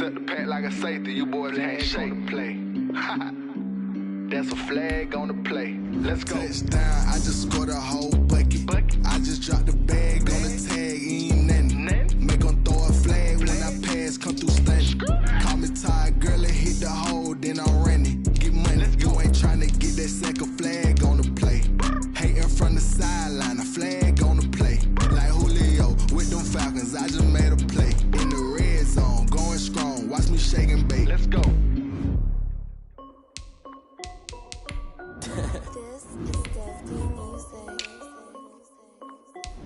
Set the pack like a safety, you boys ain't shake play. That's a flag on the play. Let's go. Touchdown, I just scored a whole bucket. I just dropped the bag on the tag, ain't nothing. Make them throw a flag when I pass, come through stunning. Call me tired, girl, and hit the hole, then I'm running. Get money, you ain't tryna get that second flag on the play. Hating from the sideline, a flag on the play. Like Julio with them Falcons, I just made a play. In the red zone, going strong, watch me shake and bake. Let's go.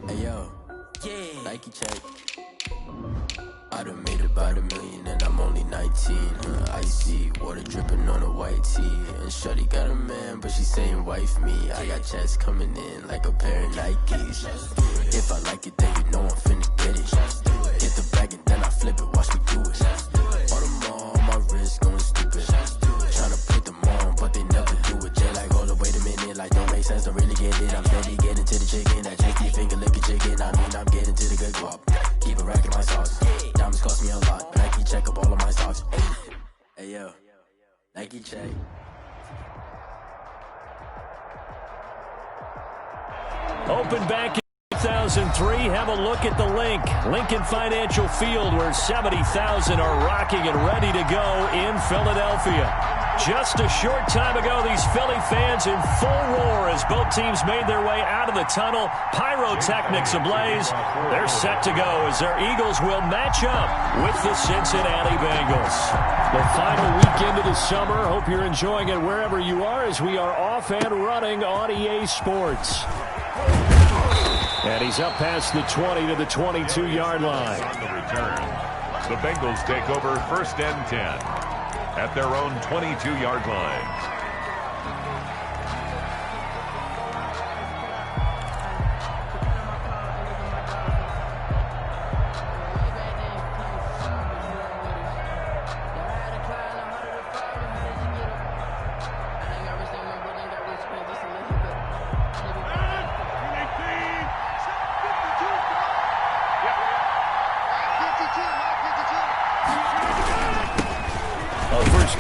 Hey yo, yeah. Nike check. I done made about $1 million and I'm only 19. Icy water dripping on a white tee. And shorty got a man, but she saying wife me. I got checks coming in like a pair of Nikes. If I like it, then you know I'm finna get it. Hit the bag and then I flip it, watch me do it. All on my wrist going stupid. Tryna put them on, but they never do it. Jay like, hold up, wait a minute, like don't make sense, don't really get it. I'm steady getting to the chicken, that tasty finger licking chicken. I mean, I'm getting to the good guap. Keep a rack in my sauce. Diamonds cost me a lot. Nike check up all of my stocks. Hey yo, Nike check. Open back in 2003. Have a look at the link. Lincoln Financial Field, where 70,000 are rocking and ready to go in Philadelphia. Just a short time ago, these Philly fans in full roar as both teams made their way out of the tunnel. Pyrotechnics ablaze. They're set to go as their Eagles will match up with the Cincinnati Bengals. The final weekend of the summer. Hope you're enjoying it wherever you are as we are off and running on EA Sports. And he's up past the 20 to the 22-yard line. On the return, the Bengals take over 1st and 10 at their own 22-yard line.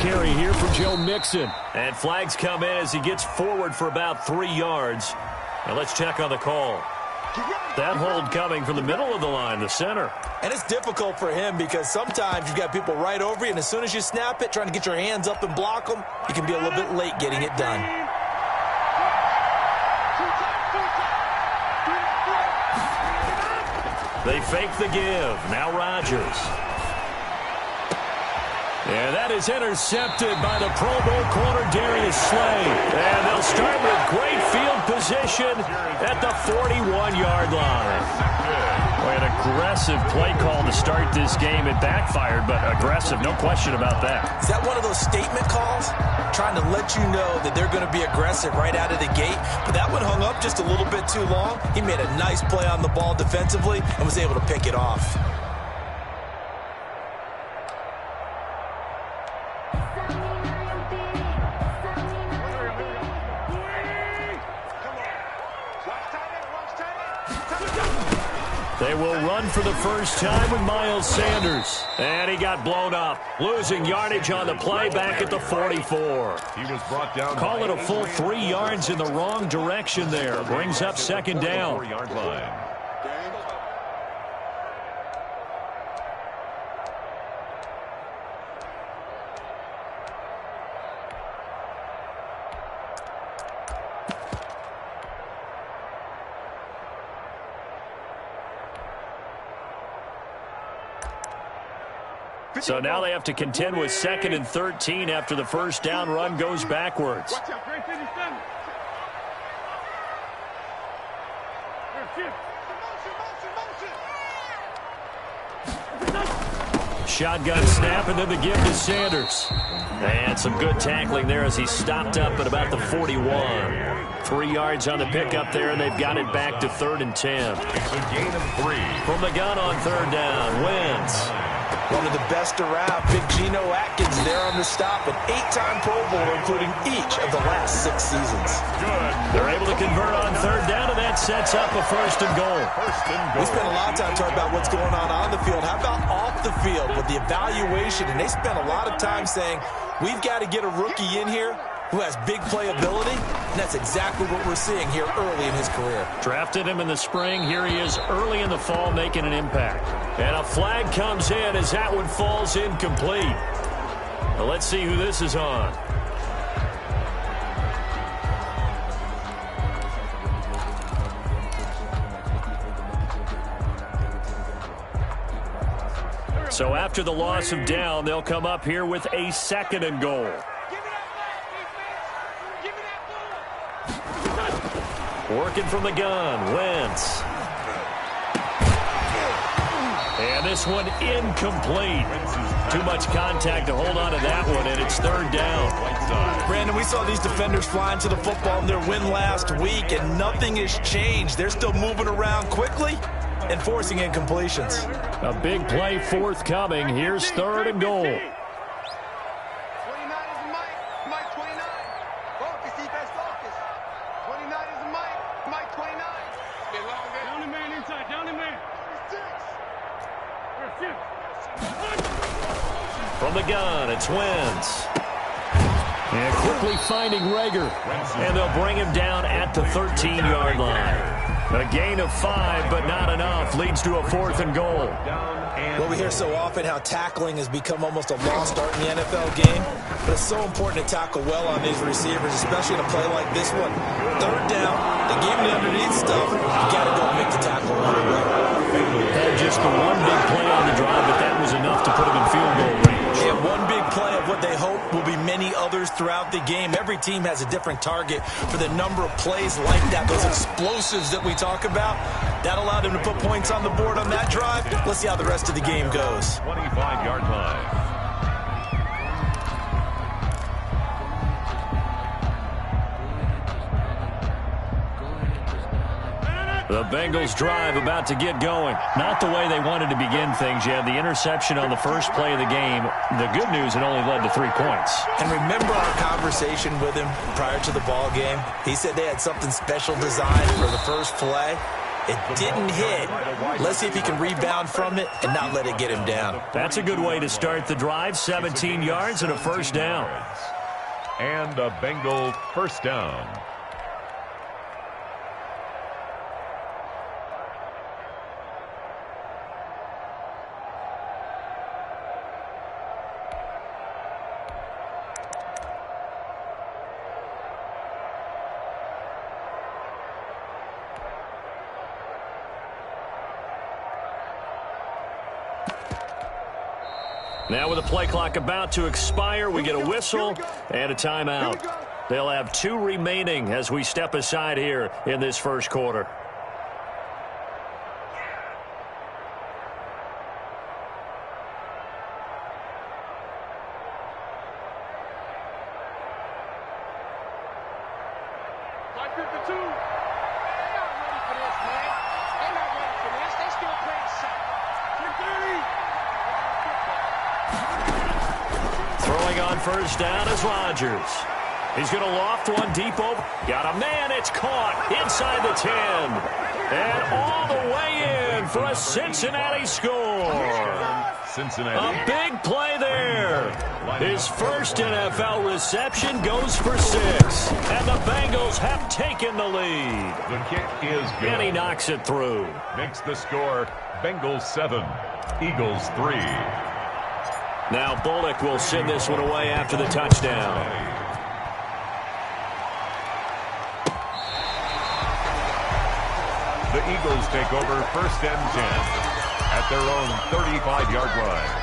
Carry here for Joe Mixon. And flags come in as he gets forward for about 3 yards. Now let's check on the call. That hold coming from the middle of the line, the center. And it's difficult for him because sometimes you've got people right over you, and as soon as you snap it, trying to get your hands up and block them, you can be a little bit late getting it done. They fake the give. Now Rodgers. And that is intercepted by the Pro Bowl corner, Darius Slay. And they'll start with great field position at the 41-yard line. Boy, an aggressive play call to start this game. It backfired, but aggressive, no question about that. Is that one of those statement calls? Trying to let you know that they're going to be aggressive right out of the gate. But that one hung up just a little bit too long. He made a nice play on the ball defensively and was able to pick it off. They will run for the first time with Miles Sanders. And he got blown up. Losing yardage on the play back at the 44. He was brought down. Call it a full 3 yards in the wrong direction there. Brings up 2nd down. 4-yard line. So now they have to contend with 2nd and 13 after the first down run goes backwards. Shotgun snap and then the give to Sanders. And some good tackling there as he stopped up at about the 41. 3 yards on the pickup there, and they've got it back to 3rd and 10. It's a gain of 3. From the gun on 3rd down, Wentz. One of the best around. Big Geno Atkins there on the stop. An 8-time Pro Bowler, including each of the last 6 seasons. Good. They're able to convert on third down, and that sets up a first and goal. We spent a lot of time talking about what's going on the field. How about off the field with the evaluation? And they spent a lot of time saying, we've got to get a rookie in here who has big playability, and that's exactly what we're seeing here early in his career. Drafted him in the spring. Here he is early in the fall making an impact. And a flag comes in as that one falls incomplete. Well, let's see who this is on. So after the loss of down, they'll come up here with a second and goal. Working from the gun, Wentz. And this one incomplete. Too much contact to hold on to that one, and it's third down. Brandon, we saw these defenders flying to the football in their win last week, and nothing has changed. They're still moving around quickly and forcing incompletions. A big play forthcoming. Here's third and goal. 29 is Mike 29. Focus, defense, focus. 29 is Mike 29. Down the man inside, down the man. 36. From the gun, it's Wentz. And quickly finding Rager. And they'll bring him down at the 13-yard line. A gain of 5, but not enough. Leads to a fourth and goal. Well, we hear so often how tackling has become almost a lost art in the NFL game. But it's so important to tackle well on these receivers, especially in a play like this one. Third down, they gave him the underneath stuff. You got to go and make the tackle right away. Had just the one big play on the drive, but that was enough to put him in field goal range. And one big play of what they hope will be many others throughout the game. Every team has a different target for the number of plays like that, those explosives that we talk about. That allowed him to put points on the board on that drive. Let's see how the rest of the game goes. 25-yard line. The Bengals drive about to get going. Not the way they wanted to begin things. You had the interception on the first play of the game. The good news, it only led to 3 points. And remember our conversation with him prior to the ball game? He said they had something special designed for the first play. It didn't hit. Let's see if he can rebound from it and not let it get him down. That's a good way to start the drive. 17 yards and a first down. And a Bengal first down. Now with the play clock about to expire, we get a whistle and a timeout. They'll have 2 remaining as we step aside here in this first quarter. First down is Rodgers. He's going to loft one deep over. Got a man. It's caught inside the 10. And all the way in for a Cincinnati score. Cincinnati. A big play there. His first NFL reception goes for 6. And the Bengals have taken the lead. The kick is good. And he knocks it through. Makes the score Bengals 7, Eagles 3. Now Bullock will send this one away after the touchdown. The Eagles take over first and 10 at their own 35-yard line.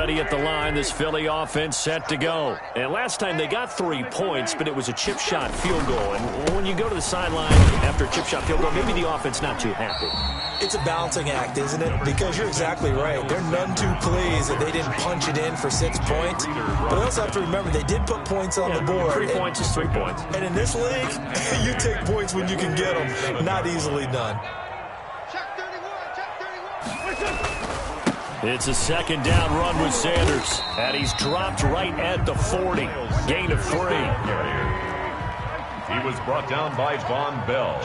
ready at the line. This Philly offense set to go. And last time they got 3 points, but it was a chip shot field goal. And when you go to the sideline after a chip shot field goal, maybe the offense not too happy. It's a balancing act, isn't it? Because you're exactly right. They're none too pleased that they didn't punch it in for 6 points. But I also have to remember they did put points on the board. 3 points is 3 points. And in this league, you take points when you can get them. Not easily done. It's a second down run with Sanders. And he's dropped right at the 40. Gain of 3. He was brought down by Von Bell.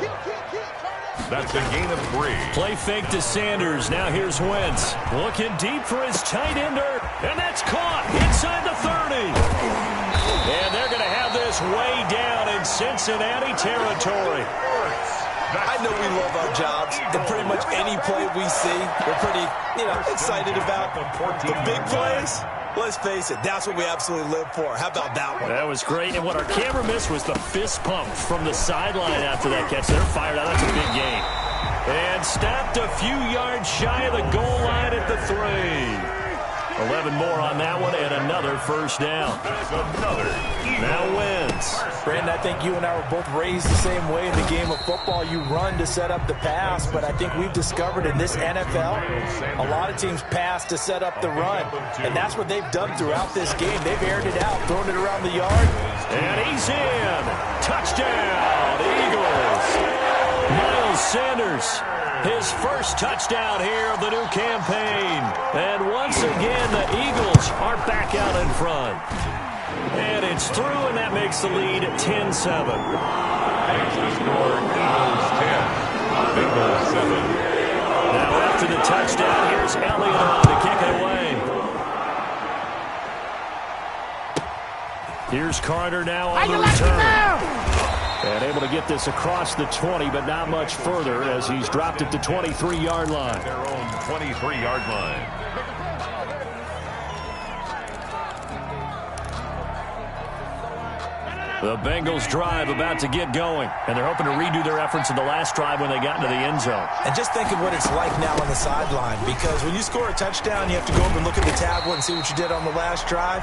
That's a gain of 3. Play fake to Sanders. Now here's Wentz. Looking deep for his tight ender. And that's caught inside the 30. And they're going to have this way down in Cincinnati territory. I know we love our jobs, and pretty much any play we see, we're pretty, excited about. The big plays, let's face it, that's what we absolutely live for. How about that one? That was great, and what our camera missed was the fist pump from the sideline after that catch. They're fired out. That's a big gain. And stopped a few yards shy of the goal line at the 3. 11 more on that one, and another first down. Now wins. Brandon, I think you and I were both raised the same way in the game of football. You run to set up the pass, but I think we've discovered in this NFL, a lot of teams pass to set up the run, and that's what they've done throughout this game. They've aired it out, thrown it around the yard. And he's in. Touchdown, Eagles. Miles Sanders. His first touchdown here of the new campaign. And once again, the Eagles are back out in front. And it's through, and that makes the lead 10-7. Makes the score Eagles 10, Bengals 7. Now after the touchdown, here's Elliott on to kick it away. Here's Carter now on the return. And able to get this across the 20, but not much further as he's dropped it to 23-yard line. Their own 23-yard line. The Bengals drive about to get going, and they're hoping to redo their efforts in the last drive when they got into the end zone. And just think of what it's like now on the sideline, because when you score a touchdown, you have to go over and look at the tablet and see what you did on the last drive.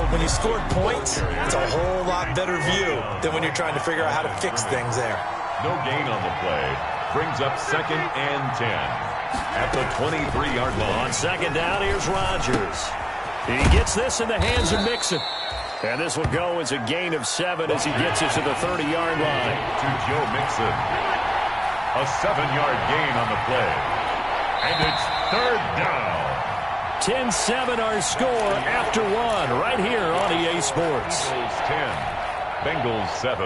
When you scored points, it's a whole lot better view than when you're trying to figure out how to fix things there. No gain on the play. Brings up 2nd and 10 at the 23-yard line. On second down, here's Rodgers. He gets this in the hands of Mixon. And this will go as a gain of 7 as he gets it to the 30-yard line. To Joe Mixon. A 7-yard gain on the play. And it's 3rd down. 10-7 our score after 1 right here on EA Sports. Bengals 10, Bengals 7.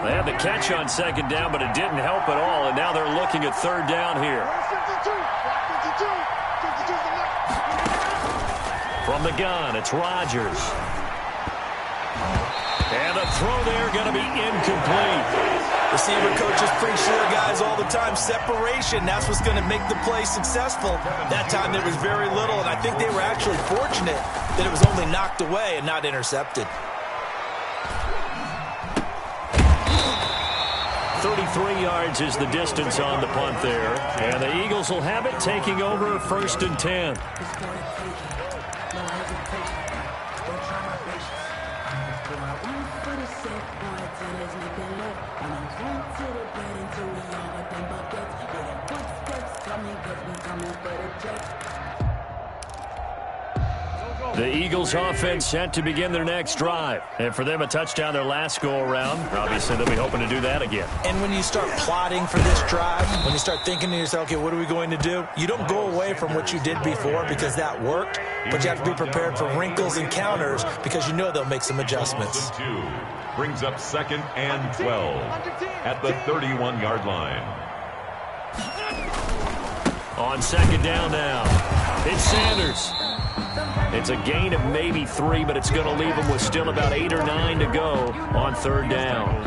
They had the catch on second down, but it didn't help at all, and now they're looking at 3rd down here. From the gun, it's Rodgers. And the throw there going to be incomplete. Receiver coaches preach to their guys all the time. Separation, that's what's going to make the play successful. That time there was very little, and I think they were actually fortunate that it was only knocked away and not intercepted. 33 yards is the distance on the punt there. And the Eagles will have it, taking over 1st and 10. The Eagles offense set to begin their next drive. And for them, a touchdown their last go-around. Obviously, they'll be hoping to do that again. And when you start plotting for this drive, when you start thinking to yourself, okay, what are we going to do? You don't go away from what you did before because that worked, but you have to be prepared for wrinkles and counters because you know they'll make some adjustments. Brings up 2nd and 12 at the 31-yard line. On second down now, it's Sanders. It's a gain of maybe 3, but it's going to leave them with still about 8 or 9 to go on 3rd down.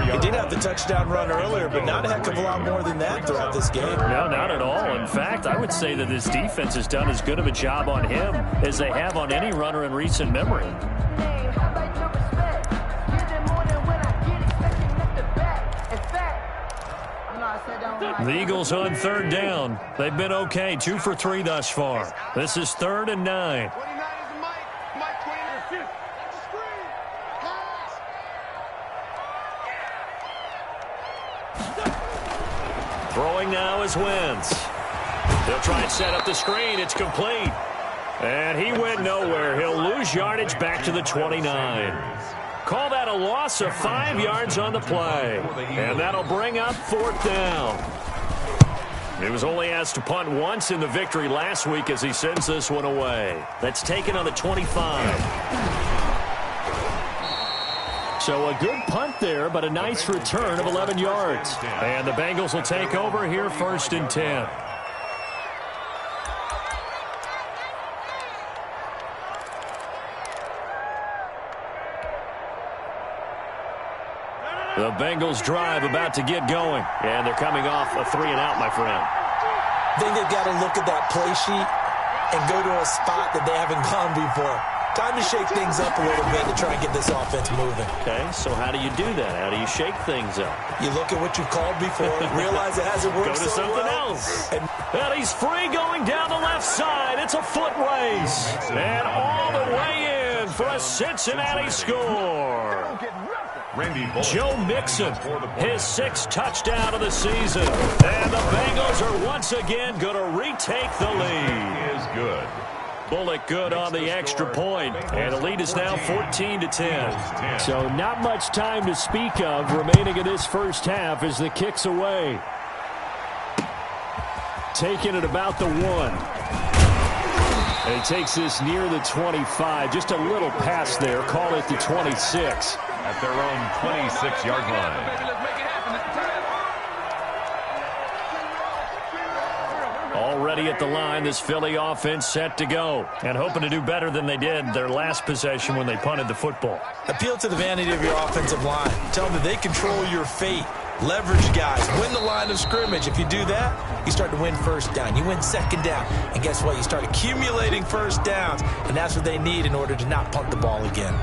He did have the touchdown run earlier, but not a heck of a lot more than that throughout this game. No, not at all. In fact, I would say that this defense has done as good of a job on him as they have on any runner in recent memory. The Eagles on third down. They've been okay, 2 for 3 thus far. This is 3rd and 9. 29 is Mike. Mike 29. Screen. Pass. Throwing now is Wentz. He'll try and set up the screen. It's complete. And he went nowhere. He'll lose yardage back to the 29. Call that a loss of 5 yards on the play. And that'll bring up 4th down. He was only asked to punt once in the victory last week as he sends this one away. That's taken on the 25. So a good punt there, but a nice return of 11 yards. And the Bengals will take over here 1st and 10. The Bengals drive about to get going. And they're coming off a 3-and-out, my friend. I think they've got to look at that play sheet and go to a spot that they haven't gone before. Time to shake things up a little bit to try and get this offense moving. Okay, so how do you do that? How do you shake things up? You look at what you called before, realize it hasn't worked Go to so something well, else. And he's free going down the left side. It's a foot race. And all the way in for a Cincinnati score. Joe Mixon, his 6th touchdown of the season. And the Bengals are once again going to retake the lead. Is good. Bullock good on the extra point. And the lead is now 14-10. So not much time to speak of remaining in this first half as the kick's away. Taking it about the 1. And he takes this near the 25. Just a little pass there. Call it the 26. At their own 26-yard line. Already at the line, this Philly offense set to go. And hoping to do better than they did their last possession when they punted the football. appeal to the vanity of your offensive line. Tell them that they control your fate. Leverage guys. Win the line of scrimmage. If you do that, you start to win first down. You win second down. And guess what? You start accumulating first downs. And that's what they need in order to not punt the ball again.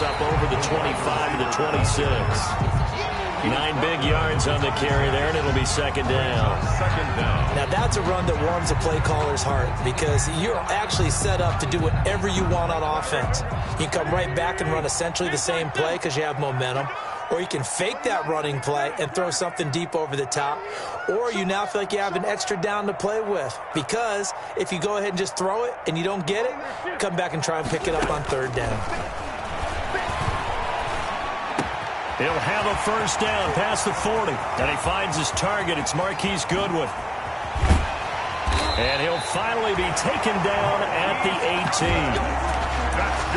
Up over the 25 to the 26. 9 big yards on the carry there, and it'll be second down. Now that's a run that warms a play caller's heart because you're actually set up to do whatever you want on offense. You can come right back and run essentially the same play because you have momentum, or you can fake that running play and throw something deep over the top, or you now feel like you have an extra down to play with because if you go ahead and just throw it and you don't get it, come back and try and pick it up on third down. He'll have a first down past the 40. And he finds his target. It's Marquise Goodwin. And he'll finally be taken down at the 18.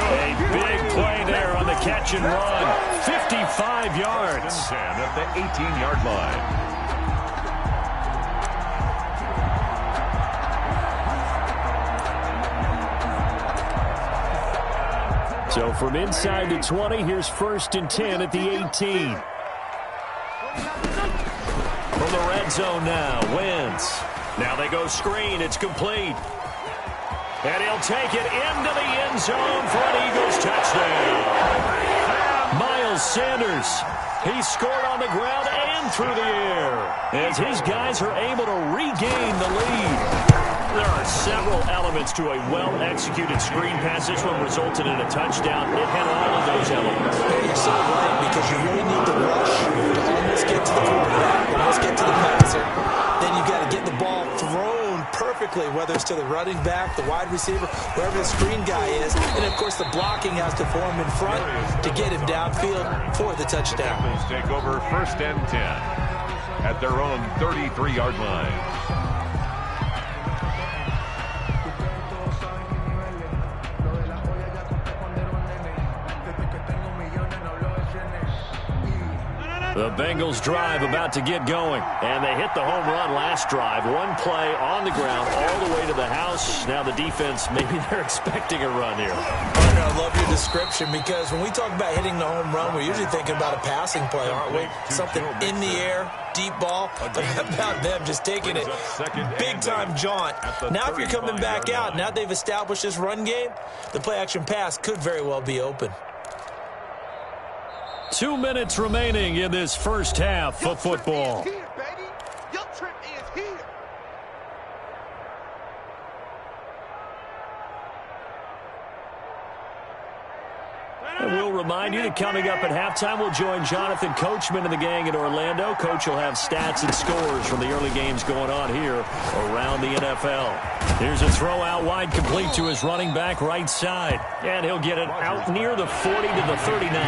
A big play there on the catch and run. 55 yards. At the 18-yard line. So from inside the 20, here's 1st and 10 at the 18. From the red zone now, Wentz. Now they go screen. It's complete. And he'll take it into the end zone for an Eagles touchdown. Miles Sanders. He scored on the ground and through the air as his guys are able to regain the lead. There are several elements to a well-executed screen pass. This one resulted in a touchdown. It had all of those elements. You're so right because you really need to rush to almost get to the quarterback, almost get to the passer. Then you've got to get the ball thrown perfectly, whether it's to the running back, the wide receiver, wherever the screen guy is. And, of course, the blocking has to form in front to get him downfield for the touchdown. Eagles take over 1st and 10 at their own 33-yard line. The Bengals drive about to get going. And they hit the home run last drive. One play on the ground all the way to the house. Now the defense, maybe they're expecting a run here. I love your description, because when we talk about hitting the home run, we're usually thinking about a passing play, aren't we? Something in the air, deep ball. But how about them just taking it big-time jaunt? Now if you're coming back out, now they've established this run game, the play-action pass could very well be open. 2 minutes remaining in this first half of football. And we'll remind you that coming up at halftime, we'll join Jonathan Coachman and the gang in Orlando. Coach will have stats and scores from the early games going on here around the NFL. Here's a throw out wide, complete to his running back right side. And he'll get it out near the 40 to the 39.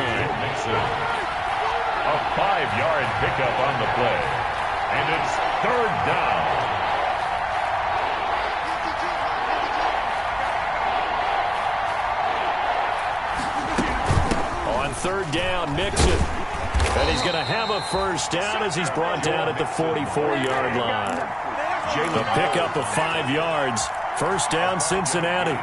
A 5-yard pickup on the play. And it's third down. On third down, Mixon. And he's going to have a first down as he's brought down at the 44-yard line. The pickup of 5 yards. First down, Cincinnati.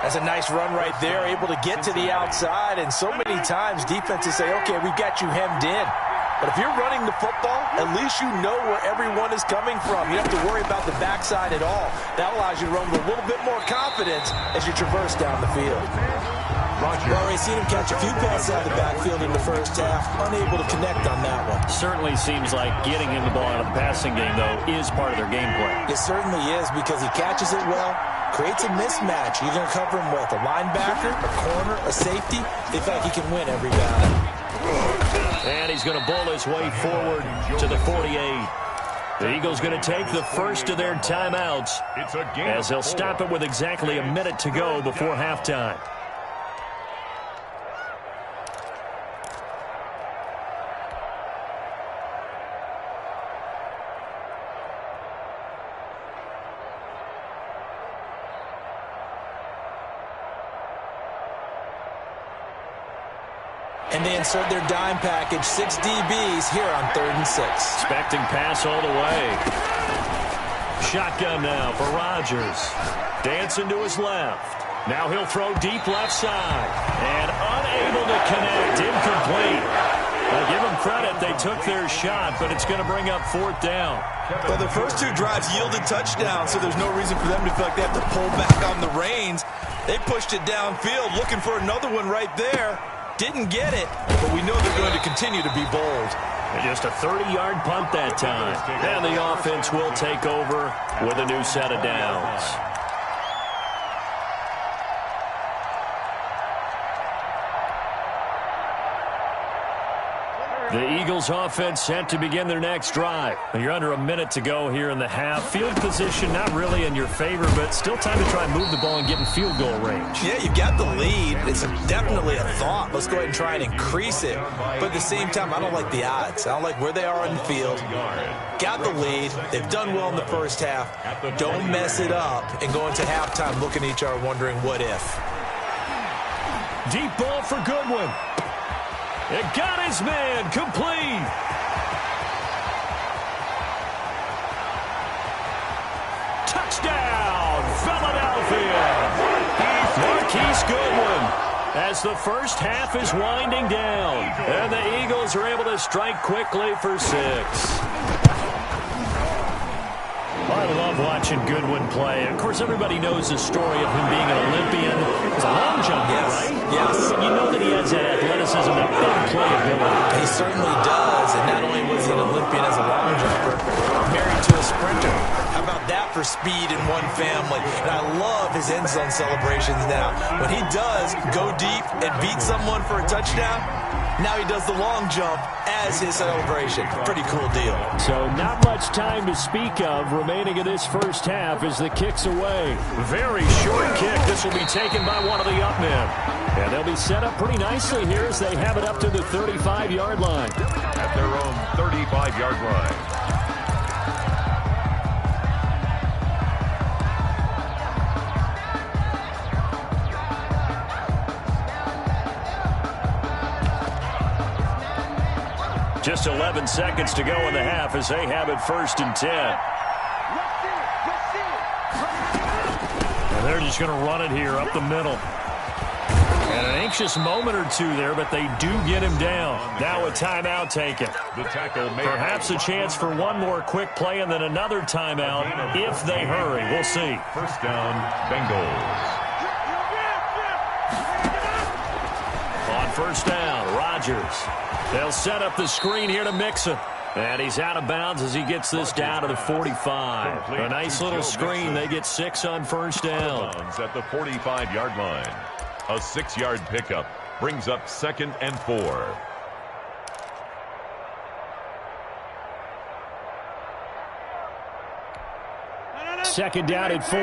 That's a nice run right there, able to get to the outside. And so many times defenses say, okay, we've got you hemmed in. But if you're running the football, at least you know where everyone is coming from. You don't have to worry about the backside at all. That allows you to run with a little bit more confidence as you traverse down the field. We've already seen him catch a few passes out of the backfield in the first half, unable to connect on that one. Certainly seems like getting him the ball out of the passing game, though, is part of their game plan. It certainly is, because he catches it well, creates a mismatch. You're going to cover him with a linebacker, a corner, a safety. They feel like he can win every battle. And he's going to bowl his way forward to the 48. The Eagles going to take the first of their timeouts as they'll stop it with exactly a minute to go before halftime. And they insert their dime package, 6 DBs here on 3rd and 6. Expecting pass all the way. Shotgun now for Rodgers. Dancing to his left. Now he'll throw deep left side. And unable to connect. Incomplete. Well, give them credit. They took their shot, but it's going to bring up 4th down. Well, the first 2 drives yielded touchdowns, so there's no reason for them to feel like they have to pull back on the reins. They pushed it downfield, looking for another one right there. Didn't get it, but we know they're going to continue to be bold. And just a 30-yard punt that time. And the offense will take over with a new set of downs. The Eagles offense set to begin their next drive. You're under a minute to go here in the half. Field position not really in your favor, but still time to try and move the ball and get in field goal range. Yeah, you've got the lead. It's definitely a thought. Let's go ahead and try and increase it. But at the same time, I don't like the odds. I don't like where they are on the field. Got the lead. They've done well in the first half. Don't mess it up and go into halftime looking at each other wondering what if. Deep ball for Goodwin. It got his man complete. Touchdown, Philadelphia. Marquise Goodwin as the first half is winding down. And the Eagles are able to strike quickly for 6. I love watching Goodwin play. Of course, everybody knows the story of him being an Olympian. He's a long jumper, right? Yes. You know that he has that athleticism, that big playability. He certainly does. And not only was he an Olympian as a long jumper, married to a sprinter. How about that for speed in one family? And I love his end zone celebrations now. When he does go deep and beat someone for a touchdown, now he does the long jump as his celebration. Pretty cool deal. So not much time to speak of remaining in this first half as the kick's away. Very short kick. This will be taken by one of the up men. And they'll be set up pretty nicely here as they have it up to the 35-yard line. At their own 35-yard line. Just 11 seconds to go in the half as they have it 1st and 10. And they're just going to run it here up the middle. And an anxious moment or two there, but they do get him down. Now a timeout taken. The tackle made. Perhaps a chance for one more quick play and then another timeout if they hurry. We'll see. First down, Bengals. On first down, Rodgers. They'll set up the screen here to Mixon. And he's out of bounds as he gets this down to the 45. A nice little screen. They get 6 on first down. At the 45-yard line. A 6-yard pickup brings up 2nd and 4. Second down at 4.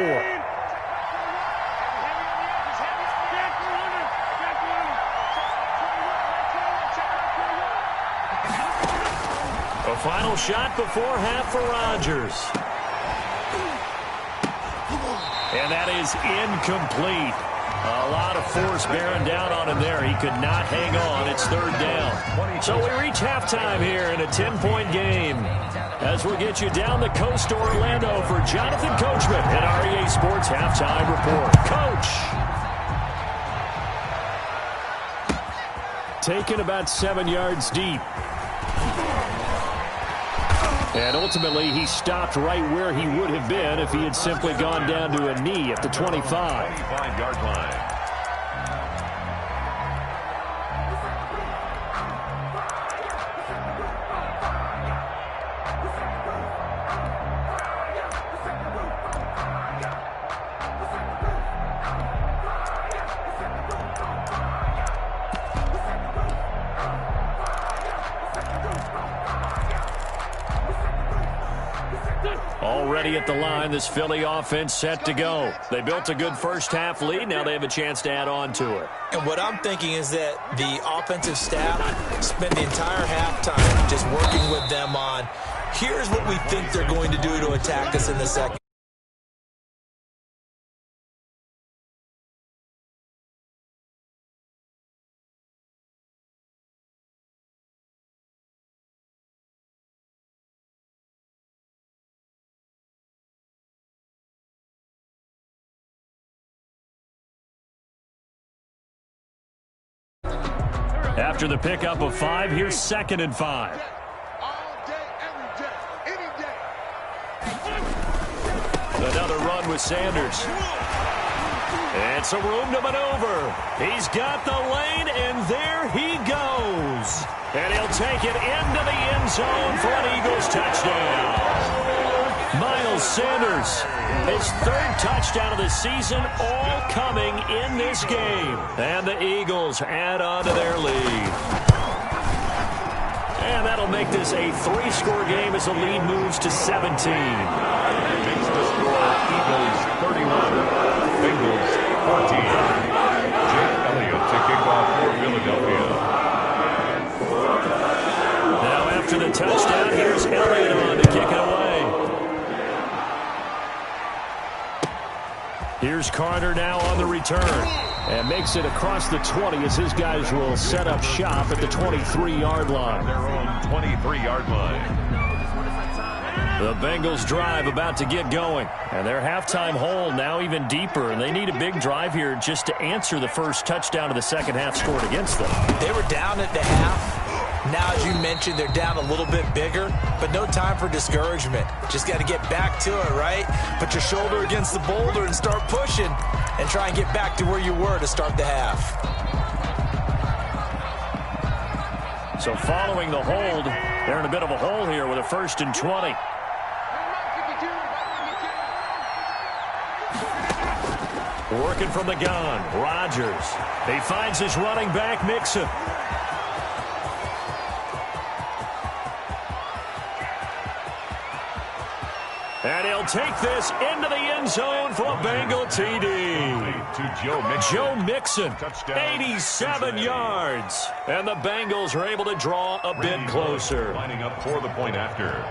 A final shot before half for Rodgers. And that is incomplete. A lot of force bearing down on him there. He could not hang on. It's 3rd down. So we reach halftime here in a 10-point game. As we'll get you down the coast to Orlando for Jonathan Coachman at REA Sports Halftime Report. Coach. Taken about 7 yards deep. And ultimately, he stopped right where he would have been if he had simply gone down to a knee at the 25. 25-yard line. Already at the line, this Philly offense set to go. They built a good first-half lead. Now they have a chance to add on to it. And what I'm thinking is that the offensive staff spent the entire halftime just working with them on, here's what we think they're going to do to attack us in the second. After the pickup of 5, here's 2nd and 5. Another run with Sanders. And some room to maneuver. He's got the lane, and there he goes. And he'll take it into the end zone for an Eagles touchdown. Miles Sanders, his 3rd touchdown of the season, all coming in this game. And the Eagles add on to their lead. And that'll make this a 3-score game as the lead moves to 17. Makes the score Eagles 31, Bengals 14. Jake Elliott to kick off for Philadelphia. Now after the touchdown, here's Elliott on to kick it away. Here's Carter now on the return and makes it across the 20 as his guys will set up shop at the 23-yard line. Their own 23-yard line. The Bengals drive about to get going. And their halftime hole now even deeper. And they need a big drive here just to answer the first touchdown of the second half scored against them. They were down at the half. Now, as you mentioned, they're down a little bit bigger, but no time for discouragement. Just got to get back to it, right? Put your shoulder against the boulder and start pushing and try and get back to where you were to start the half. So following the hold, they're in a bit of a hole here with a 1st and 20. Working from the gun, Rodgers. He finds his running back, Mixon. And he'll take this into the end zone for a Bengal TD. To Joe Mixon. 87 yards. And the Bengals are able to draw a bit closer. Lining up for the point after.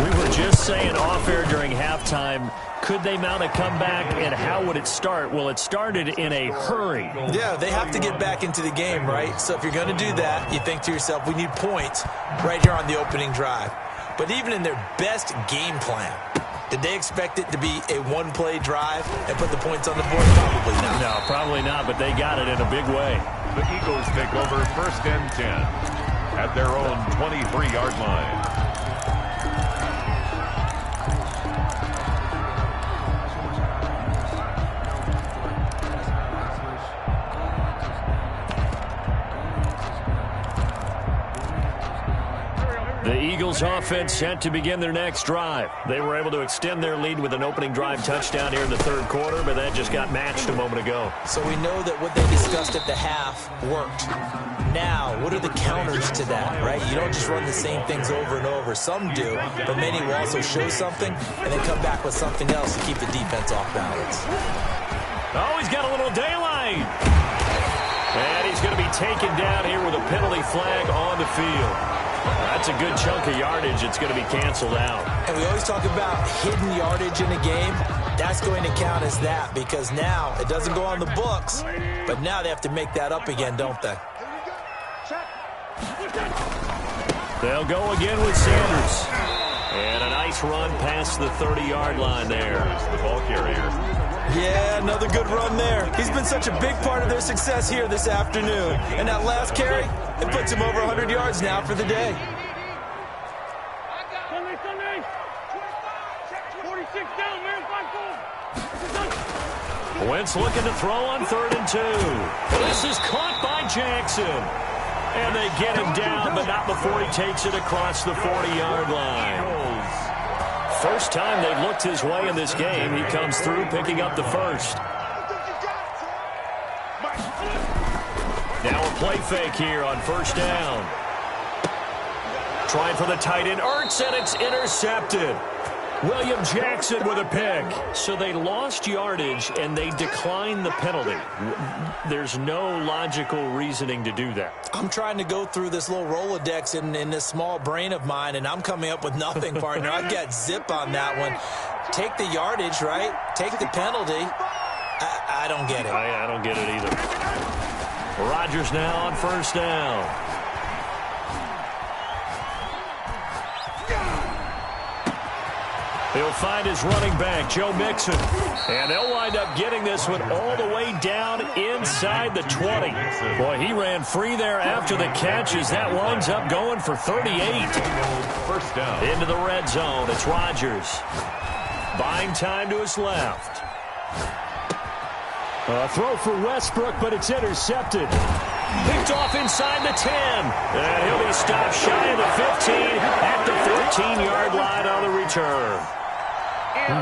We were just saying off-air during halftime, could they mount a comeback, and how would it start? Well, it started in a hurry. Yeah, they have to get back into the game, right? So if you're going to do that, you think to yourself, we need points right here on the opening drive. But even in their best game plan, did they expect it to be a one-play drive and put the points on the board? Probably not. No, probably not, but they got it in a big way. The Eagles take over 1st and 10 at their own 23-yard line. The Eagles offense set to begin their next drive. They were able to extend their lead with an opening drive touchdown here in the 3rd quarter, but that just got matched a moment ago. So we know that what they discussed at the half worked. Now, what are the counters to that, right? You don't just run the same things over and over. Some do, but many will also show something and then come back with something else to keep the defense off balance. Oh, he's got a little daylight. And he's going to be taken down here with a penalty flag on the field. That's a good chunk of yardage. It's going to be canceled out. And we always talk about hidden yardage in a game. That's going to count as that because now it doesn't go on the books, but now they have to make that up again, don't they? They'll go again with Sanders. And a nice run past the 30-yard line there. The ball carrier. Yeah, another good run there. He's been such a big part of their success here this afternoon. And that last carry, it puts him over 100 yards now for the day. 46 down, man. 5-4. Wentz looking to throw on 3rd and 2. This is caught by Jackson. And they get him down, but not before he takes it across the 40-yard line. First time they looked his way in this game, he comes through picking up the first. Now a play fake here on 1st down. Trying for the tight end, Ertz, and it's intercepted. William Jackson with a pick. So they lost yardage, and they declined the penalty. There's no logical reasoning to do that. I'm trying to go through this little Rolodex in this small brain of mine, and I'm coming up with nothing, partner. I've got zip on that one. Take the yardage, right? Take the penalty. I don't get it. I don't get it either. Rodgers now on 1st down. He'll find his running back, Joe Mixon. And they'll wind up getting this one all the way down inside the 20. Boy, he ran free there after the catches. That winds up going for 38. 1st down. Into the red zone. It's Rodgers. Buying time to his left. A throw for Westbrook, but it's intercepted. Picked off inside the 10. And he'll be stopped shy of the 15 at the 14-yard line on the return.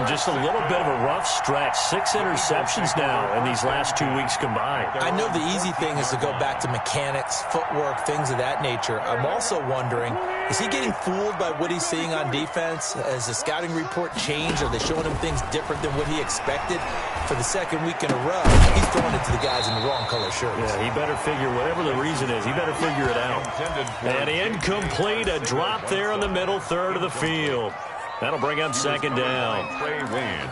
Just a little bit of a rough stretch. 6 interceptions now in these last 2 weeks combined. I know the easy thing is to go back to mechanics, footwork, things of that nature. I'm also wondering, is he getting fooled by what he's seeing on defense? Has the scouting report changed? Are they showing him things different than what he expected? For the 2nd week in a row, he's throwing it to the guys in the wrong color shirts. Yeah, he better figure, whatever the reason is, he beber figure it out. And incomplete, a drop there in the middle 3rd of the field. That'll bring up 2nd down. Trey wins.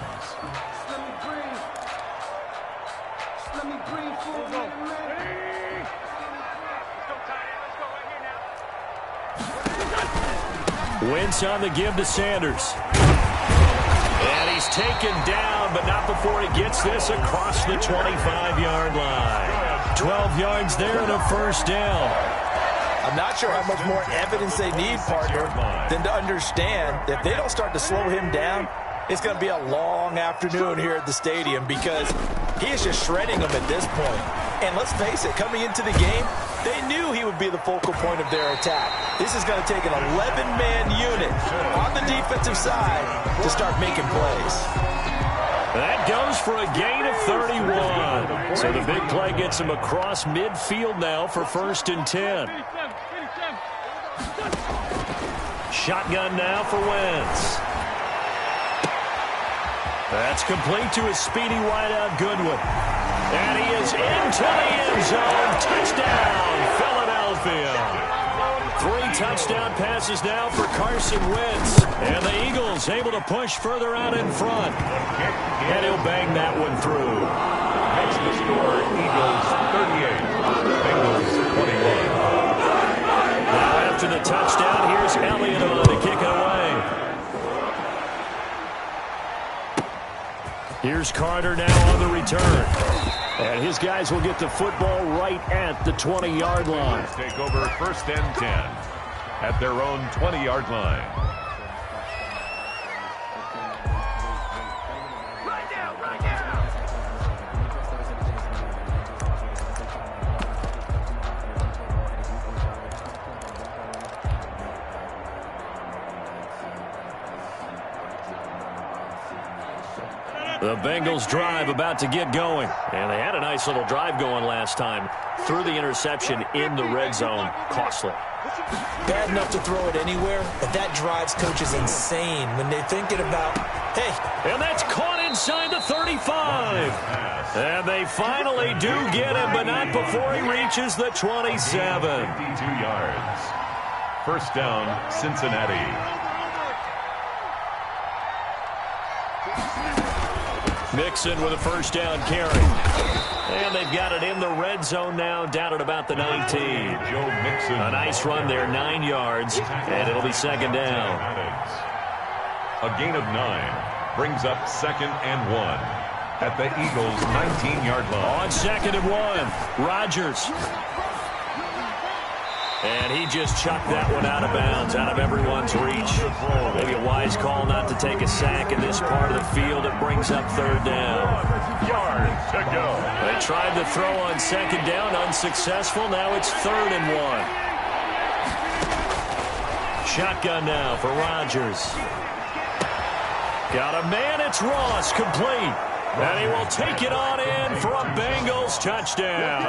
Wentz on the give to Sanders. And he's taken down, but not before he gets this across the 25-yard line. 12 yards there and a 1st down. I'm not sure how much more evidence they need, partner, than to understand that if they don't start to slow him down, it's going to be a long afternoon here at the stadium because he is just shredding them at this point. And let's face it, coming into the game, they knew he would be the focal point of their attack. This is going to take an 11-man unit on the defensive side to start making plays. That goes for a gain of 31. So the big play gets him across midfield now for 1st and 10. Shotgun now for Wentz. That's complete to his speedy wideout Goodwin. And he is into the end zone. Touchdown, Philadelphia. 3 touchdown passes now for Carson Wentz. And the Eagles able to push further out in front. And he'll bang that one through. Makes the score Eagles 38, Bengals 21. Now after the touchdown, here's Elliott on to kick it away. Here's Carter now on the return. And his guys will get the football right at the 20-yard line. Take over 1st and 10 at their own 20-yard line. The Bengals drive about to get going. And they had a nice little drive going last time. Threw the interception in the red zone. Costly. Bad enough to throw it anywhere, but that drives coaches insane when they're thinking about, hey. And that's caught inside the 35. And they finally do get him, but not before he reaches the 27. 52 yards. 1st down, Cincinnati. Mixon with a 1st down carry. And they've got it in the red zone now, down at about the 19. Joe Mixon. A nice run there, 9 yards, and it'll be 2nd down. A gain of 9 brings up 2nd and 1 at the Eagles' 19-yard line. On 2nd and 1, Rodgers. And he just chucked that one out of bounds, out of everyone's reach. Maybe a wise call not to take a sack in this part of the field. It brings up 3rd down. Yards to go. They tried to throw on 2nd down, unsuccessful. Now it's 3rd and 1. Shotgun now for Rodgers. Got a man, it's Ross, complete. And he will take it on in for a Bengals touchdown.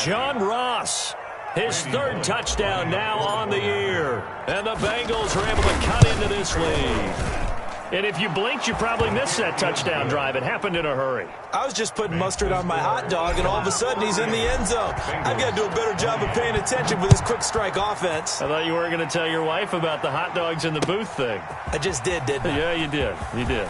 John Ross. His 3rd touchdown now on the year. And the Bengals are able to cut into this lead. And if you blinked, you probably missed that touchdown drive. It happened in a hurry. I was just putting mustard on my hot dog, and all of a sudden he's in the end zone. I've got to do a better job of paying attention with this quick strike offense. I thought you were going to tell your wife about the hot dogs in the booth thing. I just did, didn't I? Yeah, you did. You did.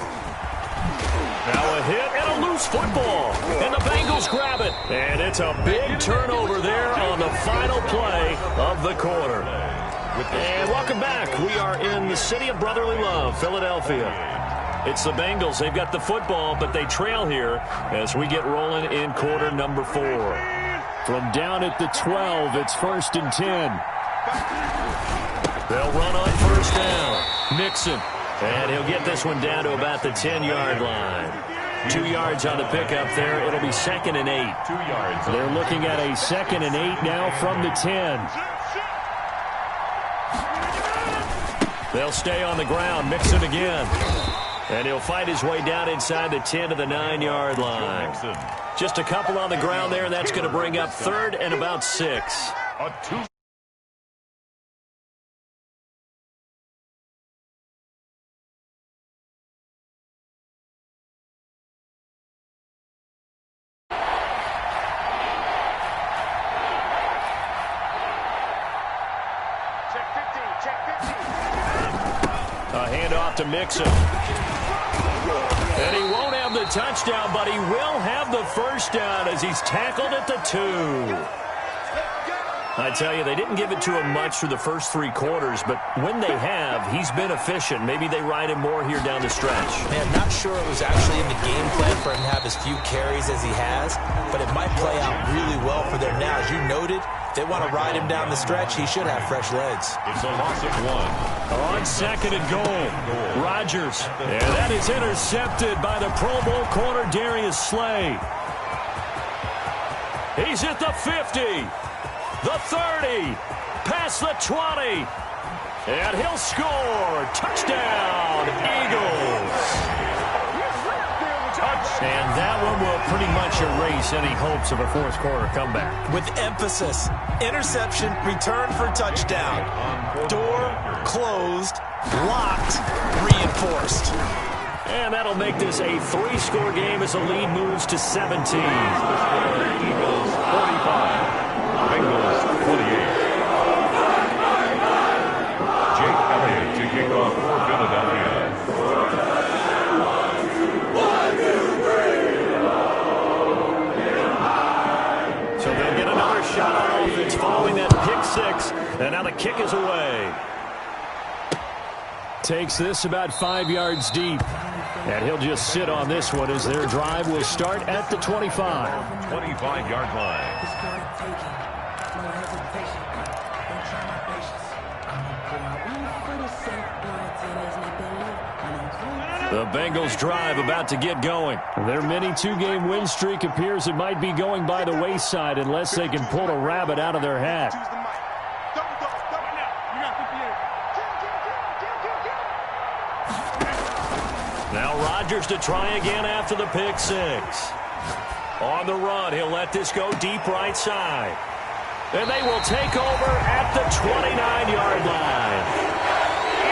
Now a hit and a loose football. And the Bengals grab it. And it's a big turnover there on the final play of the quarter. And welcome back. We are in the city of brotherly love, Philadelphia. It's the Bengals. They've got the football, but they trail here as we get rolling in quarter number 4. From down at the 12, it's 1st and 10. They'll run on 1st down. Mixon. And he'll get this one down to about the 10-yard line. 2 yards on the pickup there. It'll be 2nd and 8. 2 yards. They're looking at a 2nd and 8 now from the 10. They'll stay on the ground. Mixon again. And he'll fight his way down inside the 10 to the 9-yard line. Just a couple on the ground there. That's going to bring up 3rd and about 6. A 2. A handoff to Mixon. And he won't have the touchdown, but he will have the 1st down as he's tackled at the 2. I tell you, they didn't give it to him much through the first 3 quarters, but when they have, he's been efficient. Maybe they ride him more here down the stretch. Man, not sure it was actually in the game plan for him to have as few carries as he has, but it might play out really well for them now. As you noted, if they want to ride him down the stretch, he should have fresh legs. It's a loss of 1. On 2nd and goal, Rodgers. And that is intercepted by the Pro Bowl corner, Darius Slay. He's at the 50. The 30, past the 20, and he'll score. Touchdown, Eagles. And that one will pretty much erase any hopes of a 4th quarter comeback. With emphasis, interception, return for touchdown. Door closed, locked, reinforced. And that'll make this a 3-score game as the lead moves to 17. Eagles 45. Bengals 28. kick off for Philadelphia. So they'll get another shot on offense following that pick six. And now the kick is away. Takes this about 5 yards deep. And he'll just sit on this one as their drive will start at the 25. 25-yard line. The Bengals drive about to get going. Their mini two-game win streak appears it might be going by the wayside unless they can pull a rabbit out of their hat. Now Rodgers to try again after the pick six. On the run, he'll let this go deep right side. And they will take over at the 29-yard line.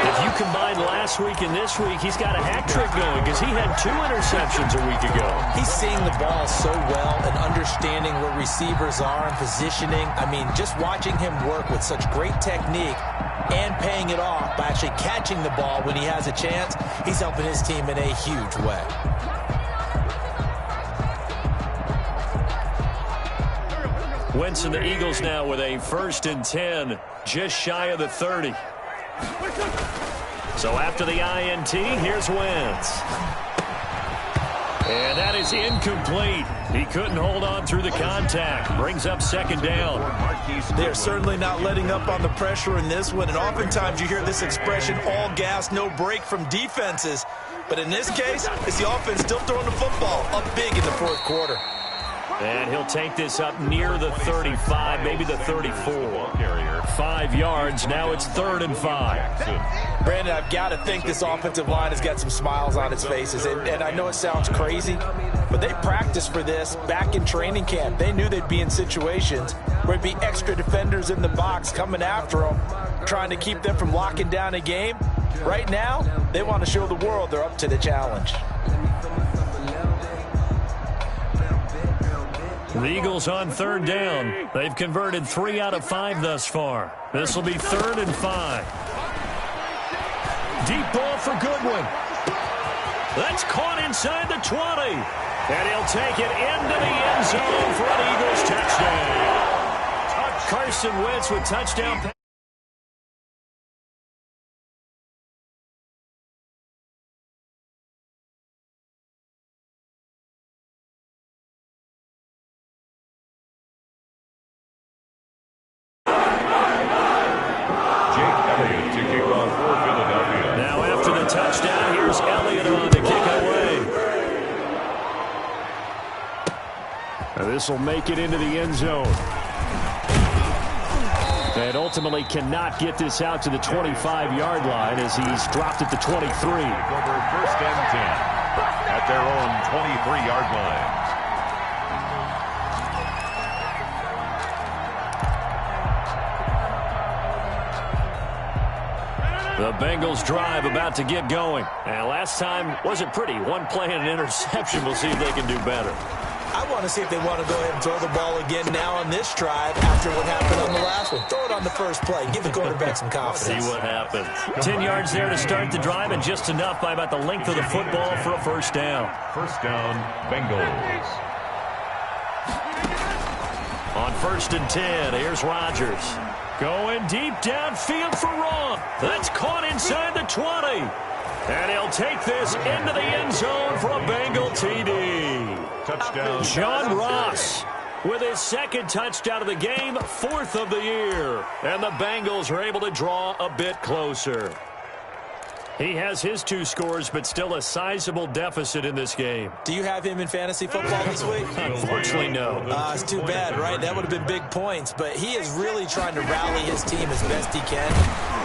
If you combine last week and this week, he's got a hat trick going because he had 2 interceptions a week ago. He's seeing the ball so well and understanding where receivers are and positioning. I mean, just watching him work with such great technique and paying it off by actually catching the ball when he has a chance, he's helping his team in a huge way. Wentz and the Eagles now with a 1st and 10, just shy of the 30. So after the INT, here's Wentz. And that is incomplete. He couldn't hold on through the contact. Brings up 2nd down. They're certainly not letting up on the pressure in this one. And oftentimes you hear this expression, all gas, no break from defenses. But in this case, it's the offense still throwing the football up big in the 4th quarter. And he'll take this up near the 35, maybe the 34. 5 yards. Now it's 3rd and 5. Brandon, I've got to think this offensive line has got some smiles on its faces. And I know it sounds crazy, but they practiced for this back in training camp. They knew they'd be in situations where it'd be extra defenders in the box coming after them, trying to keep them from locking down a game. Right now, they want to show the world they're up to the challenge. The Eagles on 3rd down. They've converted 3 out of 5 thus far. This will be 3rd and 5. Deep ball for Goodwin. That's caught inside the 20. And he'll take it into the end zone for an Eagles touchdown. Carson Wentz with touchdown. Touchdown. Here's Elliott on to kick it away. Now this will make it into the end zone. And ultimately cannot get this out to the 25-yard line as he's dropped at the 23. Over 1st and 10 at their own 23-yard line. The Bengals drive about to get going. And last time wasn't pretty. 1 play and an interception. We'll see if they can do better. I want to see if they want to go ahead and throw the ball again now on this drive after what happened on the last one. Throw it on the first play. Give the quarterback some confidence. See what happens. 10 yards there to start the drive and just enough by about the length of the football for a 1st down. 1st down, Bengals. On 1st and 10, here's Rodgers. Going deep downfield for Raw. That's caught inside the 20. And he'll take this into the end zone for a Bengal TD. Touchdown. John Ross with his 2nd touchdown of the game, 4th of the year. And the Bengals are able to draw a bit closer. He has his 2 scores, but still a sizable deficit in this game. Do you have him in fantasy football this week? Unfortunately, no. It's too bad, right? That would have been big points. But he is really trying to rally his team as best he can.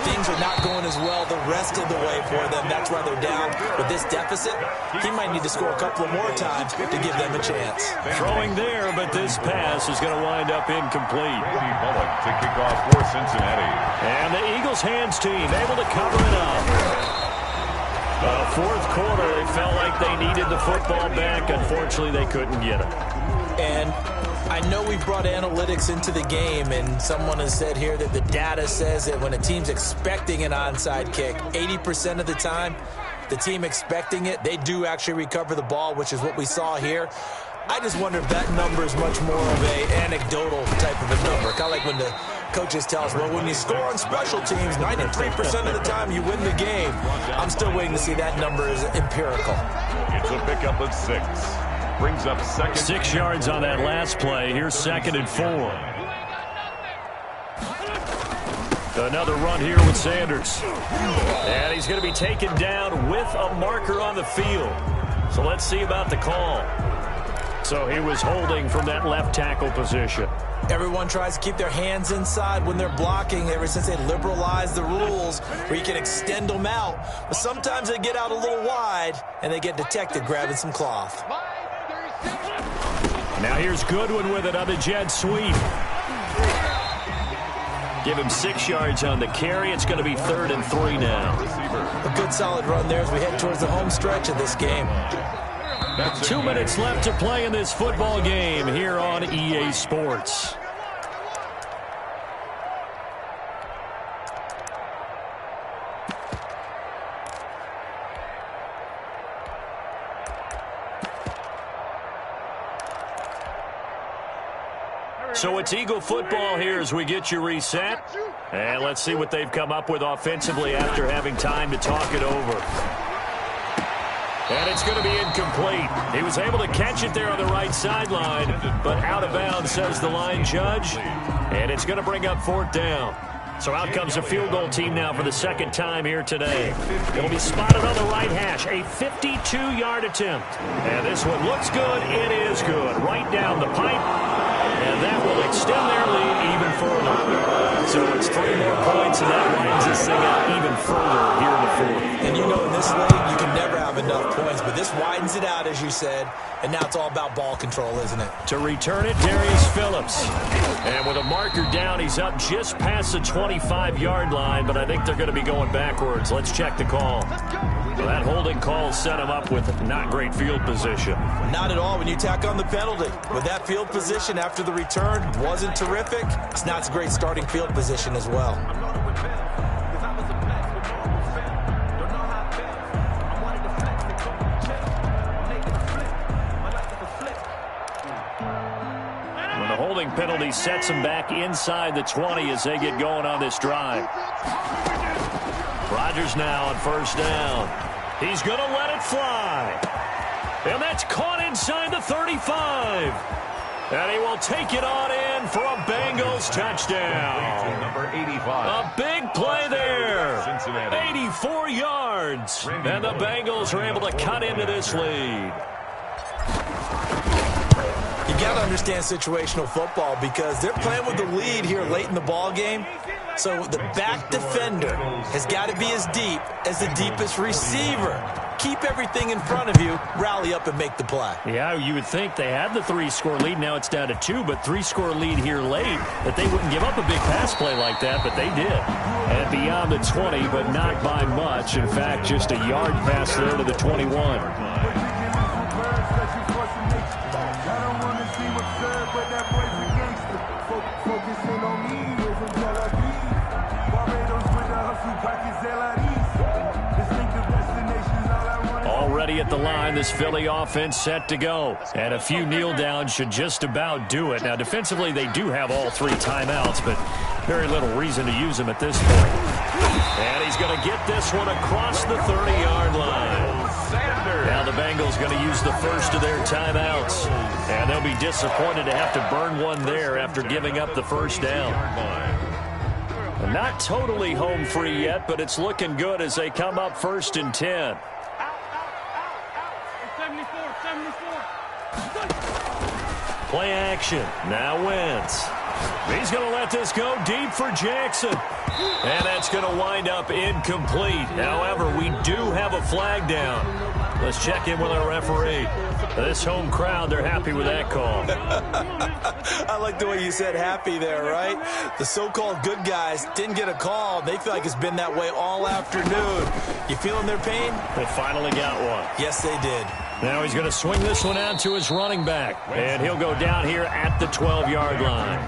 Things are not going as well the rest of the way for them. That's why they're down. With this deficit, he might need to score a couple of more times to give them a chance. Throwing there, but this pass is going to wind up incomplete. Bullock to kick off for Cincinnati. And the Eagles hands team able to cover it up. 4th quarter, they felt like they needed the football back. Unfortunately, they couldn't get it. And I know we've brought analytics into the game, and someone has said here that the data says that when a team's expecting an onside kick, 80% of the time, the team expecting it, they do actually recover the ball, which is what we saw here. I just wonder if that number is much more of an anecdotal type of a number. Kind of like when the coaches tell us, well, when you score on special teams, 93% of the time you win the game. I'm still waiting to see that number is empirical. It's a pickup of 6. Brings up second. 6 yards on that last play. Here's 2nd and 4. Another run here with Sanders. And he's going to be taken down with a marker on the field. So let's see about the call. So he was holding from that left tackle position. Everyone tries to keep their hands inside when they're blocking ever since they liberalized the rules where you can extend them out. But sometimes they get out a little wide and they get detected grabbing some cloth. Now here's Goodwin with it on the jet sweep. Give him 6 yards on the carry. It's going to be 3rd and 3 now. A good solid run there as we head towards the home stretch of this game. 2 minutes left to play in this football game here on EA Sports. So it's Eagle football here as we get you reset. And let's see what they've come up with offensively after having time to talk it over. And it's going to be incomplete. He was able to catch it there on the right sideline, but out of bounds, says the line judge. And it's going to bring up 4th down. So out comes a field goal team now for the 2nd time here today. It'll be spotted on the right hash, a 52-yard attempt. And this one looks good. It is good. Right down the pipe. And that will extend their lead even further. So it's 3 more points, and that widens this thing out even further here in the 4th. And you know in this league, you can never have enough points, but this widens it out, as you said, and now it's all about ball control, isn't it? To return it, Darius Phillips. And with a marker down, he's up just past the 25-yard line, but I think they're going to be going backwards. Let's check the call. So that holding call set him up with not great field position. Not at all when you tack on the penalty. With that field position after the return wasn't terrific, it's not a great starting field position as well. When the holding penalty sets him back inside the 20 as they get going on this drive. Rodgers now on 1st down. He's going to let it fly. And that's caught inside the 35. And he will take it on in for a Bengals touchdown. Number 85. A big play there. Cincinnati. 84 yards. And the Bengals are able to cut into this lead. You got to understand situational football because they're playing with the lead here late in the ball game. So the back defender has got to be as deep as the deepest receiver. Keep everything in front of you, rally up and make the play. Yeah, you would think they had the 3-score lead. Now it's down to 2, but 3-score lead here late, that they wouldn't give up a big pass play like that, but they did. And beyond the 20, but not by much. In fact, just a yard pass there to the 21. Already at the line, this Philly offense set to go. And a few kneel downs should just about do it. Now, defensively, they do have all 3 timeouts, but very little reason to use them at this point. And he's going to get this one across the 30-yard line. Now the Bengals going to use the first of their timeouts. And they'll be disappointed to have to burn one there after giving up the 1st down. Not totally home free yet, but it's looking good as they come up 1st and 10. Play action. Now Wentz. He's going to let this go deep for Jackson. And that's going to wind up incomplete. However, we do have a flag down. Let's check in with our referee. This home crowd, they're happy with that call. I like the way you said happy there, right? The so-called good guys didn't get a call. They feel like it's been that way all afternoon. You feeling their pain? They finally got one. Yes, they did. Now he's going to swing this one out to his running back. And he'll go down here at the 12-yard line.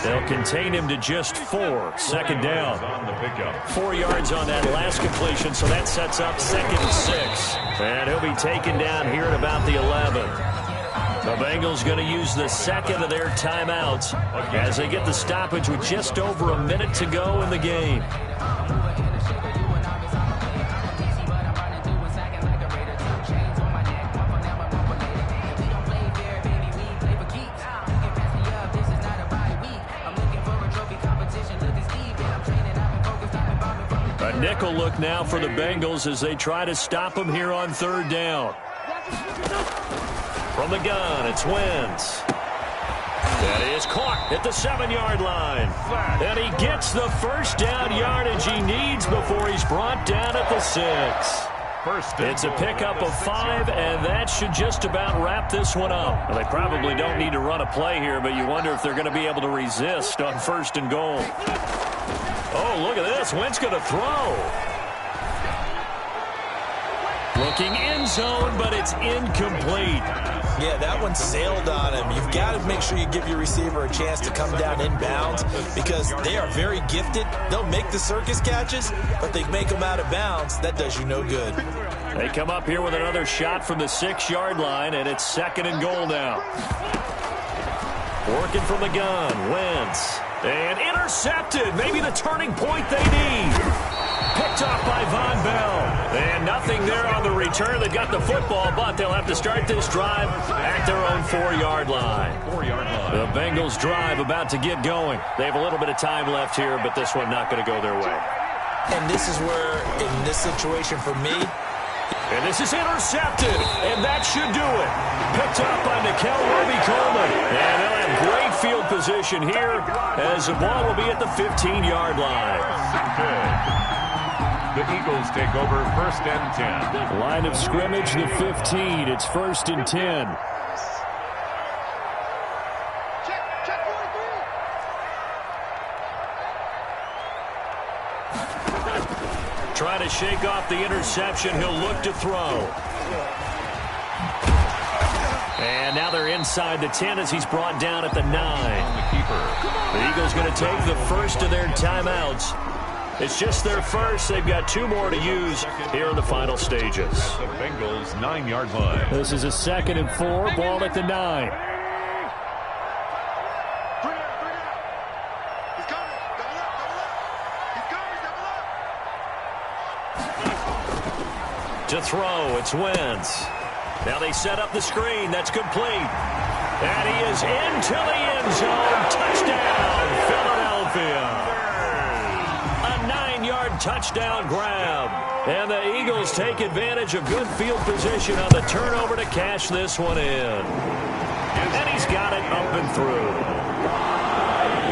They'll contain him to just 4. Second down. 4 yards on that last completion, so that sets up 2nd and 6. And he'll be taken down here at about the 11. The Bengals going to use the second of their timeouts as they get the stoppage with just over a minute to go in the game. A nickel look now for the Bengals as they try to stop him here on 3rd down. From the gun, it's Wentz. That is caught at the 7-yard line. And he gets the first down yardage he needs before he's brought down at the 6. It's a pickup of 5, and that should just about wrap this one up. Well, they probably don't need to run a play here, but you wonder if they're going to be able to resist on 1st and goal. Oh, look at this. Wentz going to throw. Looking end zone, but it's incomplete. Yeah, that one sailed on him. You've got to make sure you give your receiver a chance to come down inbounds because they are very gifted. They'll make the circus catches, but they make them out of bounds. That does you no good. They come up here with another shot from the 6-yard line, and it's 2nd and goal now. Working from the gun, Wentz. And intercepted. Maybe the turning point they need. Picked off by Von Bell. And nothing there on the return. They've got the football, but they'll have to start this drive at their own 4-yard line. The Bengals drive about to get going. They have a little bit of time left here, but this one not going to go their way. And this is where, in this situation for me, and this is intercepted, and that should do it. Picked up by Nickel Roby-Coleman. And they'll have great field position here as the ball will be at the 15-yard line. The Eagles take over 1st and 10. Line of scrimmage, the 15. It's 1st and 10. Trying to shake off the interception. He'll look to throw. And now they're inside the 10 as he's brought down at the 9. The Eagles going to take the first of their timeouts. It's just their first. They've got 2 more to use here in the final stages. The Bengals 9-yard line. This is a 2nd and 4. Ball at the 9. To throw, it's Wentz. Now they set up the screen. That's complete. And he is into the end zone. Touchdown, Philadelphia. A 9-yard touchdown grab. And the Eagles take advantage of good field position on the turnover to cash this one in. And he's got it up and through.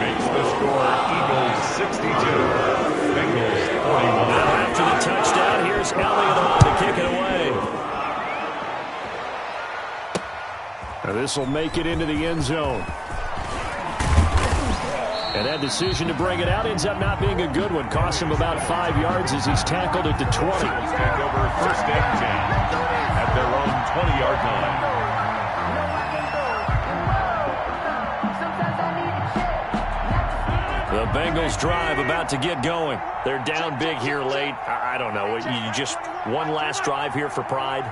Makes the score Eagles 62. Bengals 41. Now after the touchdown, here's Elliott on to kick it away. Now this will make it into the end zone. And that decision to bring it out ends up not being a good one. Costs him about 5 yards as he's tackled at the 20. Take over 1st and 10 at their own 20-yard line. The Bengals drive about to get going. They're down big here late. I don't know. You just one last drive here for pride?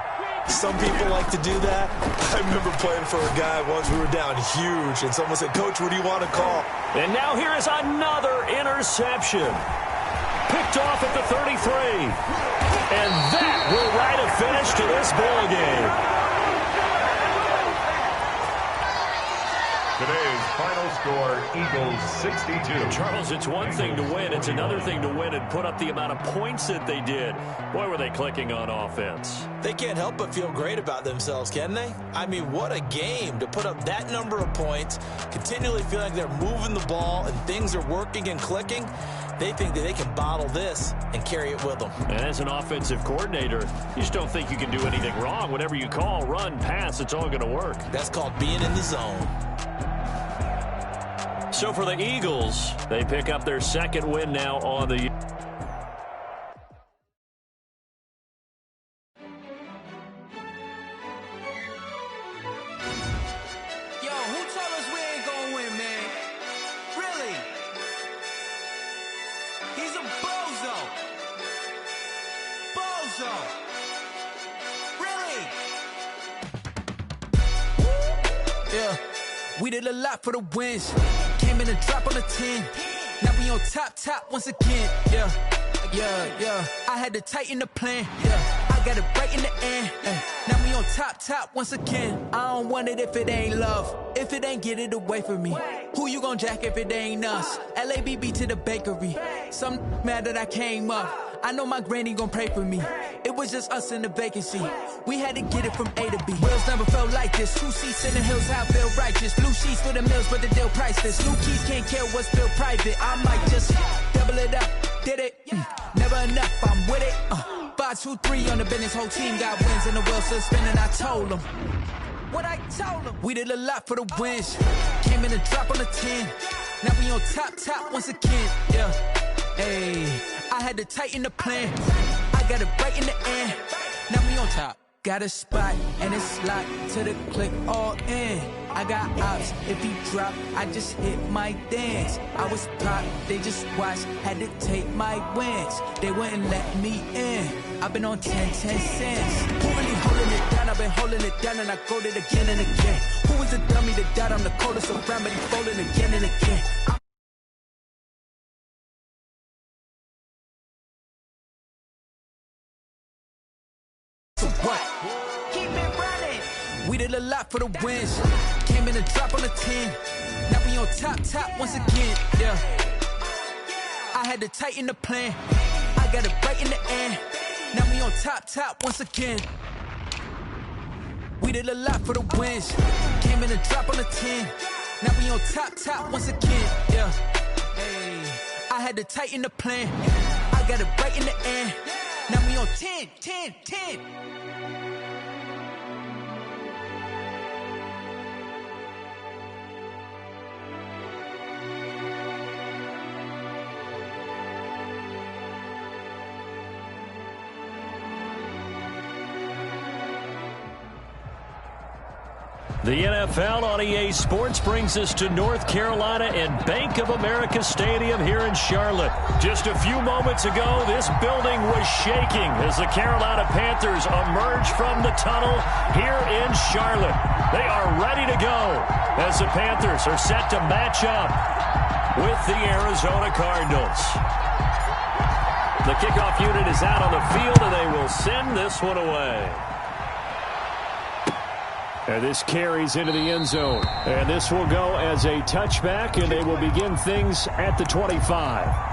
some people like to do that. I remember playing for a guy once. We were down huge, and someone said, "Coach, what do you want to call?" And now here is another interception. Picked off at the 33. And that will write a finish to this ball game. Today's final score, Eagles 62. Charles, it's one thing to win. It's another thing to win and put up the amount of points that they did. Boy, were they clicking on offense. They can't help but feel great about themselves, can they? I mean, what a game to put up that number of points, continually feel like they're moving the ball and things are working and clicking. They think that they can bottle this and carry it with them. And as an offensive coordinator, you just don't think you can do anything wrong. Whatever you call, run, pass, it's all going to work. That's called being in the zone. So for the Eagles, they pick up their second win now on the year. yeah. We did a lot for the wins. Came in a drop on a 10. Now we on top once again, yeah. I had to tighten the plan, yeah. I got it right in the end, now we on top once again. I don't want it if it ain't love. If it ain't, get it away from me. Who you gon' jack if it ain't us? LABB to the bakery. Some mad that I came up. I know my granny gon' pray for me. It was just us in the vacancy. We had to get it from A to B. Wheels never felt like this. 2 seats in the hills, I feel righteous. Blue sheets for the mills, but the deal priceless. New keys can't care what's still private. I might just double it up. Did it? Never enough, I'm with it. 5, 2, 3 on the business. Whole team got wins and the wheels still spinning. I told them what I told them. We did a lot for the wins. Came in a drop on the 10. Now we on top once again, yeah. Hey, I had to tighten the plan. I got it right in the end. Now we on top. Got a spot and it's locked to the click all in. I got ops, if he drop, I just hit my dance. I was pop, they just watched, had to take my wins. They wouldn't let me in. I've been on 10 cents. Who really holding it down? I've been holding it down and I go it again and again. Who was the dummy that died? I'm the coldest around, but he folding again and again. What? Keep it running. We did a lot for the wins. Came in a drop on a 10. Now we on top once again, yeah. I had to tighten the plan. I got it right in the end. Now we on top once again. We did a lot for the wins. Came in a drop on a 10. Now we on top once again, yeah. Hey, I had to tighten the plan. I got it right in the end. Now we on 10. The NFL on EA Sports brings us to North Carolina and Bank of America Stadium here in Charlotte. Just a few moments ago, this building was shaking as the Carolina Panthers emerge from the tunnel here in Charlotte. They are ready to go as the Panthers are set to match up with the Arizona Cardinals. The kickoff unit is out on the field, and they will send this one away. And this carries into the end zone. And this will go as a touchback, and they will begin things at the 25.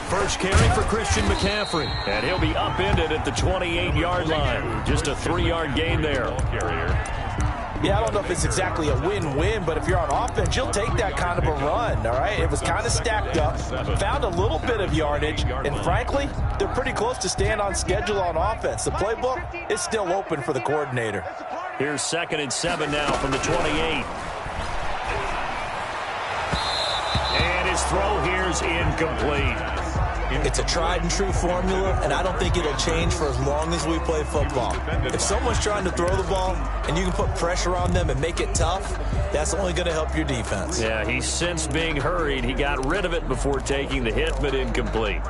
First carry for Christian McCaffrey, and he'll be upended at the 28-yard line. Just a 3-yard gain there. Yeah, I don't know if it's exactly a win-win, but if you're on offense, you'll take that kind of a run, all right? It was kind of stacked up, found a little bit of yardage, and frankly, they're pretty close to staying on schedule on offense. The playbook is still open for the coordinator. Here's 2nd and 7 now from the 28. And his throw here's incomplete. It's a tried-and-true formula, and I don't think it'll change for as long as we play football. If someone's trying to throw the ball and you can put pressure on them and make it tough, that's only going to help your defense. Yeah, he's since being hurried. He got rid of it before taking the hit, but incomplete.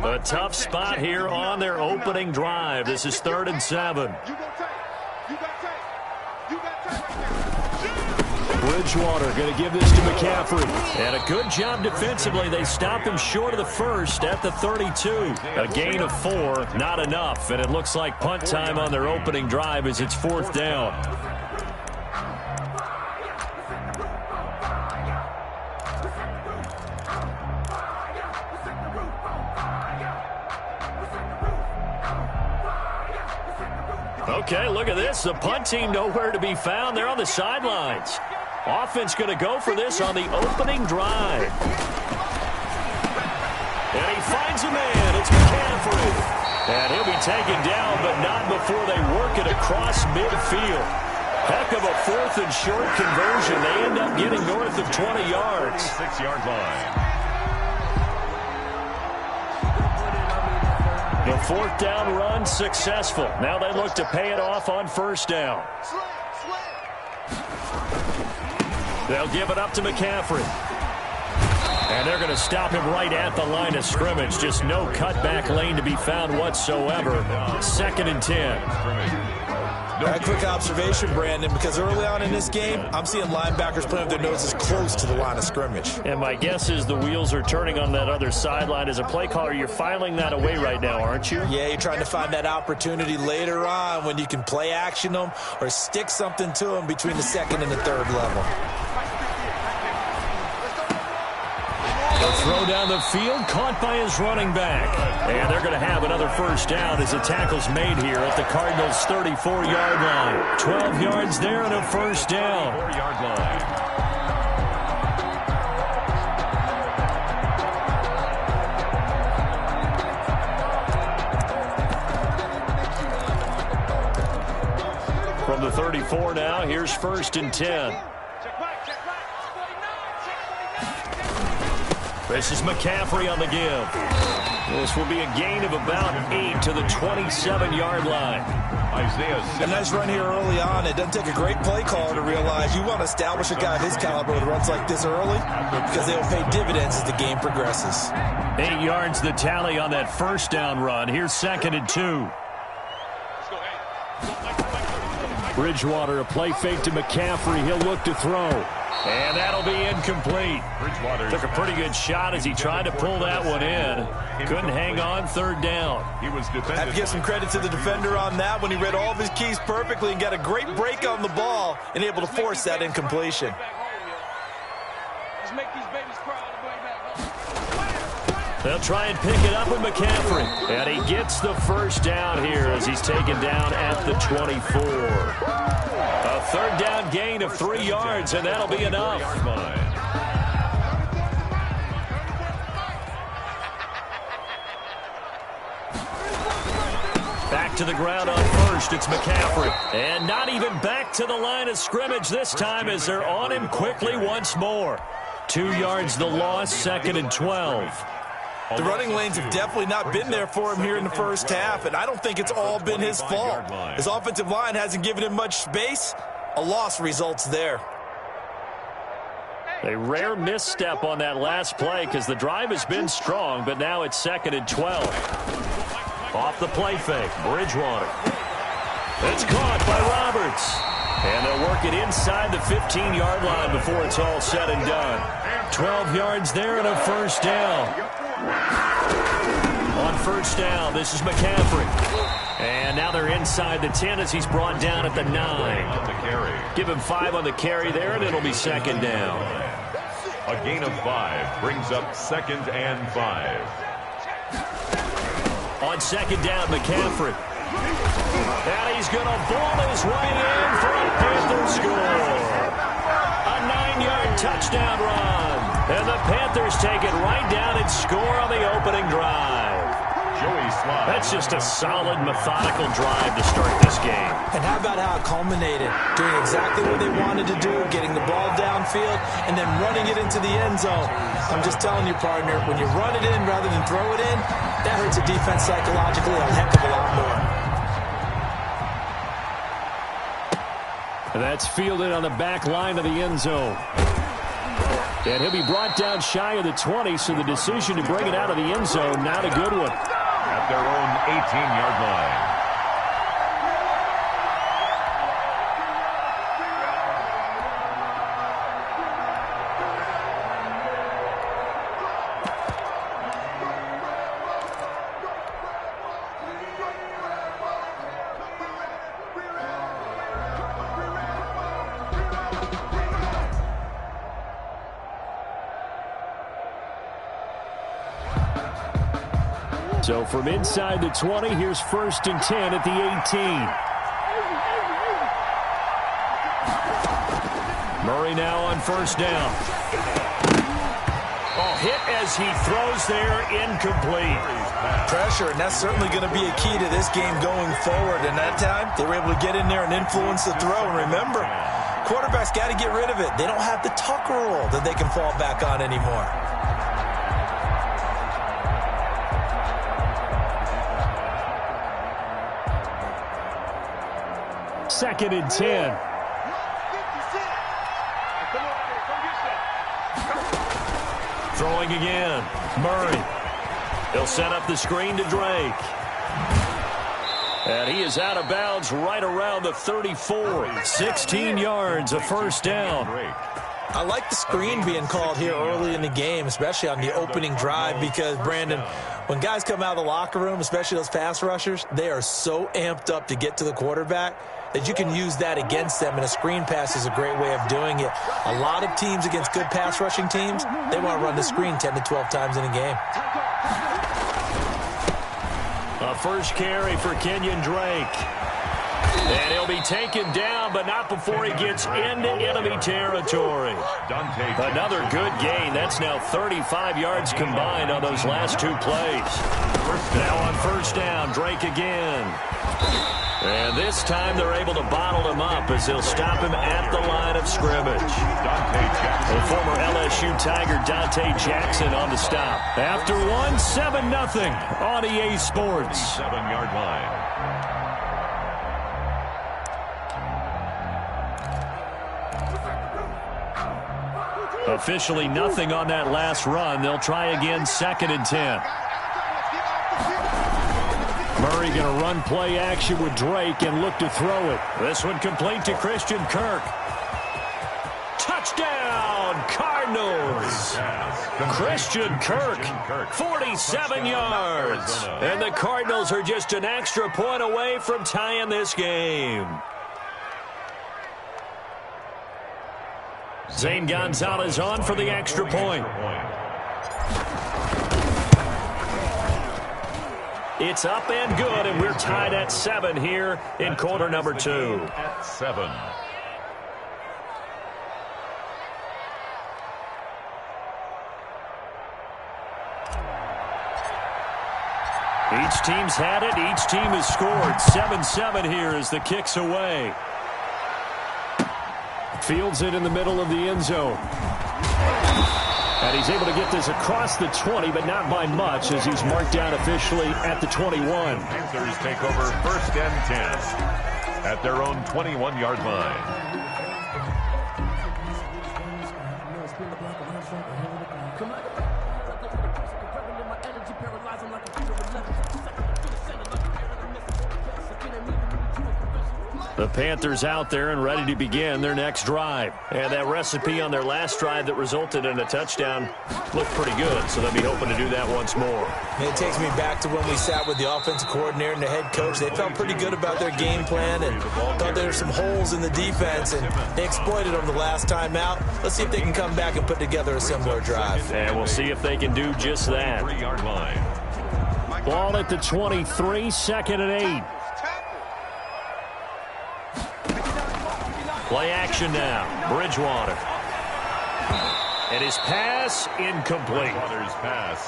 A tough spot here on their opening drive. This is 3rd and 7. Bridgewater going to give this to McCaffrey. And a good job defensively. They stop him short of the first at the 32. A gain of 4, not enough. And it looks like punt time on their opening drive as it's 4th down. Okay, look at this. The punt team nowhere to be found. They're on the sidelines. Offense going to go for this on the opening drive. And he finds a man. It's McCaffrey. And he'll be taken down, but not before they work it across midfield. Heck of a 4th and short conversion. They end up getting north of 20 yards. 6-yard line. The 4th down run successful. Now they look to pay it off on 1st down. They'll give it up to McCaffrey. And they're going to stop him right at the line of scrimmage. Just no cutback lane to be found whatsoever. 2nd and 10. A quick observation, Brandon, because early on in this game, I'm seeing linebackers putting up their noses close to the line of scrimmage. And my guess is the wheels are turning on that other sideline. As a play caller, you're filing that away right now, aren't you? Yeah, you're trying to find that opportunity later on when you can play action them or stick something to them between the 2nd and the 3rd level. A throw down the field, caught by his running back. And they're going to have another 1st down as the tackle's made here at the Cardinals' 34-yard line. 12 yards there and a 1st down. 4-yard line. From the 34 now, here's 1st and 10. This is McCaffrey on the give. This will be a gain of about 8 to the 27-yard line. A nice run here early on. It doesn't take a great play caller to realize you want to establish a guy of his caliber with runs like this early because they will pay dividends as the game progresses. 8 yards the tally on that 1st down run. Here's 2nd and 2. Bridgewater, a play fake to McCaffrey. He'll look to throw. And that'll be incomplete. Bridgewater took a pretty good shot as he tried to pull that one in. Couldn't hang on, 3rd down. He was defended. Have to give some credit to the defender on that when he read all of his keys perfectly and got a great break on the ball and able to force that incompletion. They'll try and pick it up with McCaffrey. And he gets the 1st down here as he's taken down at the 24. A 3rd down gain of 3 yards, and that'll be enough. Back to the ground on 1st. It's McCaffrey. And not even back to the line of scrimmage this time as they're on him quickly once more. 2 yards the loss, 2nd and 12. The running lanes have definitely not been there for him here in the 1st half, and I don't think it's all been his fault. His offensive line hasn't given him much space. A loss results there. A rare misstep on that last play because the drive has been strong, but now it's 2nd and 12. Off the play fake, Bridgewater. It's caught by Roberts. And they'll work it inside the 15-yard line before it's all said and done. 12 yards there and a 1st down. On 1st down, this is McCaffrey. And now they're inside the 10 as he's brought down at the 9. Give him 5 on the carry there, and it'll be 2nd down. A gain of 5 brings up 2nd and 5. On 2nd down, McCaffrey. And he's going to ball his way in for a Panther score. A 9-yard touchdown run. And the Panthers take it right down and score on the opening drive. That's just a solid, methodical drive to start this game. And how about how it culminated? Doing exactly what they wanted to do, getting the ball downfield, and then running it into the end zone. I'm just telling you, partner, when you run it in rather than throw it in, that hurts a defense psychologically a heck of a lot more. And that's fielded on the back line of the end zone. And he'll be brought down shy of the 20, so the decision to bring it out of the end zone, not a good one. At their own 18-yard line. So from inside the 20, here's 1st and 10 at the 18. Murray now on 1st down. Oh, hit as he throws there, incomplete. Pressure, and that's certainly going to be a key to this game going forward. And that time, they were able to get in there and influence the throw. And remember, quarterbacks got to get rid of it. They don't have the Tucker rule that they can fall back on anymore. 2nd and 10. Throwing again. Murray. He'll set up the screen to Drake. And he is out of bounds right around the 34. 16 yards, a 1st down. I like the screen being called here early in the game, especially on the opening drive, because, Brandon, when guys come out of the locker room, especially those pass rushers, they are so amped up to get to the quarterback that you can use that against them, and a screen pass is a great way of doing it. A lot of teams against good pass rushing teams, they want to run the screen 10 to 12 times in a game. A first carry for Kenyon Drake. And he'll be taken down, but not before he gets into enemy territory. Another good gain. That's now 35 yards combined on those last 2 plays. Now on 1st down, Drake again. And this time they're able to bottle him up as they'll stop him at the line of scrimmage. The former LSU Tiger Dante Jackson on the stop. After one, 7-0 on EA Sports. 7-yard line. Officially nothing on that last run. They'll try again, 2nd and 10. Murray going to run play action with Drake and look to throw it. This one complete to Christian Kirk. Touchdown, Cardinals. Christian Kirk, 47 yards. And the Cardinals are just an extra point away from tying this game. Zane Gonzalez on for the extra point. It's up and good, and we're tied at 7 here in quarter number 2. At 7. Each team's had it. Each team has scored. 7-7 here as the kick's away. Fields it in the middle of the end zone. And he's able to get this across the 20, but not by much, as he's marked down officially at the 21. Panthers take over 1st and 10 at their own 21-yard line. The Panthers out there and ready to begin their next drive. And that recipe on their last drive that resulted in a touchdown looked pretty good, so they'll be hoping to do that once more. It takes me back to when we sat with the offensive coordinator and the head coach. They felt pretty good about their game plan and thought there were some holes in the defense, and they exploited them the last time out. Let's see if they can come back and put together a similar drive. And we'll see if they can do just that. 3-yard line. Ball at the 23, 2nd and 8. Play action now. Bridgewater. And his pass incomplete.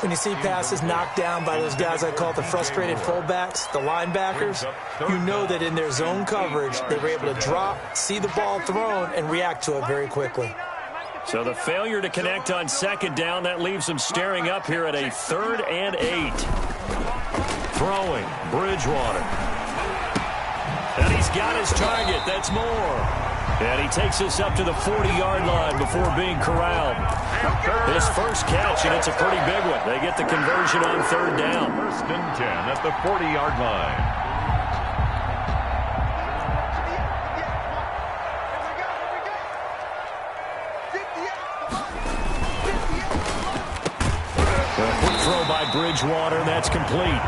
When you see passes knocked down by those guys I call the frustrated fullbacks, the linebackers, you know that in their zone coverage, they were able to drop, see the ball thrown, and react to it very quickly. So the failure to connect on 2nd down, that leaves them staring up here at a 3rd and 8. Throwing. Bridgewater. And he's got his target. That's more. And he takes this up to the 40-yard line before being corralled. His first catch, and it's a pretty big one. They get the conversion on third down. First and 10 at the 40-yard line. A quick throw by Bridgewater, that's complete.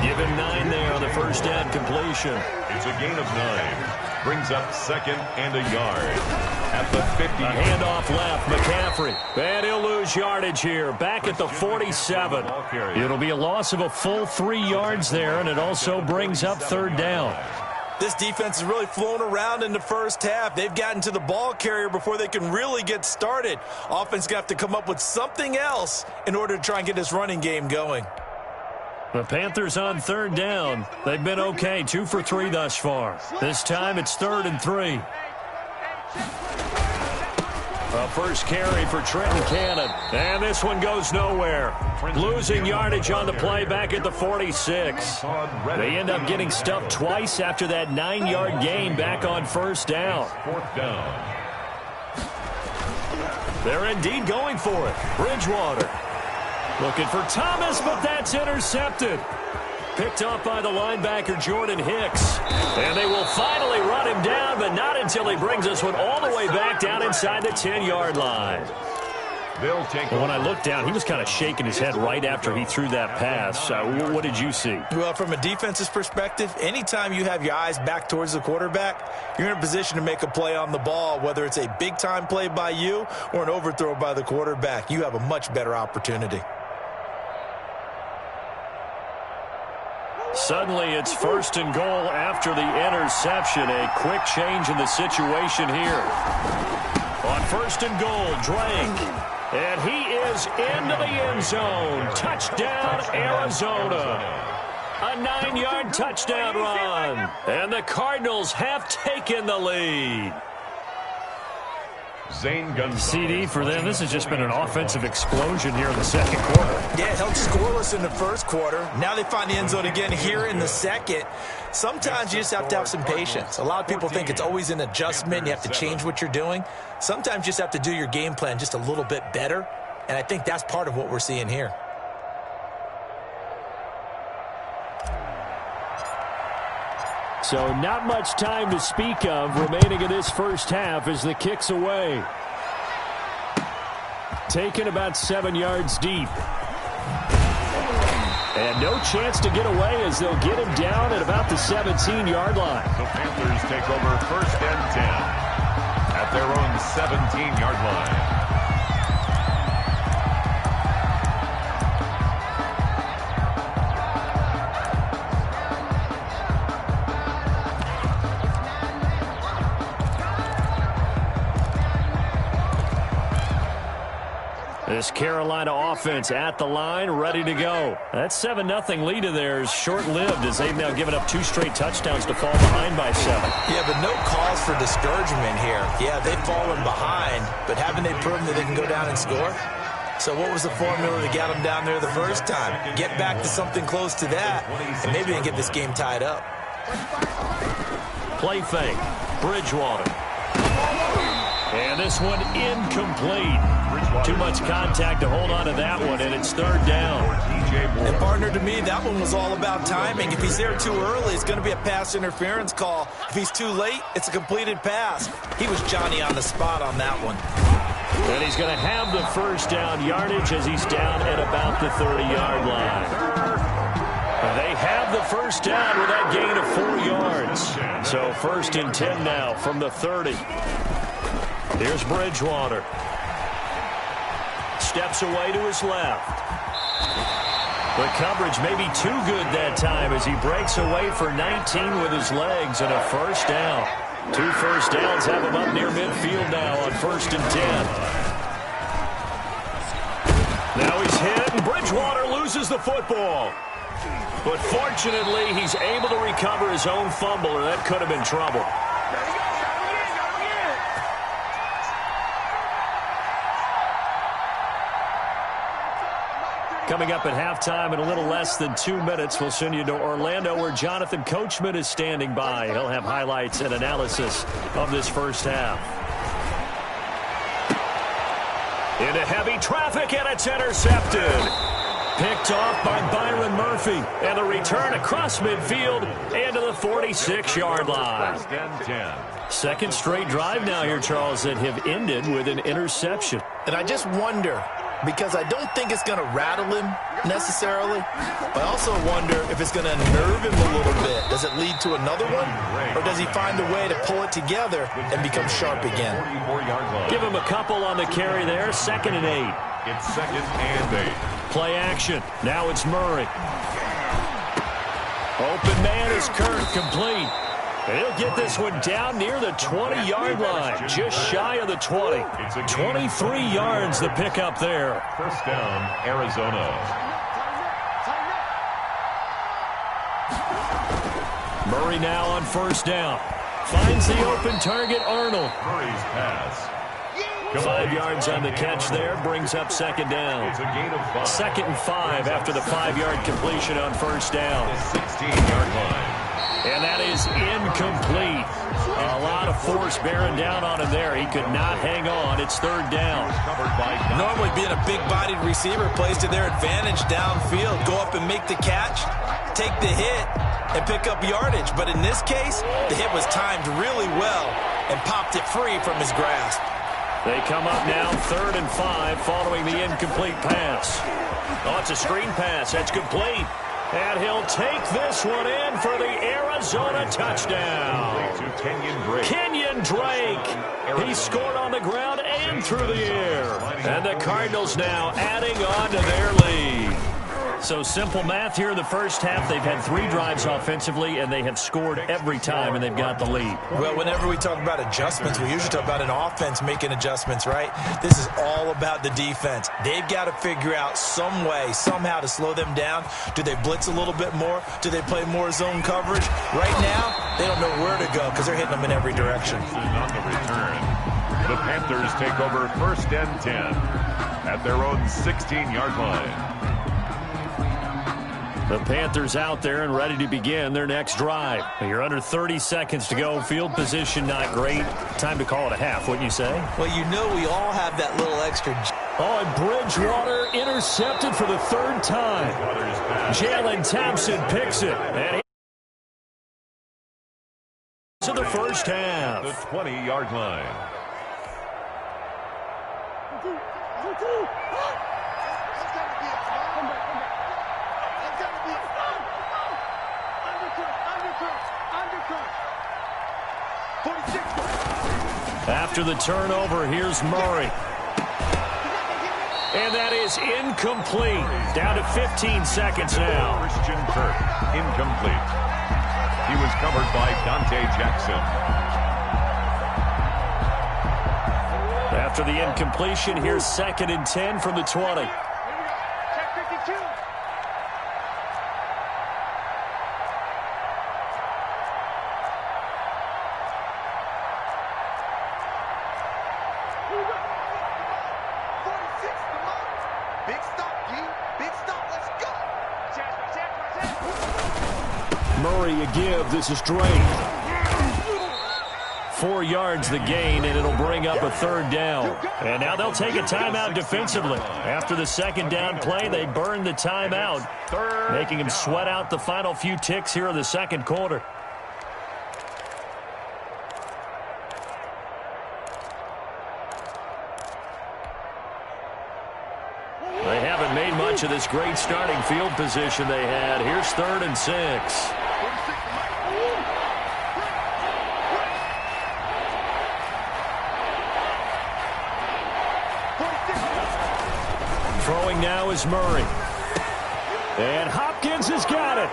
Give him 9 there on the first down completion. It's a gain of 9. Brings up second and a yard at the 50. A handoff left, McCaffrey. And he'll lose yardage here, back at the 47. It'll be a loss of a full 3 yards there, and it also brings up third down. This defense has really flown around in the first half. They've gotten to the ball carrier before they can really get started. Offense got to come up with something else in order to try and get this running game going. The Panthers on third down. They've been okay, 2 for 3 thus far. This time it's 3rd and 3. A first carry for Trenton Cannon. And this one goes nowhere. Losing yardage on the play back at the 46. They end up getting stuffed twice after that 9-yard gain back on first down. 4th down. They're indeed going for it. Bridgewater. Looking for Thomas, but that's intercepted. Picked off by the linebacker, Jordan Hicks. And they will finally run him down, but not until he brings this one all the way back down inside the 10-yard line. They'll take. When I looked down, he was kind of shaking his head right after he threw that pass. What did you see? Well, from a defense's perspective, anytime you have your eyes back towards the quarterback, you're in a position to make a play on the ball, whether it's a big-time play by you or an overthrow by the quarterback. You have a much better opportunity. Suddenly, it's 1st and goal after the interception. A quick change in the situation here. On 1st and goal, Drake. And he is into the end zone. Touchdown, Arizona. A 9-yard touchdown run. And the Cardinals have taken the lead. Zane Gonzalez. CD for them. This has just been an offensive explosion here in the second quarter. Yeah, held scoreless in the first quarter. Now they find the end zone again here in the second. Sometimes you just have to have some patience. A lot of people think it's always an adjustment. You have to change what you're doing. Sometimes you just have to do your game plan just a little bit better. And I think that's part of what we're seeing here. So not much time to speak of remaining in this first half as the kick's away. Taken about 7 yards deep. And no chance to get away as they'll get him down at about the 17-yard line. The Panthers take over 1st and 10 at their own 17-yard line. This Carolina offense at the line, ready to go. That 7-0 lead of theirs short-lived as they've now given up 2 straight touchdowns to fall behind by 7. Yeah, but no cause for discouragement here. Yeah, they've fallen behind, but haven't they proven that they can go down and score? So what was the formula that got them down there the first time? Get back to something close to that, and maybe they can get this game tied up. Play fake. Bridgewater. And this one incomplete. Too much contact to hold on to that one, and it's 3rd down. And partner, to me, that one was all about timing. If he's there too early, it's going to be a pass interference call. If he's too late, it's a completed pass. He was Johnny on the spot on that one. And he's going to have the first down yardage as he's down at about the 30-yard line. They have the first down with that gain of 4 yards. So 1st and 10 now from the 30. Here's Bridgewater. Steps away to his left. The coverage may be too good that time as he breaks away for 19 with his legs and a first down. 2 first downs have him up near midfield now on 1st and 10. Now he's hit, and Bridgewater loses the football. But fortunately, he's able to recover his own fumble, or that could have been trouble. Coming up at halftime in a little less than 2 minutes, we'll send you to Orlando where Jonathan Coachman is standing by. He'll have highlights and analysis of this first half. Into heavy traffic, and it's intercepted. Picked off by Byron Murphy. And the return across midfield into the 46-yard line. First and 10. Second straight drive now here, Charles, that have ended with an interception. And I just wonder, because I don't think it's going to rattle him necessarily, but I also wonder if it's going to nerve him a little bit. Does it lead to another one? Or does he find a way to pull it together and become sharp again? 44-yard line. Give him a couple on the carry there. 2nd and 8. It's 2nd and 8. Play action. Now it's Murray. Open man is Kirk, complete. And he'll get this one down near the 20-yard line, just shy of the 20. 23 yards the pickup there. First down, Arizona. Murray now on first down. Finds the open target, Arnold. Murray's pass. 5 yards on the catch there, brings up 2nd down. It's a gain of 5. 2nd and 5 after the 5-yard completion on first down. 16-yard line. And that is incomplete. A lot of force bearing down on him there. He could not hang on. It's 3rd down. Normally being a big-bodied receiver plays to their advantage downfield. Go up and make the catch, take the hit, and pick up yardage. But in this case, the hit was timed really well and popped it free from his grasp. They come up now 3rd and 5 following the incomplete pass. Oh, it's a screen pass. That's complete. And he'll take this one in for the Arizona touchdown. Kenyon Drake. He scored on the ground and through the air. And the Cardinals now adding on to their lead. So simple math here in the first half. They've had 3 drives offensively, and they have scored every time, and they've got the lead. Well, whenever we talk about adjustments, we usually talk about an offense making adjustments, right? This is all about the defense. They've got to figure out some way, somehow to slow them down. Do they blitz a little bit more? Do they play more zone coverage? Right now, they don't know where to go because they're hitting them in every direction. On the return, the Panthers take over 1st and 10 at their own 16-yard line. The Panthers out there and ready to begin their next drive. You're under 30 seconds to go. Field position not great. Time to call it a half, wouldn't you say? Well, you know we all have that little extra. Oh, and Bridgewater intercepted for the 3rd time. Jalen Thompson picks it. And to the first half. The 20-yard line. After the turnover, here's Murray. And that is incomplete. Down to 15 seconds now. Christian Kirk, incomplete. He was covered by Dante Jackson. After the incompletion, here's 2nd and 10 from the 20. Murray a give. This is Drake. 4 yards the gain, and it'll bring up a 3rd down. And now they'll take a timeout defensively. After the 2nd down play, they burned the timeout, making them sweat out the final few ticks here in the 2nd quarter. They haven't made much of this great starting field position they had. Here's 3rd and 6. Throwing now is Murray. And Hopkins has got it.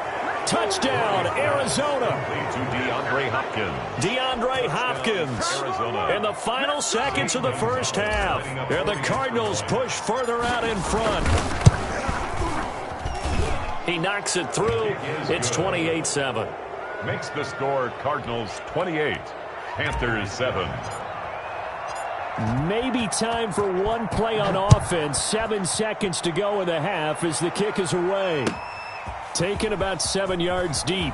Touchdown, Arizona. To DeAndre Hopkins. DeAndre Hopkins. Arizona. In the final seconds of the first half. And the Cardinals push further out in front. He knocks it through. It's 28-7. Makes the score Cardinals 28, Panthers 7. Maybe time for one play on offense. 7 seconds to go in the half as the kick is away. Taken about 7 yards deep.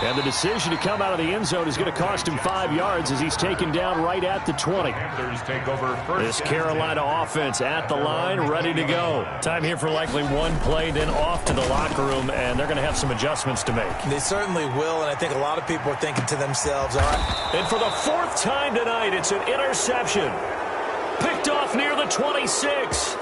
And the decision to come out of the end zone is going to cost him 5 yards as he's taken down right at the 20. Panthers take over first. This Carolina offense at the line, ready to go. Time here for likely one play, then off to the locker room, and they're going to have some adjustments to make. They certainly will, and I think a lot of people are thinking to themselves, all right. And for the 4th time tonight, it's an interception. Picked off near the 26.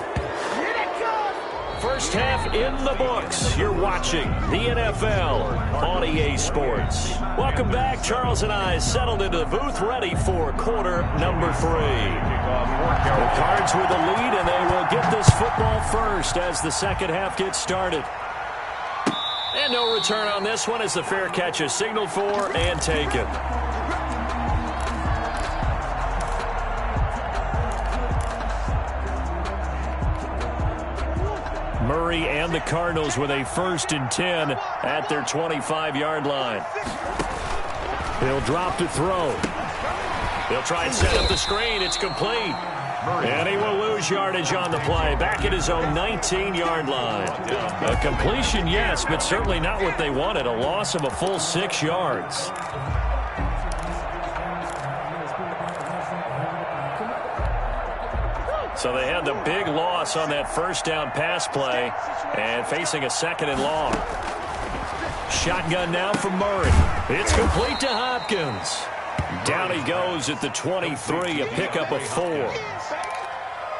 First half in the books. You're watching the NFL on EA Sports. Welcome back. Charles and I settled into the booth, ready for quarter number 3. The Cards with the lead, and they will get this football first as the second half gets started. And no return on this one as the fair catch is signaled for and taken. Murray and the Cardinals with a 1st and 10 at their 25-yard line. He'll drop to throw. He'll try and set up the screen. It's complete. And he will lose yardage on the play. Back at his own 19-yard line. A completion, yes, but certainly not what they wanted. A loss of a full 6 yards. So they had the big loss on that first down pass play and facing a 2nd and long. Shotgun now from Murray. It's complete to Hopkins. Down he goes at the 23, a pickup of 4.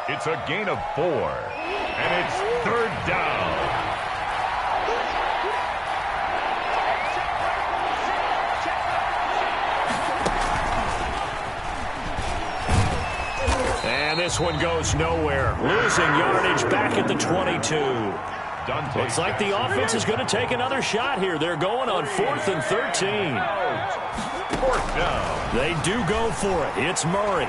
It's a gain of 4, and it's 3rd down. And this one goes nowhere. Losing yardage back at the 22. Looks like the offense is going to take another shot here. They're going on 4th and 13. 4th down. They do go for it. It's Murray.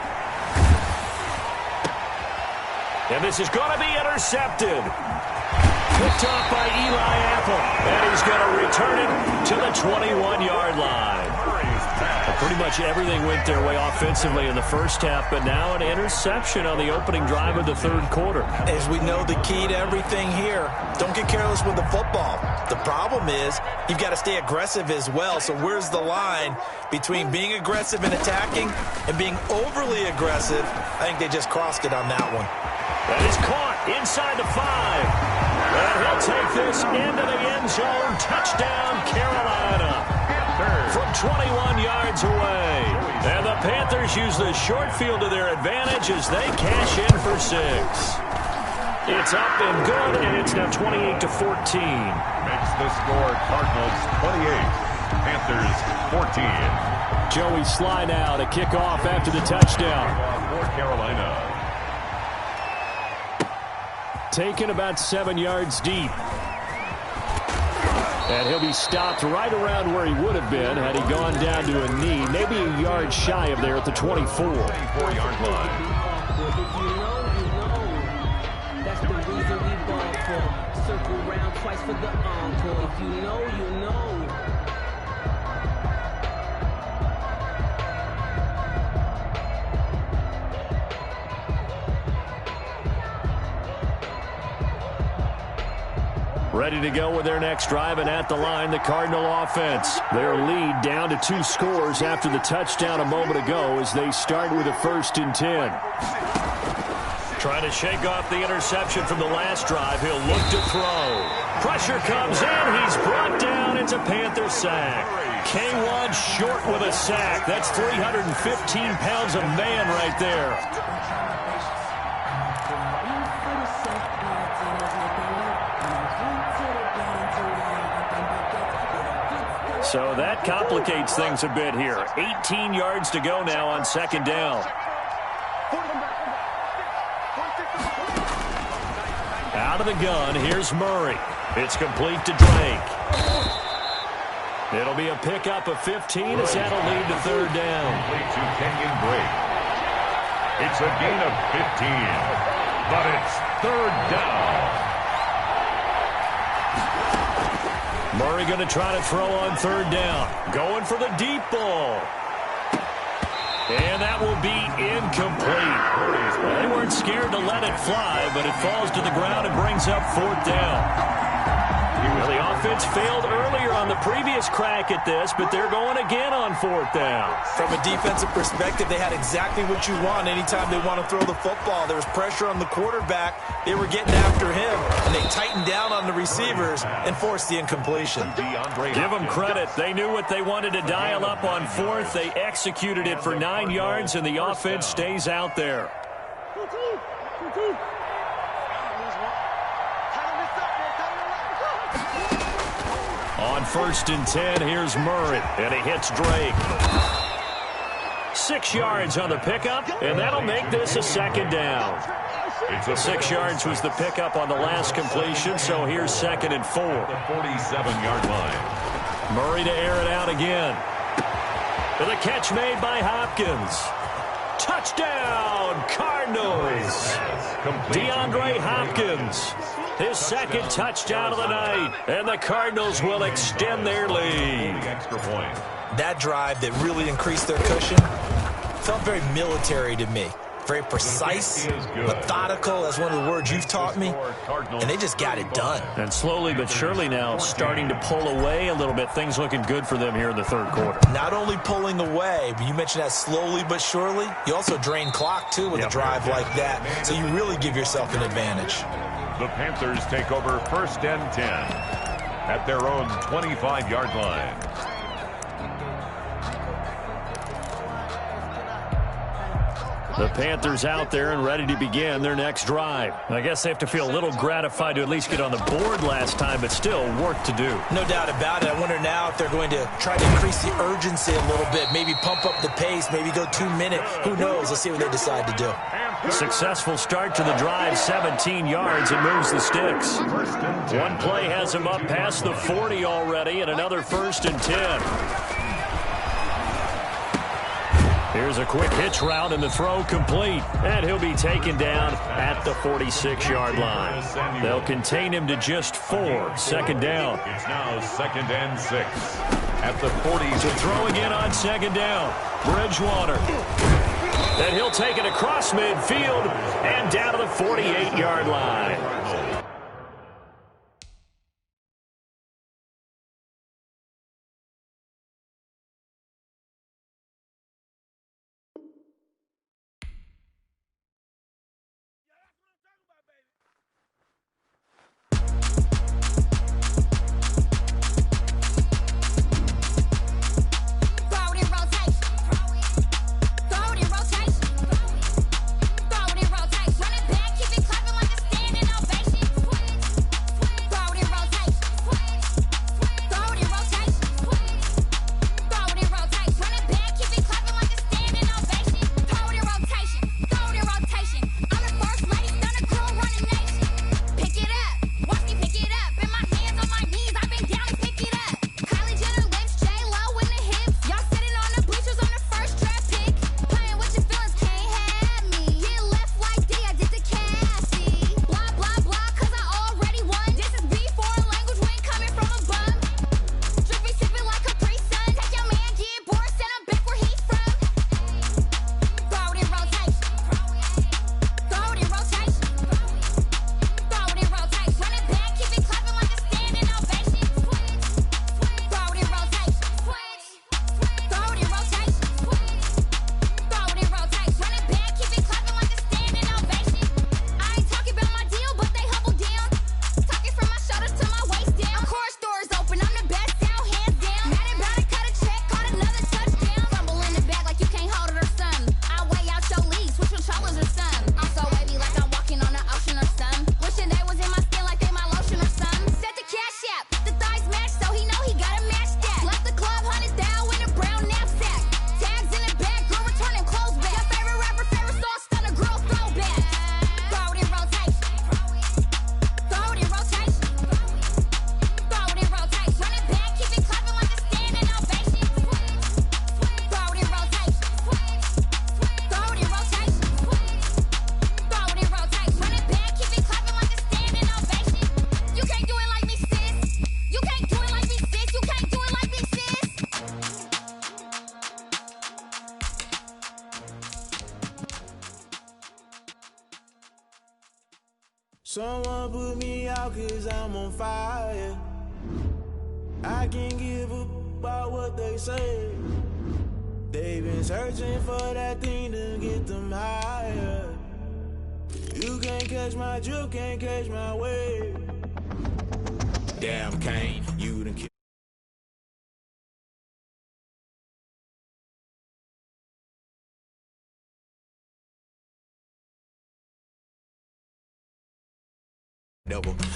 And this is going to be intercepted. Picked off by Eli Apple. And he's going to return it to the 21-yard line. Pretty much everything went their way offensively in the first half, but now an interception on the opening drive of the 3rd quarter. As we know, the key to everything here, don't get careless with the football. The problem is you've got to stay aggressive as well. So where's the line between being aggressive and attacking and being overly aggressive? I think they just crossed it on that one. That is caught inside the 5. And he'll take this into the end zone. Touchdown, Carolina. From 21 yards away. And the Panthers use the short field to their advantage as they cash in for 6. It's up and good, and it's now 28-14. Makes the score Cardinals 28, Panthers 14. Joey Sly now to kick off after the touchdown. For Carolina. Taken about 7 yards deep. And he'll be stopped right around where he would have been had he gone down to a knee, maybe a yard shy of there at the 24. 24-yard line. That's the reason we ball for. Circle round twice for the encore. If you know, you know. Ready to go with their next drive, and at the line, the Cardinal offense. Their lead down to 2 scores after the touchdown a moment ago as they start with a 1st and 10. Trying to shake off the interception from the last drive. He'll look to throw. Pressure comes in. He's brought down. It's a Panther sack. K1 short with a sack. That's 315 pounds of man right there. So that complicates things a bit here. 18 yards to go now on 2nd down. Out of the gun, here's Murray. It's complete to Drake. It'll be a pickup of 15 as that'll lead to 3rd down. Complete to Kenyon Drake. It's a gain of 15, but it's 3rd down. Murray going to try to throw on 3rd down. Going for the deep ball. And that will be incomplete. They weren't scared to let it fly, but it falls to the ground and brings up 4th down. Well, the offense failed earlier on the previous crack at this, but they're going again on 4th down. From a defensive perspective, they had exactly what you want anytime they want to throw the football. There was pressure on the quarterback. They were getting after him, and they tightened down on the receivers and forced the incompletion. Give them credit. They knew what they wanted to dial up on 4th. They executed it for 9 yards, and the offense stays out there. On 1st and 10, here's Murray, and he hits Drake. 6 yards on the pickup, and that'll make this a 2nd down. 6 yards was the pickup on the last completion, so here's 2nd and 4. The 47-yard line. Murray to air it out again. And the catch made by Hopkins. Touchdown, Cardinals. DeAndre Hopkins. His 2nd touchdown of the night. And the Cardinals will extend their lead. Extra point. That drive that really increased their cushion felt very military to me. Very precise, methodical. That's one of the words you've taught me. And they just got it done. And slowly but surely now starting to pull away a little bit. Things looking good for them here in the 3rd quarter. Not only pulling away, but you mentioned that slowly but surely. You also drain clock, too, with a drive like that. So you really give yourself an advantage. The Panthers take over 1st and 10 at their own 25-yard line. The Panthers out there and ready to begin their next drive. I guess they have to feel a little gratified to at least get on the board last time, but still work to do. No doubt about it. I wonder now if they're going to try to increase the urgency a little bit, maybe pump up the pace, maybe go 2 minute. Who knows? Let's see what they decide to do. Successful start to the drive, 17 yards, and moves the sticks. One play has him up past the 40 already, and another 1st and 10. Here's a quick hitch route, and the throw complete. And he'll be taken down at the 46-yard line. They'll contain him to just 4. 2nd down. It's now 2nd and 6 at the 40. To throw again on 2nd down. Bridgewater. And he'll take it across midfield and down to the 48-yard line. Someone put me out 'cause I'm on fire. I can't give a about what they say. They've been searching for that thing to get them higher. You can't catch my drift, can't catch my wave. Damn, Kane, you done killed.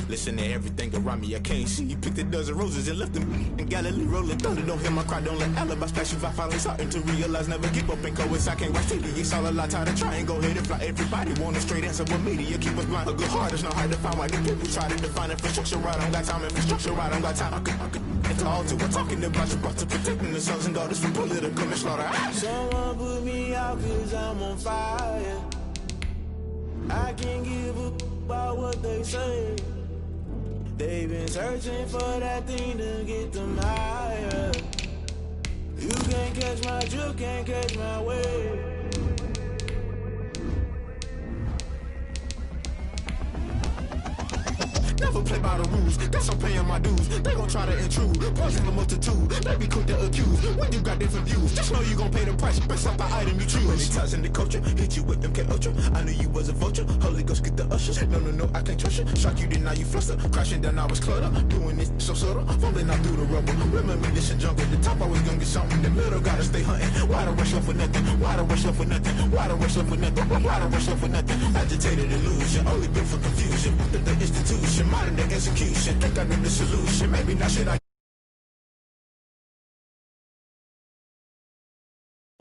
Listen to everything around me, I can't see. You picked a dozen roses and left them in Galilee rolling thunder. Don't hear my cry, don't let alibi splash. If I finally starting to realize, never give up and coincide. I can't watch TV, it's all a lot. Tired of trying, go ahead and fly. Everybody want a straight answer, but media keep us blind. A good heart is not hard to find. Why the people try to define infrastructure right? I don't got time, infrastructure right, I don't got time. I could it's all to. We're talking about you brought to protecting the sons and daughters from political manslaughter. Someone put me out 'cause I'm on fire. I can't give a about what they say. They've been searching for that thing to get them higher. You can't catch my drift, can't catch my wave. Never play by the rules, that's I'm paying my dues. They gon' try to intrude, poison the multitude. They be quick to accuse when you got different views. Just know you gon' pay the price based off the item you choose. Many times in the culture, hit you with MK Ultra. I knew you was a vulture, Holy Ghost get the ushers. No, I can't trust you. Shock you, then now you fluster. Crashing down, I was cluttered. Doing this so subtle, falling out through the rubble. Remember this in jungle, the top always gonna get something. The middle gotta stay hunting. Why the rush left for nothing? Why the rush left for nothing? Why the rush left for nothing? Why the rush left for nothing? Agitated illusion, only built for confusion. The institution, modern day execution. Think I know the solution. Maybe not should I.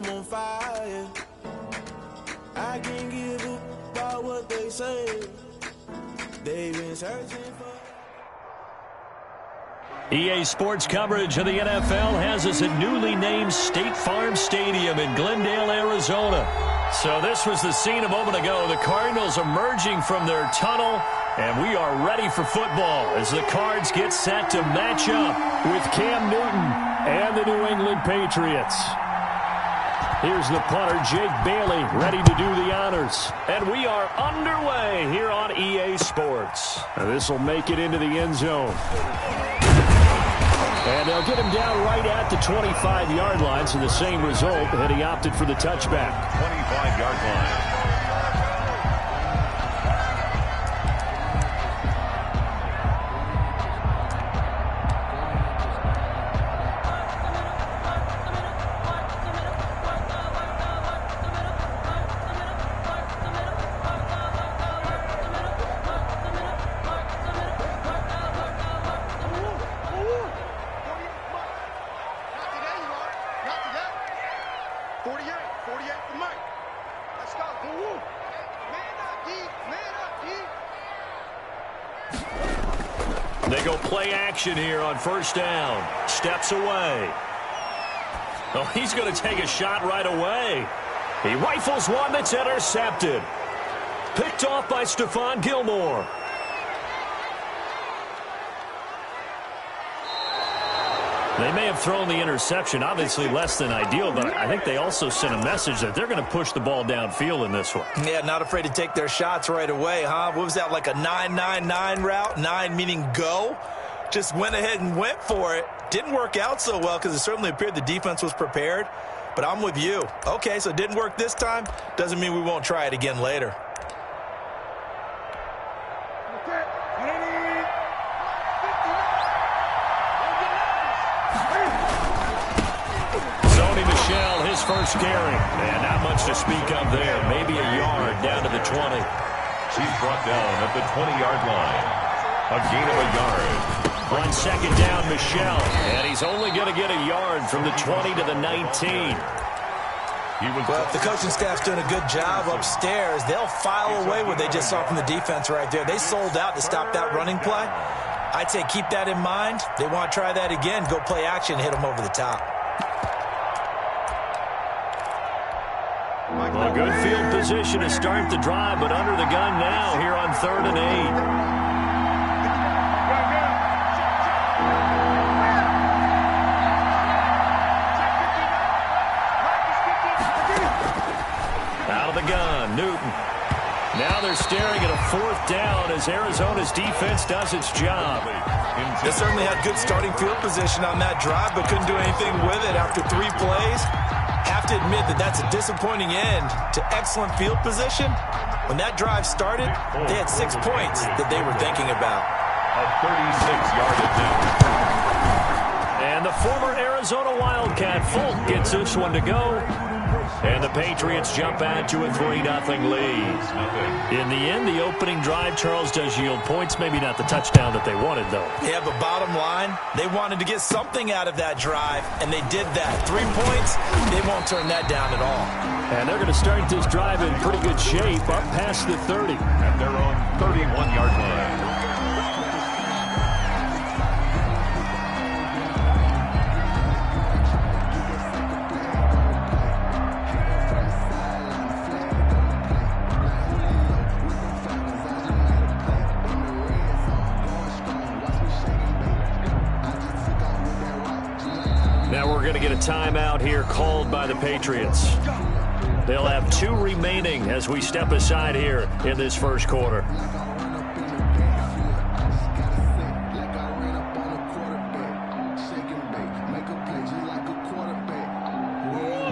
I'm on fire. I can't give a about what they say. They've been searching for. EA Sports coverage of the NFL has us at newly named State Farm Stadium in Glendale, Arizona. So this was the scene a moment ago. The Cardinals emerging from their tunnel, and we are ready for football as the Cards get set to match up with Cam Newton and the New England Patriots. Here's the punter, Jake Bailey, ready to do the honors. And we are underway here on EA Sports. This will make it into the end zone. And they'll get him down right at the 25-yard line, so the same result, and he opted for the touchback. 25-yard line. They go play action here on first down. Steps away. Oh, he's going to take a shot right away. He rifles one that's intercepted. Picked off by Stephon Gilmore. They may have thrown the interception, obviously less than ideal, but I think they also sent a message that they're going to push the ball downfield in this one. Yeah, not afraid to take their shots right away, huh? What was that, like a 9-9-9 route? 9 meaning go? Just went ahead and went for it. Didn't work out so well because it certainly appeared the defense was prepared. But I'm with you. Okay, so it didn't work this time. Doesn't mean we won't try it again later. His first carry, and not much to speak of there. Maybe a yard down to the 20. He's brought down at the 20-yard line. A gain of a yard. On second down, Michel, and he's only going to get a yard from the 20 to the 19. Well, if the coaching staff's doing a good job upstairs, they'll file away what they just saw from the defense right there. They sold out to stop that running play. I'd say keep that in mind. They want to try that again, go play action, hit them over the top. A good field position to start the drive, but under the gun now here on 3rd and 8. Out of the gun, Newton. Now they're staring at a 4th down as Arizona's defense does its job. They certainly had good starting field position on that drive, but couldn't do anything with it after 3 plays. Have to admit that that's a disappointing end to excellent field position. When that drive started, they had 6 points that they were thinking about. A 36-yard attempt. And the former Arizona Wildcat Folk gets this one to go. And the Patriots jump out to a 3-0 lead. In the end, the opening drive, Charles, does yield points. Maybe not the touchdown that they wanted, though. Yeah, but bottom line, they wanted to get something out of that drive, and they did that. 3 points, they won't turn that down at all. And they're going to start this drive in pretty good shape, up past the 30. At their own 31-yard line. Now we're going to get a timeout here called by the Patriots. They'll have 2 remaining as we step aside here in this first quarter.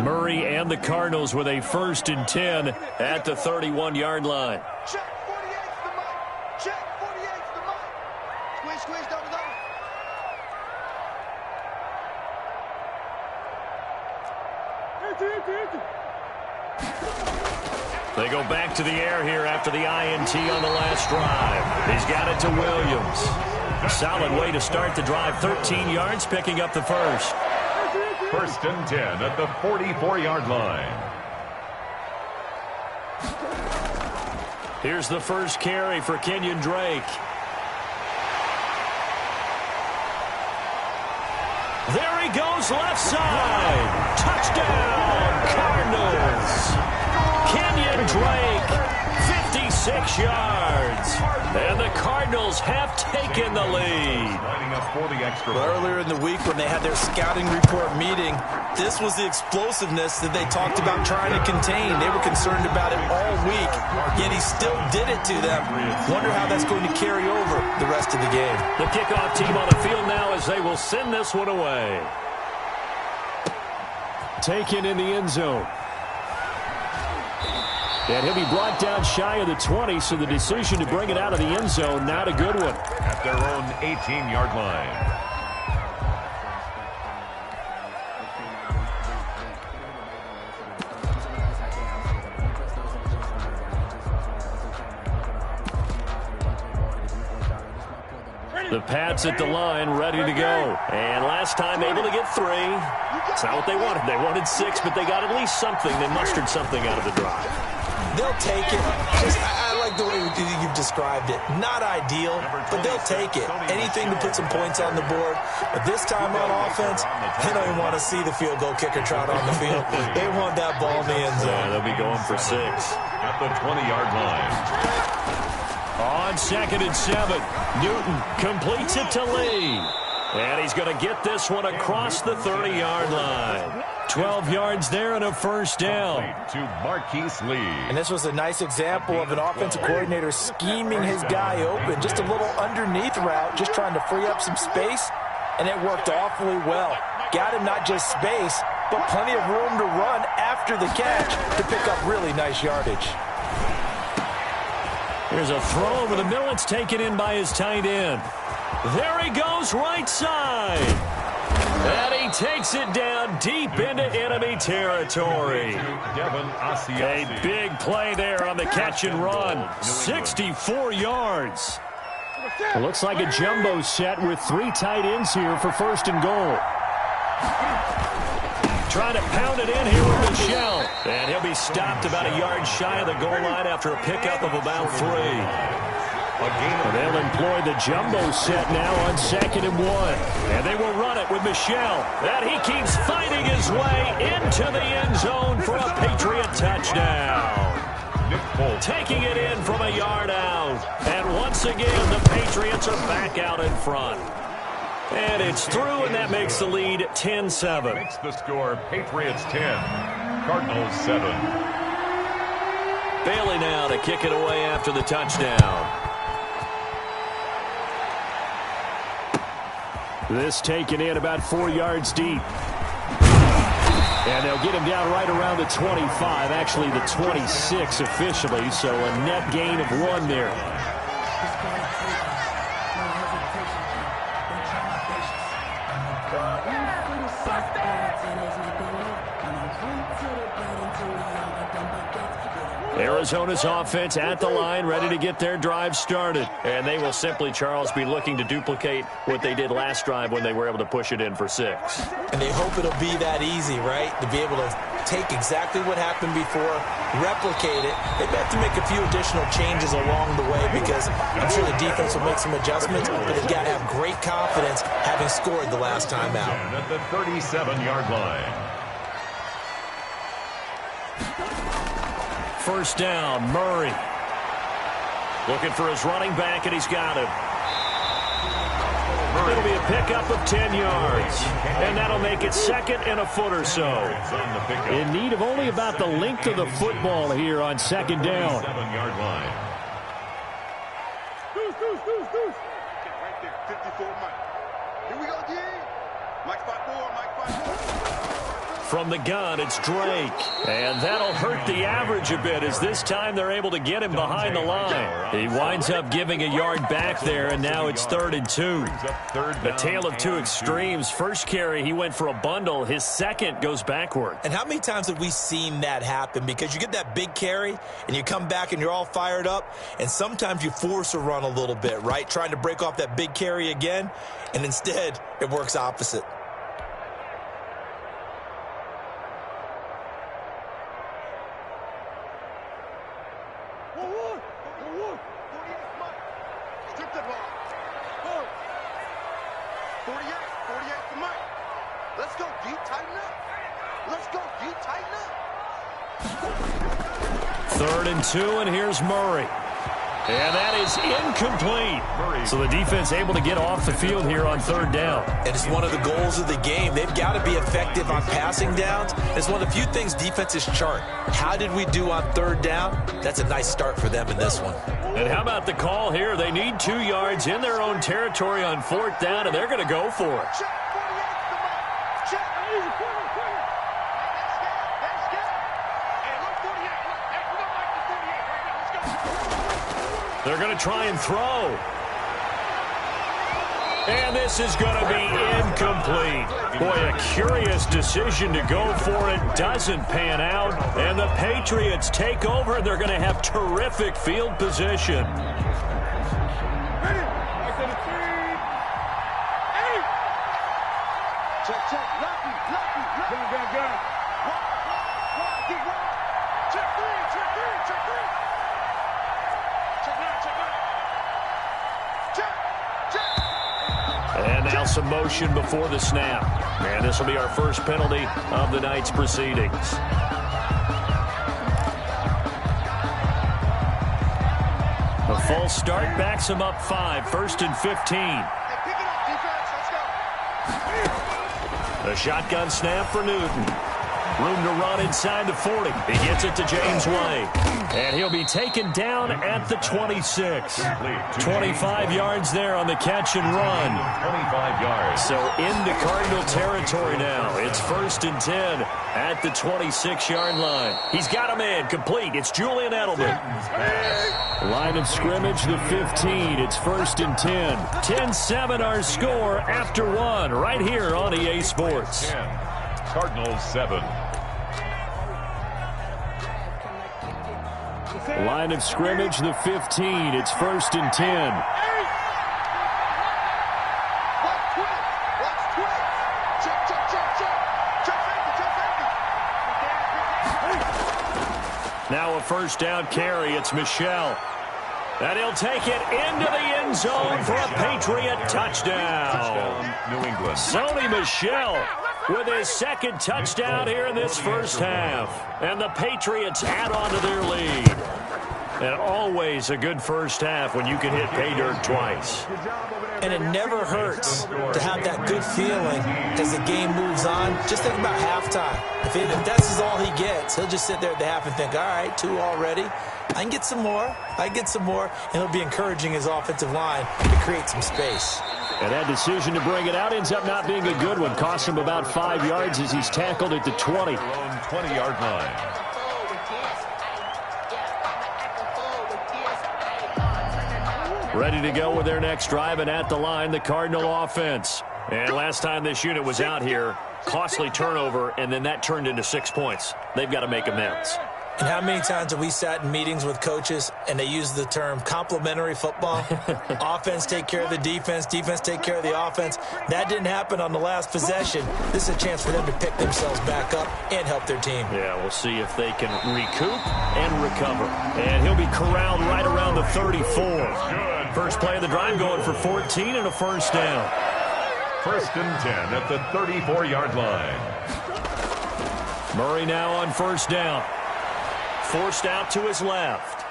Murray and the Cardinals with a 1st and 10 at the 31-yard line. Check 48's the mic. Check 48's the mic. Squish, squish, double, double. They go back to the air here after the INT on the last drive. He's got it to Williams. A solid way to start the drive. 13 yards, picking up the first. 1st and 10 at the 44-yard line. Here's the first carry for Kenyon Drake. There he goes, left side. Touchdown, Cardinals. Kenyon Drake, 56 yards. And the Cardinals have taken the lead. Lining up for the extra. Earlier in the week when they had their scouting report meeting, this was the explosiveness that they talked about trying to contain. They were concerned about it all week, yet he still did it to them. Wonder how that's going to carry over the rest of the game. The kickoff team on the field now as they will send this one away. Taken in the end zone. And he'll be brought down shy of the 20, so the decision to bring it out of the end zone, not a good one. At their own 18-yard line. The Pats at the line, ready to go. And last time able to get 3. It's not what they wanted. They wanted 6, but they got at least something. They mustered something out of the drive. They'll take it. I like the way you've described it. Not ideal, but they'll take it. Anything to put some points on the board. But this time on offense, they don't even want to see the field goal kicker trot on the field. They want that ball in the end zone. Yeah, they'll be going for 6. At the 20-yard line. On 2nd and 7, Newton completes it to Lee. And he's going to get this one across the 30-yard line. 12 yards there and a first down. To Marquise Lee. And this was a nice example of an offensive coordinator scheming his guy open. Just a little underneath route, just trying to free up some space, and it worked awfully well. Got him not just space, but plenty of room to run after the catch to pick up really nice yardage. Here's a throw over the middle. It's taken in by his tight end. There he goes, right side. And he takes it down deep into enemy territory. A big play there on the catch and run. 64 yards. It looks like a jumbo set with 3 tight ends here for 1st and goal. Trying to pound it in here with Michelle. And he'll be stopped about a yard shy of the goal line after a pickup of about 3. And they'll employ the jumbo set now on 2nd and 1. And they will run it with Michelle. And he keeps fighting his way into the end zone for a Patriot touchdown. Taking it in from a yard out. And once again, the Patriots are back out in front. And it's through, and that makes the lead 10-7. Makes the score Patriots 10, Cardinals 7. Bailey now to kick it away after the touchdown. This taken in about 4 yards deep. And they'll get him down right around the 25, actually the 26 officially, so a net gain of 1 there. Arizona's offense at the line, ready to get their drive started. And they will simply, Charles, be looking to duplicate what they did last drive when they were able to push it in for 6. And they hope it'll be that easy, right? To be able to take exactly what happened before, replicate it. They may have to make a few additional changes along the way because I'm sure the defense will make some adjustments, but they've got to have great confidence having scored the last time out. At the 37-yard line. First down, Murray. Looking for his running back, and he's got him. It'll be a pickup of 10 yards, and that'll make it 2nd and a foot or so. In need of only about the length of the football here on 2nd down. 7-yard line. Right there, 54 Mike. Here we go, D. Mike 5-4, Mike 5-4. From the gun, it's Drake. And that'll hurt the average a bit as this time they're able to get him behind the line. He winds up giving a yard back there, and now it's 3rd and 2. A tale of two extremes. First carry, he went for a bundle. His second goes backward. And how many times have we seen that happen? Because you get that big carry, and you come back and you're all fired up, and sometimes you force a run a little bit, right? Trying to break off that big carry again, and instead it works opposite. Let's go, D. Tighten up. Let's go, D. Tighten up. 3rd and 2, and here's Murray. And that is incomplete. So the defense able to get off the field here on 3rd down. And it's one of the goals of the game. They've got to be effective on passing downs. It's one of the few things defenses chart. How did we do on 3rd down? That's a nice start for them in this one. And how about the call here? They need 2 yards in their own territory on 4th down, and they're going to go for it. They're going to try and throw. And this is going to be incomplete. Boy, a curious decision to go for it. Doesn't pan out. And the Patriots take over. They're going to have terrific field position. And now some motion before the snap. And this will be our first penalty of the night's proceedings. A false start backs him up 5. 1st and 15. A shotgun snap for Newton. Room to run inside the 40. He gets it to James White. And he'll be taken down at the 26. 25 yards there on the catch and run. 25 yards. So into Cardinal territory now. It's 1st and 10 at the 26-yard line. He's got a man complete. It's Julian Edelman. Line of scrimmage, the 15. It's 1st and 10. 10-7 our score after 1 right here on EA Sports. 10. Cardinals 7. Line of scrimmage, the 15. It's 1st and 10. Now a first down carry. It's Michel. And he'll take it into the end zone for a Patriot touchdown. New England. Sony Michel with his 2nd touchdown here in this first half. And the Patriots add on to their lead. And always a good first half when you can hit pay dirt twice. And it never hurts to have that good feeling as the game moves on. Just think about halftime. If that's all he gets, he'll just sit there at the half and think, all right, 2 already. I can get some more. And he'll be encouraging his offensive line to create some space. And that decision to bring it out ends up not being a good one. Cost him about 5 yards as he's tackled at the 20. 20-yard line. Ready to go with their next drive, and at the line, the Cardinal offense. And last time this unit was out here, costly turnover, and then that turned into 6 points. They've got to make amends. And how many times have we sat in meetings with coaches and they use the term complementary football? Offense take care of the defense, defense take care of the offense. That didn't happen on the last possession. This is a chance for them to pick themselves back up and help their team. Yeah, we'll see if they can recoup and recover. And he'll be corralled right around the 34. First play of the drive going for 14 and a first down. 1st and 10 at the 34-yard line. Murray now on first down. Forced out to his left.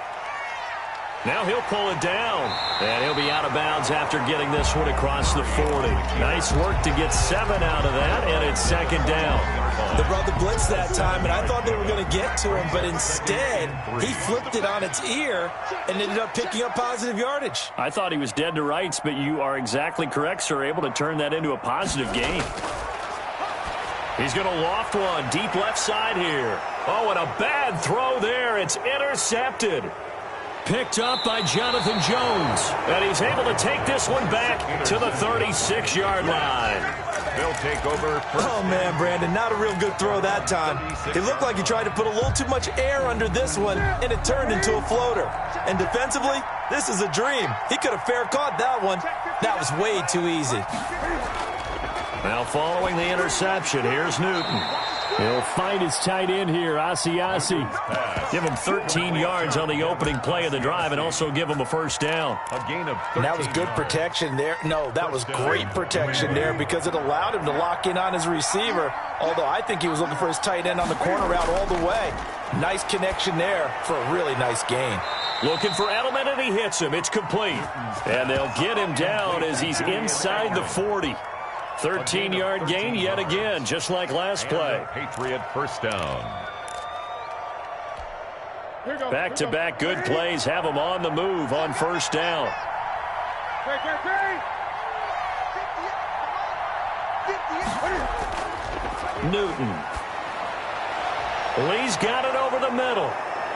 Now he'll pull it down. And he'll be out of bounds after getting this one across the 40. Nice work to get 7 out of that, and it's 2nd down. They brought the blitz that time, and I thought they were going to get to him, but instead, he flipped it on its ear and ended up picking up positive yardage. I thought he was dead to rights, but you are exactly correct, sir. Able to turn that into a positive gain. He's going to loft one deep left side here. Oh, and a bad throw there. It's intercepted. Picked up by Jonathan Jones. And he's able to take this one back to the 36-yard line. They'll take over. Oh, man, Brandon, not a real good throw that time. It looked like he tried to put a little too much air under this one, and it turned into a floater. And defensively, this is a dream. He could have fair caught that one. That was way too easy. Now following the interception, here's Newton. He'll find his tight end here, Asiasi. Give him 13 yards on the opening play of the drive and also give him a first down. A gain of 13. And that was good protection there. No, that was great protection there because it allowed him to lock in on his receiver, although I think he was looking for his tight end on the corner route all the way. Nice connection there for a really nice gain. Looking for Edelman, and he hits him. It's complete. And they'll get him down as he's inside the 40. 13-yard gain yet again, just like last play. Patriot first down. Back-to-back good plays have him on the move on first down. Newton. Lee's got it over the middle.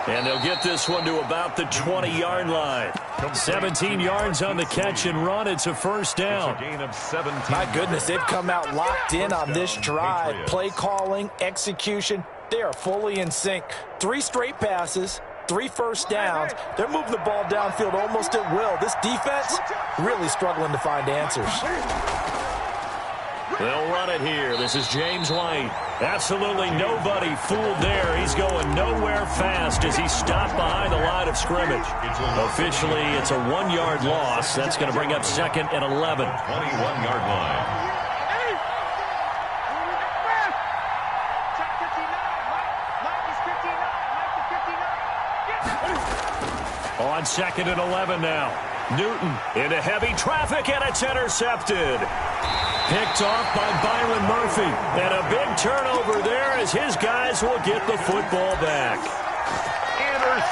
And they'll get this one to about the 20-yard line. 17 yards on the catch and run. It's a first down. It's a gain of 17. My goodness, they've come out locked in on this drive. Play calling, execution, they are fully in sync. 3 straight passes, 3 first downs. They're moving the ball downfield almost at will. This defense really struggling to find answers. They'll run it here. This is James White. Absolutely nobody fooled there. He's going nowhere fast as he stopped behind the line of scrimmage. Officially, it's a 1-yard loss. That's going to bring up 2nd and 11. 21-yard line. On 2nd and 11 now. Newton into heavy traffic, and it's intercepted. Picked off by Byron Murphy. And a big turnover there as his guys will get the football back.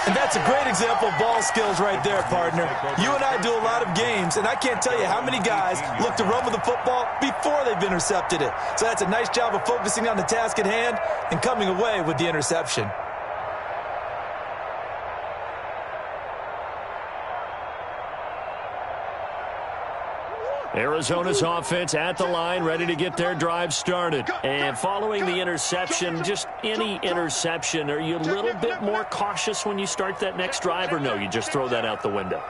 And that's a great example of ball skills right there, partner. You and I do a lot of games, and I can't tell you how many guys look to run with the football before they've intercepted it. So that's a nice job of focusing on the task at hand and coming away with the interception. Arizona's offense at the line, ready to get their drive started. And following the interception, just any interception, are you a little bit more cautious when you start that next drive, or no, you just throw that out the window?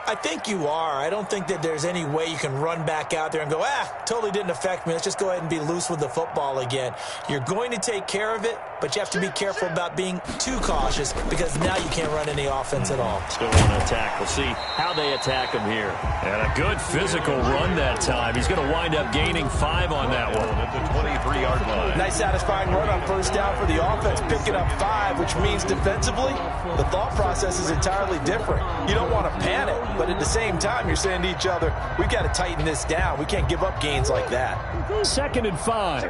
I think you are. I don't think that there's any way you can run back out there and go, totally didn't affect me. Let's just go ahead and be loose with the football again. You're going to take care of it, but you have to be careful about being too cautious because now you can't run any offense at all. Still want to attack. We'll see how they attack him here. And a good physical run that time. He's going to wind up gaining 5 on that one. At the 23-yard line. Nice satisfying run on first down for the offense, picking up 5, which means defensively, the thought process is entirely different. You don't want to panic, but at the same time, you're saying to each other, we've got to tighten this down. We can't give up gains like that. 2nd and 5.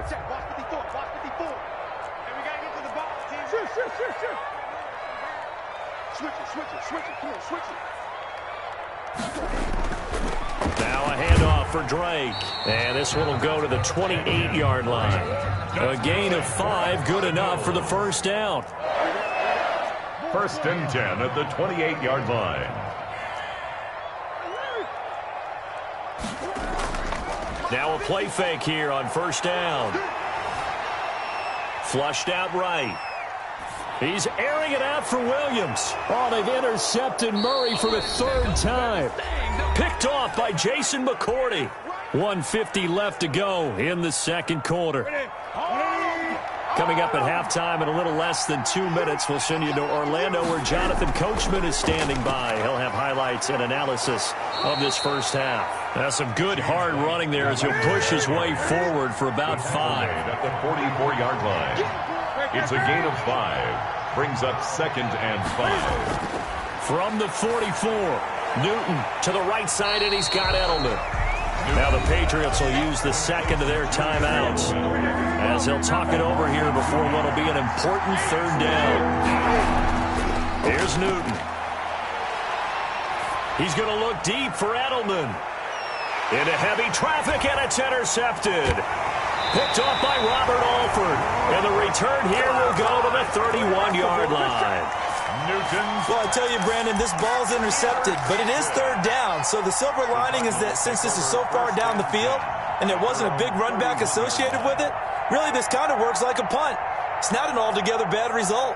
Switch it. Come on, switch it. Now a handoff for Drake. And this one will go to the 28-yard line. A gain of 5, good enough for the first down. 1st and 10 at the 28-yard line. Now a play fake here on first down. Flushed out right. He's airing it out for Williams. Oh, they've intercepted Murray for the 3rd time. Picked off by Jason McCourty. 1:50 left to go in the 2nd quarter. Coming up at halftime in a little less than 2 minutes, we'll send you to Orlando where Jonathan Coachman is standing by. He'll have highlights and analysis of this first half. That's some good hard running there as he'll push his way forward for about 5. At the 44-yard line. It's a gain of 5. Brings up 2nd and 5. From the 44, Newton to the right side, and he's got Edelman. Now the Patriots will use the 2nd of their timeouts as they'll talk it over here before what will be an important 3rd down. Here's Newton. He's going to look deep for Edelman. Into heavy traffic, and it's intercepted. Picked off by Robert Alford. And the return here will go to the 31-yard line. Newton. Well, I tell you, Brandon, this ball's intercepted, but it is 3rd down. So the silver lining is that since this is so far down the field and there wasn't a big run back associated with it, really this kind of works like a punt. It's not an altogether bad result.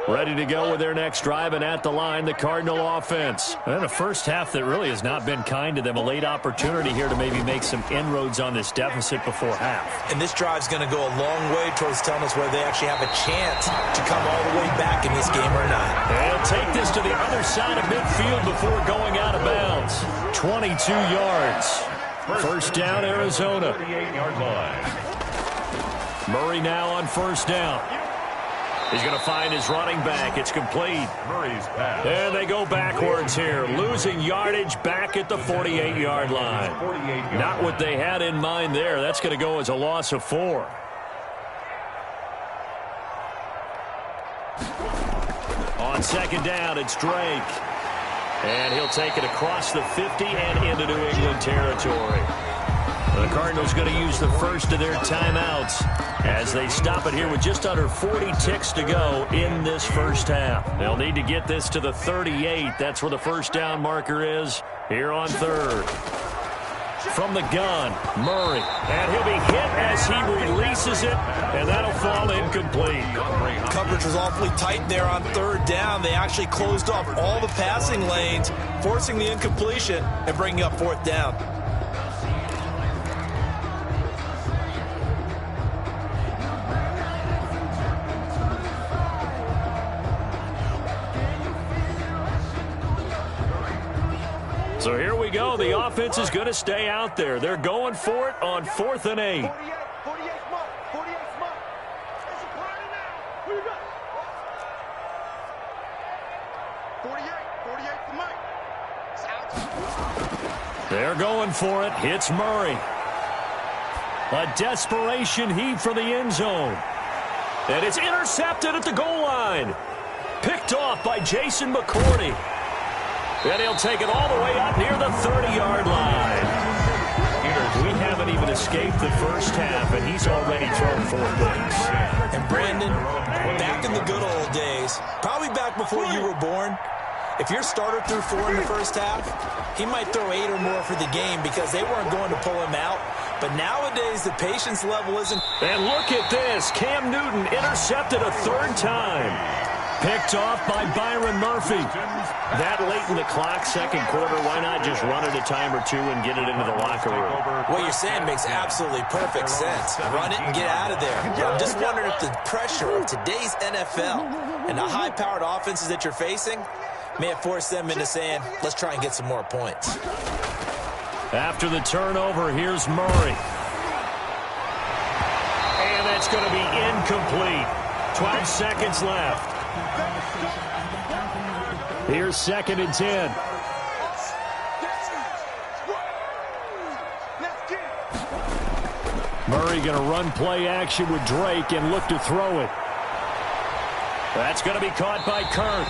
Ready to go with their next drive, and at the line, the Cardinal offense. And a first half that really has not been kind to them. A late opportunity here to maybe make some inroads on this deficit before half. And this drive's going to go a long way towards telling us whether they actually have a chance to come all the way back in this game or not. They'll take this to the other side of midfield before going out of bounds. 22 yards. First down, Arizona. 38-yard line. Murray now on first down. He's going to find his running back. It's complete. Murray's pass. And they go backwards here, losing yardage back at the 48-yard line. Not what they had in mind there. That's going to go as a loss of 4. On 2nd down, it's Drake. And he'll take it across the 50 and into New England territory. The Cardinals going to use the first of their timeouts as they stop it here with just under 40 ticks to go in this first half. They'll need to get this to the 38. That's where the first down marker is here on 3rd. From the gun, Murray. And he'll be hit as he releases it, and that'll fall incomplete. Coverage was awfully tight there on 3rd down. They actually closed off all the passing lanes, forcing the incompletion and bringing up 4th down. So here we go. The offense is going to stay out there. They're going for it on 4th and 8. 48 Mark. 48 Mark. It's a party now. Who you got? 48 to Mike. It's out. They're going for it. It's Murray. A desperation heave for the end zone. And it's intercepted at the goal line. Picked off by Jason McCourty. And he'll take it all the way up near the 30-yard line. We haven't even escaped the first half, and he's already thrown 4 picks. And Brandon, back in the good old days, probably back before you were born, if your starter threw 4 in the first half, he might throw 8 or more for the game because they weren't going to pull him out. But nowadays, the patience level isn't. And look at this. Cam Newton intercepted a 3rd time. Picked off by Byron Murphy. That late in the clock, second quarter, why not just run it a time or two and get it into the locker room? What you're saying makes absolutely perfect sense. Run it and get out of there. I'm just wondering if the pressure of today's NFL and the high-powered offenses that you're facing may have forced them into saying, let's try and get some more points. After the turnover, here's Murray. And that's going to be incomplete. 12 seconds left. Here's 2nd and 10. Murray going to run play action with Drake and look to throw it. That's going to be caught by Kirk.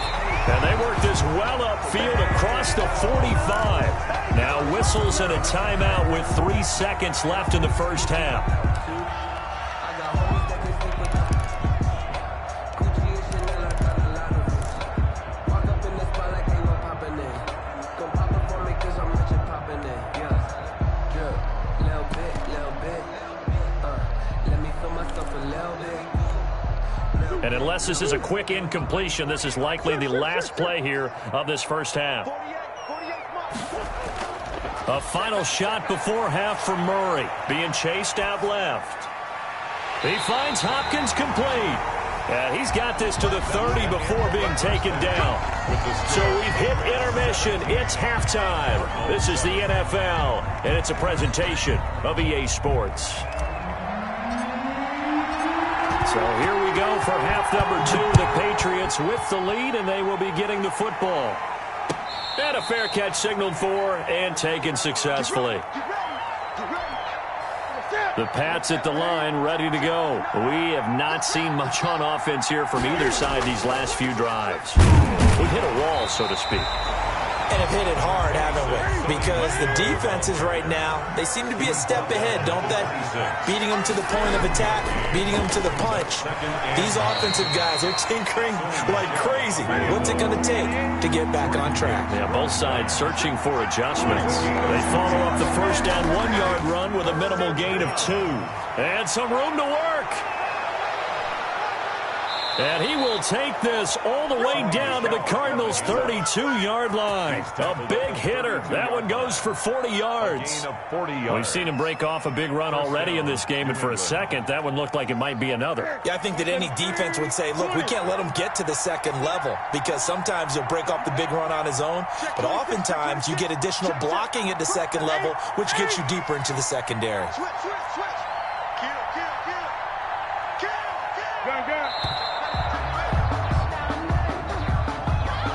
And they work this well upfield across the 45. Now whistles and a timeout with 3 seconds left in the first half. And unless this is a quick incompletion, this is likely the last play here of this first half. A final shot before half for Murray, being chased out left. He finds Hopkins complete. And he's got this to the 30 before being taken down. So we've hit intermission. It's halftime. This is the NFL, and it's a presentation of EA Sports. So here we go for half number 2. The Patriots with the lead, and they will be getting the football. And a fair catch signaled for and taken successfully. The Pats at the line, ready to go. We have not seen much on offense here from either side these last few drives. We've hit a wall, so to speak. And have hit it hard, haven't we? Because the defenses right now, they seem to be a step ahead, don't they? Beating them to the point of attack, beating them to the punch. These offensive guys are tinkering like crazy. What's it going to take to get back on track? Yeah, both sides searching for adjustments. They follow up the first down 1-yard run with a minimal gain of 2. And some room to work. And he will take this all the way down to the Cardinals' 32-yard line. A big hitter. That one goes for 40 yards. We've seen him break off a big run already in this game, and for a second, that one looked like it might be another. Yeah, I think that any defense would say, look, we can't let him get to the second level, because sometimes he'll break off the big run on his own, but oftentimes you get additional blocking at the second level, which gets you deeper into the secondary.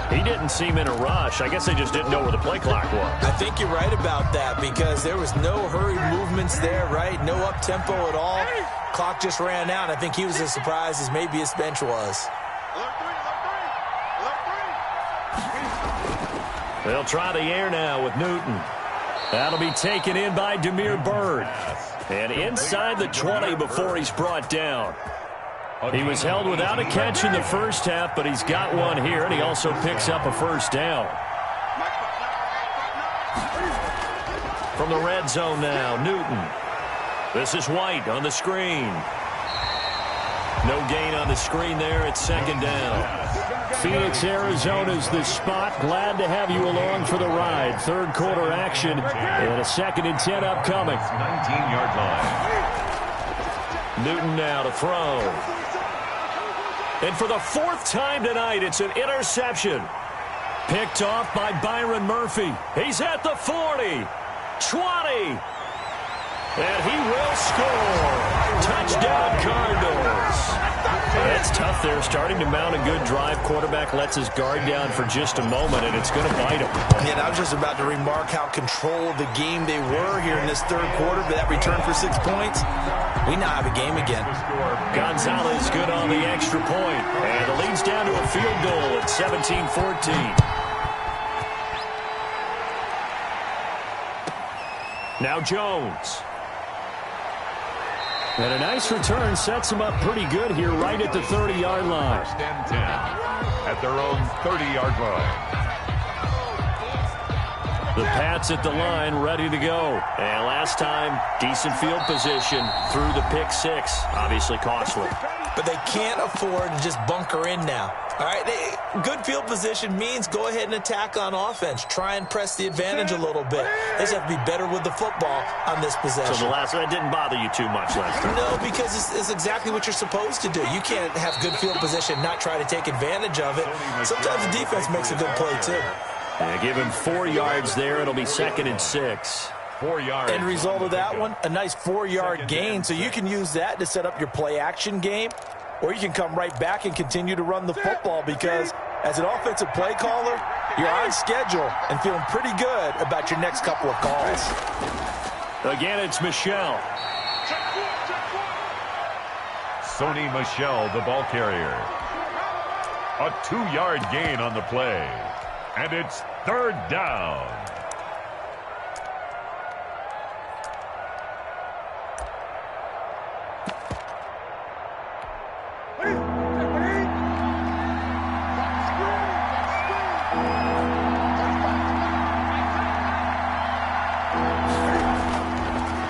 He didn't seem in a rush. I guess they just didn't know where the play clock was. I think you're right about that, because there was no hurried movements there, right? No up-tempo at all. Clock just ran out. I think he was as surprised as maybe his bench was. They'll try the air now with Newton. That'll be taken in by Damiere Byrd. And inside the 20 before he's brought down. He was held without a catch in the first half, but he's got one here, and he also picks up a first down. From the red zone now, Newton. This is White on the screen. No gain on the screen there. It's second down. Phoenix, Arizona's the spot. Glad to have you along for the ride. Third quarter action and a 2nd and 10 upcoming. 19-yard line. Newton now to throw. And for the 4th time tonight, it's an interception. Picked off by Byron Murphy. He's at the 40, 20, and he will score. Touchdown, Cardinals. That's tough there, starting to mount a good drive. Quarterback lets his guard down for just a moment, and it's going to bite him. Yeah, and I was just about to remark how controlled the game they were here in this third quarter, but that return for 6 points, we now have a game again. Gonzalez good on the extra point, and the lead's down to a field goal at 17-14. Now Jones. And a nice return sets him up pretty good here right at the 30-yard line. First and 10 at their own 30-yard line. The Pats at the line, ready to go. And last time, decent field position through the pick six. Obviously costly. But they can't afford to just bunker in now. All right, good field position means go ahead and attack on offense. Try and press the advantage a little bit. They just have to be better with the football on this possession. So the last one didn't bother you too much last time? No, because it's exactly what you're supposed to do. You can't have good field position, not try to take advantage of it. Sometimes the defense makes a good play, too. Yeah, give him 4 yards there. It'll be 2nd and 6. 4 yards. End result of that one, a nice 4-yard gain. So you can use that to set up your play-action game, or you can come right back and continue to run the football because as an offensive play caller, you're on schedule and feeling pretty good about your next couple of calls. Again, it's Michel. Sony Michel, the ball carrier. A 2-yard gain on the play. And it's 3rd down.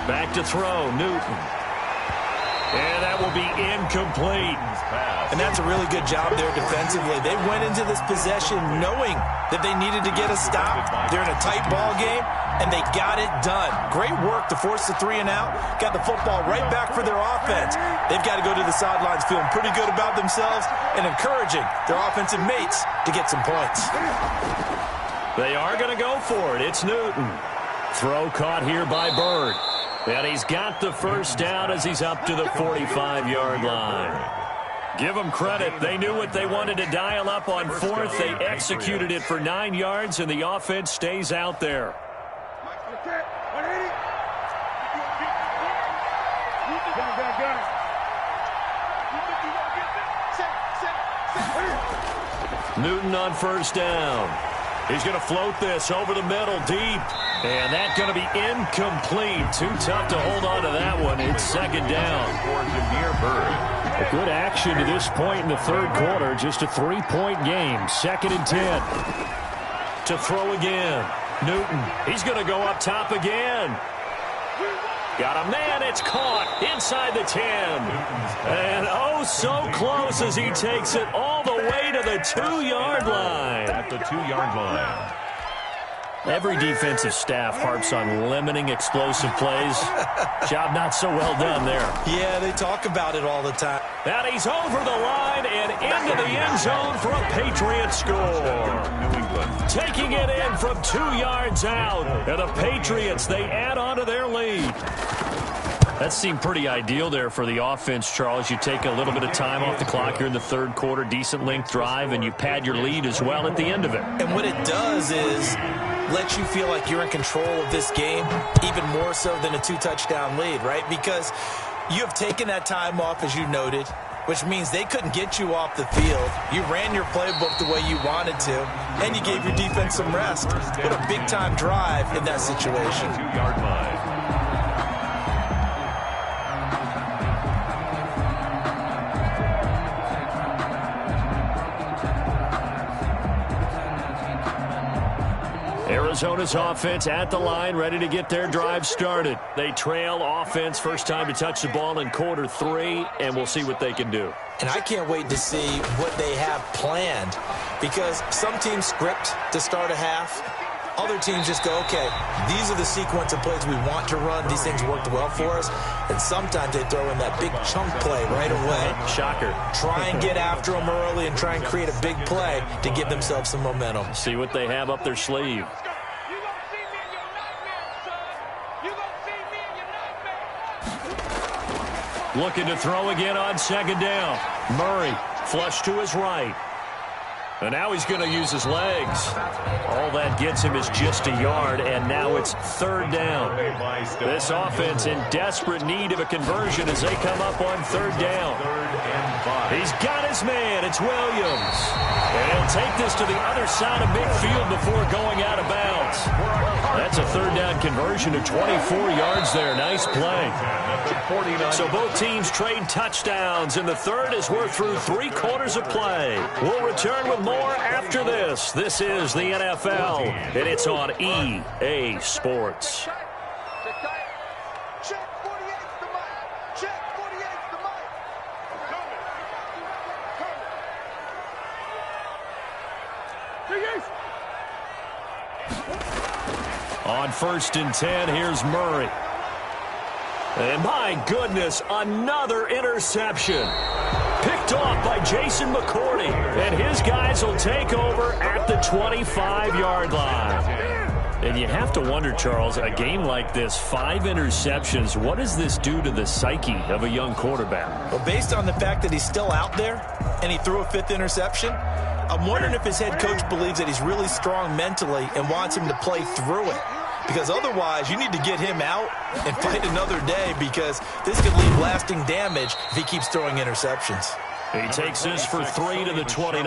Back to throw, Newton. And that will be incomplete. And that's a really good job there defensively. They went into this possession knowing that they needed to get a stop. They're in a tight ball game, and they got it done. Great work to force the 3 and out. Got the football right back for their offense. They've got to go to the sidelines feeling pretty good about themselves and encouraging their offensive mates to get some points. They are going to go for it. It's Newton. Throw caught here by Bird. And he's got the first down as he's up to the 45-yard line. Give them credit. They knew what they wanted to dial up on 4th. They executed it for 9 yards, and the offense stays out there. Newton on first down. He's going to float this over the middle deep. And that's going to be incomplete. Too tough to hold on to that one. It's 2nd down. A good action to this point in the 3rd quarter. Just a 3-point game. 2nd and 10. To throw again. Newton. He's going to go up top again. Got a man. It's caught inside the 10. And oh, so close as he takes it all the way to the 2-yard line. At the 2-yard line. Every defensive staff harps on limiting explosive plays. Job not so well done there. Yeah, they talk about it all the time. And he's over the line and into the end zone for a Patriot score. Taking it in from 2 yards out. And the Patriots, they add on to their lead. That seemed pretty ideal there for the offense, Charles. You take a little bit of time off the clock here in the 3rd quarter, decent length drive, and you pad your lead as well at the end of it. And what it does is let you feel like you're in control of this game, even more so than a 2-touchdown lead, right? Because you have taken that time off, as you noted, which means they couldn't get you off the field. You ran your playbook the way you wanted to, and you gave your defense some rest. What a big-time drive in that situation. 2-yard line. Arizona's offense at the line, ready to get their drive started. They trail offense, first time to touch the ball in quarter 3, and we'll see what they can do. And I can't wait to see what they have planned, because some teams script to start a half. Other teams just go, okay, these are the sequence of plays we want to run. These things worked well for us. And sometimes they throw in that big chunk play right away. Shocker. Try and get after them early and try and create a big play to give themselves some momentum. See what they have up their sleeve. Looking to throw again on 2nd down. Murray, flush to his right. And now he's going to use his legs. All that gets him is just a yard, and now it's 3rd down. This offense in desperate need of a conversion as they come up on 3rd down. He's got his man. It's Williams. And he'll take this to the other side of midfield before going out of bounds. That's a 3rd down conversion of 24 yards there. Nice play. So both teams trade touchdowns, and the 3rd as we're through 3 quarters of play. We'll return with more more after this. This is the NFL, and it's on EA Sports. Check 48's the mic. Check 48's the mic. On 1st and 10, here's Murray. And my goodness, another interception. Picked off by Jason McCourty. And his guys will take over at the 25-yard line. And you have to wonder, Charles, a game like this, 5 interceptions, what does this do to the psyche of a young quarterback? Well, based on the fact that he's still out there and he threw a 5th interception, I'm wondering if his head coach believes that he's really strong mentally and wants him to play through it. Because otherwise, you need to get him out and fight another day, because this could leave lasting damage if he keeps throwing interceptions. He takes this for 3 to the 29.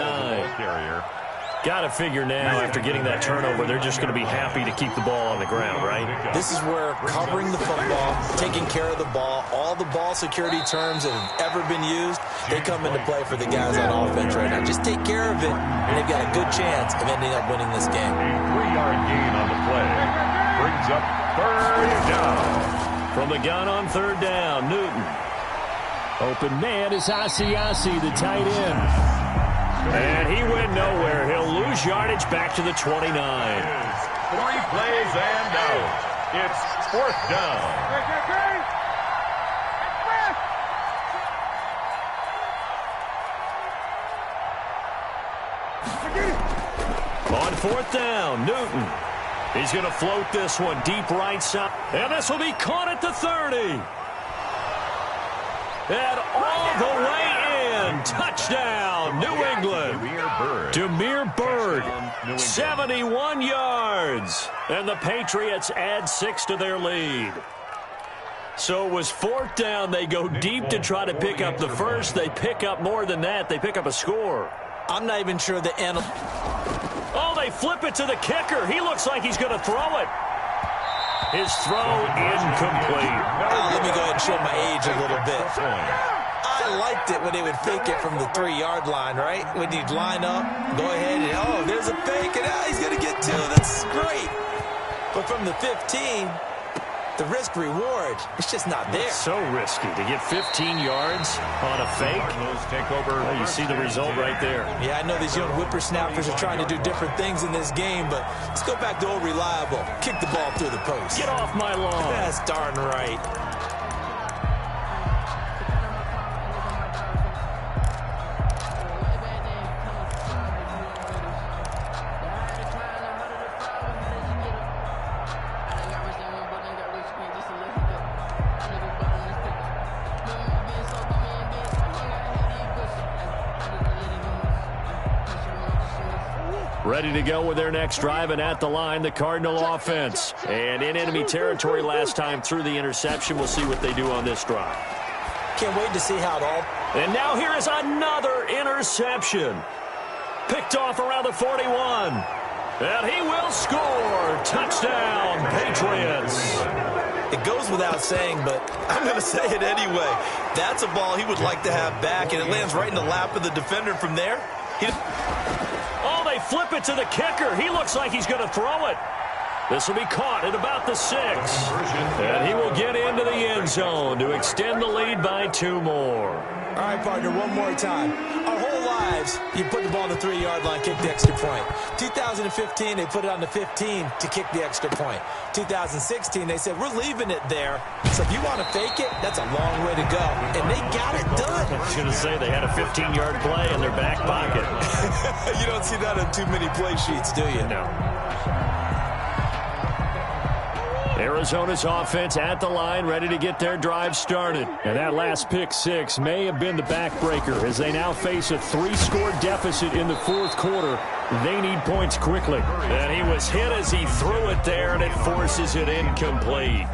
Got to figure now, after getting that turnover, they're just going to be happy to keep the ball on the ground, right? This is where covering the football, taking care of the ball, all the ball security terms that have ever been used, they come into play for the guys on offense right now. Just take care of it, and they've got a good chance of ending up winning this game. A 3-yard gain on the play. Brings up 3rd down. From the gun on 3rd down, Newton. Open man is Asiasi, the tight end. And he went nowhere. He'll lose yardage back to the 29. 3 plays and out. It's 4th down. On 4th down, Newton. He's going to float this one deep right side. And this will be caught at the 30. And all the way in. Touchdown, New England. Demir Bird, 71 yards. And the Patriots add 6 to their lead. So it was 4th down. They go deep to try to pick up the first. They pick up more than that. They pick up a score. I'm not even sure the end. Oh, they flip it to the kicker. He looks like he's going to throw it. His throw incomplete. Let me go ahead and show my age a little bit. I liked it when they would fake it from the 3-yard line, right? When you'd line up, go ahead and, oh, there's a fake, and he's going to get 2. That's great. But from the 15, the risk-reward, it's just not there. It's so risky to get 15 yards on a fake. Take over. Well, you see the result right there. Yeah, I know these young whippersnappers are trying to do different things in this game, but let's go back to old reliable. Kick the ball through the post. Get off my lawn. That's darn right. Ready to go with their next drive, and at the line, the Cardinal offense. And in enemy territory last time through the interception. We'll see what they do on this drive. Can't wait to see how it all... And now here is another interception. Picked off around the 41. And he will score. Touchdown, Patriots. It goes without saying, but I'm going to say it anyway. That's a ball he would like to have back, and it lands right in the lap of the defender from there. Oh, they flip it to the kicker. He looks like he's going to throw it. This will be caught at about the 6. And he will get into the end zone to extend the lead by 2 more. All right, partner, one more time. Our whole lives, you put the ball on the 3-yard line, kick the extra point. 2015, they put it on the 15 to kick the extra point. 2016, they said, we're leaving it there. So if you want to fake it, that's a long way to go. And they got it done. I was going to say, they had a 15-yard play in their back pocket. You don't see that on too many play sheets, do you? No. Arizona's offense at the line, ready to get their drive started. And that last pick 6 may have been the backbreaker as they now face a 3-score deficit in the 4th quarter. They need points quickly. And he was hit as he threw it there, and it forces it incomplete.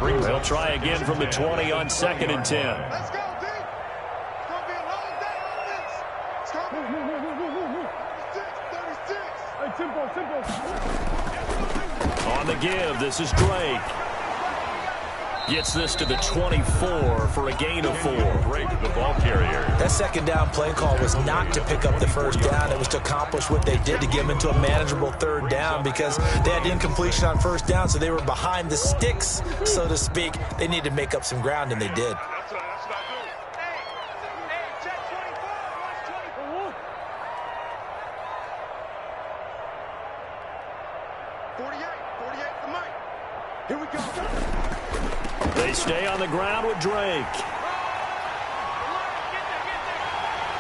They'll try again from the 20 on 2nd and 10. Let's go, D. It's going to be a long day on this. It's going to be 36. On the give, this is Drake. Gets this to the 24 for a gain of 4. Break the ball carrier. That second down play call was not to pick up the first down. It was to accomplish what they did to get them into a manageable third down because they had incompletion on first down, so they were behind the sticks, so to speak. They needed to make up some ground, and they did. That's what I do. Hey, check 24. Watch 24. 48 the mic. Here we go. They stay on the ground with Drake.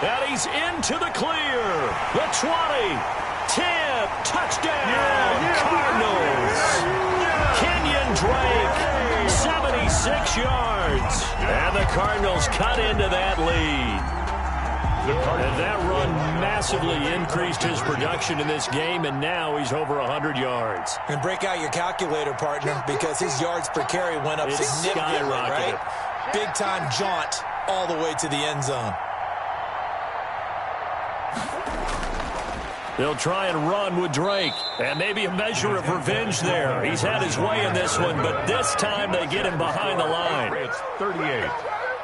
And he's into the clear. The 20. 10. Touchdown. Cardinals. Kenyon Drake. 76 yards. And the Cardinals cut into that lead. And that run massively increased his production in this game, and now he's over 100 yards. And break out your calculator, partner, because his yards per carry went up significantly, right? Big-time jaunt all the way to the end zone. They'll try and run with Drake, and maybe a measure of revenge there. He's had his way in this one, but this time they get him behind the line. It's 38.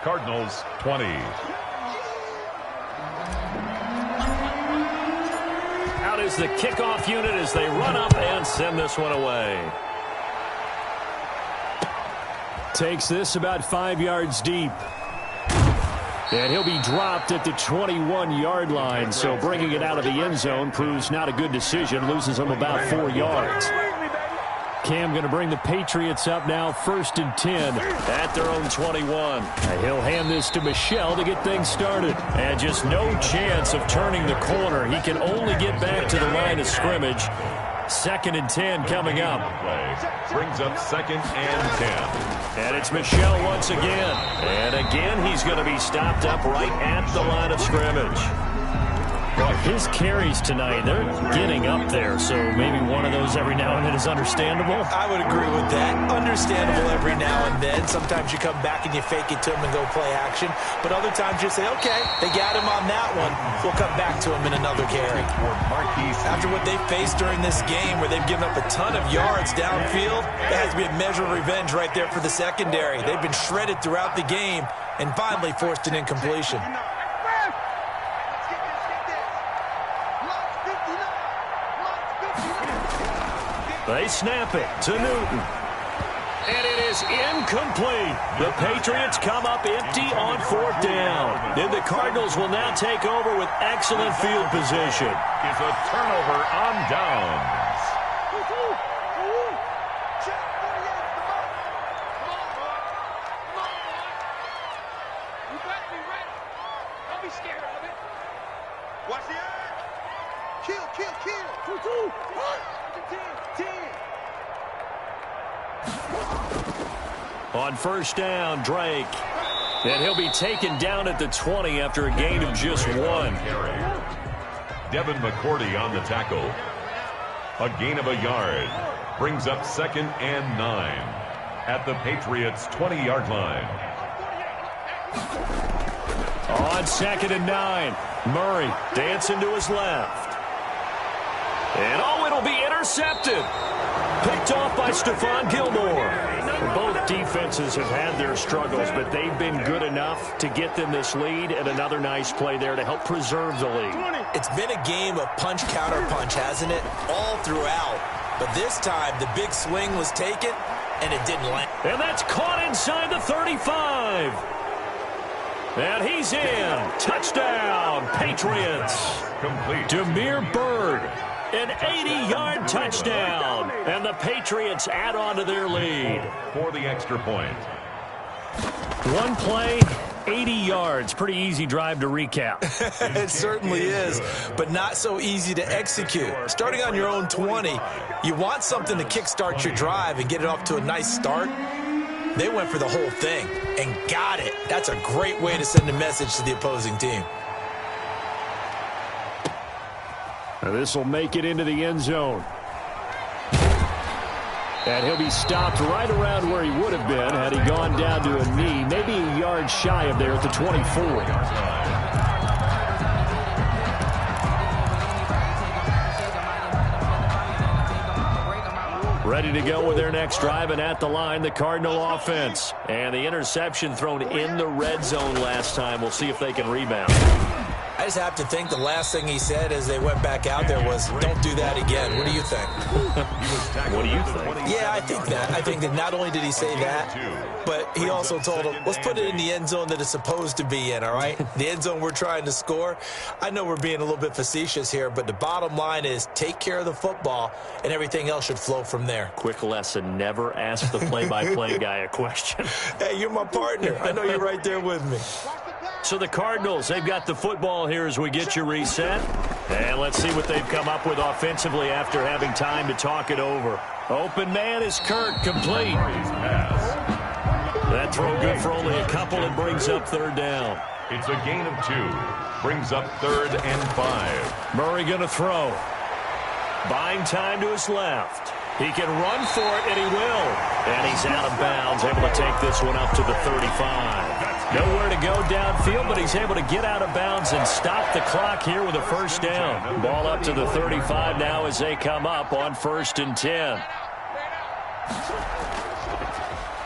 Cardinals 20. Out is the kickoff unit as they run up and send this one away. Takes this about 5 yards deep. And he'll be dropped at the 21-yard line, so bringing it out of the end zone proves not a good decision. Loses him about 4 yards. Cam going to bring the Patriots up now, 1st and 10 at their own 21. He'll hand this to Michel to get things started. And just no chance of turning the corner. He can only get back to the line of scrimmage. 2nd and 10 coming up. Brings up 2nd and 10. And it's Michel once again. And again, he's going to be stopped up right at the line of scrimmage. His carries tonight, they're getting up there, so maybe one of those every now and then is understandable. I would agree with that. Understandable every now and then. Sometimes you come back and you fake it to him and go play action. But other times you say, okay, they got him on that one. We'll come back to him in another carry. After what they've faced during this game where they've given up a ton of yards downfield, there has to be a measure of revenge right there for the secondary. They've been shredded throughout the game and finally forced an incompletion. They snap it to Newton. And it is incomplete. The Patriots come up empty on 4th down. And the Cardinals will now take over with excellent field position. It's a turnover on downs. Don't be scared of it. Watch the eye. Kill. 2-2. 10. On 1st down, Drake. And he'll be taken down at the 20 after a gain of just 1. Devin McCourty on the tackle. A gain of a yard. Brings up 2nd and 9 at the Patriots' 20-yard line. On 2nd and 9, Murray dancing to his left. And it'll be intercepted. Picked off by Stephon Gilmore. Both defenses have had their struggles, but they've been good enough to get them this lead, and another nice play there to help preserve the lead. It's been a game of punch-counter-punch, hasn't it? All throughout. But this time, the big swing was taken, and it didn't land. And that's caught inside the 35. And he's in. Touchdown, Patriots. Complete. Demir Byrd. An 80-yard touchdown. And the Patriots add on to their lead. For the extra point. One play, 80 yards. Pretty easy drive to recap. It certainly is, but not so easy to execute. Starting on your own 20, you want something to kickstart your drive and get it off to a nice start. They went for the whole thing and got it. That's a great way to send a message to the opposing team. Now this will make it into the end zone. And he'll be stopped right around where he would have been had he gone down to a knee, maybe a yard shy of there at the 24. Ready to go with their next drive, and at the line, the Cardinal offense. And the interception thrown in the red zone last time. We'll see if they can rebound. I just have to think the last thing he said as they went back out there was, don't do that again. What do you think? What do you think? Yeah, I think that. I think that not only did he say that, but he also told him, let's put it in the end zone that it's supposed to be in, all right? The end zone we're trying to score. I know we're being a little bit facetious here, but the bottom line is take care of the football, and everything else should flow from there. Quick lesson, never ask the play-by-play guy a question. Hey, you're my partner. I know you're right there with me. So the Cardinals, they've got the football here as we get you reset. And let's see what they've come up with offensively after having time to talk it over. Open man is Kirk, complete. That throw good for only a couple and brings up third down. It's a gain of 2. Brings up 3rd and 5. Murray going to throw. Buying time to his left. He can run for it, and he will. And he's out of bounds, able to take this one up to the 35. Nowhere to go downfield, but he's able to get out of bounds and stop the clock here with a first down. Ball up to the 35 now as they come up on 1st and 10.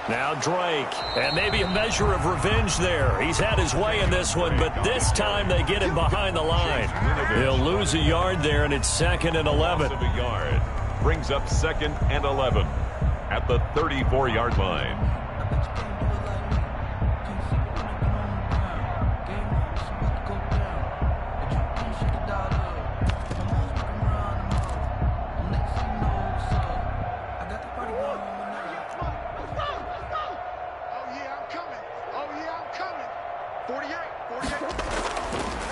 Now Drake, and maybe a measure of revenge there. He's had his way in this one, but this time they get him behind the line. He'll lose a yard there, and it's 2nd and 11. Brings up 2nd and 11 at the 34-yard line.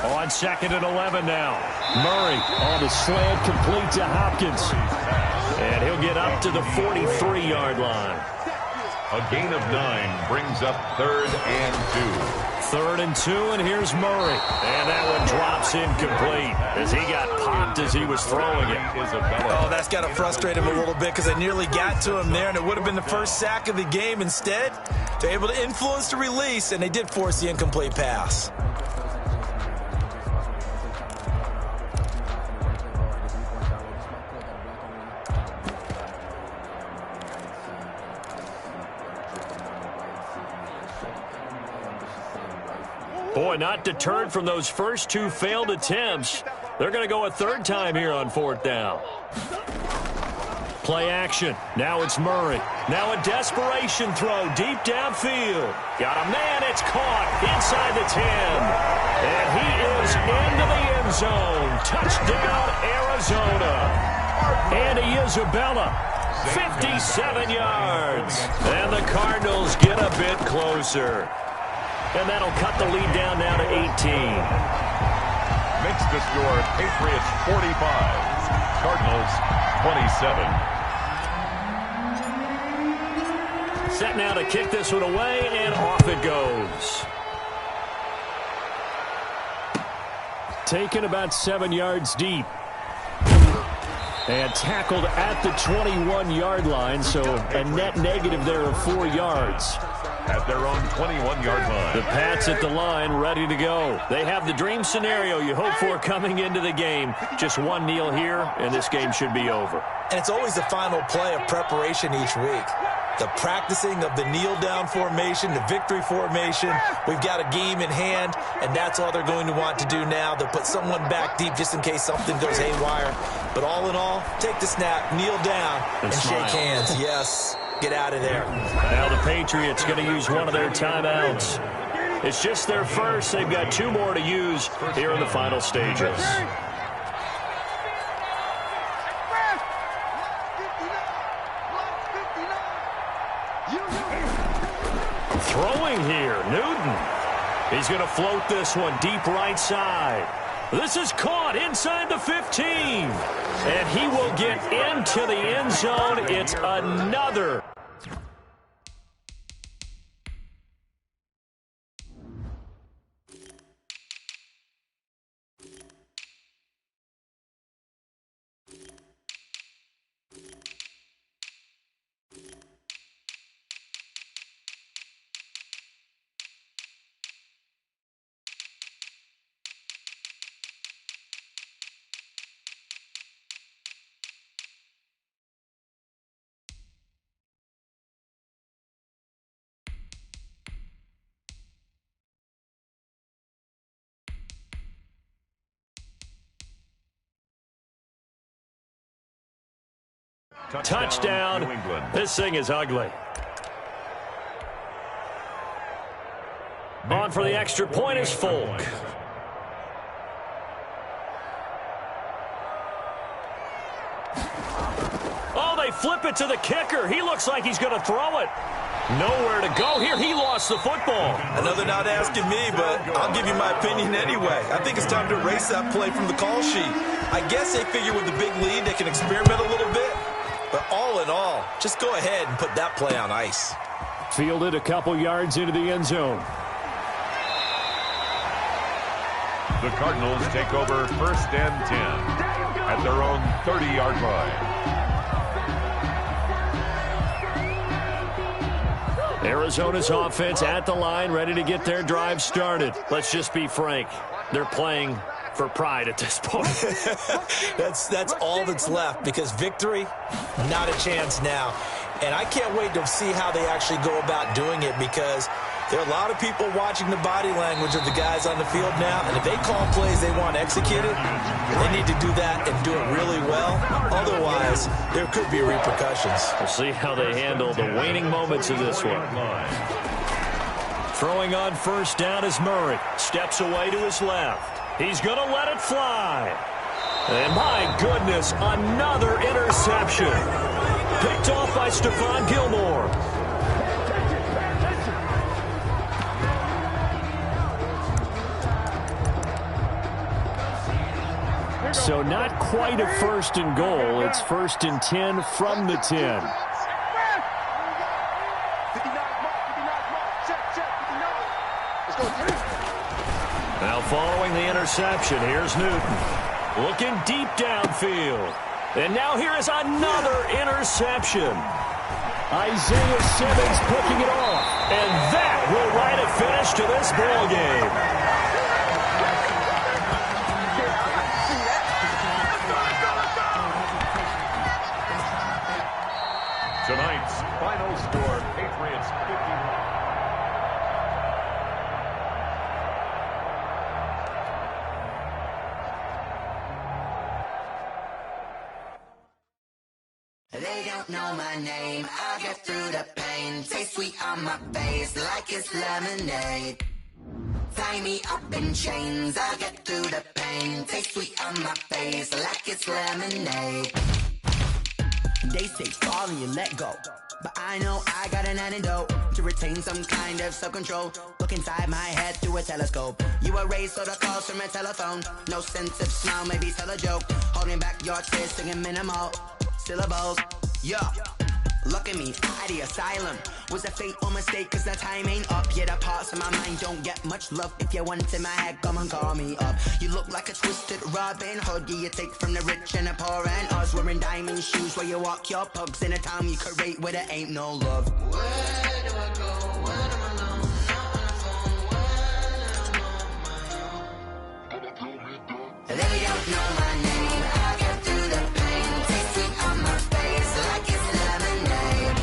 On 2nd and 11 now. Murray on the slant, complete to Hopkins. And he'll get up to the 43-yard line. A gain of 9 brings up 3rd and 2. 3rd and 2, and here's Murray. And that one drops incomplete as he got popped as he was throwing it. Oh, that's got to frustrate him a little bit because I nearly got to him there, and it would have been the first sack of the game. Instead, they're able to influence the release, and they did force the incomplete pass. Boy, not deterred from those first 2 failed attempts. They're going to go a 3rd time here on 4th down. Play action. Now it's Murray. Now a desperation throw deep downfield. Got a man. It's caught inside the 10. And he is into the end zone. Touchdown, Arizona. Andy Isabella, 57 yards. And the Cardinals get a bit closer. And that'll cut the lead down now to 18. Makes the score Patriots 45, Cardinals 27. Set now to kick this one away, and off it goes. Taken about 7 yards deep. And tackled at the 21-yard line, so a net negative there of 4 yards. At their own 21-yard line. The Pats at the line, ready to go. They have the dream scenario you hope for coming into the game. Just one kneel here, and this game should be over. And it's always the final play of preparation each week. The practicing of the kneel-down formation, the victory formation. We've got a game in hand, and that's all they're going to want to do now. They'll put someone back deep just in case something goes haywire. But all in all, take the snap, kneel down, and shake hands. Yes. Get out of there. Now the Patriots going to use one of their timeouts. It's just their first. They've got 2 more to use here in the final stages. Throwing here, Newton. He's going to float this one deep right side. This is caught inside the 15. And he will get into the end zone. It's another Touchdown. New England. This thing is ugly. On for the extra point is Folk. Oh, they flip it to the kicker. He looks like he's going to throw it. Nowhere to go here. He lost the football. Another not asking me, but I'll give you my opinion anyway. I think it's time to erase that play from the call sheet. I guess they figure with the big lead they can experiment a little bit. But all in all, just go ahead and put that play on ice. Fielded a couple yards into the end zone. The Cardinals take over 1st and 10 at their own 30-yard line. Arizona's offense at the line, ready to get their drive started. Let's just be frank. They're playing for pride at this point. That's all that's left, because victory, not a chance now. And I can't wait to see how they actually go about doing it, because there are a lot of people watching the body language of the guys on the field now, and if they call plays they want executed, they need to do that and do it really well. Otherwise, there could be repercussions. We'll see how they handle the waning moments of this one. Throwing on 1st down is Murray. Steps away to his left. He's going to let it fly. And my goodness, another interception. Picked off by Stephon Gilmore. So not quite a 1st and goal. It's 1st and 10 from the 10. Now following the interception, here's Newton. Looking deep downfield. And now here is another interception. Isaiah Simmons picking it off. And that will write a finish to this ball game. Tonight's final score, Patriots 51. They don't know my name, I'll get through the pain. Taste sweet on my face like it's lemonade. Tie me up in chains, I'll get through the pain. Taste sweet on my face like it's lemonade. They say fall and you let go, but I know I got an antidote to retain some kind of self-control. Look inside my head through a telescope. You erase all the calls from a telephone. No sense of smile, maybe tell a joke. Holding back your tears, singing minimal syllables. Yeah, look at me, at the asylum. Was a fate or mistake, cause the time ain't up. Yet the parts of my mind don't get much love. If you want in my head, come and call me up. You look like a twisted Robin Hood. You take from the rich and the poor and us. Wearing diamond shoes where you walk your pugs. In a town you create where there ain't no love. Where do I go when I'm alone? Not on the phone, when I'm on my own. They don't know my name, I'll get through the pain. Taste sweet on my face like it's lemonade.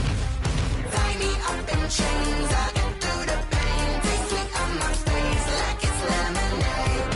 Tie me up in chains, I'll get through the pain. Taste sweet on my face like it's lemonade.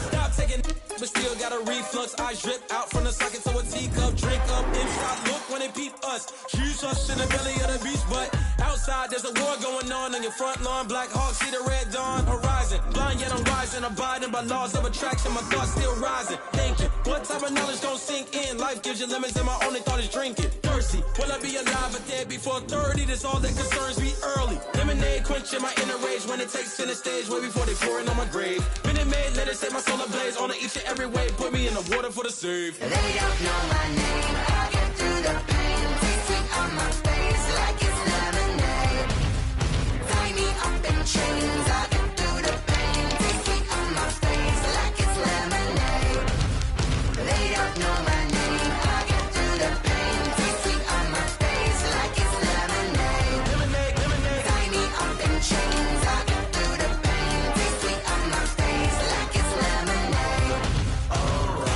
Stop taking but still got a reflux. Eyes drip out from the socket to a teacup. Drink up inside, look when they peep us. Shoes us in the belly of the beach, but outside there's a war going on your front lawn. Black Hawk, see the red dawn horizon. Blind yet I'm rising, abiding by laws of attraction. My thoughts still rising. Thank you. What type of knowledge gon' sink in? Life gives you lemons and my only thought is drinking. Thirsty, will I be alive or dead before 30? That's all that concerns me early. Lemonade quenching my inner rage when it takes center stage way before they pour it on my grave. Minute Maid, let it set my soul ablaze. On each and every way, put me in the water for the save. They don't know my name, I'll get through the pain. Taste sweet on my face like it's lemonade. Tie me up in chains, I'll get through the pain. Taste sweet on my face like it's lemonade. They don't know my name, I'll get through the pain. Taste sweet on my face like it's lemonade. Tie me up in chains, I'll get through the pain. Taste sweet on my face like it's lemonade. Oh.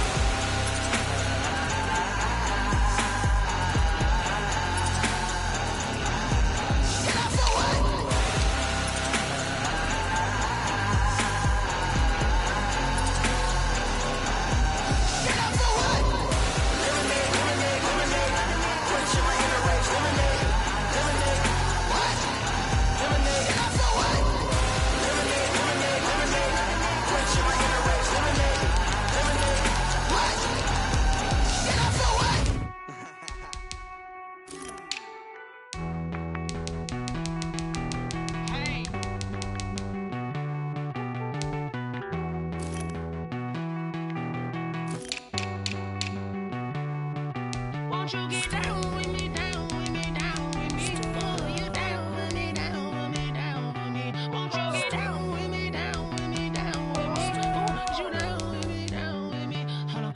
Won't you get down with me, down with me, down with me? Oh, you down with me, down with me, down with me. Won't you get down with me, down with me, down with me? Oh, you down with me, down with me? Hold on.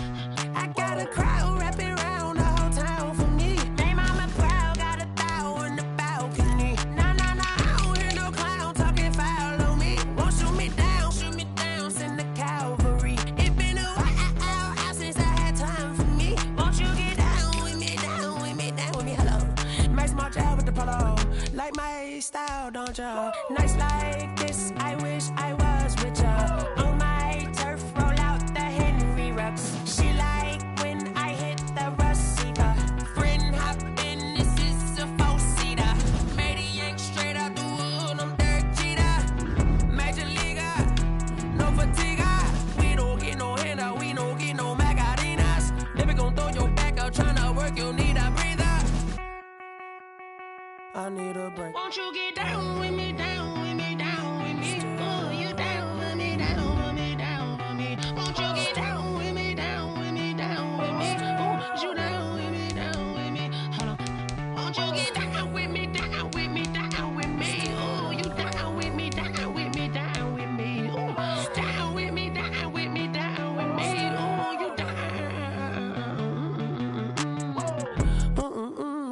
I got a crowd wrapping around the whole town for me. Name on my crowd, got a thou in the balcony. Nah, nah, nah, I don't hear no clown talking foul on me. Won't shoot me down, send the cavalry. It been a while since I had time for me. Won't you get down with me, down with me, down with me? Hello. Max March out with the polo. Like my style, don't ya? Nights like this, I wish I was with ya. On my turf, roll out the Henry Rux. She like when I hit the receiver. Friend hop in, this is a four-seater. Made a yank straight out the wood, I'm Derek Jeter. Major leaguer, no fatigue. We don't get no handout, we don't get no Macarinas. Never gon' throw your back out, tryna work, you need a breather. I need a break. Won't you get down with me, down with me, down with me? Oh, you down with me, down with me, down with me. Won't you get down with me, down with me, down with me? Oh, you down with me, down with me? Hold on. Won't you get down with me, down with me, down with me? Oh, you down with me, down with me, down with me? Oh, down with me, down with me, down with me? Oh, you down.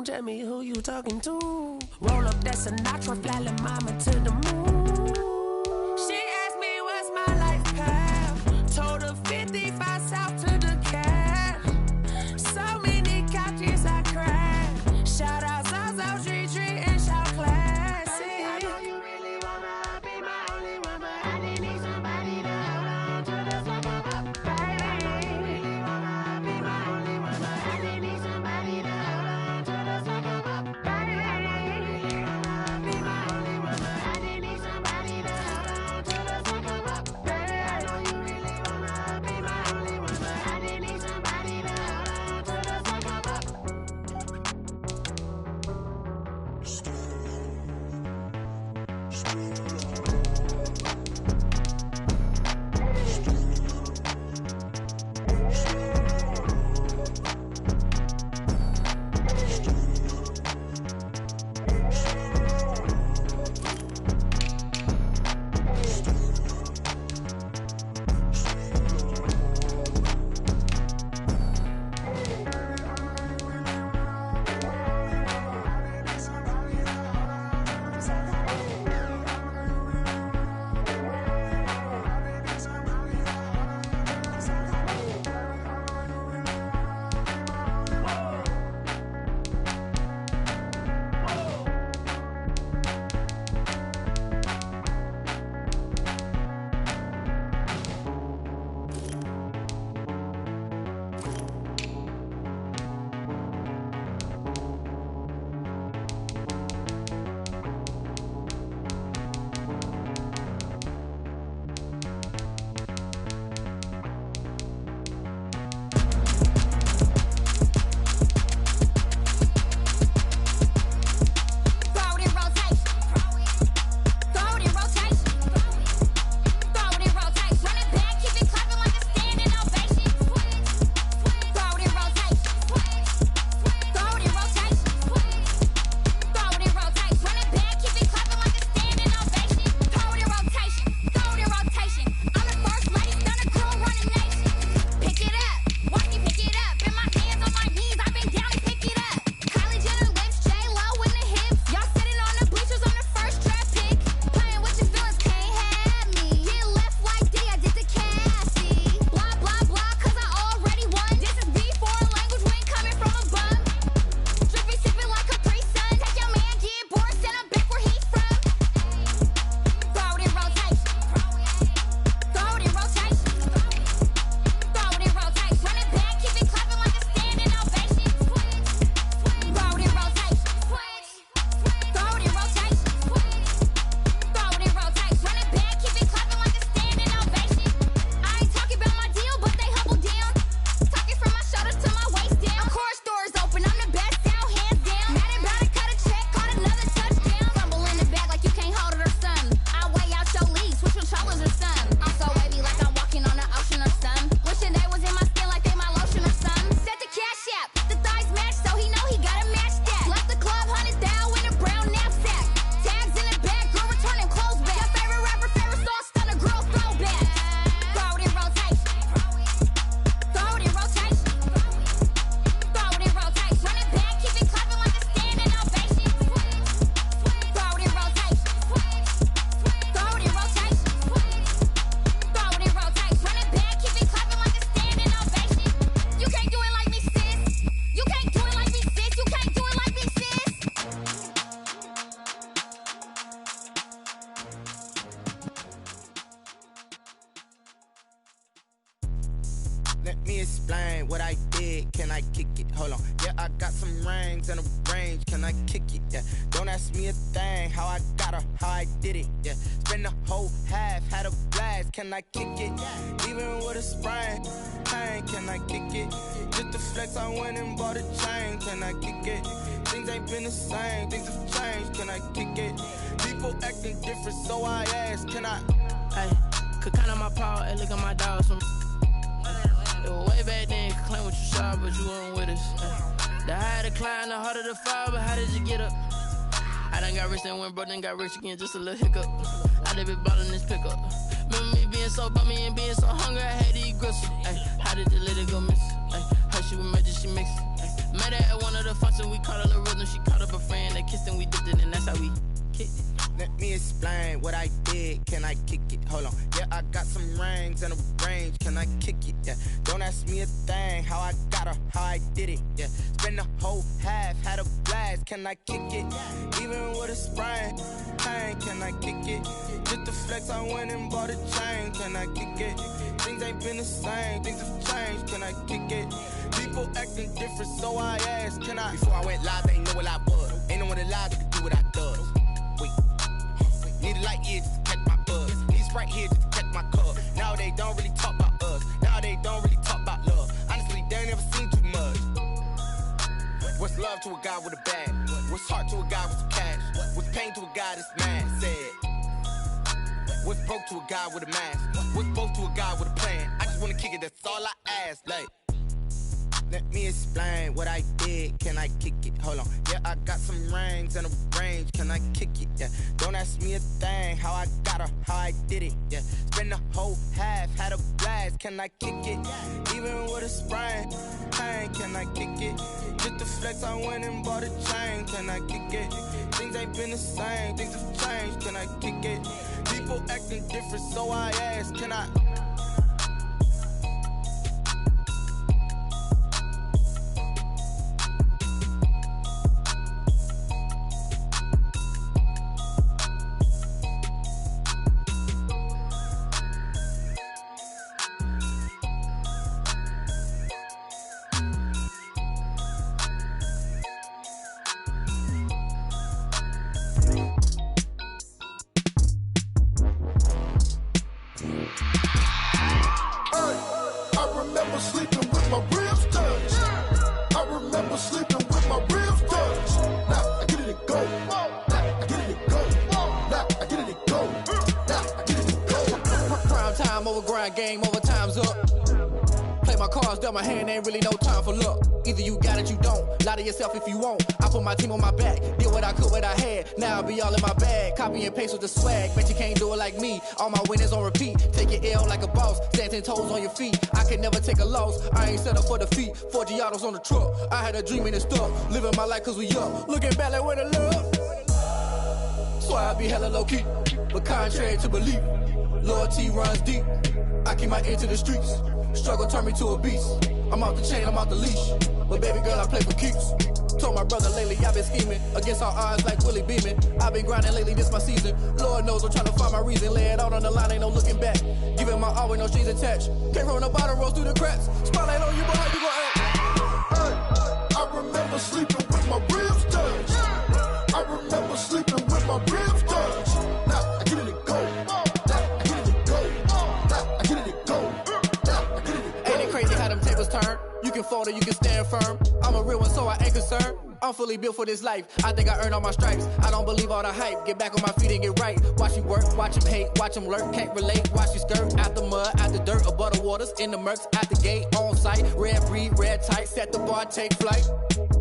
Tell me who you talking to. Roll up that Sinatra, fly la mama to the moon. She asked me what's my life path. Told her 55 south to the cat. So many couches I cried. Shout out Zazo, Tree Tree, and shout classy. I know you really wanna be my only one, but I didn't need somebody to hold on to the second up, baby. I know you really wanna be my only one, but I didn't need somebody to hold on to the second up, baby. I know you really wanna be my only one, but I didn't need somebody to hold on to the second up, baby. I know you really wanna be my only one, but I didn't need somebody to hold on to the second up. me explain what I did. Can I kick it? Hold on. Yeah, I got some rings and a range. Can I kick it? Yeah. Don't ask me a thing. How I got her, how I did it. Yeah. Spend the whole half, had a blast. Can I kick it? Even with a sprain. Pain, can I kick it? Just to flex, I went and bought a chain. Can I kick it? Things ain't been the same. Things have changed. Can I kick it? People acting different, so I ask. Can I? Hey, could count on my power and look at my dogs from. It was way back then, could claim what you saw, but you weren't with us. The higher the climb, the harder the fall, but how did you get up? I done got rich and went broke, then got rich again, just a little hiccup. I done been ballin' this pickup. Remember me being so bummy and being so hungry, I had to eat gristle. Ay, how did the lady go miss? Ay, her she was magic, she mixed. Met her at one of the functions, we caught a little rhythm, she caught up a friend, they kissed and we dipped it, and that's how we kicked it. Let me explain what I did. Can I kick it? Hold on. Yeah, I got some rings and a range. Can I kick it? Yeah. Don't ask me a thing. How I got her, how I did it. Yeah. Spend the whole half, had a blast. Can I kick it? Even with a sprain. Pain, can I kick it? Just to flex, I went and bought a chain. Can I kick it? Things ain't been the same. Things have changed. Can I kick it? People acting different, so I asked. Can I? Before I went live, they ain't know what I was. Ain't no one alive that could do what I does. Need a light year just to catch my buzz. Need Sprite here just to catch my cup. Now they don't really talk about us. Now they don't really talk about love. Honestly, they ain't never seen too much. What's love to a guy with a bag? What's heart to a guy with some cash? What's pain to a guy that's mad? Said. What's broke to a guy with a mask? What's both to a guy with a plan? I just wanna kick it, that's all I ask. Like, let me explain what I did. Can I kick it? Hold on. Yeah, I got some rings and a range. Can I kick it? Yeah. Don't ask me a thing. How I got her, how I did it. Yeah. Spend the whole half, had a blast. Can I kick it? Even with a sprain. Pain, can I kick it? Just to flex, I went and bought a chain. Can I kick it? Things ain't been the same. Things have changed. Can I kick it? People acting different, so I ask. Can I? Game over, time's up. Play my cards, dealt my hand, ain't really no time for luck. Either you got it, you don't. Lie to yourself if you won't. I put my team on my back, did what I could, what I had. Now I'll be all in my bag. Copy and paste with the swag. Bet you can't do it like me. All my winners on repeat. Take your L like a boss. Stand 10 toes on your feet. I can never take a loss. I ain't set up for defeat. 4 Giottos on the truck. I had a dream and it stuck. Living my life cause we up. Looking back like where the love. So I be hella low key. But contrary to belief, loyalty runs deep. I keep my ear to the streets. Struggle turned me to a beast. I'm off the chain, I'm off the leash. But baby girl, I play for keeps. Told my brother lately I've been scheming. Against all odds like Willie Beeman. I've been grinding lately, this my season. Lord knows I'm trying to find my reason. Lay it out on the line, ain't no looking back. Giving my all with no strings attached. Came from the bottom, rose through the cracks. Spotlight on you, but how you gon' act? Hey, I remember sleeping with my ribs touched. I remember sleeping with my ribs touched. Now I get it and go. Turn. You can fold or you can stand firm. I'm a real one, so I ain't concerned. I'm fully built for this life. I think I earned all my stripes. I don't believe all the hype. Get back on my feet and get right. Watch you work, watch him hate, watch him lurk. Can't relate, watch you skirt. Out the mud, out the dirt, above the waters, in the murks, out the gate, on site. Red breed, red tight, set the bar, take flight.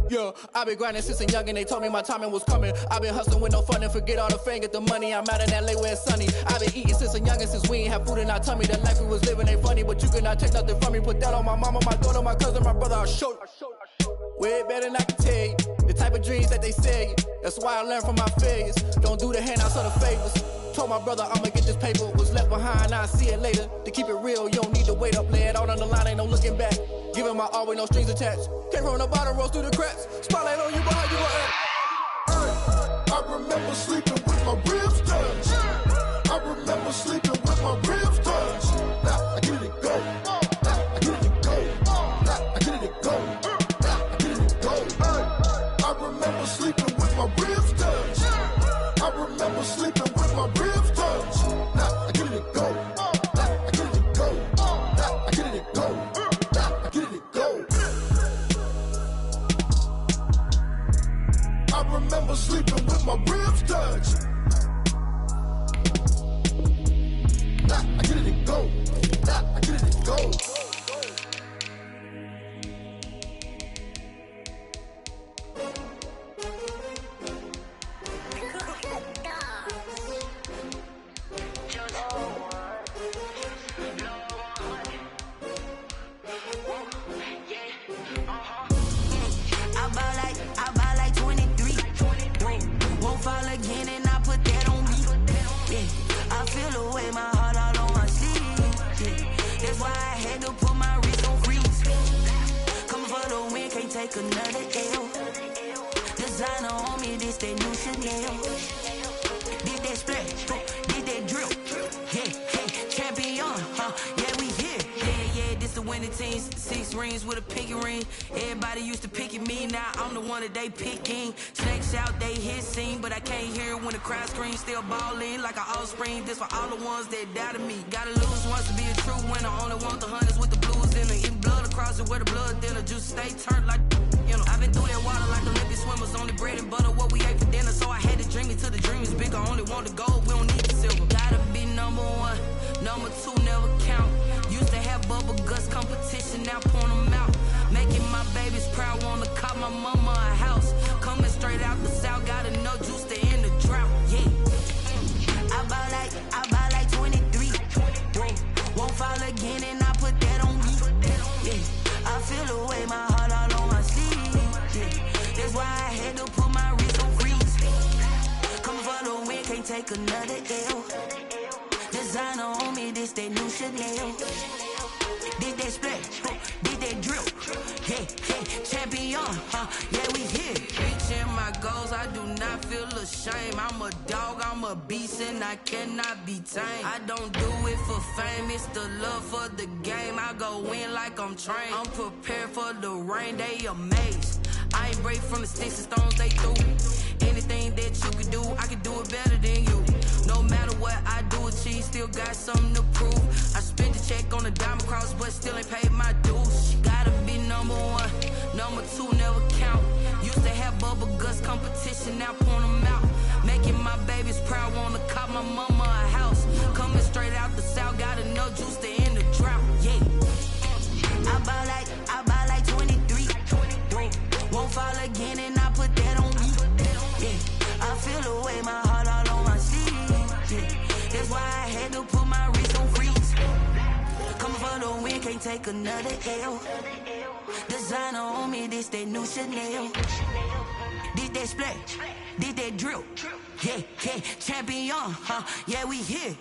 Yeah, I've been grinding since a young and they told me my timing was coming. I've been hustling with no fun and forget all the fame, get the money. I'm out in LA where it's sunny. I've been eating since a young and since we ain't have food in our tummy. The life we was living ain't funny, but you cannot take nothing from me. Put that on my mama, my daughter, my cousin, my brother, I'll show you. Way better than I can tell you. The type of dreams that they sell you. That's why I learned from my failures. Don't do the handouts or the favors. Told my brother I'ma get this paper. Was left behind, I'll see it later. To keep it real, you don't need to wait up. Lay it out on the line, ain't no looking back. Giving my all with no strings attached. Came from the bottom, rose through the cracks. Spotlight on you, but how you gon' act? I remember sleeping with my ribs touched. I remember sleeping with my ribs touched. Now I get it and go. Now I get it and go. remember sleeping with my ribs touched. Now I get it to go. Now I get it to go. Now I get it to go. Now I get it to go. I remember sleeping with my ribs touched. Now I get it to go. Now I get it to go. Take another L. Designer on me, this that new Chanel. Did that splash, did that drill. Yeah, champion, yeah, we here. Yeah, this the winning team. 6 rings with a pinky ring. Everybody used to pick at me, now I'm the one that they picking. Snakes out, they hit scene, but I can't hear when the crowd screams. Still ballin' like an offspring. This for all the ones that doubted me. Gotta lose once to be a true winner. Only want the hunters with the blues in it. Eating blood across it where the blood dinner. Juice stay turned like, you know. I've been through that water like Olympic swimmers. Only bread and butter, what we ate for dinner. So I had to dream it till the dream is bigger. Only want the gold, we don't need the silver. Gotta be number 1, number 2 never count. Used to have bubble guts competition, now point them out. Making my babies proud, wanna cop my mama a house. Coming straight out the south, got enough juice to end the drought. Yeah, I buy like 23. Won't fall again, and I put that on me. Yeah, I feel the way, my heart all on my sleeve. Yeah, that's why I had to put my wrist on freeze. Coming for the win, can't take another L. Designer on me, this that new Chanel. Did that splash, did that drill. Yeah, champion, yeah, we here. Reaching my goals, I do not feel ashamed. I'm a dog, I'm a beast, and I cannot be tamed. I don't do it for fame, it's the love for the game. I go in like I'm trained. I'm prepared for the rain, they amazed. I ain't break from the sticks and stones they threw. Anything that you can do, I can do it better than you. No matter what I do, achieve, still got something to prove. I spent the check on the diamond cross, but still ain't paid my dues. Gotta be number 1, number 2 never count. Used to have bubble guts competition, now point them out. Making my babies proud, wanna cop my mama a house. Coming straight out the south, got enough juice to end the drought. Yeah, I buy like 23. Won't fall again, and I put that on me. Yeah, I feel the way, my heart all on my sleeve. Yeah, that's why I had to put my wrist on freeze. Coming for the win, can't take another L. Designer on me, this that new Chanel. Did that splash, did that drill. Yeah, champion, yeah, we here.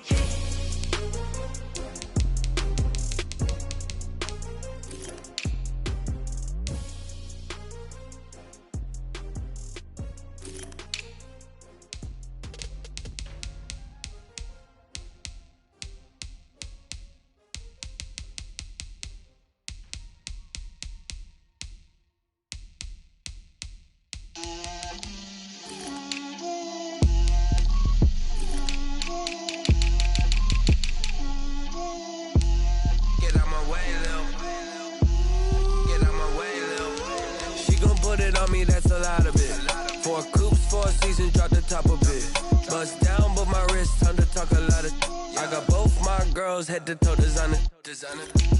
That's a lot of it. 4 coops, 4 seasons, drop the top of it. Bust down, but my wrist, time to talk a lot of. I got both my girls head to toe designer.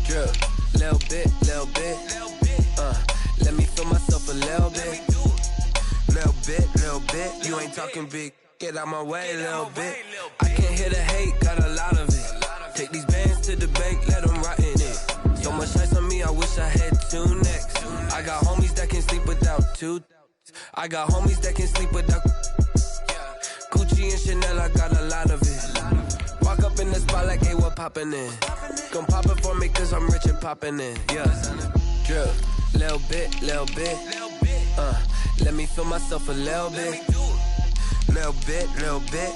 Drip, little bit. Let me feel myself a little bit. Little bit. You ain't talking big. Get out my way, little bit. I can't hear the hate, got a lot of it. Take these bands to the bank, let them rot in it. So much ice on me, I wish I had 2 necks. I got homies that can sleep without 2. I got homies that can sleep without Gucci and Chanel, I got a lot of it. Walk up in the spot like, hey, what poppin' in? Gon' pop it for me cause I'm rich and poppin' in. Yeah, drip, little bit. Let me feel myself a little bit. Little bit.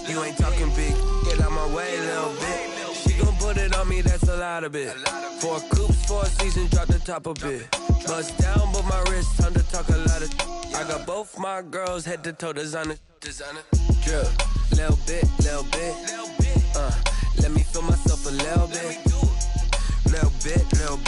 You ain't talking big. Get out my way, little bit. She gon' put it on me, that's a lot of it. 4 coops, 4 seasons, drop the top a bit. Bust down, but my wrist, time to talk a lot of. I got both my girls head to toe designer. Drip, little bit. Let me feel myself a little bit. Little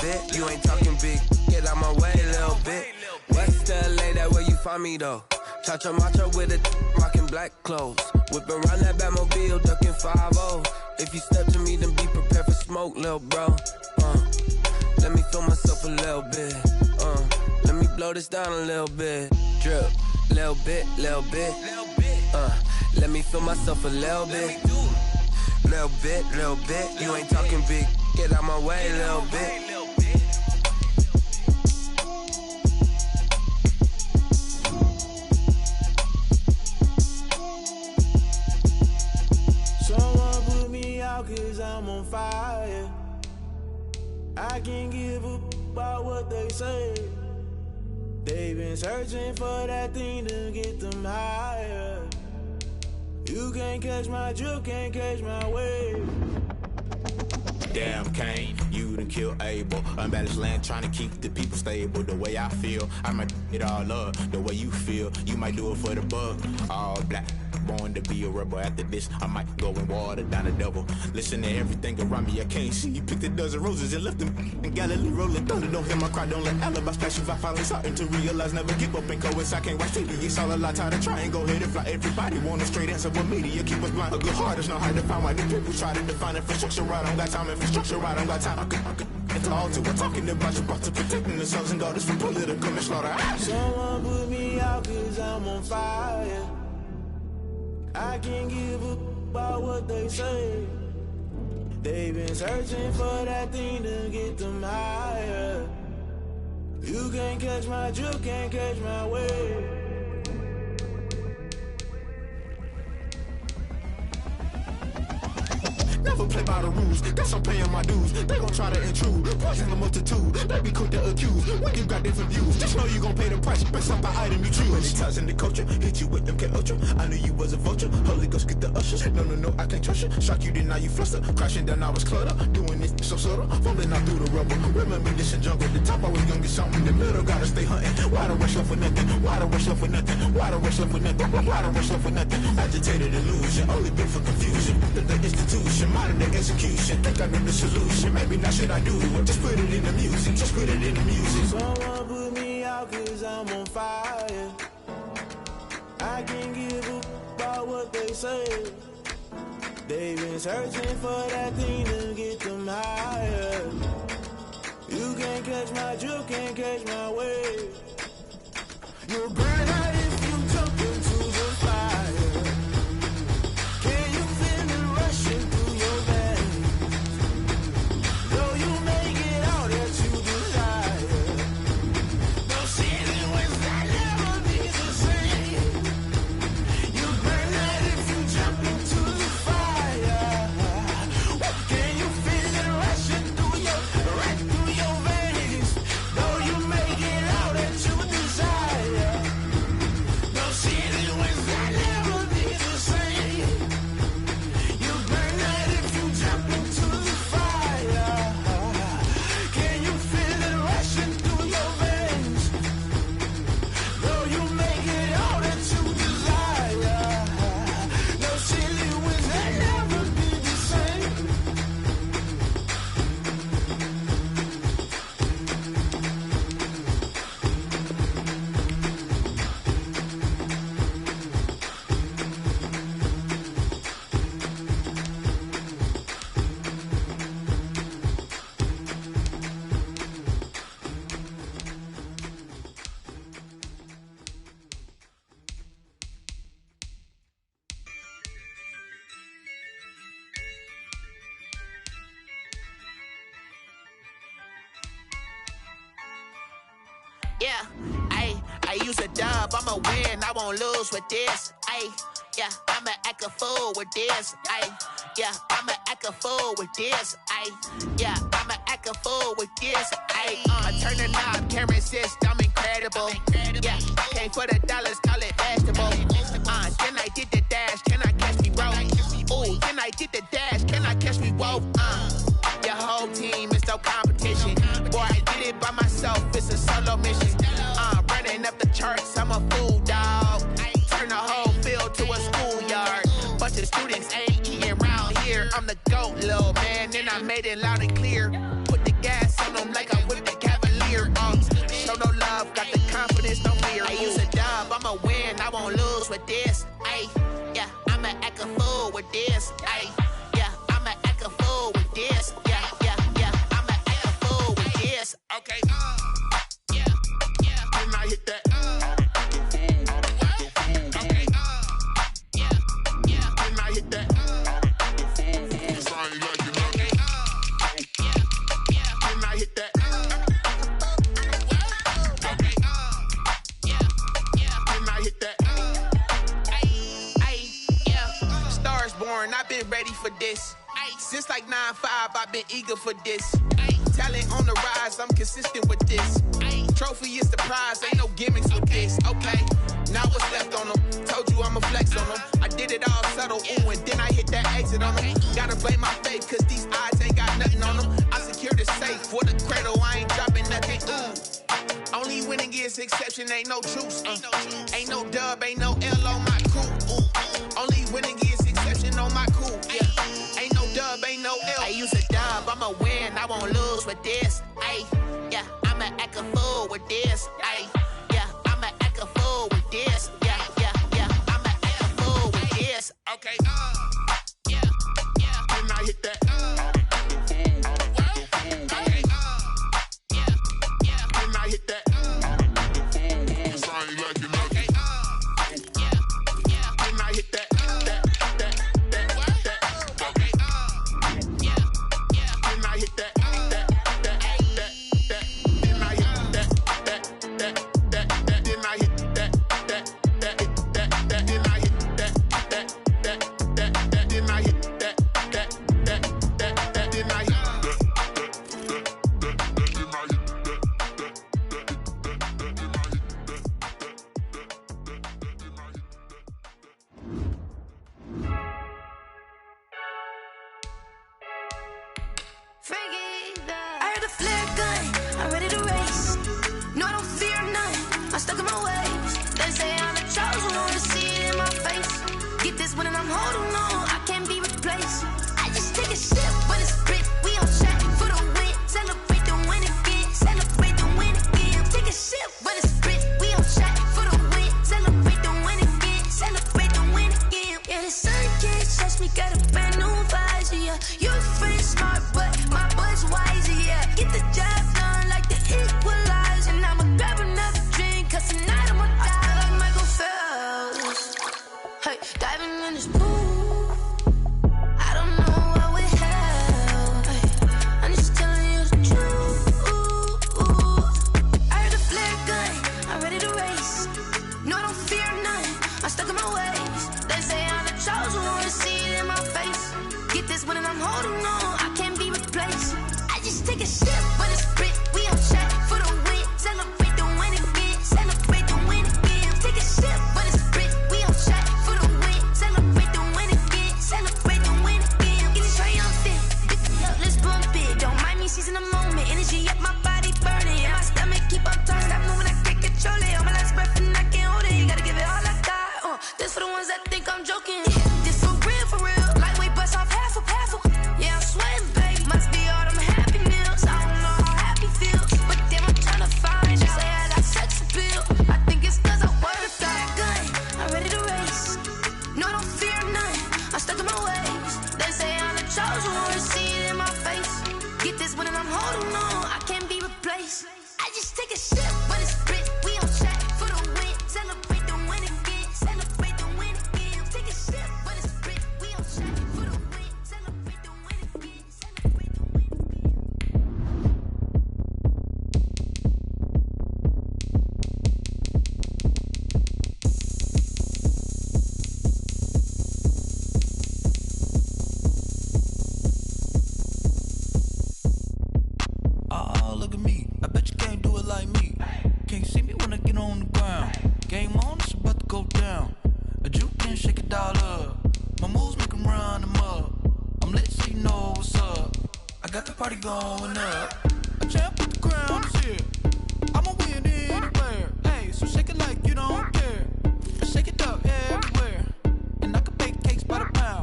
bit. You ain't talking big. Get out my way, little bit. West LA, that where you find me though. Cha-cha matcha with a rockin' black clothes. Whip around that Batmobile, ducking 5-0. If you step to me, then be prepared for smoke, little bro. Let me feel myself a little bit. Let me blow this down a little bit. Drip, little bit. Let me feel myself a little bit. Little bit. You ain't talking big. Get out my way, little bit. Someone put me out 'cause I'm on fire. I can't give a about what they say. They've been searching for that thing to get them higher. You can't catch my drift, can't catch my wave. Damn, Kane, you done killed Abel. Unbalanced land, trying to keep the people stable. The way I feel, I might it all up. The way you feel, you might do it for the buck. All black, born to be a rebel. After this, I might go and water down the double. Listen to everything around me, I can't see. You picked a dozen roses and left them in Galilee rolling thunder. Don't hear my cry, don't let alibis pass you. I finally starting to realize, never give up and go. I can't watch TV, it's all a lot. Tired of trying, go ahead and fly. Everybody want a straight answer, but media keep us blind. A good heart is not hard to find. Why the people try to define infrastructure right? I don't got time, infrastructure right, I don't got time. I could it's all to we're talking about you, about to protecting the sons and daughters from political and slaughter. Someone put me out 'cause I'm on fire. I can't give a about what they say. They've been searching for that thing to get them higher. You can't catch my drift, can't catch my wave. Never play by the rules, that's I'm paying my dues. They gon' try to intrude, poison the multitude. They be quick to accuse, when you got different views. Just know you gon' pay the price, based off the item you choose. Many times in the culture, hit you with them K Ultra. I knew you was a vulture, Holy Ghost get the ushers. No, I can't trust you. Shock you, then now you fluster. Crashing down, I was clutter. Doing this so subtle, falling out through the rubble. Remember this in jungle, the top I was gonna get something. The middle gotta stay hunting. Why the rush left for nothing? Why the rush left for nothing? Why the rush left for nothing? Why the rush left for nothing? Agitated illusion, only built for confusion. The institution, modern day execution. Think I know the solution. Maybe not should I do it? Just put it in the music. Just put it in the music. Someone put me out 'cause I'm on fire. I can't give a about what they say. They've been searching for that thing to get them higher. You can't catch my drift, can't catch my wave. You'll burn out if you jump into the fire. Can you feel it rushing through your veins? Though you make it all that you desire. No ceiling was that never be the same. You burn out if you jump into the fire. Can you feel it rushing through your veins? Though you make it all that you desire. No ceiling was that never be the same. You burn out if you jump into the fire. Can you feel it rushing through your veins? Though you make it all that you desire. No ceiling was that never be the same. Yeah, I use a dub, I'ma win, I won't lose with this. Yeah, I'ma act a fool with this. Yeah, I'ma act a fool with this. Yeah, I'ma act a fool with this. Turn the knob, camera assist, I'm incredible. Yeah, came for the dollars, call it vegetable. Then I did the dash, can I catch me, bro? Ooh, then I did the dash, can I catch me, whoa? Your whole team is no competition. Boy, I did it by myself, it's a solo mission. Running up the charts, I'm a fool, dog. Turn the whole field to a schoolyard. Bunch to the students, ain't eating round here. I'm the GOAT, little man, and I made it loud and clear. Put the gas on them like I whipped the Cavalier. Show no love, got the confidence, no fear. I use a dub, I'ma win, I won't lose with this. Ay, yeah, I'ma act a fool with this. Ay, yeah, I'ma act a fool with this. Yeah, yeah, yeah, I'ma act a fool with this. Okay, yeah, yeah, then I hit that. Okay, yeah, yeah, then I hit that. I've been ready for this. Since like 9-5, I've been eager for this. Talent on the rise, I'm consistent with this. Trophy is the prize, ain't no gimmicks with this. Okay, now what's left on them? Told you I'ma flex on them. I did it all subtle, ooh, and then I hit that exit on them. Gotta blame my faith, cause these odds ain't got nothing on them. I secure the safe for the cradle, I ain't dropping nothing, ooh. Only winning is exception, ain't no truce. Ain't no dub, ain't no L on my crew. Only winning is exception on my crew. Yeah, ain't no dub, ain't no L. I use a dub, I'ma win, I won't lose with this. Ay, yeah, I'ma act a fool with this. Ay, yeah, I'ma act a fool with this. Yeah, yeah, yeah, I'ma act a fool with this. Okay, yeah, yeah, then I hit that. Okay, yeah, yeah, then I hit that. Sorry, like you know. Okay, yeah, yeah, then I hit that. Shake it up everywhere, and I can bake cakes by the pound.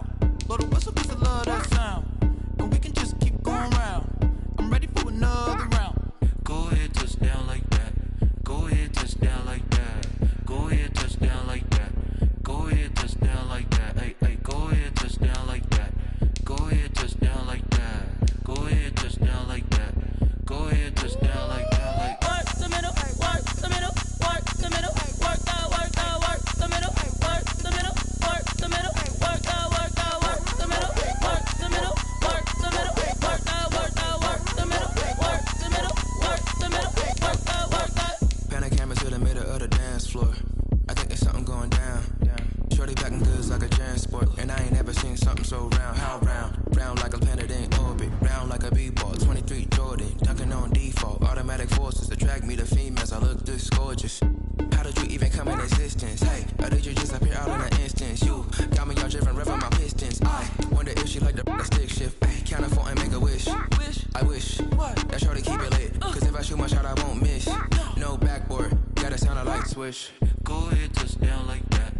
wish. Go ahead, touch down like that.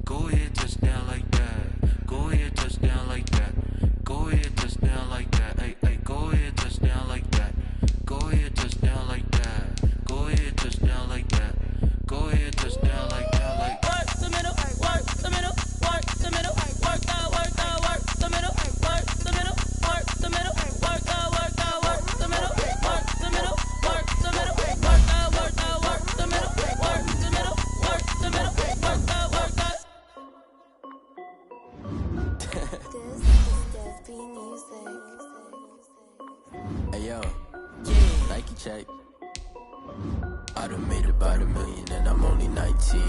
Go ahead, touch down like that. Go ahead, touch down like that. Go ahead, touch down like that. Hey, hey, go ahead, touch down like that. Go ahead, touch down like that. Go ahead, touch down like that. Go ahead, touch down like that. Like work the middle, work the middle, work the middle, work the middle, work the middle, work the middle, work the middle, work the middle, work the middle, work the middle, work the middle, work the middle, work the hey yo, Nike check. I done made about $1 million and I'm only 19.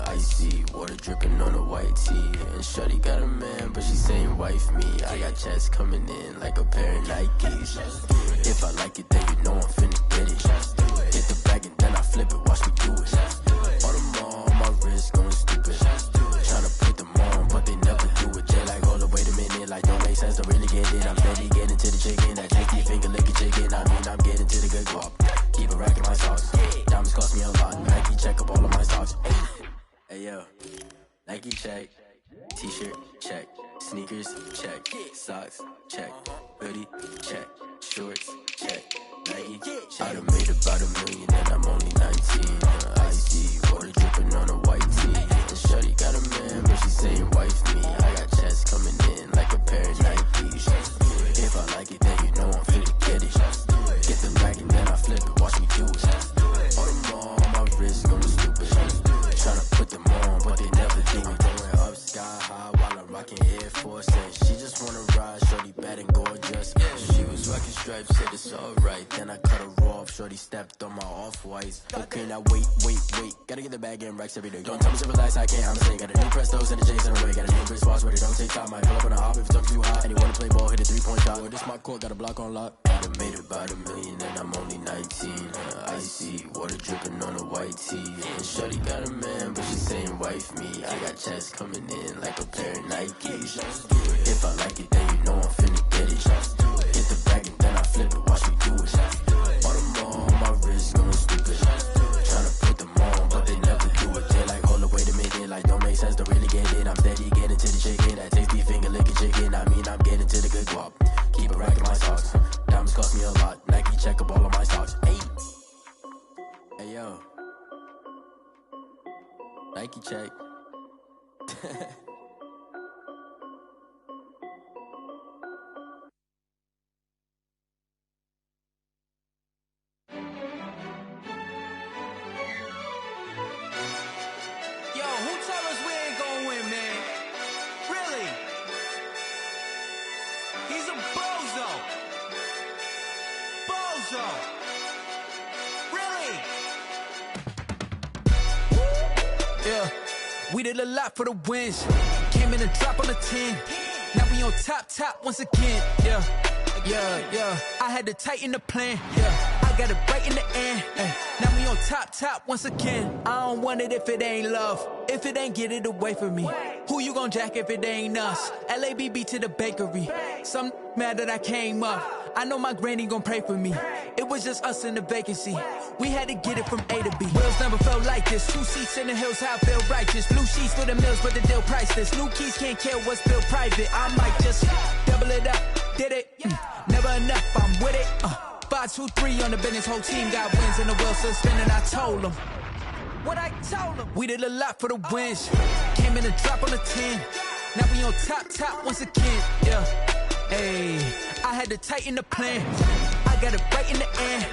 Icy water dripping on a white tee. And shorty got a man, but she saying wife me. I got checks coming in like a pair of Nikes. If I like it, then you know I'm finna get it. Hit the bag and then I flip it, watch me do it. All them on my wrist going stupid. Tryna put them on, but they never do it. Jay like, hold up, wait a minute, like don't make sense, don't really get it. I'm steady getting to the chicken, that tasty finger licking chicken. I mean, I'm getting to the good guap. Keep a rack in my sauce. Diamonds cost me a lot. Nike check up all of my stocks. Hey yo, Nike check. T-shirt check. Sneakers check. Socks check. Hoodie check. Shorts check. Nike check. I done made about $1 million and I'm only 19. Icy water dripping on a white tee. And shorty got a man, but she saying wife me. I got checks coming in like a pair of Nikes. If I like it, then you know I'm finna get it. Get the bag and then I flip it, watch me do it. All them on my wrist going stupid. Tryna put them on, but they never do it. Going up sky high while I'm rocking Air Force. And she just wanna ride, shorty bad and gorgeous. She was rocking stripes, said it's alright. Then I cut her off, shorty stepped on my off-whites. Okay, now wait. Gotta get the bag and racks every day. Don't tell me to relax, I can't, I'm saying. Got a new Prestos and a Jason away. Got a new Chris Foss where they don't take time. Might pull up on a hop if it's up too high. And he wanna play ball, hit a 3-point shot. Well, this my court, got a block on lock. I done made about $1 million and I'm only 19. Icy water dripping on a white tee. And shorty got a man, but she saying wife me. I got checks coming in like a pair of Nikes. If I like it, then you know I'm finna get it. Hit the bag and then I flip it, watch me do it. All them on my wrist going stupid. Tryna put them on, but they never do it. They like, hold up, wait a minute, like don't make sense, don't really get it. I'm steady getting to the chicken, that tasty finger licking chicken. I mean, I'm getting to the good guap. Keep a rack in my socks. Diamonds cost me a lot. Nike check up all of my stocks. Hey yo, Nike check. Yo, who tell us we ain't gonna win, man? Really? He's a bozo. Bozo. Really? Yeah, we did a lot for the wins. Came in and dropped on the 10. Now we on top once again. Yeah. I had to tighten the plan. Yeah, I got it right in the end. Now we on top once again. I don't want it if it ain't love. If it ain't, get it away from me. Who you gon' jack if it ain't us? LABB to the bakery. Some mad that I came up. I know my granny gon' pray for me. It was just us in the vacancy. We had to get it from A to B. Wheels never felt like this. 2 seats in the hills, how I feel righteous. Blue sheets for the mills, but the deal priceless. New keys can't kill what's built private. I might just double it up. Did it? Never enough, I'm with it. 5, 2, 3 on the business. Whole team got wins and the wheels still spinning. I told them what I told them. We did a lot for the wins. Came in and dropped on the 10. Now we on top once again. Yeah. Hey, I had to tighten the plan. I got it right in the end.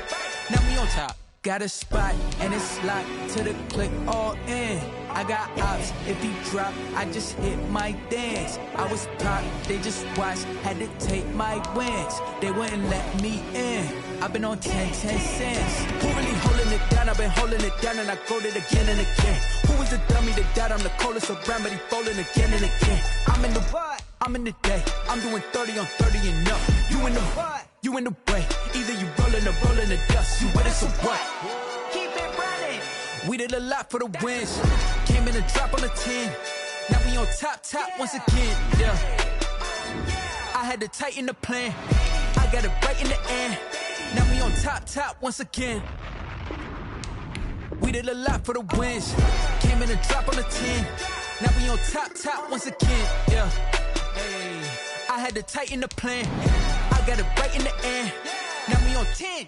Now we on top. Got a spot and it's locked to the click all in. I got ops, if he drop, I just hit my dance. I was popped, they just watched, had to take my wins. They wouldn't let me in. I've been on 10 cents. Who really holding it down? I've been holding it down and I go it again and again. Who was the dummy that died? I'm the coldest around, but he falling again and again. I'm in the what? I'm in the day. I'm doing 30 on 30 and up. You in the what? You in the way. Either you rolling or rolling the dust. You with it, so what? Keep it running. We did a lot for the wins. Came in and dropped on the 10. Now we on top once again. Yeah. I had to tighten the plan. I got it right in the end. Now we on top once again. We did a lot for the wins. Came in a drop on the 10. Now we on top once again. Yeah. Hey. I had to tighten the plan. I got it right in the end. Now we on 10.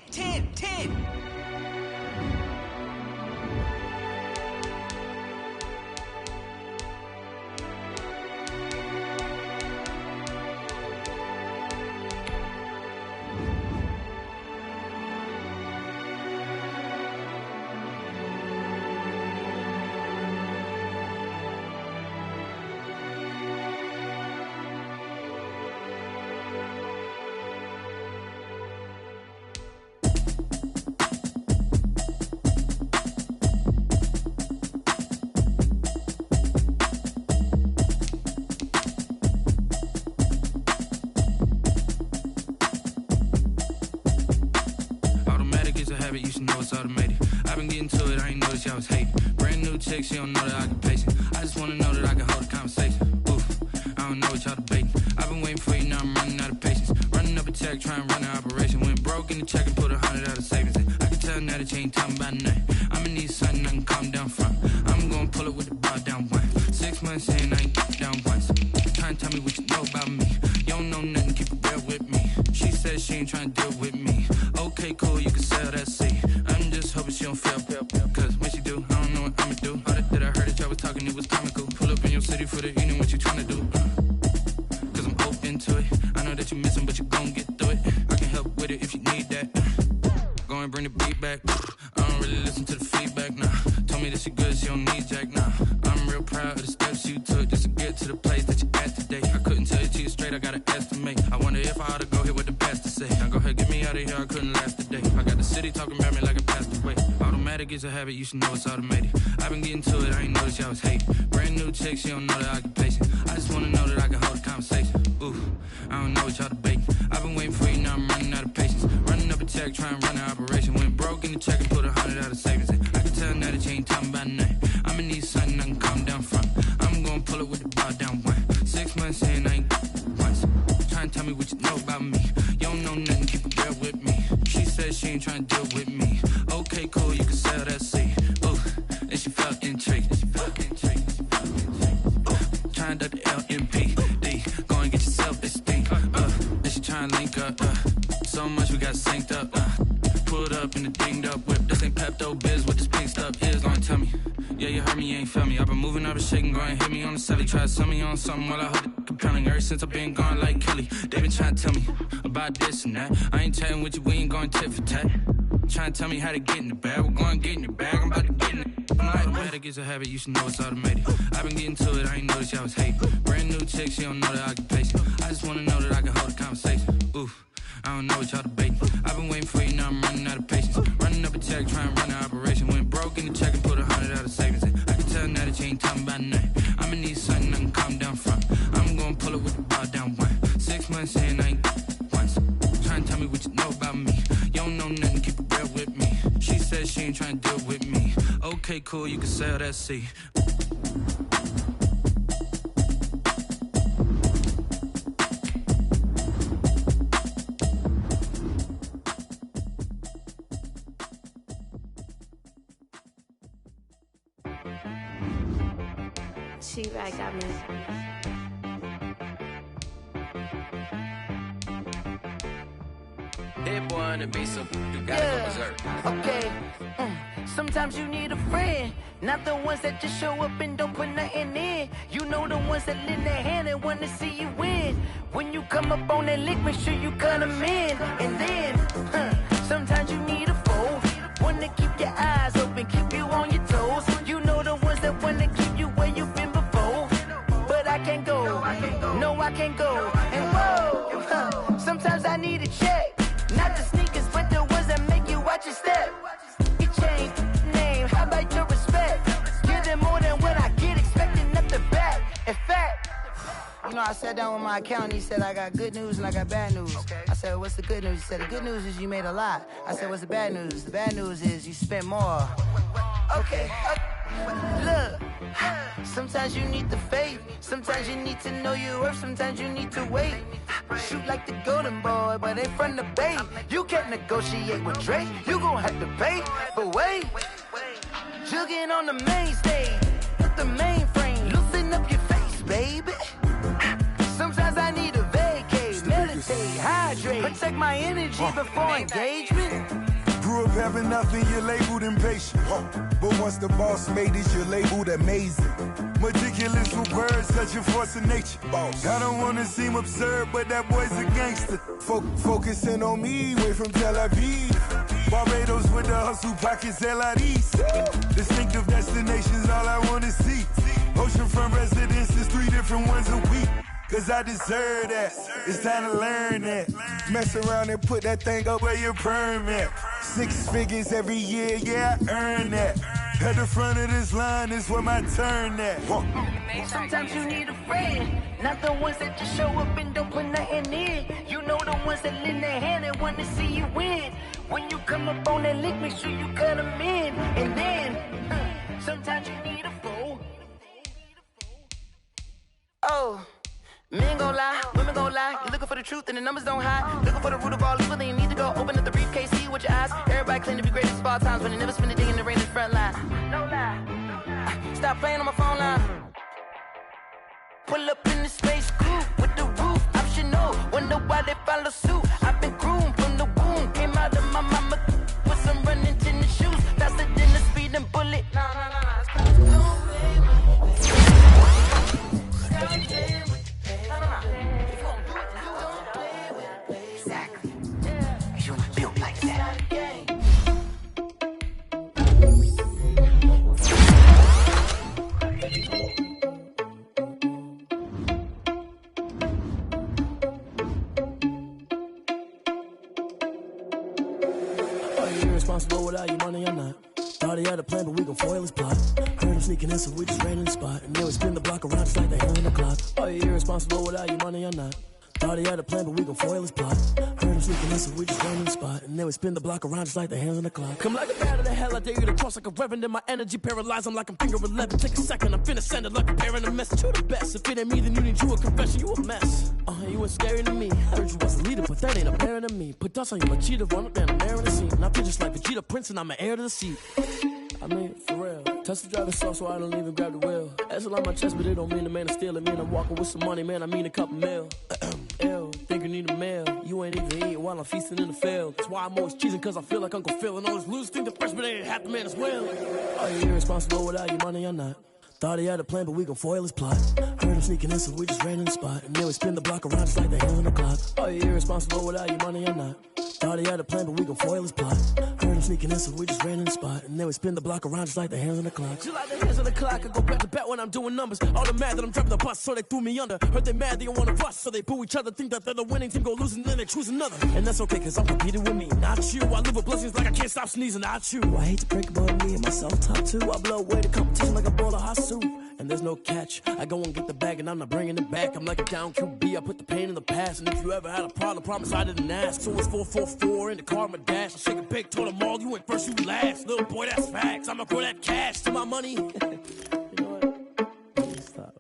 You should know it's automated. I've been getting to it, I ain't noticed y'all was hating. Brand new chick, she don't know that I can pace it. I just wanna know that I can hold a conversation. Oof, I don't know what y'all debating. I've been waiting for you, now I'm running out of patience. Running up a check, trying to run an operation. Went broke in the check and put 100 out of savings in. I can tell now that you ain't talking about nothing. I'ma need something I can calm down from. I'm gonna pull it with the bar down one. 6 months in, I ain't down once. Trying to tell me what you know about me. You don't know nothing, keep it real with me. She said she ain't trying to deal with me. Okay, cool, you can sell that seat. I'm just hoping she don't fail. Cause when she do, I don't know what I'ma do. All that I heard that y'all was talking, it was comical. Pull up in your city for the evening, what you tryna do? Cause I'm open to it. I know that you missing, but you gon' get through it. I can help with it if you need that. Go and bring the beat back. I don't really listen to the feedback, nah. Told me that she good, she don't need jack, nah. I'm real proud of the steps you took just to get to the place that you at today. I couldn't tell you to you straight, I gotta estimate. I wonder if I ought to go here with the best to say. Now go ahead, get me out of here, I couldn't last a day. I got the city talking about me like I passed away. Automatic is a habit, you should know it's automated. I've been getting to it, I ain't noticed y'all was hating. Brand new chick, she don't know the occupation. I just wanna know that I can hold a conversation. Oof, I don't know what y'all debating. I've been waiting for you, now I'm running out of patience. Running up a check, trying to run an operation. Went broke in the check and put 100 out of savings in. I can tell now that you ain't talking about nothing. I'ma need something I can calm down from. I'm gonna pull it with the bar down one. 6 months in, I ain't once. Trying to tell me what you know about me. You don't know nothing, keep it real with me. She said she ain't trying to deal with me. Okay, cool, you can sell that seat. Ooh, and she felt intrigued. Trying to duck the LMPD. Go and get yourself this thing. And she trying to link up. So much we got synced up. Pulled up in the dinged up whip. This ain't Pepto-Biz, what this pink stuff is. Gonna tell me. Yeah, you heard me, you ain't felt me. I've been moving, I've been shaking, go and hit me on the celly. Try to sell me on something while I hold it compelling. Ever since I've been gone like Kelly. They been trying to tell me about this and that. I ain't chatting with you, we ain't going tit for tat. Trying to tell me how to get in the bag. We're going to get in your bag, I'm about to get in it. Automatic is a habit, you should know it's automated. I've been getting to it, I ain't noticed y'all was hating. Brand new chick, she don't know the occupation. I just wanna know that I can hold a conversation. Oof, I don't know what y'all debating. I've been waiting for you, now I'm running out of patience. Running up a check, trying to run an operation. Went broke in the check and put 100 out of savings in. I can tell now that you ain't talking about nothing. I'ma need something I can calm down from. I'm gonna pull it with the bar down one. 6 months in, I ain't once. Trying to tell me what you know about me. You don't know nothing, keep it real with me. She said she ain't trying to deal with me. Okay, cool, you can sell that seat. She-Rag got me. Hit boy on the beat, so you gotta go berserk. Okay. Sometimes you need a friend, not the ones that just show up and don't put nothing in. You know the ones that lend their hand and wanna see you win. When you come up on that lick, make sure you cut them in. And then, sometimes you need a foe, one to keep your eyes open, keep you on your toes. You know the ones that wanna keep you where you've been before. But I can't go, no I can't go. And whoa, sometimes I need a check, not the sneakers, but the ones that make you watch your step. You change name, how about your respect? Give them more than what I get, expecting nothing back. In fact, you know, I sat down with my accountant, he said, I got good news and I got bad news. I said, what's the good news? He said, the good news is you made a lot. I said, what's the bad news? The bad news is you spent more. Okay. Look, sometimes you need the faith, sometimes you need to know your worth, sometimes you need to wait. Shoot like the golden boy, but ain't from the bay. You can't negotiate with Drake, you gon' have to pay. But wait, Jugging on the main stage, with the mainframe. Loosen up your face, baby. Sometimes I need a vacate, meditate, hydrate, protect my energy before engagement. Grew up having nothing, you're labeled impatient. But once the boss made it, you're labeled amazing. Meticulous with words, such a force of nature. I don't wanna seem absurd, but that boy's a gangster. Focusing on me, way from Tel Aviv. Barbados with the hustle pockets, LIDs. Distinctive destinations, all I wanna see. Oceanfront residences, 3 different ones a week. Cause I deserve that, it's time to learn that. Mess around and put that thing up where your permit. 6 figures every year, yeah, I earn that. At the front of this line is where my turn at. Sometimes you need a friend, not the ones that just show up and don't put nothing in. You know the ones that lend their hand and want to see you win. When you come up on that lick, make sure you cut them in. And then, sometimes you need a fool. Oh. Men gon' lie, women gon' lie. You're looking for the truth and the numbers don't hide. Looking for the root of all evil, then you need to go open up the briefcase, see with your eyes. Everybody claim to be great at small times, but they never spend a day in the rain in the front line. No lie. Stop playing on my phone line. Pull up in the space coupe with the roof optional. Wonder why they follow suit. I've been groomed from the womb. Came out of my mama with some running tennis shoes. Faster than the speeding bullet. No. Responsible without your money or not. Thought he had a plan, but we gon' foil his plot. Heard him sneaking in, so we just ran in the spot. And then we spin the block around just like the hand on the clock. Are you irresponsible without your money or not? Thought he had a plan, but we gon' foil his plot. Heard him sneaking in, so we just ran in the spot. And then we spin the block around just like the hands on the clock. Come like a bat of the hell, I dare you to cross like a reverend. And my energy paralyzed, I'm like I'm finger 11. Take a second, I'm finna send it like a parent a message. You the best, if it ain't me, then you need you a confession. You a mess. You was scary to me. Heard you was a leader, but that ain't apparent to me. Put dust on you like cheetah, run up and I'm there in the scene. And I feel just like Vegeta Prince and I'm an heir to the seat. I mean, for real. Tesla driver soft, so I don't even grab the wheel. That's on my chest, but it don't mean the man is stealing. Mean I'm walking with some money, man, I mean a couple mil. Ew, think you need a meal. You ain't even eating while I'm feasting in the field. That's why I'm always cheesing, cause I feel like Uncle Phil. And all those losers think the freshman ain't half the man as well. Are you irresponsible without your money or not? Thought he had a plan, but we gon' foil his plot. Heard him sneaking in, so we just ran in the spot. And then we spin the block around just like the hands on the clock. Are you irresponsible without your money or not? Thought he had a plan, but we gon' foil his plot. Heard him sneaking in, so we just ran in the spot. And then we spin the block around just like the hands on the clock. Just like the hands on the clock, I go back to back when I'm doing numbers. All the mad that I'm driving the bus, so they threw me under. Heard they mad, they don't wanna bust, so they boo each other. Think that they're the winning team, go losing, then they choose another. And that's okay, cause I'm competing with me, not you. I live with blessings like I can't stop sneezing, not you. I hate to break about me and myself top two. I blow away the competition like a bowl of hot soup. And there's no catch. I go and get the bag and I'm not bringing it back. I'm like a down QB, I put the pain in the past. And if you ever had a problem, promise I didn't ask. So it's 444 in the car, my dash. I shake a big, told them all, you went first, you last. Little boy, that's facts. I'ma throw that cash to my money. You know what? Stop.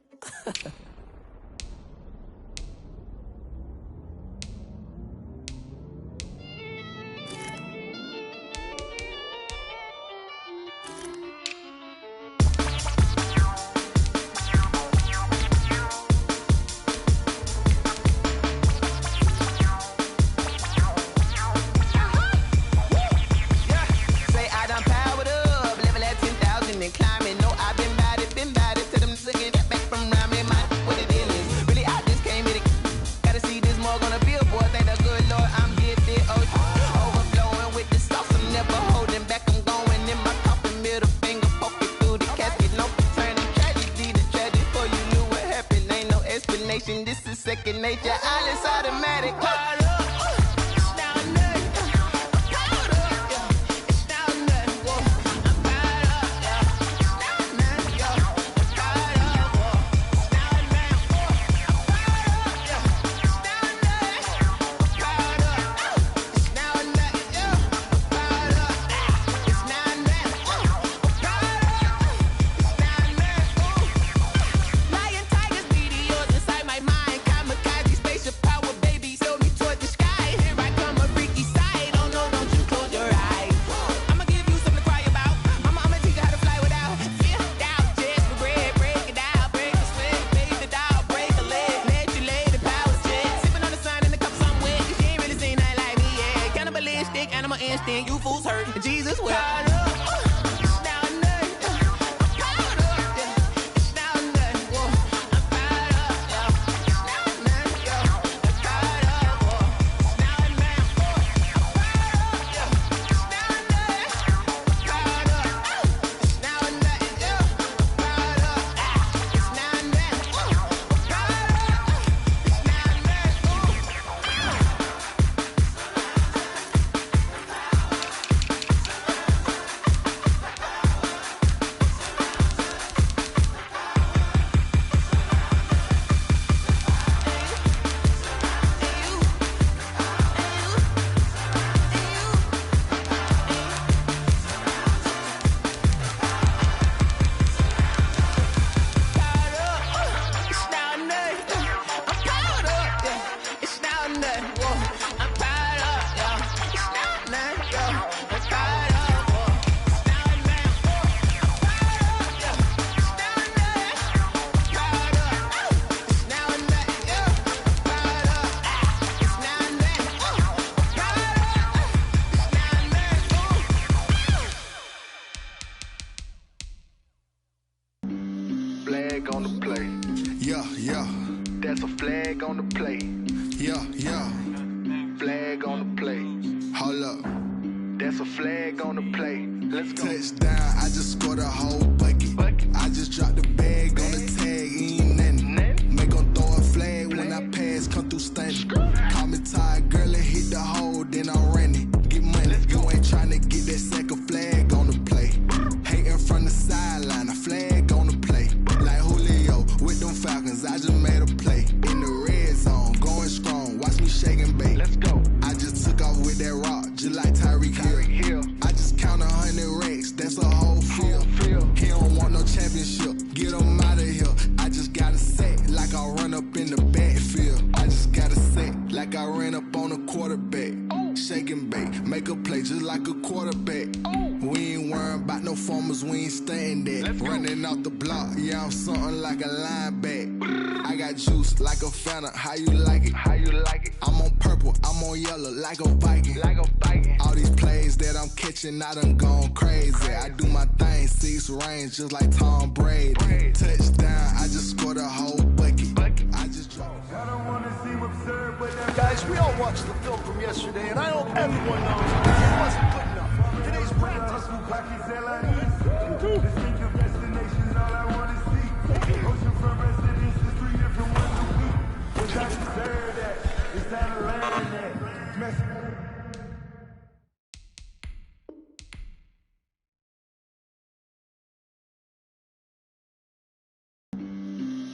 This is second nature, all is automatic. Lion, tigers, meteors inside my mind. Kamikaze, spaceship power, baby. Tell me towards play. Yeah, yeah. Flag on the play. Hold up. That's a flag on the play. Let's go. Touchdown, I just scored a whole bucket. I just dropped the bag on the tag, ain't nothing. Make them throw a flag when I pass, come through stunning. Call me tired, girl, and hit the hole, then I'm running. Get money, you ain't tryna get that second flag on the play. Hating from the sideline, a flag on the play. Like Julio with them Falcons, I just made a play. In the red zone, going strong, watch me shake and bake. Let's go. I just took off with that rock, just like Tyreek Hill. I just count 100 racks, that's a whole field. He don't want no championship, get him out of here. I just gotta say, like I run up in the backfield. I just gotta say, like I ran up on a quarterback. Shake and bake, make a play just like a quarterback. We ain't worrying about no formers, we ain't staying there. Running out the block, yeah, I'm something like a linebacker. I got juice like a Fanta, how you like it? How you like it? I'm on purple, I'm on yellow, like a Viking. Like a Viking. All these plays that I'm catching, I done gone crazy. I do my thing, 6 range, just like Tom Brady. Touchdown, I just scored a whole bucket. I just dropped. I don't want to seem absurd, but guys, we all watched the film from yesterday, and I hope everyone knows it wasn't good enough. Today's practice. Distinct your destinations, all I want to see. Oceanfront residences, 3 different ones a week. Wish I deserve that. It's time to learn that.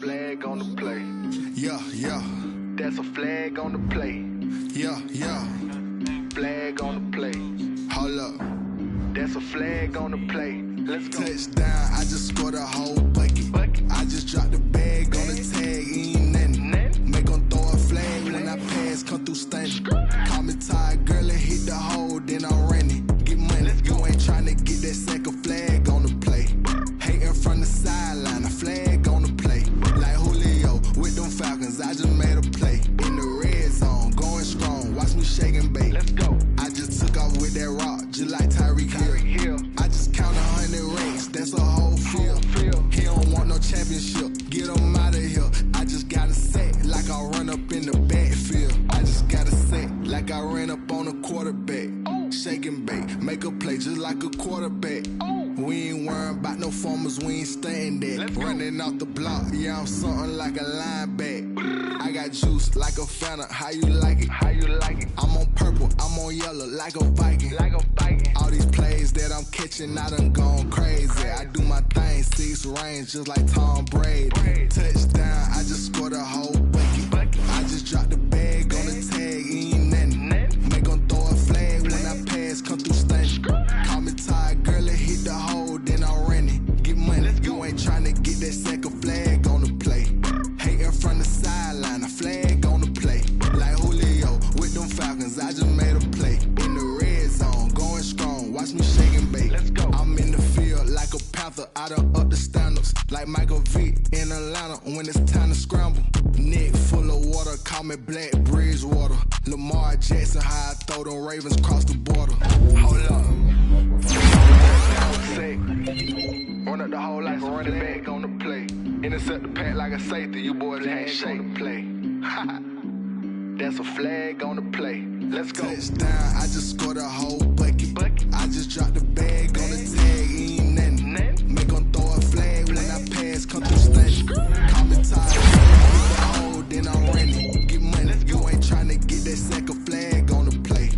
Flag on the play. Yeah, yeah. That's a flag on the play. Yeah, yeah. Flag on the play. Hold up. That's a flag on the play. Let's go. Touchdown, I just scored a whole bucket. I just dropped the bag on the tag, ain't nothing. Make them throw a flag when I pass, come through stunning. Call me tired, girl, and hit the hole, then I'm running. Get money, you ain't tryna get that second flag on the play. Hating from the sideline, a flag on the play. Like Julio with them Falcons, I just made a play. In the red zone, going strong, watch me shake and bake. Let's go. I just took off with that rock, just like Tyreek Hill. I just count 100 racks, that's a whole field. He don't want no championship, get him out of here. I just gotta say, like I run up in the backfield. I just gotta say, like I ran up on a quarterback. Shake and bake, make a play just like a quarterback. We ain't worrying about no formers, we ain't staying there. Running out the block, yeah, I'm something like a linebacker. I got juice like a Fanta, how you like it? How you like it? I'm on purple, I'm on yellow, like a Viking. Like a Viking. All these plays that I'm catching, I done gone crazy. I do my thing, 6 range, just like Tom Brady. Touchdown, I just scored a whole bucket. I just dropped the bag on the tag, ain't nothing. Make them throw a flag when I pass, come through stunning. Call me tired, girl, and hit the hole, then I'm running. Get money, you ain't tryna get that second flag on the play. Hating from the sideline, a flag on the play. Like Julio with them Falcons, I just made a play. In the red zone, going strong, watch me shake and bake. Let's go. I'm in the field like a Panther, I done up the standards. Like Michael Vick in Atlanta when it's time to scramble. Neck full of water, call me Black Bridgewater. Lamar Jackson, how I throw them Ravens cross the border. Hold up. Run up the whole like a running back on the play. Intercept the pack like a safety, you boys ain't shake the play. That's a flag on the play. Let's go. Touchdown, I just scored a whole bucket. I just dropped the bag on the tag, ain't nothing. Make them throw a flag when I pass, come through stunning. Call me tired, hit the hole, then I'm running. Get money, you ain't tryna get that second flag on the play.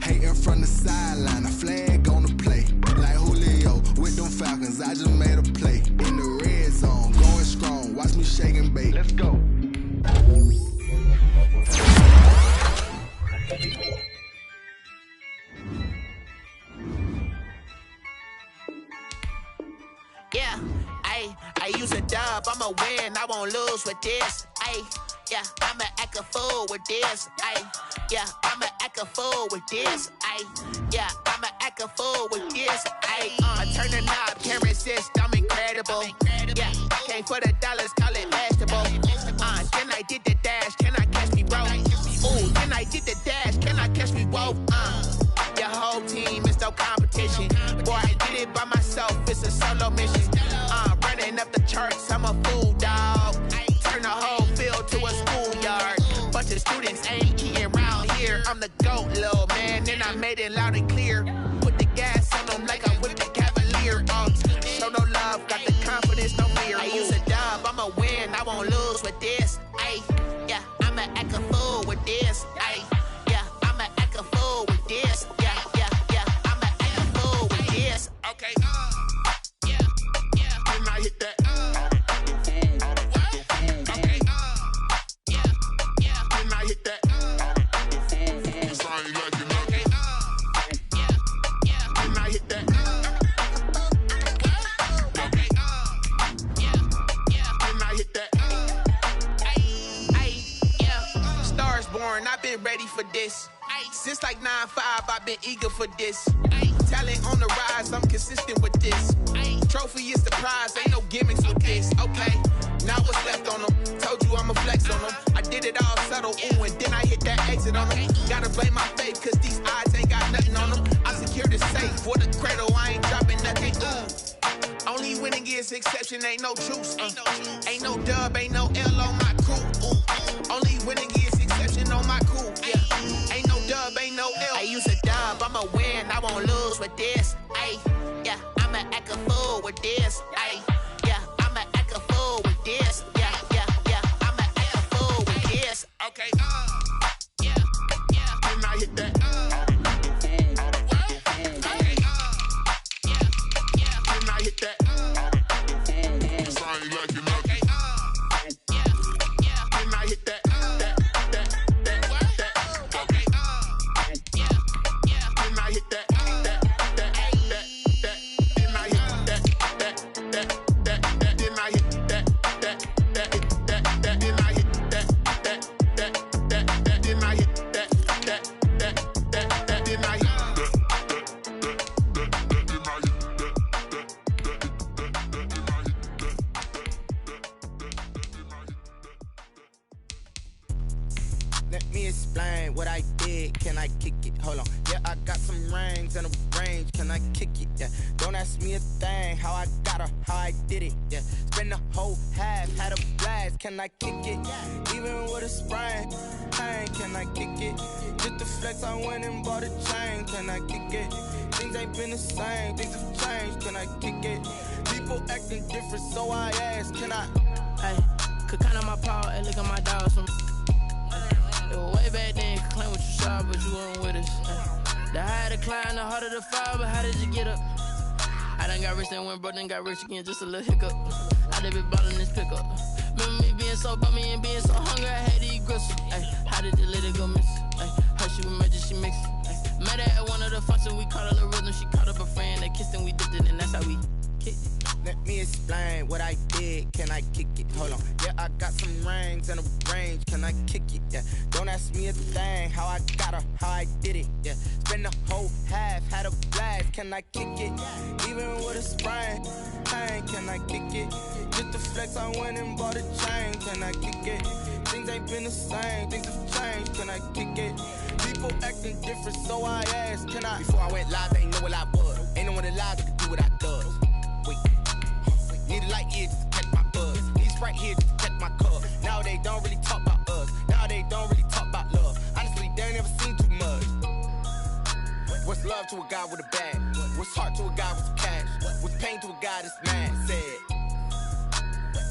Hating from the sideline, a flag on the play. Like Julio with them Falcons, I just made a play. In the red zone, going strong, watch me shake and bake. Let's go. Yeah, I use a dub, I'ma win, I won't lose with this. Yeah, I'ma act a fool with this. Yeah, I'ma act a fool with this. Yeah, I'ma act a fool with this. I turn the knob, can't resist, I'm incredible. Yeah, came for the dollars, call it vegetable. Then I did the dash, can I catch me, bro? Ooh, then I did the dash, can I catch me, whoa? Your whole team is no competition. Boy, I did it by myself, it's a solo mission. Running up the charts, I'm a fool, dog. Turn the whole field to a schoolyard. bunch of students ain't eating around here. I'm the GOAT, little man, and I made it loud and clear. Put the gas on them like I'm with the Cavalier. Show no love, got the confidence, no fear. I use a dub, I'ma win, I won't lose with this. Ay, yeah, I'ma act a fool with this. Ay, yeah, I'ma act a fool with this. Yeah, yeah, yeah, I'ma act a fool with this. Okay, yeah, yeah, then I hit that. I've been ready for this. Since like 9-5, I've been eager for this. Talent on the rise, I'm consistent with this. Trophy is the prize, ain't no gimmicks with this. Okay, now what's left on them? Told you I'ma flex on them. I did it all subtle, ooh, and then I hit that exit on them. Gotta blame my faith, cause these eyes ain't got nothing on them. I secured the safe for the cradle, I ain't dropping nothing, ooh. Only winning is exception, ain't no truce. Ain't no dub, ain't no L on my crew. Ooh. Only winning is exception on my crew. Yeah. Ain't no dub, ain't no L. I use a dub, I'ma win, I won't lose with this. Ay, yeah, I'ma act a fool with this. Ay, yeah, I'ma act a fool with this. Yeah, yeah, yeah, I'ma act a fool with this. Okay, yeah, yeah, then I hit that. Let me explain what I did. Can I kick it? Hold on. Yeah, I got some rings and a range. Can I kick it? Yeah. Don't ask me a thing. How I got her, how I did it. Yeah. Spend the whole half, had a blast. Can I kick it? Even with a sprain. Pain, can I kick it? Just the flex, I went and bought a chain. Can I kick it? Things ain't been the same. Things have changed. Can I kick it? People acting different, so I ask. Can I? Hey, could count on my power and look at my dogs from. It was way back then, could claim what you saw, but you weren't with us. The higher the climb, the harder the fall, but how did you get up? I done got rich and went broke, then got rich again, just a little hiccup. I done been ballin' this pickup. Remember me being so bummy and being so hungry, I had to eat gristle. Ay, how did you let it go miss? Ay, her she was magic, she mixed. Ay, met her at one of the functions, we caught a little rhythm, she caught up a friend, they kissed and we dipped it, and that's how we kicked it. Let me explain what I did. Can I kick it? Hold on. Yeah, I got some rings and a range. Can I kick it? Yeah. Don't ask me a thing. How I got her, how I did it. Yeah. Spend the whole half, had a blast. Can I kick it? Even with a sprain. Pain, can I kick it? Just the flex, I went and bought a chain. Can I kick it? Things ain't been the same. Things have changed. Can I kick it? People acting different, so I asked. Can I? Before I went live, they ain't know what I was. Ain't no one alive that could do what I does. Wait. Need a light here just to catch my buzz. Need Sprite here just to catch my cup. Now they don't really talk about us. Now they don't really talk about love. Honestly, they ain't never seen too much. What's love to a guy with a bag? What's heart to a guy with some cash? What's pain to a guy that's mad? Said.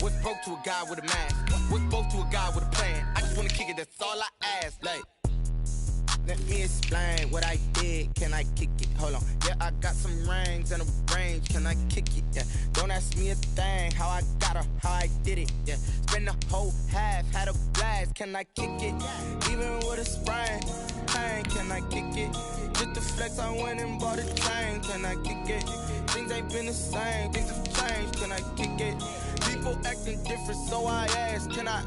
What's broke to a guy with a mask? What's broke to a guy with a plan? I just wanna kick it, that's all I ask. Like, let me explain what I did. Can I kick it? Hold on. Yeah, I got some rings and a range. Can I kick it? Yeah. Don't ask me a thing. How I got her, how I did it. Yeah. Spend the whole half, had a blast. Can I kick it? Even with a sprain. Pain, can I kick it? Just the flex, I went and bought a chain. Can I kick it? Things ain't been the same. Things have changed. Can I kick it? People acting different, so I ask. Can I?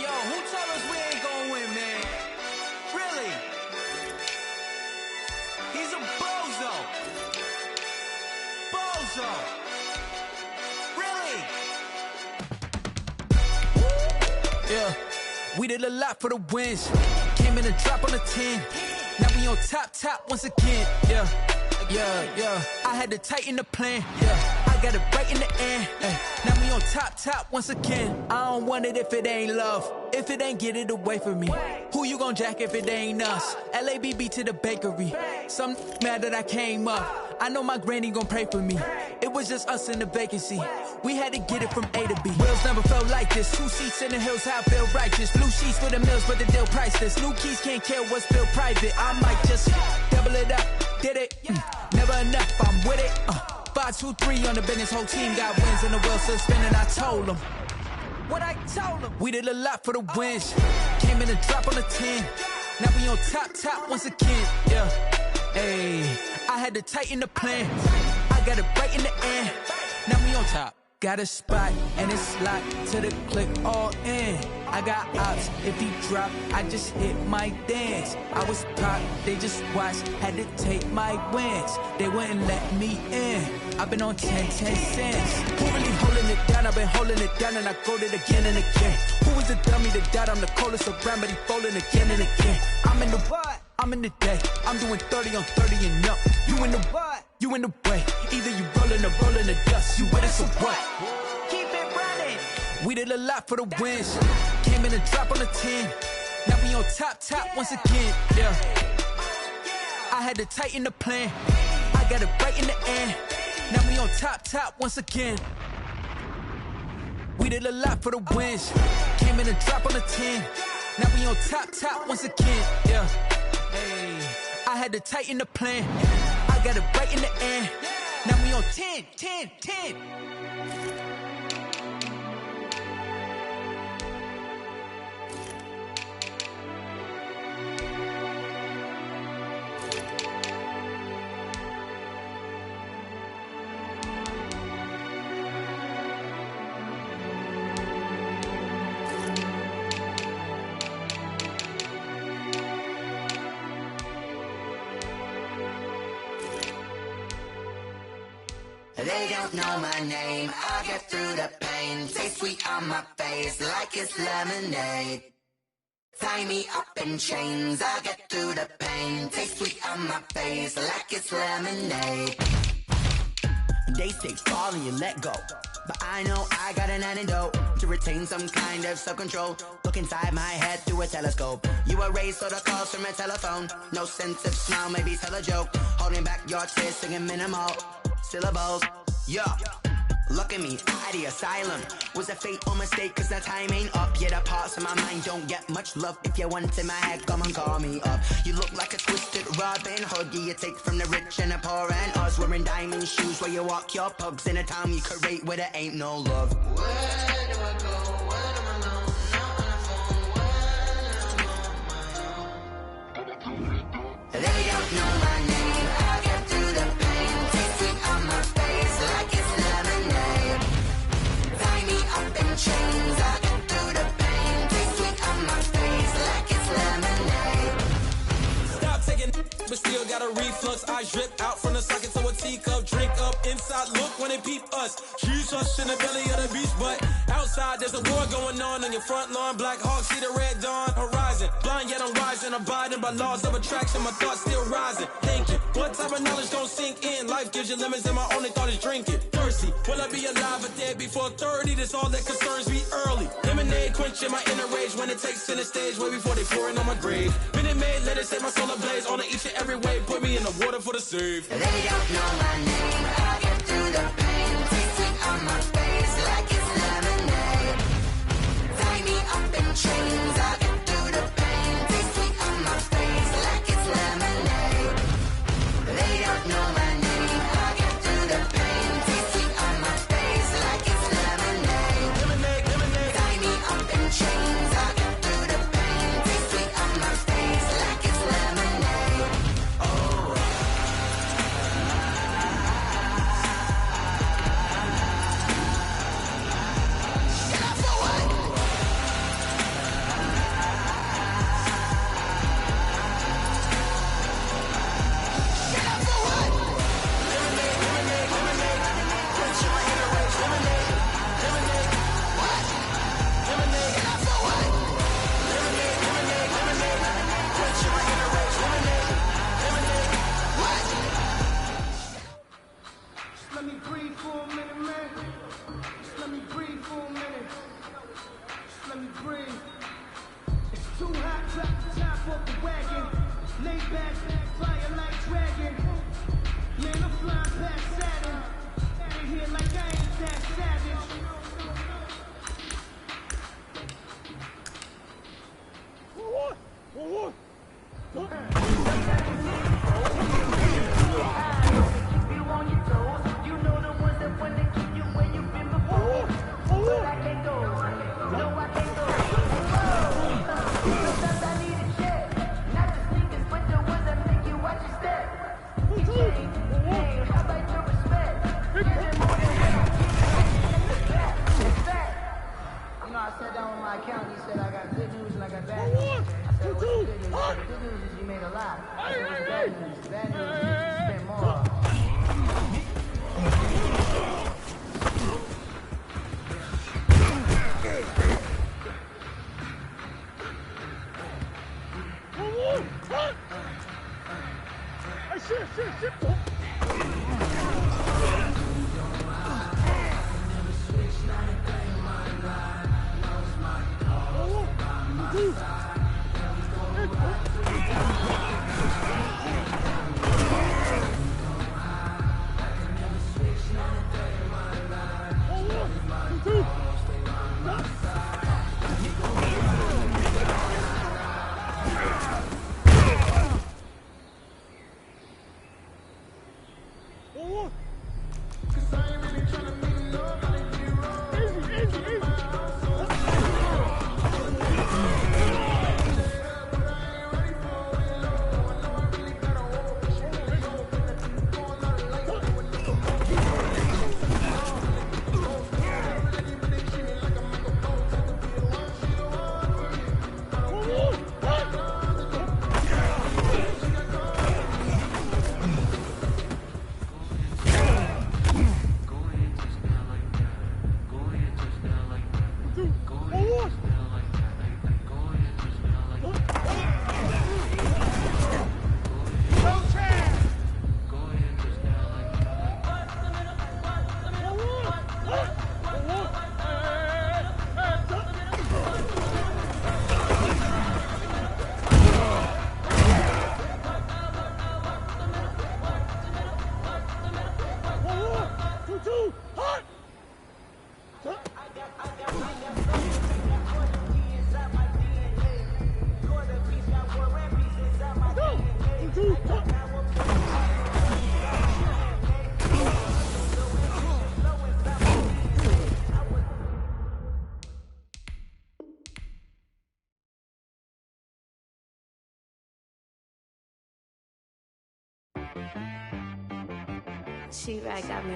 Yo, We did a lot for the wins. Came in and drop on the 10. Now we on top once again. Yeah. I had to tighten the plan. Yeah. I got it right in the end. Now we on top once again. I don't want it if it ain't love. If it ain't, get it away from me. Who you gon' jack if it ain't us? LABB to the bakery. Some mad that I came up. I know my granny gon' pray for me. It was just us in the vacancy. We had to get it from A to B. Wheels never felt like this. 2 seats in the hills, how I feel righteous. Blue sheets for the mills, but the deal priceless. New keys can't care what's still private. I might just double it up. Did it? Never enough, I'm with it. 5, 2, 3 on the business. Whole team got wins and the wheels still spinning. I told them what I told them. We did a lot for the wins. Came in and drop on the 10. Now we on top once again. Yeah. Hey, I had to tighten the plan. I got it right in the end. Now we on top. Got a spot and it's locked to the click all in. I got ops, if he drop, I just hit my dance. I was pop, they just watched, had to take my wins. They wouldn't let me in. I've been on 10 cents. Who really holding it down? I've been holding it down and I go it again and again. Who was the dummy that died? I'm the coldest around, but he folding again and again. I'm in the what? I'm in the day. I'm doing 30 on 30 and up. You in the what? You in the way. Either you rolling or rolling the dust. You with us or what? Keep it running. We did a lot for the wins. Came in and drop on the 10. Now we on top once again. Yeah. I had to tighten the plan. I got it right in the end. Now we on top once again. We did a lot for the wins. Came in and drop on the 10. Now we on top once again. Yeah. Hey, I had to tighten the plan. I got it right in the end. Now we on 10. They don't know my name, I'll get through the pain. Taste sweet on my face like it's lemonade. Tie me up in chains, I'll get through the pain. Taste sweet on my face like it's lemonade. They say fall and you let go, but I know I got an antidote to retain some kind of self-control. Look inside my head through a telescope. You erase all the calls from a telephone. No sense of smile, maybe tell a joke. Holding back your tears, singing minimal syllables. Yeah, look at me, at the asylum. Was a fate or mistake, cause the time ain't up. Yet the parts of my mind don't get much love. If you want in my head, come and call me up. You look like a twisted Robin Hood. You take from the rich and the poor and us. Wearing diamond shoes where you walk your pugs in a town you create where there ain't no love. Where do I go? Where am I alone? Not on the phone. Where am I on my own? They don't know my name, I'll get through the pain. Taste sweet on my face like it's lemonade. Tie me up in chains, I'll get through the pain. Taste sweet on my face like it's lemonade. Stop taking, but still got a reflux. I drip out from the socket to a teacup. Drink up inside, look when they peep us. She's us in the belly of the beach, but outside there's a war going on your front lawn. Black Hawk, see the red dawn horizon. Blind yet I'm rising, abiding by laws of attraction. My thoughts still rising, thinking what type of knowledge don't sink in? Life gives you lemons and my only thought is drinking. Thirsty, will I be alive or dead before 30? That's all that concerns me early. Lemonade quenching my inner rage when it takes center stage way before they pour it on my grave. Minute Maid, let it set my soul ablaze on each and every way. Put me in the water for the save. They don't know my name, I'll get through the pain. Taste sweet on my face like it's lemonade. Tie me up in chains, I'll get through the pain. Taste sweet on my face like it's lemonade. They don't know my name, I'll get through the pain. Taste sweet on my face like it's lemonade. Tie me up in chains, I'll get through the pain. Taste sweet on my face like it's lemonade. Oh. back, fire like dragon. Man, I'm flying past Saturn. Out of here like I ain't that savage. I sat down with my accountant. He said I got good news and I got bad news. I said, what's the good news? He said, the good news is you made a lot. I said, what's the bad news? The bad news is you spent more. She-Rag got me.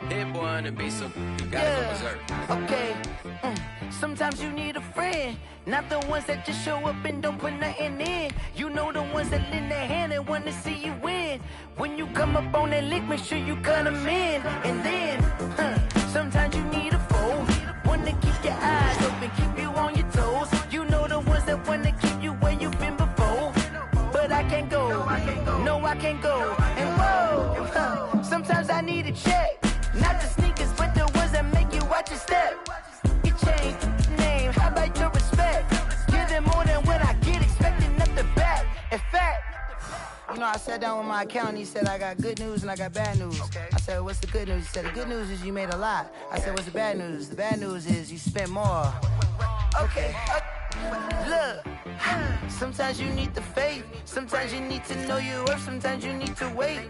Hit boy on the beat, so you gotta go berserk. Okay. Sometimes you need a friend, not the ones that just show up and don't put nothing in. You know the ones that lend their hand and want to see you win. When you come up on that lick, make sure you cut them in. And then, sometimes you need a foe, one to keep your eyes open, keep you on your toes. You know the ones that want to keep you where you've been before. But I can't go, no I can't go. And whoa, sometimes I need a check. Not the sneakers, but the ones that make you watch your step. Your chain, name, how about your respect? Give them more than what I get, expecting nothing back. In fact, you know, I sat down with my accountant. He said I got good news and I got bad news. I said, what's the good news? He said, the good news is you made a lot. I said, what's the bad news? The bad news is you spent more. Okay. Look, sometimes you need the faith. Sometimes you need to know your worth. Sometimes you need to wait.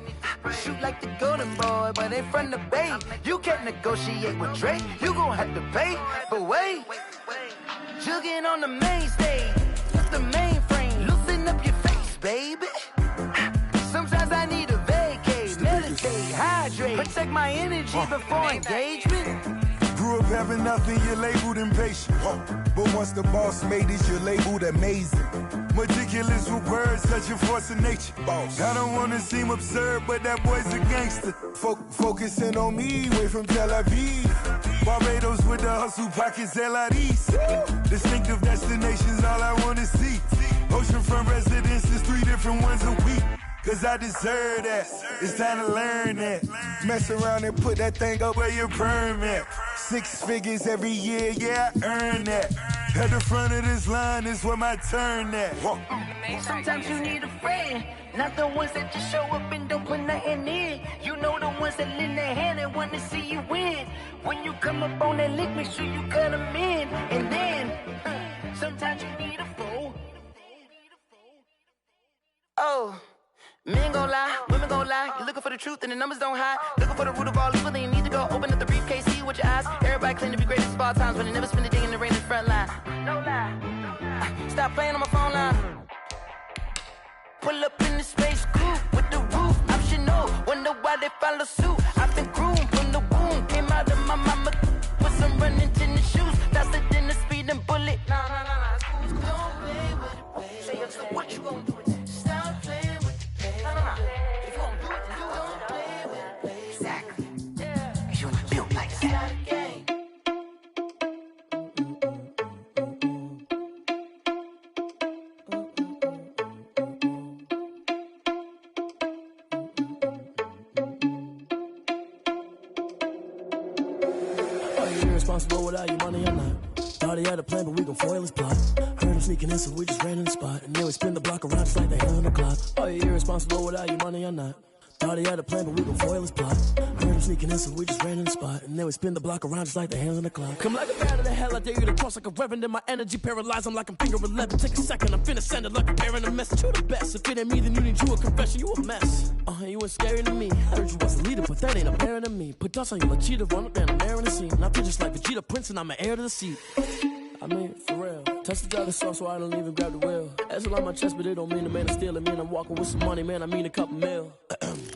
Shoot like the golden boy, but ain't from the bay. You can't negotiate with Drake. You gon' have to pay. But wait, jugging on the main stage. The mainframe, loosen up your face, baby. Sometimes I need a vacate, meditate, hydrate, protect my energy before engagement. Grew up having nothing, you're labeled impatient. But once the boss made it, you're labeled amazing. Meticulous with words, such a force of nature. Boss. I don't wanna seem absurd, but that boy's a gangster. Focusing on me, way from Tel Aviv. Barbados with the hustle pockets, LIDs. Distinctive destinations, all I wanna see. Oceanfront residences, 3 different ones a week. Cause I deserve that, it's time to learn that. Mess around and put that thing up where your perm at. 6 figures every year, yeah, I earn that. At the front of this line is where my turn at. Sometimes you need a friend, not the ones that just show up and don't put nothing in. You know the ones that lend their hand and want to see you win. When you come up on that lick, make sure you cut them in. And then, sometimes you need a fool. Oh, men gon' lie, women gon' lie. You're looking for the truth and the numbers don't hide. Looking for the root of all evil, then you need to go open up the briefcase, see with your eyes. Everybody claim to be greatest of all times, but they never spend a day in the rain in the front line. No lie. Stop playing on my phone line. Pull up in the space coupe with the roof optional. Wonder why they follow suit. I've been groomed from the womb. Came out of my mama with some running tennis shoes. Faster than a speeding bullet. Nah. Don't play with it, baby. So what you gon' do? Stop playing with it, baby. Nah. If you gon' do it, then don't play with it, baby. Exactly. Yeah. Cause you ain't built like that. Irresponsible without your money, I'm not. Thought he had a plan, but we gon' foil his plot. Heard him sneaking in, so we just ran in the spot. And then we spin the block around just like the hell on the clock. Oh, you irresponsible without your money, I'm not. Thought he had a plan, but we gon' foil his plot. Heard him sneaking in, so we just ran in the spot. And then we spin the block around just like the hands on the clock. Come like a bat of the hell, I dare you to cross like a reverend. And my energy paralyzed, I'm like I'm finger 11. Take a second, I'm finna send it like a bear in a message. You the best, if it ain't me, then you need you a confession. You a mess, you ain't scary to me. Heard you was a leader, but that ain't apparent to me. Put dust on you like cheetah, run up and I'm air in the scene. And I feel just like Vegeta Prince, and I'm an heir to the seat. I mean, for real. Touch the dollar sauce, so I don't even grab the wheel. That's all on my chest, but it don't mean the man is stealing. Man, I'm walking with some money, man, I mean a couple mil.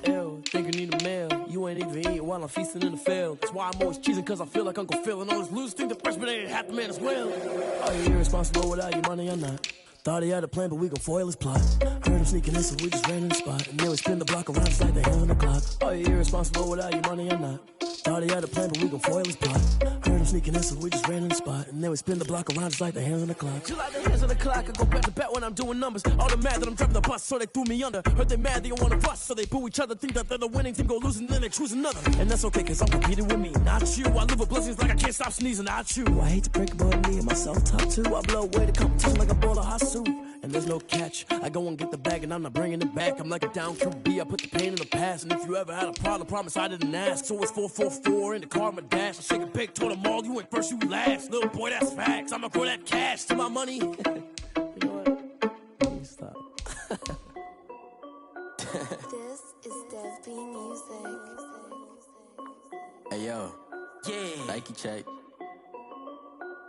Ew, think you need a meal. You ain't even eating while I'm feasting in the field. That's why I'm always cheesing, cause I feel like Uncle Phil. And all those losers think the freshman ain't half the man as well. Oh, you irresponsible without your money, I'm not. Thought he had a plan, but we gon' foil his plot. Heard him sneaking in, so we just ran in the spot. And then we spin the block around just like the hell on the clock. Oh, you irresponsible without your money, I'm not. Thought he had a plan, but we gon' foil his plot. Heard him sneaking in, so we just ran in the spot. And then we spin the block around just like the hands on the clock. You like the hands on the clock, I go back to back when I'm doing numbers. All the mad that I'm driving the bus, so they threw me under. Heard they mad, they don't wanna bust, so they boo each other. Think that they're the winning team, go losing, then they choose another. And that's okay, cause I'm competing with me, not you. I live with blessings like I can't stop sneezing, not you. I hate to break about me and myself top two. I blow away the competition like a bowl of hot soup. And there's no catch, I go and get the bag and I'm not bringing it back. I'm like a down QB, I put the pain in the past. And if you ever had a problem, promise I didn't ask. So it's 444 in the car, my dash. I shake a big, told them all, you ain't first, you last. Little boy, that's facts, I'ma grow that cash to my money. You know what? Let me stop. This is Dev B Music. Hey yo, Nike check.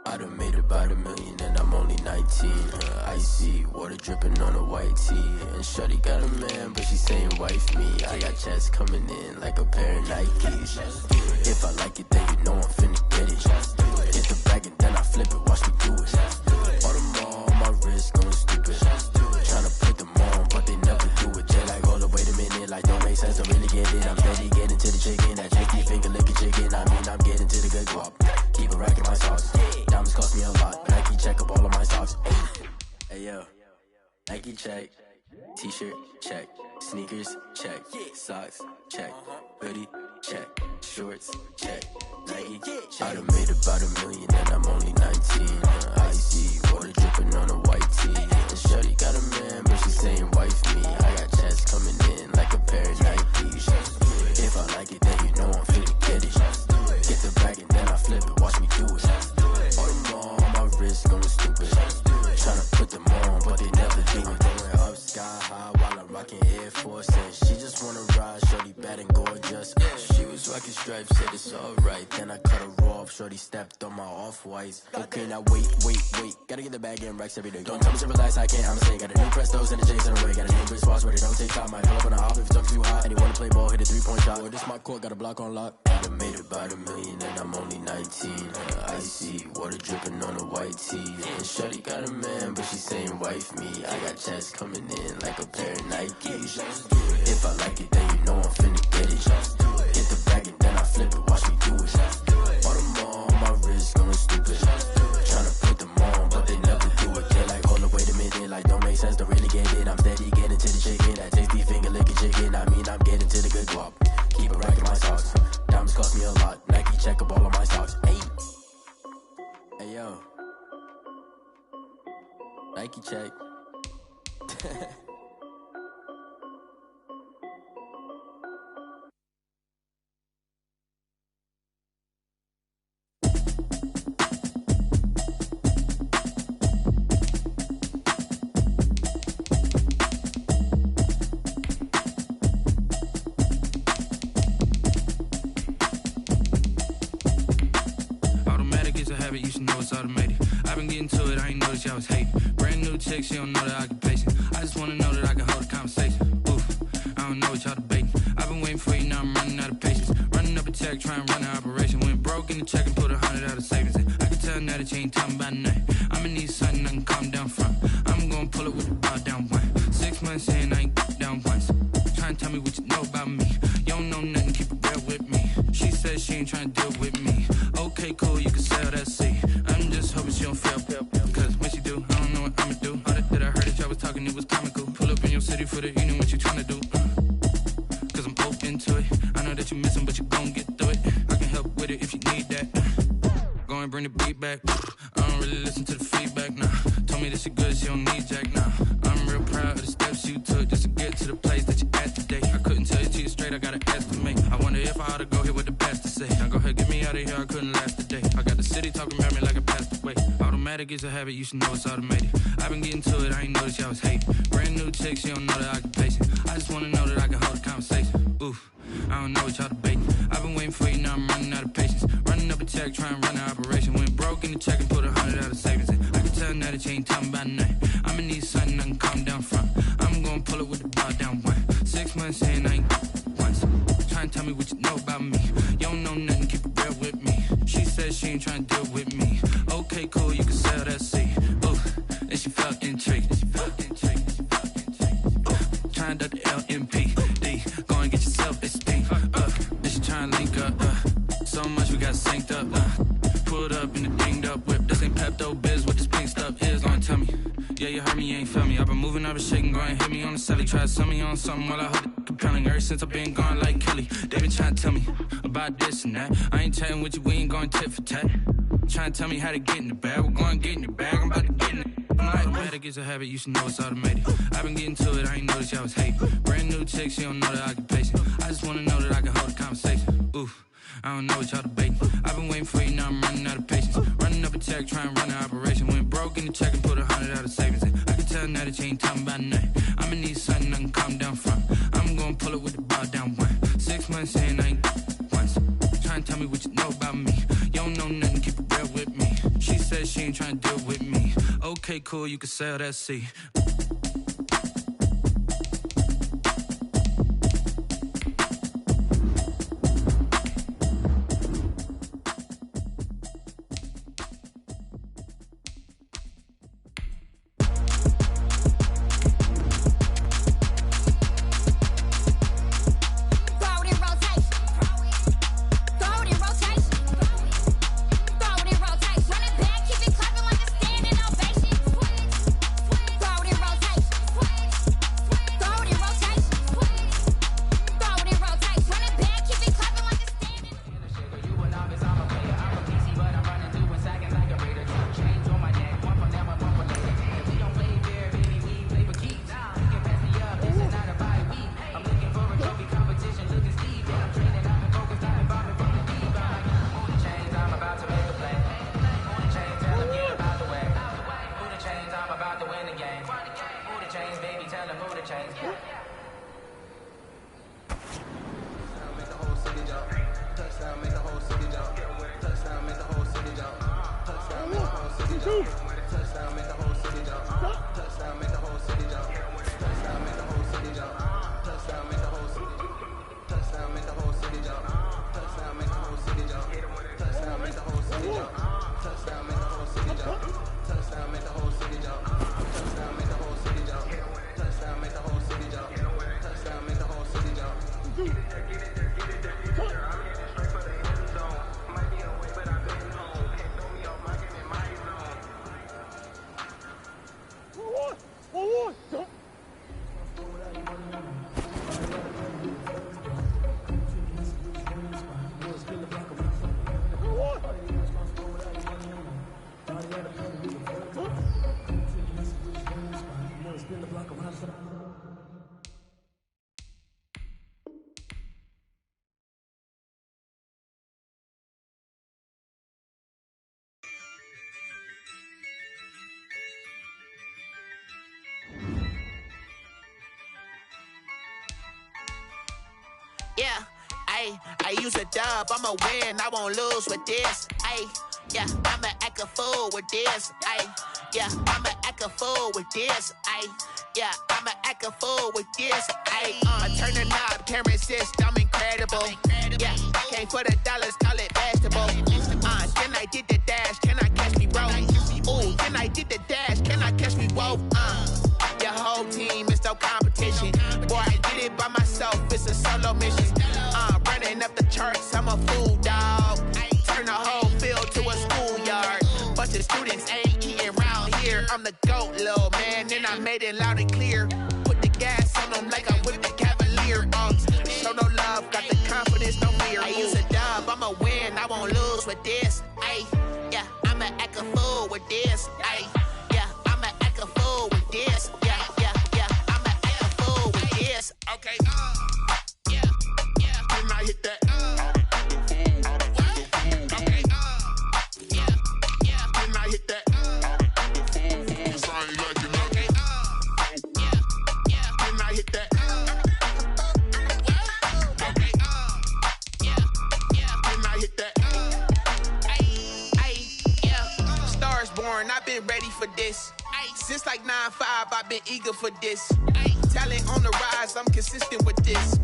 I done made about $1 million and I'm only 19. Icy water dripping on a white tee. And shorty got a man, but she saying wife me. I got checks coming in like a pair of Nikes. If I like it, then you know I'm finna get it. Hit the bag and then I flip it, watch me do it. All the more on my wrist going stupid. Tryna put them on, but they never do it. Jay like, hold up, wait a minute, like don't make sense, I really get it. I'm steady getting to the chicken, that chicky finger licking chicken. I mean, I'm getting to the good guap. Keep a rack in my socks. Diamonds cost me a lot. Nike check up all of my socks. Hey yo, Nike check. T-shirt check. Sneakers check. Socks check. Hoodie check. Shorts check. Nike check. I done made about $1 million and I'm only 19. Icy water dripping on a white tee. And shorty got a man, but she saying wife me. I got checks coming in like a pair of Nikes. If I like it, then you know I'm finna get it. Get the bag and then I flip it, watch me do it. All the more on my wrist going stupid. Tryna put them on, but they never do it. Going up sky high while I'm rocking Air Force. And she just wanna ride, shorty bad and gorgeous. She was rocking stripes, said it's alright. Then I cut her off, shorty stepped on my off-whites. Okay, now wait. Gotta get the bag and racks every day. Don't tell me to relax, I can't, I'ma say. Got a new Prestos and the J's in the way. Got a new wristwatch where they don't take time. Might pull up on the hop if it's too hot. And he wanna play ball, hit a 3-point shot. Well, this my court, got a block on lock. I done made about $1 million and I'm only 19. Icy water dripping on a white tee. And shorty got a man, but she saying wife me. I got checks coming in like a pair of Nikes. If I like it, then you know I'm finna get it. Hit the bag and then I flip it, watch me do it. All the more on my wrist going stupid. Tryna put them on, but they never do it. They're like, hold up, wait a minute, like don't make sense, don't really get it. I'm steady getting to the chicken, that tasty finger licking chicken. I mean, I'm getting to the good guap. Keep a rack in my socks. Diamonds cost me a lot. Nike check up all of my socks. Hey. yo. Nike check. You should know it's automated. I've been getting to it, I ain't noticed y'all was hating. Brand new chick, she don't know the occupation. I just wanna know that I can hold a conversation. Oof, I don't know what y'all debating. I've been waiting for you, now I'm running out of patience. Running up a check, trying to run an operation. Went broke in the check and put 100 out of savings in. I can tell now that you ain't talking about nothing. I'ma need something I can calm down from. I'm gonna pull it with the bar down one. 6 months in, I ain't down once. Trying to tell me what you know about me. You don't know nothing, keep it real with me. She said she ain't trying to deal with me. Okay, cool, you can sell that seat. I'm just hoping she don't fail. Cause when she do, I don't know what I'ma do. All that I heard that y'all was talking, it was comical. Pull up in your city for the evening, what you tryna do? Cause I'm open to it. I know that you missing, but you gon' get through it. I can help with it if you need that. Go and bring the beat back. I don't really listen to the feedback, nah. Told me that she good, she don't need jack, nah. I'm real proud of the steps you took just to get to the place that you at today. I couldn't tell you to you straight, I gotta estimate. I wonder if I ought to go here with the pastor say. Now go ahead, get me out of here, I couldn't last a day. I got the city talking about me like I passed away. Automatic is a habit, you should know it's automated. I've been getting to it, I ain't noticed y'all was hating. Brand new chick, she don't know the occupation. I just wanna know that I can hold a conversation. Oof, I don't know what y'all debating. I've been waiting for you, now I'm running out of patience. Running up a check, trying to run an operation. Went broke in the check and put 100 out of savings in. I can tell now that you ain't talking about nothing. I'ma need something I can calm down from. I'm gonna pull it with the bar down one. 6 months in, I ain't once. Trying to tell me what you know about me. You don't know nothing, keep it real with me. She said she ain't trying to deal with me. Okay, cool, you can sell that seat. Ooh, and she felt intrigued. Trying to the LMPD. Go and get yourself a sting. Then she trying to link up. So much we got synced up. Pulled up in the dinged up whip. This ain't Pepto Biz, what this pink stuff is. Don't tell me. Yeah, you heard me, you ain't felt me. I've been moving, I've been shaking, go and hit me on the celly. Try to sell me on something while I hold it compelling. Ever since I've been gone like Kelly, they been trying to tell me about this and that. I ain't chatting with you, we ain't going tit for tat. Trying to tell me how to get in the bag, we're going to get in the bag, I'm about to get in it. Automatic is a habit, you should know it's automated. I've been getting to it, I ain't noticed y'all was hating. Brand new chick, she don't know the occupation. I just wanna know that I can hold a conversation. Oof, I don't know what y'all debating. I've been waiting for you, now I'm running out of patience. Running up a check, trying to run an operation. Went broke in the check and put 100 out of savings in. I can tell now that you ain't talking about nothing. I'ma need something I can calm down from. I'm gonna pull it with the bar down one. 6 months in, I ain't once. Trying to tell me what you know about me. You don't know nothing, keep it real with me. She said she ain't trying to deal with me. Okay, cool, you can sell that seat. Ayy, I use a dub, I'ma win, I won't lose with this. Ayy, yeah, I'ma act a fool with this. Ayy, yeah, I'ma act a fool with this. Ayy, yeah, I'ma act a fool with this. Ayy, I turn the knob, can't resist, I'm incredible. Yeah, came for the dollars, call it vegetable. Then I did the dash, can I catch me, bro? Ooh, then I did the dash, can I catch me, whoa? Your whole team is no competition. Boy, I did it by myself, it's a solo mission. Running up the charts, I'm a fool, dog. Turn the whole field to a schoolyard. Bunch of students ain't eating round here. I'm the GOAT, little man, and I made it loud and clear. Put the gas on them like I'm with the Cavalier. Show no love, got the confidence, no fear. I use a dub, I'ma win, I won't lose with this. Ayy, yeah, I'ma act a fool with this. Ayy, yeah, I'ma act a fool with this. Yeah, yeah, yeah, I'ma act a fool with this. Okay, yeah, yeah, then I hit that. Okay, yeah, yeah, then I hit that. Sound like you know. Okay, yeah, yeah, then I hit that. Okay, yeah, yeah, then I hit that. Ayy, yeah, stars born, I've been ready for this. Since like 9-5, I've been eager for this. Talent on the rise, I'm consistent with this.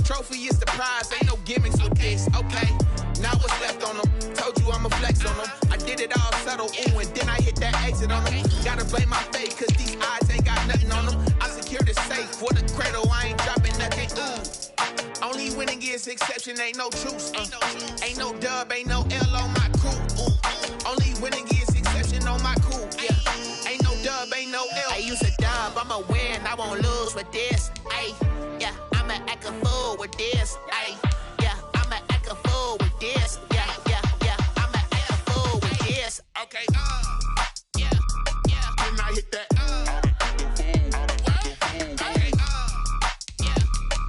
Trophy is the prize, ain't no gimmicks with this. Okay, now what's left on them? Told you I'ma flex on them. I did it all subtle, ooh, and then I hit that exit on them. Gotta blame my fate, cause these eyes ain't got nothing on them. I secured the safe for the cradle, I ain't dropping nothing, ooh. Only winning is exception, ain't no truce. Ain't no dub, ain't no L on my crew. Ooh. Only winning is exception on my crew, yeah. Ain't no dub, ain't no L. I use a dub, I'ma win, I won't lose with this. Ayy, yeah, I'ma act a fool with this. Ayy, yeah, I'ma act a fool with this. Yeah, yeah, yeah, I'ma act a fool with this. Okay, yeah, yeah, then I hit that. Okay, yeah,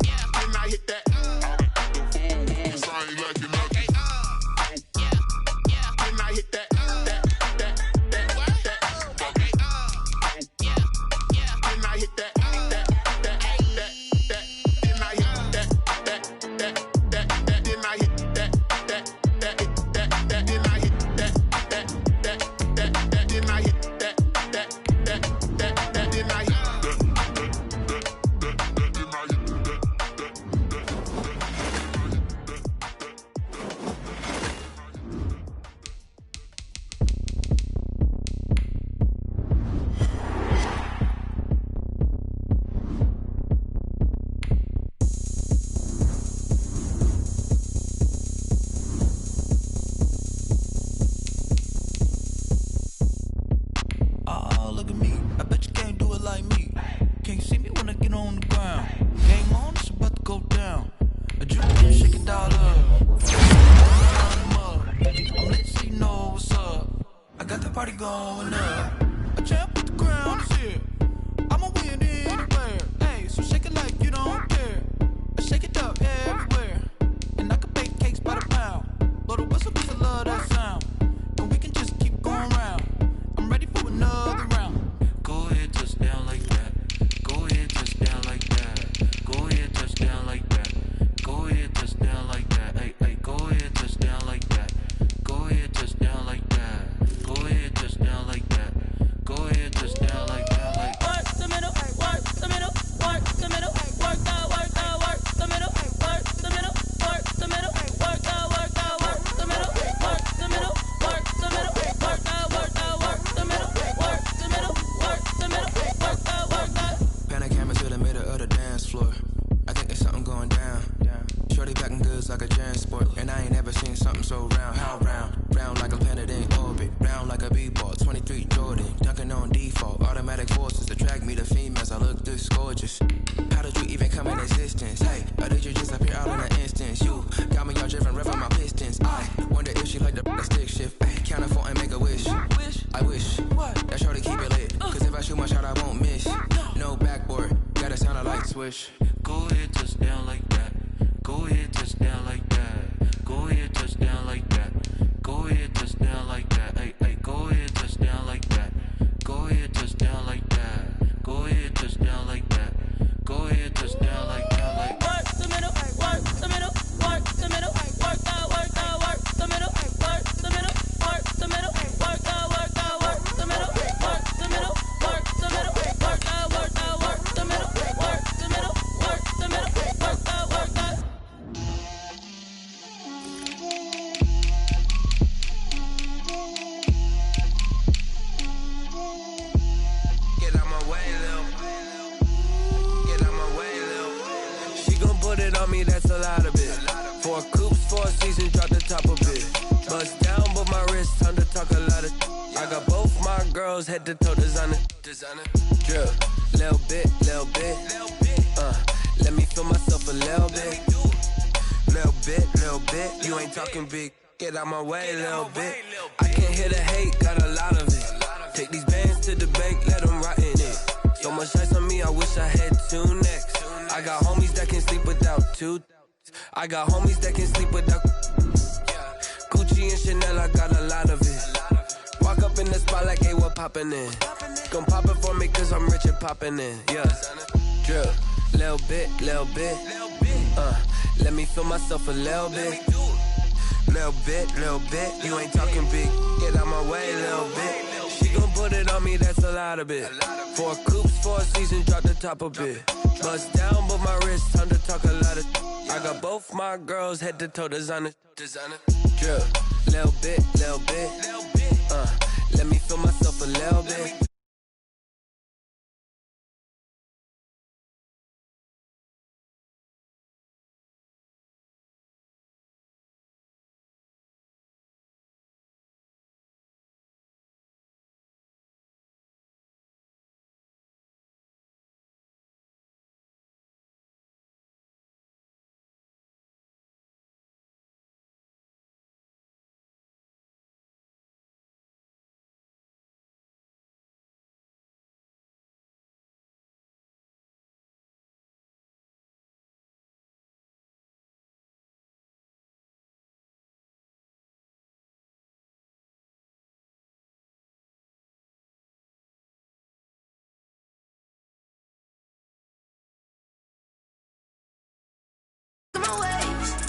yeah, then I hit that. Sound like you know. Okay, yeah, yeah, then I hit that. Swish. Go ahead, touch down like that. Go ahead, touch down like that. Go ahead, touch down like that. Go ahead, touch down like that. Hey, hey, go ahead, touch down like that. Go ahead, touch down like that. Go ahead, touch down like that. Go ahead, touch down like that. Like work the middle, work the middle, work on me, that's a lot of it. 4 coops, 4 seasons, drop the top of it. Bust down, but my wrist, time to talk a lot of. I got both my girls head to toe designer. Drip, little bit. Let me feel myself a little bit. Little bit. You ain't talking big. Get out my way, little bit. I can't hear the hate, got a lot of it. Take these bands to the bank, let them rot in it. So much ice on me, I wish I had 2 necks. I got homies that can sleep without 2. I got homies that can sleep without. Gucci and Chanel, I got a lot of it. Walk up in the spot like, hey, what poppin' in? Gon' pop it for me, cause I'm rich and poppin' in. Yeah, drip, little bit. Let me feel myself a little bit. Little bit. You ain't talking big. Get out my way, little bit. She gon' put it on me, that's a lot of it. 4 coops, 4 seasons, drop the top of it. Bust down, but my wrist, time to talk a lot of. I got both my girls head to toe designer. Drip, little bit. Let me feel myself a little bit.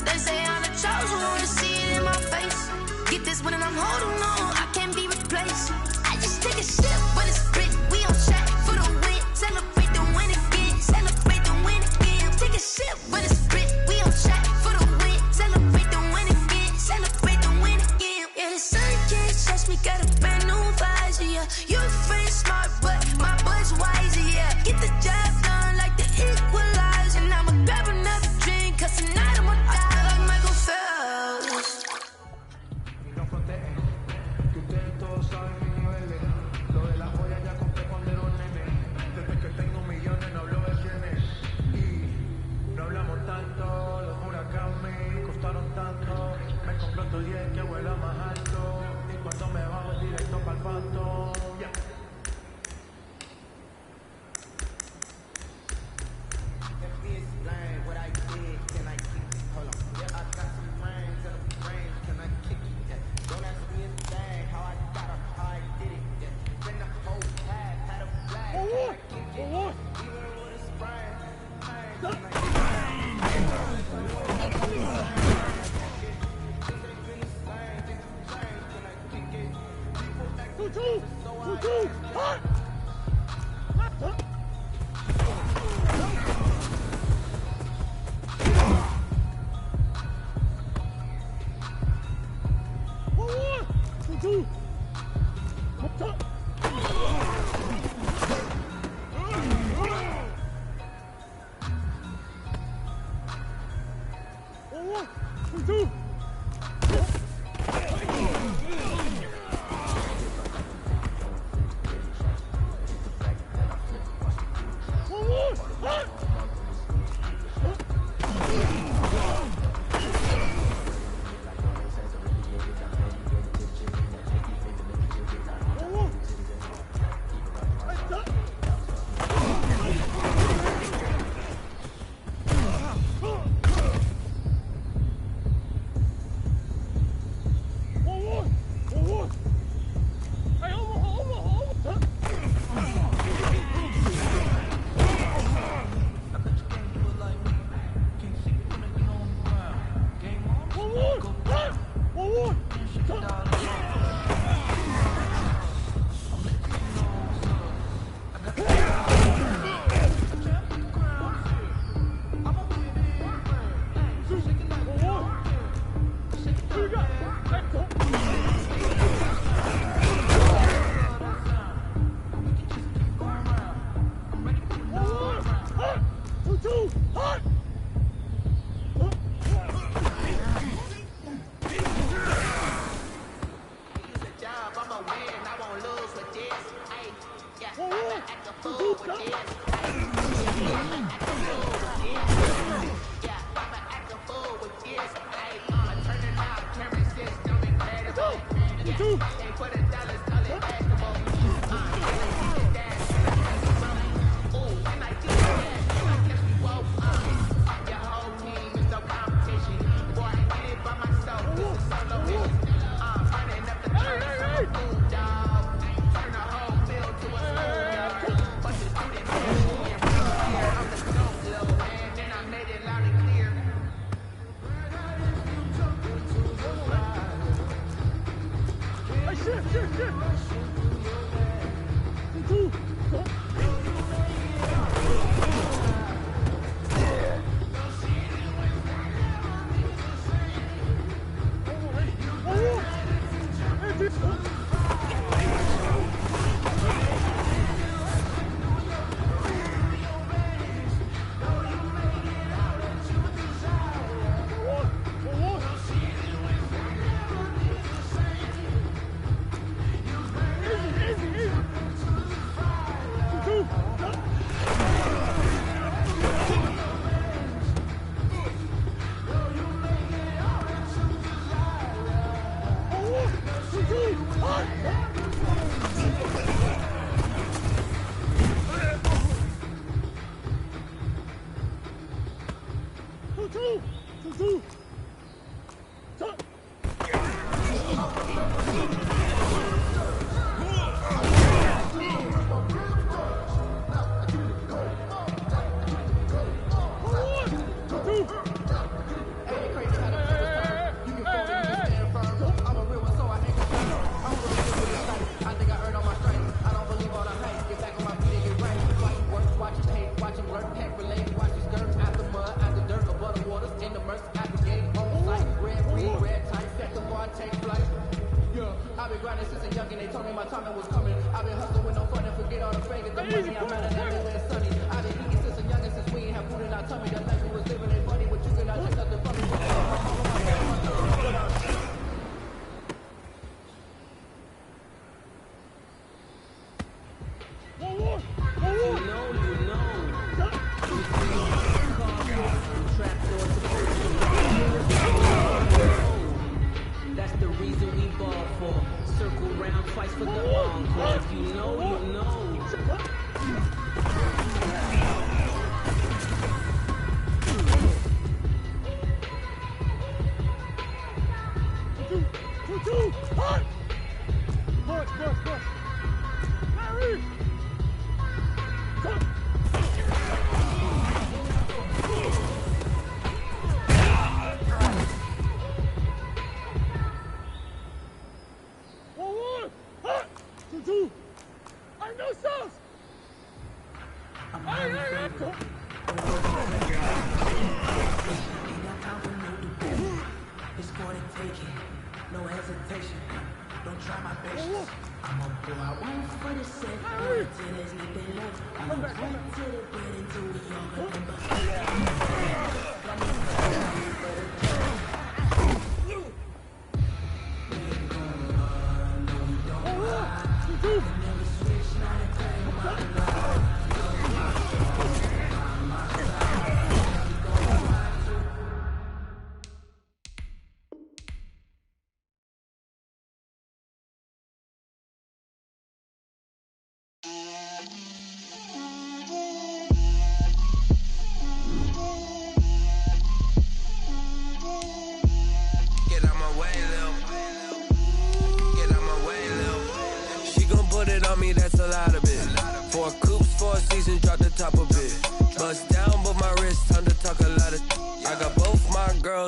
They say I'm the chosen one, see it in my face. Get this one and I'm holding on, I can't be replaced. I just take a sip, but it's split. We on track for the win. Celebrate the win again. Celebrate the win again. Take a sip, but it's split. We on track for the win. Celebrate the win again. Celebrate the win again. Yeah, the sun can't touch me, got a brand new visor. Yeah, your friend's smart, but my bud's wiser. Yeah, get the job done like the equalizer. And I'ma grab another drink, cause tonight I'ma die like Michael Phelps.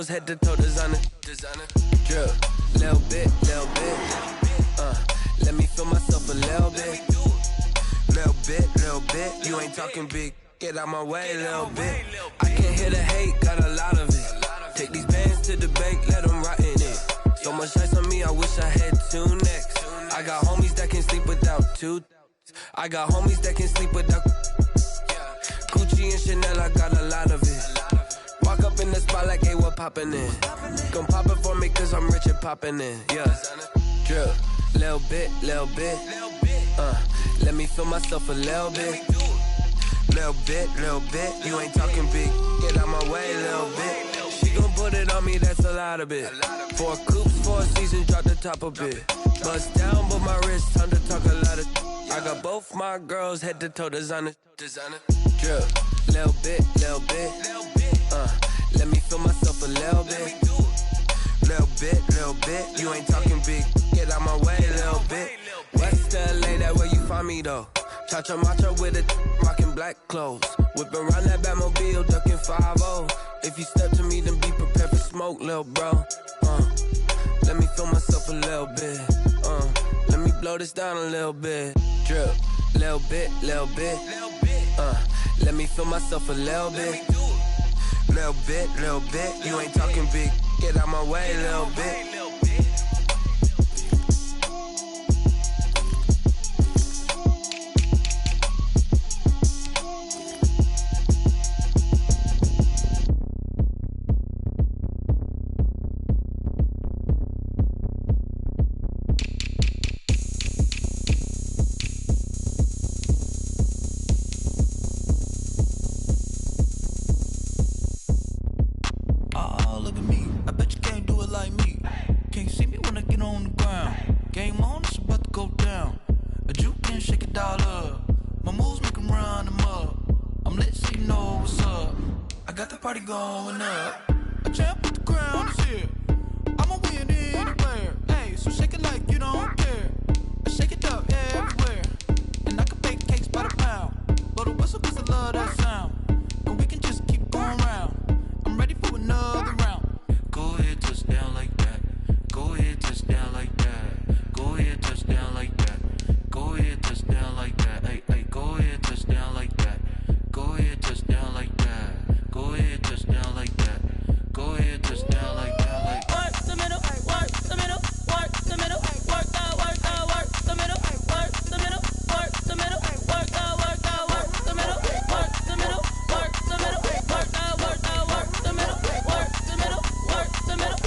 Head to toe designer, drip, little bit, let me feel myself a little bit, you ain't talking big, get out my way, little bit, I can't hear the hate, got a lot of it, take these bands to the bank, let them rot in it, so much ice on me, I wish I had two necks, I got homies that can sleep without two, I got homies that can sleep without, Gucci and Chanel, I got a lot of it, walk up in the spot like, hey, what poppin' in? Gon' pop it for me cause I'm rich and poppin' in, yeah. Drip, little bit, let me feel myself a little bit. Little bit, you ain't talking big. Get out my way, little bit. She gon' put it on me, that's a lot of it. 4 coops, 4 seasons, drop the top a bit. Bust down, but my wrist, time to talk a lot of. I got both my girls head to toe designer. Drip, little bit. Let me feel myself a little bit. Little bit, you ain't talking big. Get out my way, little bit. West LA, that where you find me though. Cha-cha macha with a rockin' black clothes. Whip around that Batmobile, ducking 5-0. If you step to me, then be prepared for smoke, lil' bro. Let me feel myself a little bit. Let me blow this down a little bit. Drip, little bit. Let me feel myself a little bit. Little bit, you ain't talking big. Get out my way, little bit. Going up, a champ with the crown is here. I'ma win anywhere. Hey, so shake it like you don't care. Shake it up everywhere. And I can bake cakes by the pound. Blow the whistle 'cause I love that sound. And we can just keep going round. I'm ready for another round. Go ahead, touch down like that. Go ahead, touch down like that. Go ahead, touch down like that. Go ahead, touch down like that. Hey, go ahead, touch down like that. Go ahead, touch down like that. Go ahead, touch down like that. Go ahead, touch down like that. Like work the middle, work the middle, work the middle, work the middle, work the middle, work the middle, work the middle, work the middle, work the middle, work the middle, work the middle, work the middle,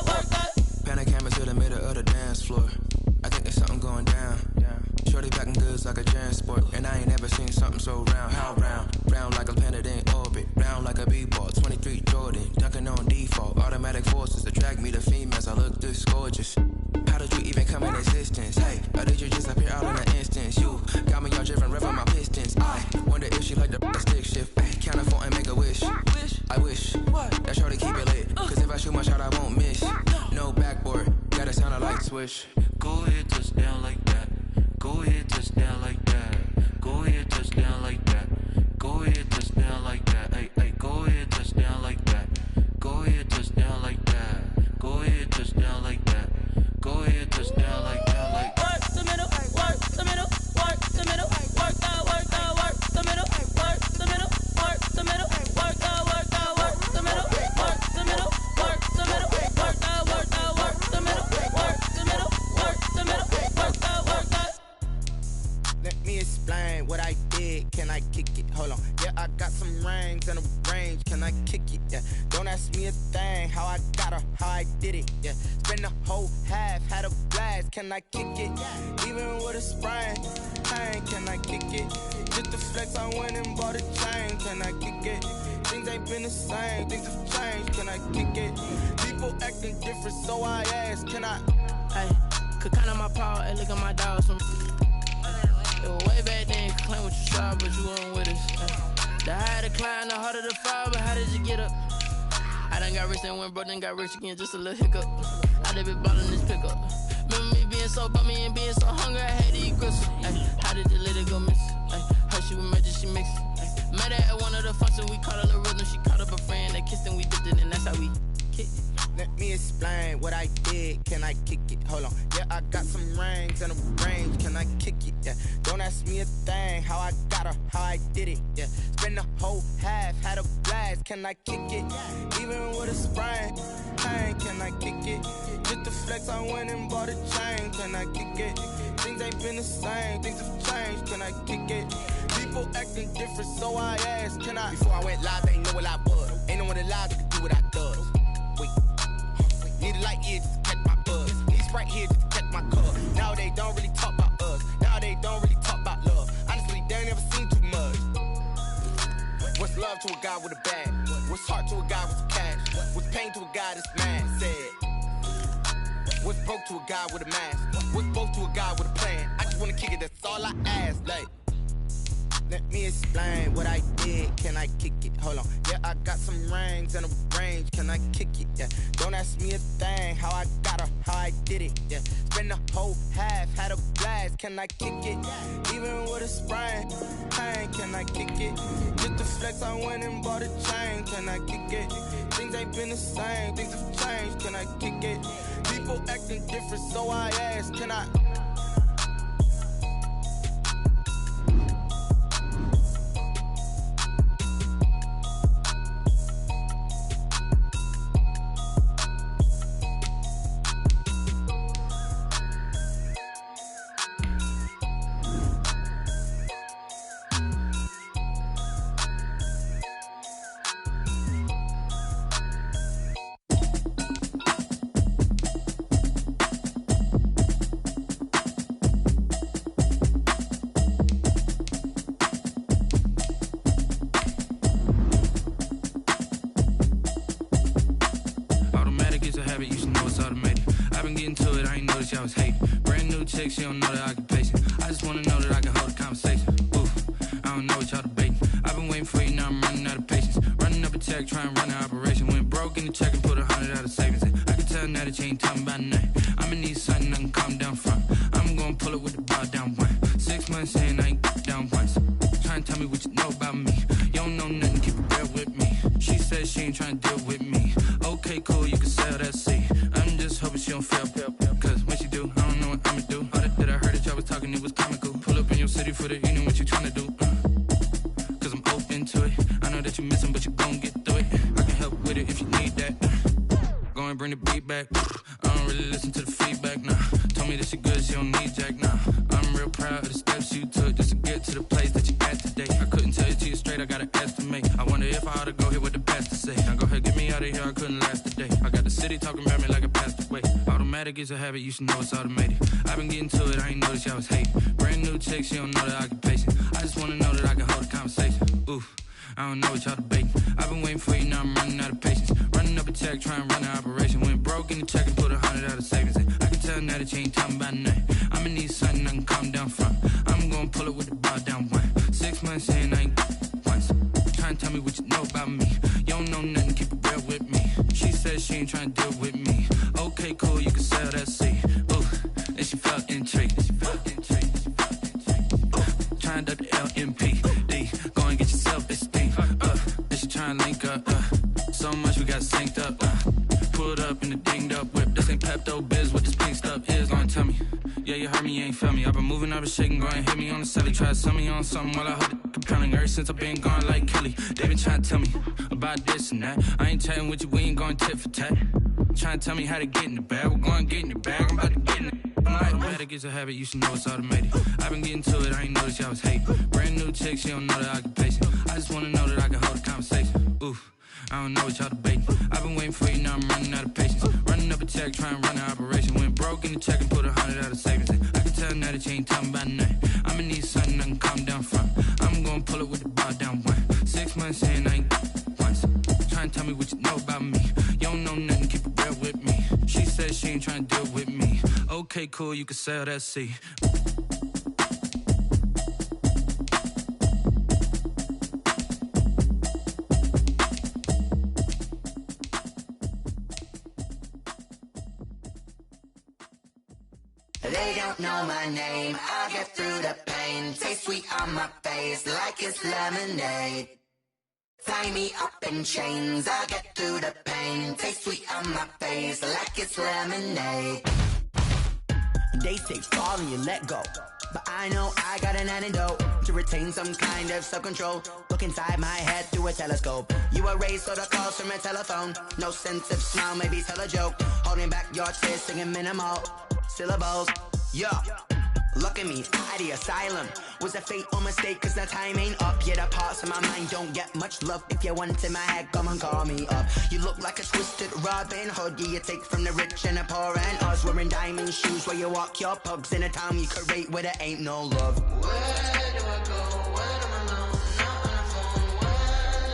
work the. Pan a camera to the middle of the dance floor. I think there's something going down. Shorty packing goods like a transport, and I ain't never seen something so round. How round? Round like a planet in orbit, round like a b-ball. 23 Jordan, dunking on default. Automatic forces attract me to females. I look this gorgeous. How did you even come in existence? Hey, or did you just appear out in an instance? You got me all driven, revving my pistons. I wonder if she like the stick shift. Ay, count a 4 and make a wish. I wish that shorty keep it lit. 'Cause if I shoot my shot, I won't miss. No backboard, gotta sound a light switch. Go ahead, touch down like that. Go ahead, touch down like that. Go ahead, touch down like that. Go ahead, touch down like that. Hey, go ahead, touch down like that. Go ahead, touch down like that. Go ahead, touch down like that. Go ahead, touch down like that. Like work the middle, work the middle, work the middle, work the middle, work the middle, work the middle, work the middle, work the middle, work the middle, work the middle, work the middle, work the middle, work the middle, work the. Let me explain what I did. Can I kick it? Hold on. Yeah, I got some rings and a range. Can I kick it? Yeah. Don't ask me a thing. How I got her, how I did it. Yeah. Spend the whole half, had a blast. Can I kick it? Even with a sprain. Hey, can I kick it? Just the flex, I went and bought a chain. Can I kick it? Things ain't been the same. Things have changed. Can I kick it? People acting different, so I ask. Can I? Hey, could count on my power and look at my dogs from. It was way back then, you could claim what you saw, but you weren't with us. The higher the climb, the harder the fall, but how did you get up? I done got rich and went broke, then got rich again, just a little hiccup. I done been ballin' this pickup. Remember me being so bummy and being so hungry, I had to eat gristle. How did the lady go miss? Her she was magic, she mixed. Met her at one of the functions, we caught a little rhythm, she caught up a friend, they kissed and we dipped it, and that's how we kicked it. Let me explain what I did. Can I kick it? Hold on. Yeah, I got some rings and a range. Can I kick it? Yeah. Don't ask me a thing. How I got her, how I did it. Yeah. Spend the whole half, had a blast. Can I kick it? Even with a sprain. Hey, can I kick it? Just the flex, I went and bought a chain. Can I kick it? Things ain't been the same. Things have changed. Can I kick it? People acting different, so I asked. Can I? Before I went live, they ain't know what I was. Ain't no one alive that could do what I does. Need a light here just to catch my buzz. Need Sprite here just to catch my cuz. Now they don't really talk about us. Now they don't really talk about love. Honestly, they ain't never seen too much. What's love to a guy with a bag? What's heart to a guy with cash? What's pain to a guy that's mad? Said. What's broke to a guy with a mask? What's both to a guy with a plan? I just wanna kick it, that's all I ask. Like, let me explain what I did. Can I kick it? Hold on. Yeah, I got some rings and a range. Can I kick it? Yeah. Don't ask me a thing. How I got her, how I did it. Yeah. Spend the whole half, had a blast. Can I kick it? Even with a sprain, pain. Can I kick it? Just the flex, I went and bought a chain. Can I kick it? Things ain't been the same. Things have changed. Can I kick it? People acting different, so I ask. Can I? I was hating. Brand new chick, she don't know the occupation. I just wanna know that I can hold a conversation. Oof, I don't know what y'all debating. I've been waiting for you, now I'm running out of patience. Running up a check, trying to run an operation. Went broke in the check and put 100 out of savings in. I can tell now that you ain't talking about nothing. I'ma need something I can calm down from. I'm gonna pull it with the bar down one. 6 months in, I ain't down once. Trying to tell me what you know about me. You don't know nothing, keep it real with me. She said she ain't trying to deal with me. Okay, cool, you can sell that seat. I'm just hoping she don't fail. Cause when she do, I don't know what I'ma do. All that I heard that y'all was talking, it was comical. Pull up in your city for the evening, what you tryna do? Cause I'm open to it. I know that you missing, but you gon' get through it. I can help with it if you need that. Go and bring the beat back. I don't really listen to the feedback, nah. Told me that she good, she don't need jack, nah. I'm real proud of the steps you took just to get to the place that you at today. I couldn't tell you to you straight, I gotta estimate. I wonder if I ought to go here with the pastor say. Now go ahead, get me out of here, I couldn't last a day. I got the city talking about me like a passed away. Automatic is a habit, you should know it's automated. I've been getting to it, I ain't noticed y'all was hating. Brand new chick, she don't know the occupation. I just wanna know that I can hold a conversation. Oof, I don't know what y'all debating. I've been waiting for you, now I'm running out of patience. Running up a check, trying to run an operation. Went broke in the check and put 100 out of savings in. I can tell now that you ain't talking about nothing. I'ma need something I can calm down from. I'm gonna pull it with the bar down one. 6 months in, I ain't once. Trying to tell me what you know about me. You don't know nothing, keep it real with me. She said she ain't trying to deal with me. Okay, cool, you can sell that seat. Ooh, and she felt intrigued. Trying to the LMPD. Go and get your self-esteem. And she trying to link up. So much we got synced up. Pulled up in the dinged up whip. This ain't Pepto Biz, what this pink stuff is. Long tell me. Yeah, you heard me, you ain't felt me. I've been moving, I've been shaking, go and hit me on the celly. Try to sell me on something while I hold it compelling. Ever since I've been gone like Kelly, they been trying to tell me about this and that. I ain't chatting with you, we ain't going tit for tat. Trying to tell me how to get in the bag, we're going to get in the bag, I'm about to get in it. Automatic is a habit, you should know it's automated. I've been getting to it, I ain't noticed y'all was hating. Brand new chick, she don't know the occupation. I just wanna know that I can hold a conversation. Oof, I don't know what y'all debating. I've been waiting for you, now I'm running out of patience. Running up a check, trying to run an operation. Went broke in the check and put 100 out of savings in. I can tell now that you ain't talking about nothing. I'ma need something I can calm down from. I'm gonna pull it with the bar down one. 6 months in, I ain't once. Trying to tell me what you know about me. You don't know nothing, keep it real with me. She said she ain't trying to deal with me. Okay, cool, you can sell that seat. They don't know my name, I get through the pain. Taste sweet on my face like it's lemonade. Tie me up in chains, I get through the pain. Taste sweet on my face like it's lemonade. They say fall and you let go, but I know I got an antidote to retain some kind of self-control. Look inside my head through a telescope. You erase all the calls from a telephone. No sense of smile, maybe tell a joke. Holding back your tears, singing minimal syllables. Yeah, look at me, out of the asylum. Was a fate or mistake, cause the time ain't up. Yeah, the parts of my mind don't get much love. If you want in my head, come and call me up. You look like a twisted Robin Hood. Yeah, you take from the rich and the poor and us. Wearing diamond shoes where you walk your pugs in a town you create where there ain't no love. Where do I go? Where do I know? Not on the phone. Where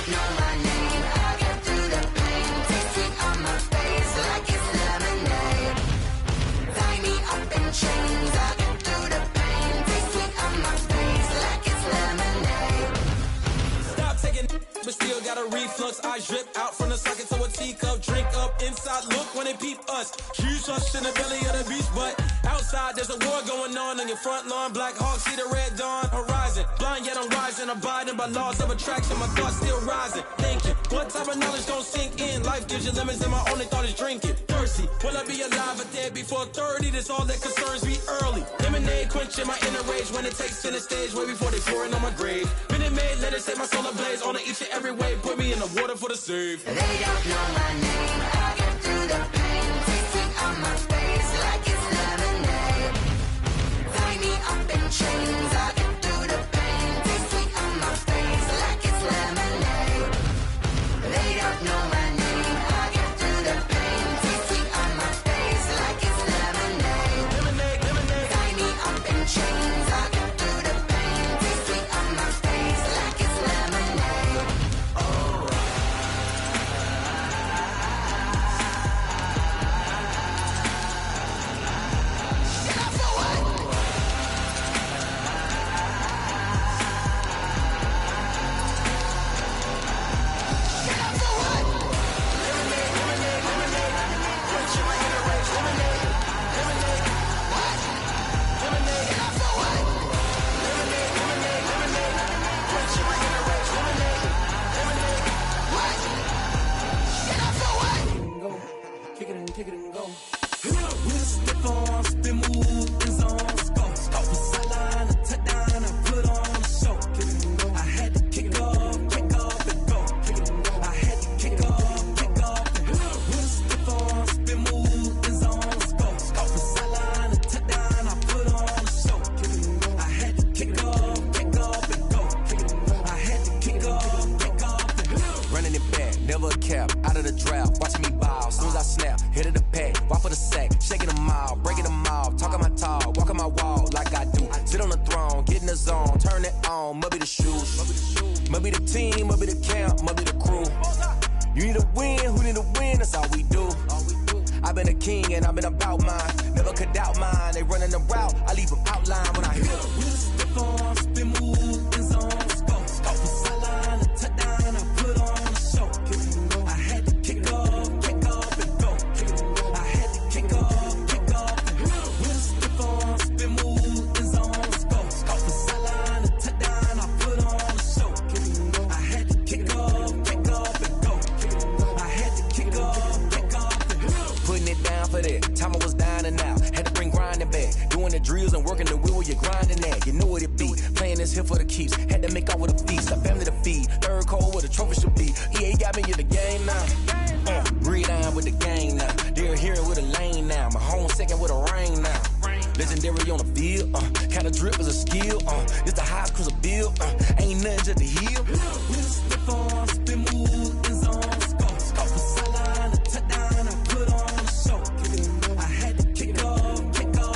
don't know my name. I get through the pain. Taste sweet on my face like it's lemonade. Tie me up in chains. I get through the pain. Taste sweet on my face like it's lemonade. Stop taking but still got a reflux. Eyes drip out from the socket to a teacup. Drink up inside, look when they peep us. Huge us in the belly of the beach, but outside there's a war going on your front lawn. Black Hawk see the red dawn horizon. Blind yet I'm rising, abiding by laws of attraction. My thoughts still rising. Thinking, what type of knowledge don't sink in? Life gives you lemons and my only thought is drinking. Thirsty, will I be alive or dead before 30? That's all that concerns me early. Lemonade quenching my inner rage when it takes center stage way before they pour it on my grave. Minute Maid, let it set my soul ablaze on each and every way. Put me in the water for the save. They don't know my name. I get through the pain. Taste sweet on my face like it's lemonade. Tie me up in chains. I get through the pain. Taste sweet on my face like it's lemonade. They don't know my name. I get through the pain. Taste sweet on my face like it's lemonade. Tie me up in chains. I get through the pain. Taste sweet on my face like it's lemonade. Kick it and kick it and go. With the form, spin move, and zone, scope. Off the sideline, a touchdown, I put on a show. I had to kick off and go. I had to kick off and go. With the form, spin move, and zone, scope. Off the sideline, a touchdown, I put on a show. I had to kick off and go. I had to kick off and go. Running it back, never a cap, out of the drought, watching me ball. Soon as I snap, hit of the pack, walk for the sack, shaking them all, breaking them all, talking my talk, walking my wall like I do. Sit on the throne, get in the zone, turn it on, must be the shoes, must be the team, must be the camp, must be the crew. You need a win, who need a win, that's all we do. I've been a king and I've been about mine, never could doubt mine. They running the route, I leave them outline when I hit them. With the form, spin move, and zone, scope. Off the sideline, a touchdown, I put on a show. I had to kick off and go. I had to kick off and go. With the form, spin move, and zone, scope. Off the sideline, a touchdown, I put on a show. I had to kick off and go. I had to kick off and go. Putting it down for that, time I was down and out, had to bring grinding back, doing the drills and working the wheel where you're grinding at. You know what it be, playing this here for the keeps, had to make out with a feast, a family to feed, third cold where the trophy should be. EA got me in the game now, breathe down with the gang now, they're hearing with a lane now, my home second with a rain now. Legendary on the field, kind of drip is a skill, it's the highest cruiser bill, ain't nothing just to heal. With the form, spin move, and zone, scope. Off the sideline, a touchdown, I put on a show. I had to kick off and go.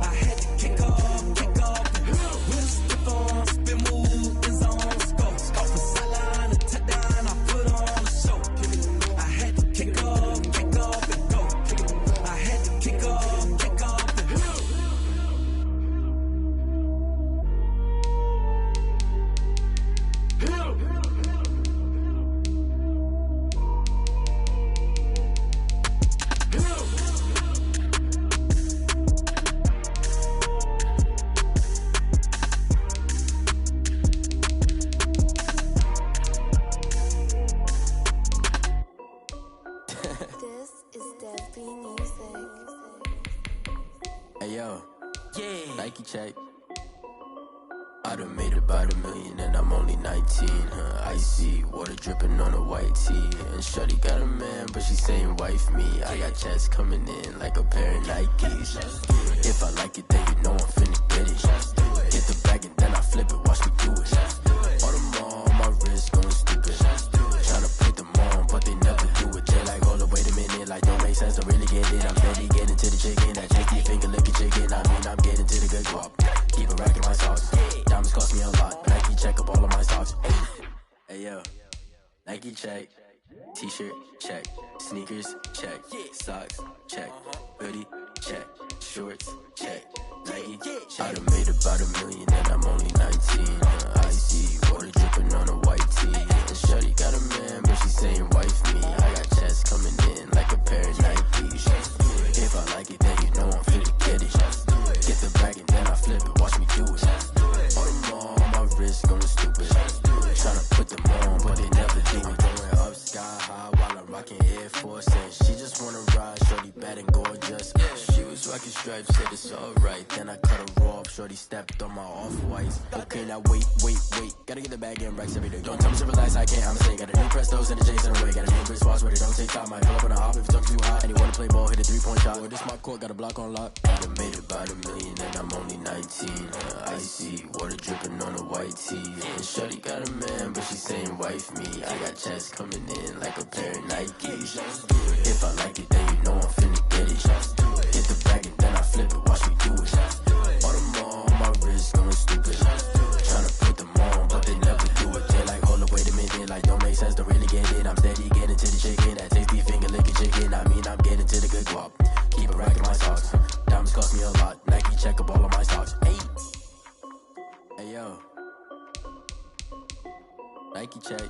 I had to kick off and go. With the form, spin move, and zone, scope. Off the sideline, a touchdown, I put on a show. I had to kick off and go. I had to kick off and go. This is Dev B Music. Hey yo, Nike check. I done made about $1 million and I'm only 19. Icy water dripping on a white tee. And shorty got a man, but she saying wife me. I got checks coming in like a pair of Nikes. If I like it, then you know I'm finna get it. Get the bag and then I flip it, watch me do it. All them on my wrist going stupid. Tryna put them on, but they never do it. They like, hold up, wait a minute, like don't make sense, I really get it. I'm steady getting to the chicken, that chicky finger licking chicken. I mean, I'm getting to the good guap. Keep a rack in my sauce. Diamonds cost me a lot, Nike check up all of my stocks. Hey yo, Nike check, t-shirt check, sneakers check, socks check, hoodie check, shorts check, Nike. I done made about $1 million and I'm only 19. Icy water dripping on a white tee. And shorty got a man, but she saying wife me. I got checks coming in like a pair of Nikes. If I like it, then you know I'm finna get it. Get the bag and then I flip it. Watch me do it. On them all, my wrist going stupid. Tryna put them on, but they never do it. Going up sky high while I'm rocking Air Force. And she just wanna ride, shorty bad and gorgeous. She was rocking stripes, said it's alright. Then I cut her off, shorty stepped on my off-whites. Okay, now wait. Gotta get the bag and racks every day. Don't tell me to relax, I can't, I'ma say. Got a new Prestos and a J's in a way. Got a new Chris Foss, but it don't take time. I pull up on a hop if it's talking too hot. And you wanna play ball, hit a 3-point shot. Or this my court, got a block on lock. I done made about $1 million and I'm only 19. Icy water dripping on a white tee. And shorty got a man, but she saying wife me. I got checks coming in like a pair of Nikes. If I like it, then you know I'm finna get it. Hit the bag and then I flip it, watch me do it. On them all, my wrist going stupid. Tryna put them on, but they never do it. They like, hold up, wait a minute, like don't make sense to really get it. I'm steady getting to the chicken, that tasty finger licking chicken. I mean, I'm getting to the good guap. Keep a rack in my socks. Diamonds cost me a lot. Nike check up all of my stocks. Hey yo, Nike check.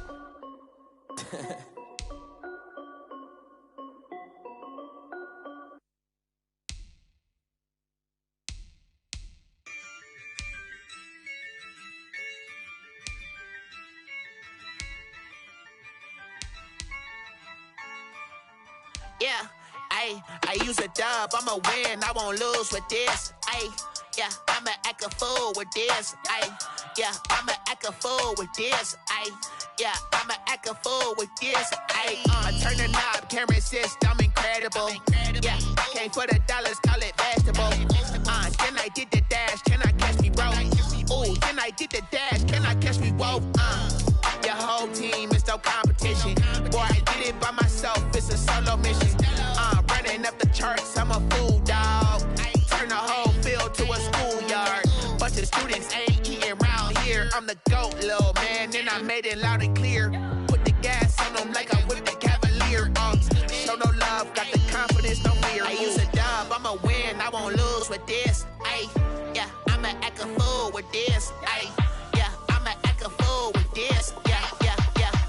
Yeah, I use a dub, I'ma win, I won't lose with this. Yeah, I'ma act a fool with this. Yeah, I'ma act a fool with this. Yeah, I'ma act a fool with this. Turn the knob, camera system incredible. Yeah, came for the dollars, call it vegetable. Then I did the dash, can I catch me, bro? Ooh, then I did the dash, can I catch me, whoa? Your whole team is no competition. Boy, I did it by myself, it's a solo mission. Running up the charts, I'm a fool, dog. Turn the whole field to a schoolyard. Bunch of students ain't eating round here. I'm the GOAT, little man, and I made it loud and clear. Put the gas on them like I whipped the Cavalier. Show no love, got the confidence, no fear. I use a dub, I'ma win, I won't lose with this. Yeah, I'ma act a fool with this. Yeah, I'ma act a fool with this. Yeah,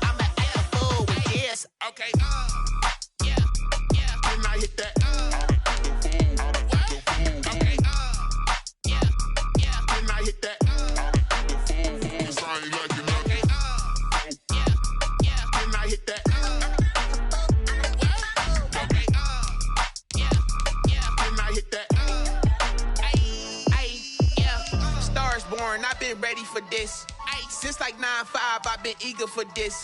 I'ma act a fool with this. Okay, and I hit that. Okay, and I hit that. Cause I ain't like it. Okay, and I hit that. Okay, and I hit that. Yeah, Stars born, I've been ready for this. Since like 9-5, I've been eager for this.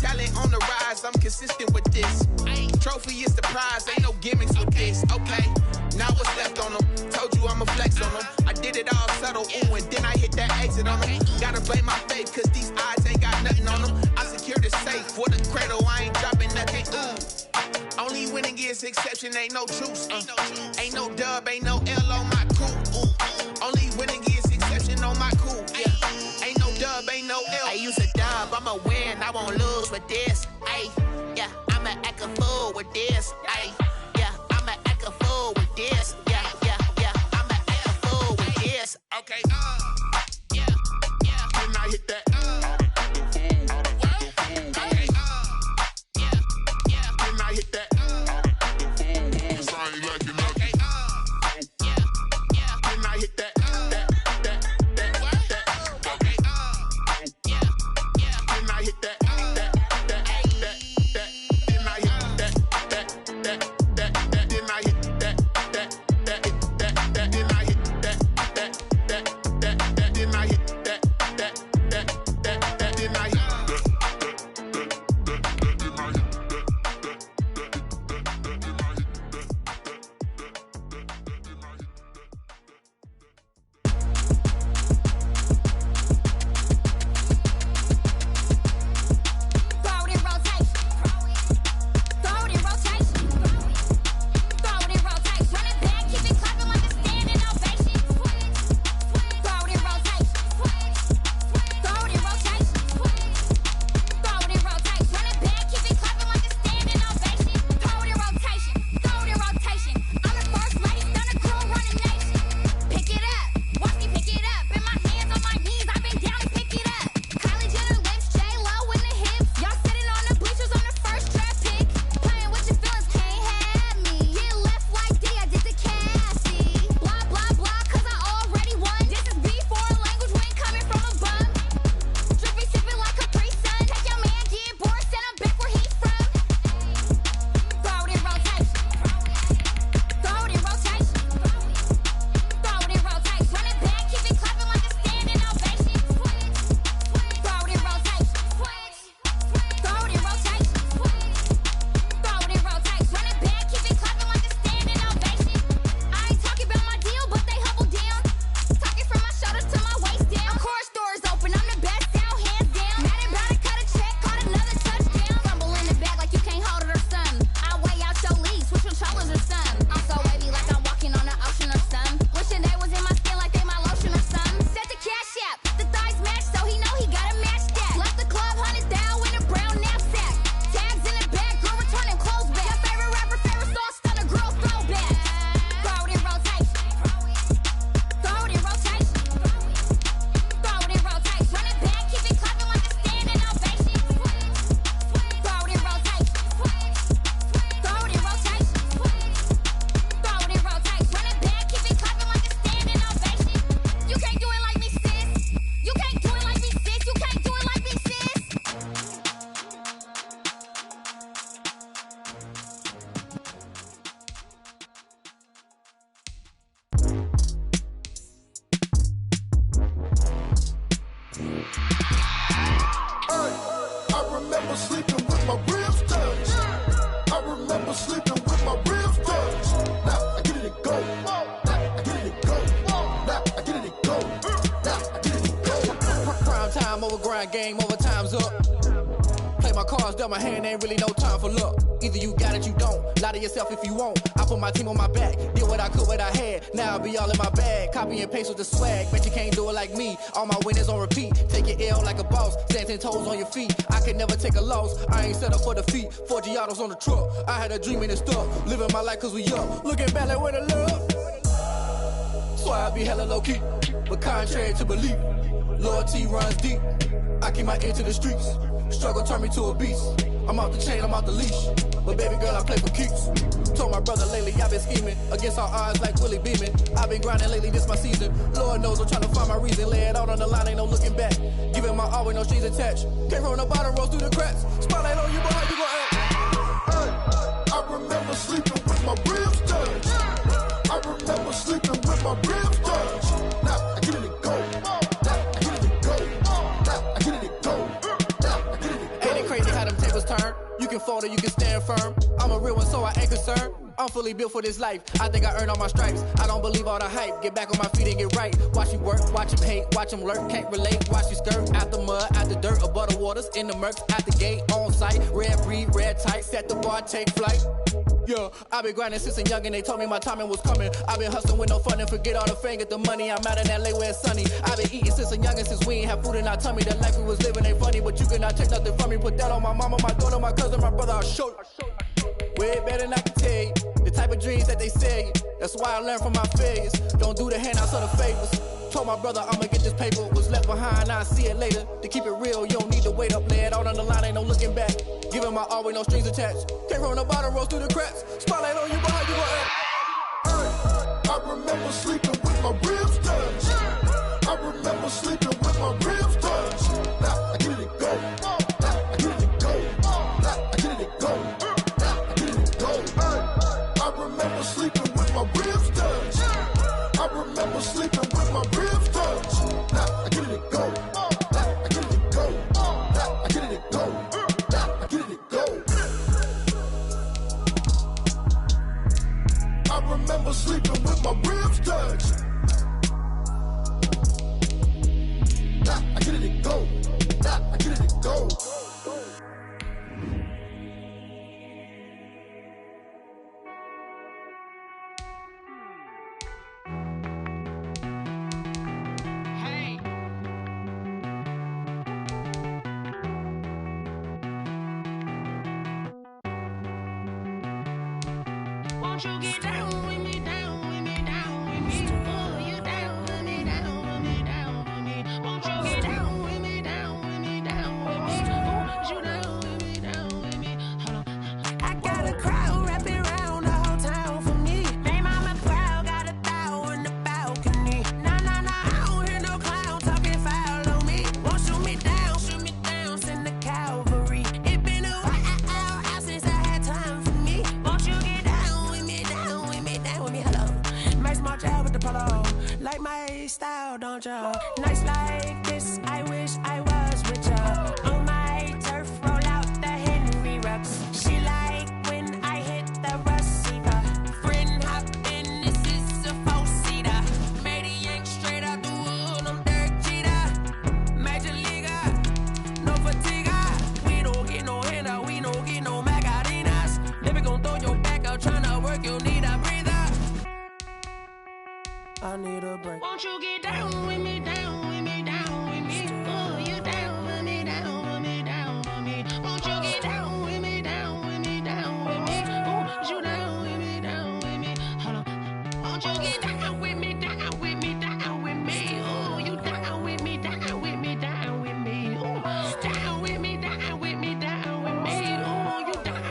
Talent on the rise, I'm consistent with this. Trophy is the prize, ain't no gimmicks with this. Okay, now what's left on them? Told you I'ma flex on them. I did it all subtle, ooh, and then I hit that exit on them. Gotta blame my faith, cause these odds ain't got nothing on them. I secure the safe for the cradle, I ain't dropping nothing, ooh. Only winning is exception, ain't no truce. Ain't no dub, ain't no L on my crew. Ooh. Only winning is exception on my crew. Yeah, ain't no dub, ain't no L. I use a dub, I'ma win, I won't lose with this. Yeah, I'ma act a fool with this. Yeah, I'ma act a fool with this. Yeah, I'ma act a fool with this. Okay, and I hit that. Okay, and I hit that. Cause I ain't like it. Okay, sleeping with my ribs touched. Now I get it and go. Now I get it and go. Now I get it and go. Now I get it and go. Prime time over grind game, over time's up. Play my cards, dealt my hand, ain't really no time for luck. Either you got it, you don't. Lie to yourself if you won't. I put my team on my back, did what I could, what I had. Now I'll be all in my bag. Copy and paste with the swag. Bet you can't do it like me. All my winners on repeat. Take your L like a boss. Stand 10 toes on your feet. I can never take a loss. I ain't set up for defeat. 4 Giottos on the truck. I had a dream and it's stuck. Living my life cause we up. Looking back like where the love. So I be hella low key. But contrary to belief, loyalty runs deep. I keep my ear to the streets. Struggle turned me to a beast. I'm out the chain, I'm out the leash. But baby girl, I play for keeps. Told my brother lately, I've been scheming against all odds like Willie Beeman. I've been grinding lately, this my season. Lord knows I'm trying to find my reason. Lay it out on the line, ain't no looking back. Giving my all with no strings attached. Came from the bottom, rose through the cracks. Spotlight on you, but how you gon' act? Hey, I remember sleeping with my ribs touched. I remember sleeping with my ribs touched. Now I get it and go. Now I get it and go. Now I get it and go. Ain't it crazy how them tables turn? You can fold or you can stand firm. I'm a real one, so I ain't concerned. I'm fully built for this life. I think I earned all my stripes. I don't believe all the hype. Get back on my feet and get right. Watch you work, watch him hate, watch him lurk. Can't relate, watch you skirt. Out the mud, out the dirt, above the waters, in the murks, out the gate, on site. Red breed, red tight, set the bar, take flight. Yeah, I've been grinding since a young and they told me my timing was coming. I've been hustling with no fun and forget all the fame, get the money. I'm out in LA where it's sunny. I've been eating since a young and since we ain't have food in our tummy. The life we was living ain't funny, but you cannot take nothing from me. Put that on my mama, my daughter, my cousin, my brother, I'll show you. Way better than I can tell you. The type of dreams that they sell you. That's why I learned from my failures. Don't do the handouts or the favors. Told my brother I'ma get this paper. Was left behind, I'll see it later. To keep it real, you don't need to wait up. Lay it out on the line, ain't no looking back. Giving my all with no strings attached. Came from the bottom, rose through the cracks. Spotlight on you, but how you gon' act? Hey, I remember sleeping with my ribs touched. I remember sleeping with my ribs touched. Now I get it and go. Now I get it and go. Now I get it and go. Now I get it and go. Hey, I remember sleeping with my ribs touched. I remember sleeping with my ribs touched. Now I get it and go. Now I get it and go. Now I get it and go. Now I get it and go. I remember sleeping with my ribs touched. Now I get it and go. Now I get it and go. Won't you get down with me, down with me, down with me? Oh, you down with me, down with me, down with me. Won't you get down with me, down with me, down with me? Oh, you down with me, down with me? Hold on. I got a crowd wrapping around the whole town for me. They mama proud, got a thou in the balcony. Nah, I don't hear no clown talking foul on me. Won't shoot me down, send the cavalry. It been a while since I had time for me. Won't you get down with me, down with me, down with me? Hello. Max March out with the polo. Like my style, don't ya? Nights like this, I wish I was with ya. On my turf, roll out the Henry Rux. She like when I hit the receiver. Friend hop in, this is a four-seater. Made a yank straight out the wood, I'm Derek Jeter. Major leaguer, no fatigue. We don't get no handout, we don't get no Macarinas. Never gon' throw your back out, tryna work, you need a breather. I need a break. Won't you get down with me, down with me, down with me? Oh, you down with me, down with me, down with me. Won't you get down with me, down with me, down with me? Oh, you down with me, down with me? Hold on. Won't you get down with me, down with me, down with me? Oh, you down with me, down with me, down with me? Oh, down with me, down with me, down with me? Oh, you down.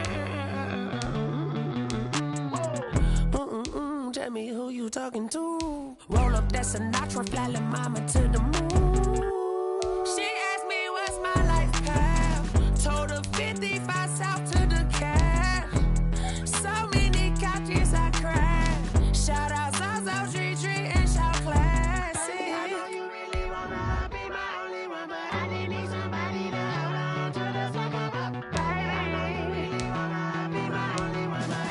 Tell me who you talking to. Roll up that Sinatra, fly la mama to the moon. She asked me what's my life path. Told her 55 south to the cat. So many couches I cried. Shout out South Street and shout classic. I know you really wanna be my only one, but I didn't need somebody to hold on to the fuck up, baby. I know you really wanna be my only one, but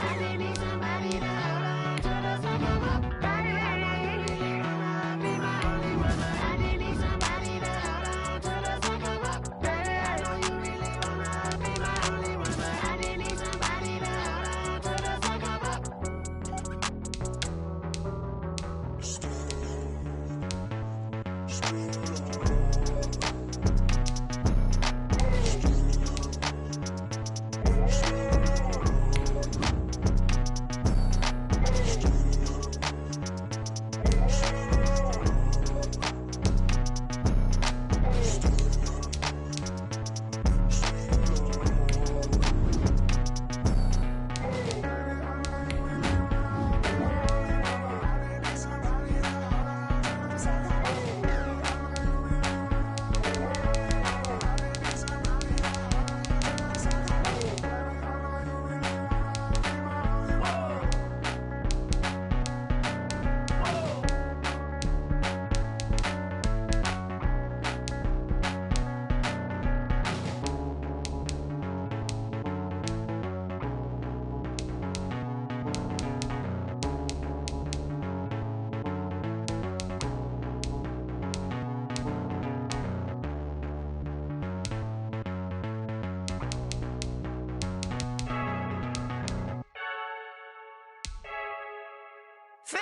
I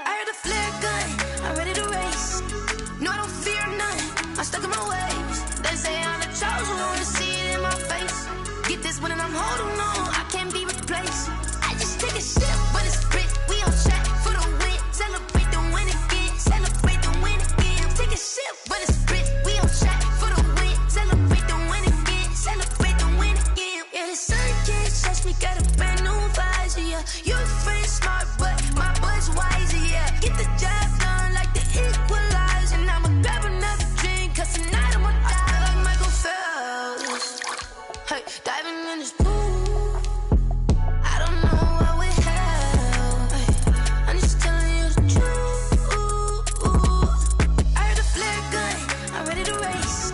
heard the flare gun, I'm ready to race. No, I don't fear none, I'm stuck in my ways. They say I'm the chosen one, to see it in my face. Get this one and I'm holding on, I can't be replaced. I just take a sip, but it's spit, we on track for the win. Celebrate the win again, celebrate the win again. Take a sip, but it's spit, we on track for the win. Celebrate the win again, celebrate the win again. Yeah, the sun can't touch me, got a brand new visor, yeah. You a friend smart, but my bud's wiser, yeah. Get the job done like the equalizer. And I'ma grab another drink, cause tonight I'ma die like Michael Phelps. Hey, diving in this pool, I don't know what we have. Hey, I'm just telling you the truth. I heard the flare gun, I'm ready to race.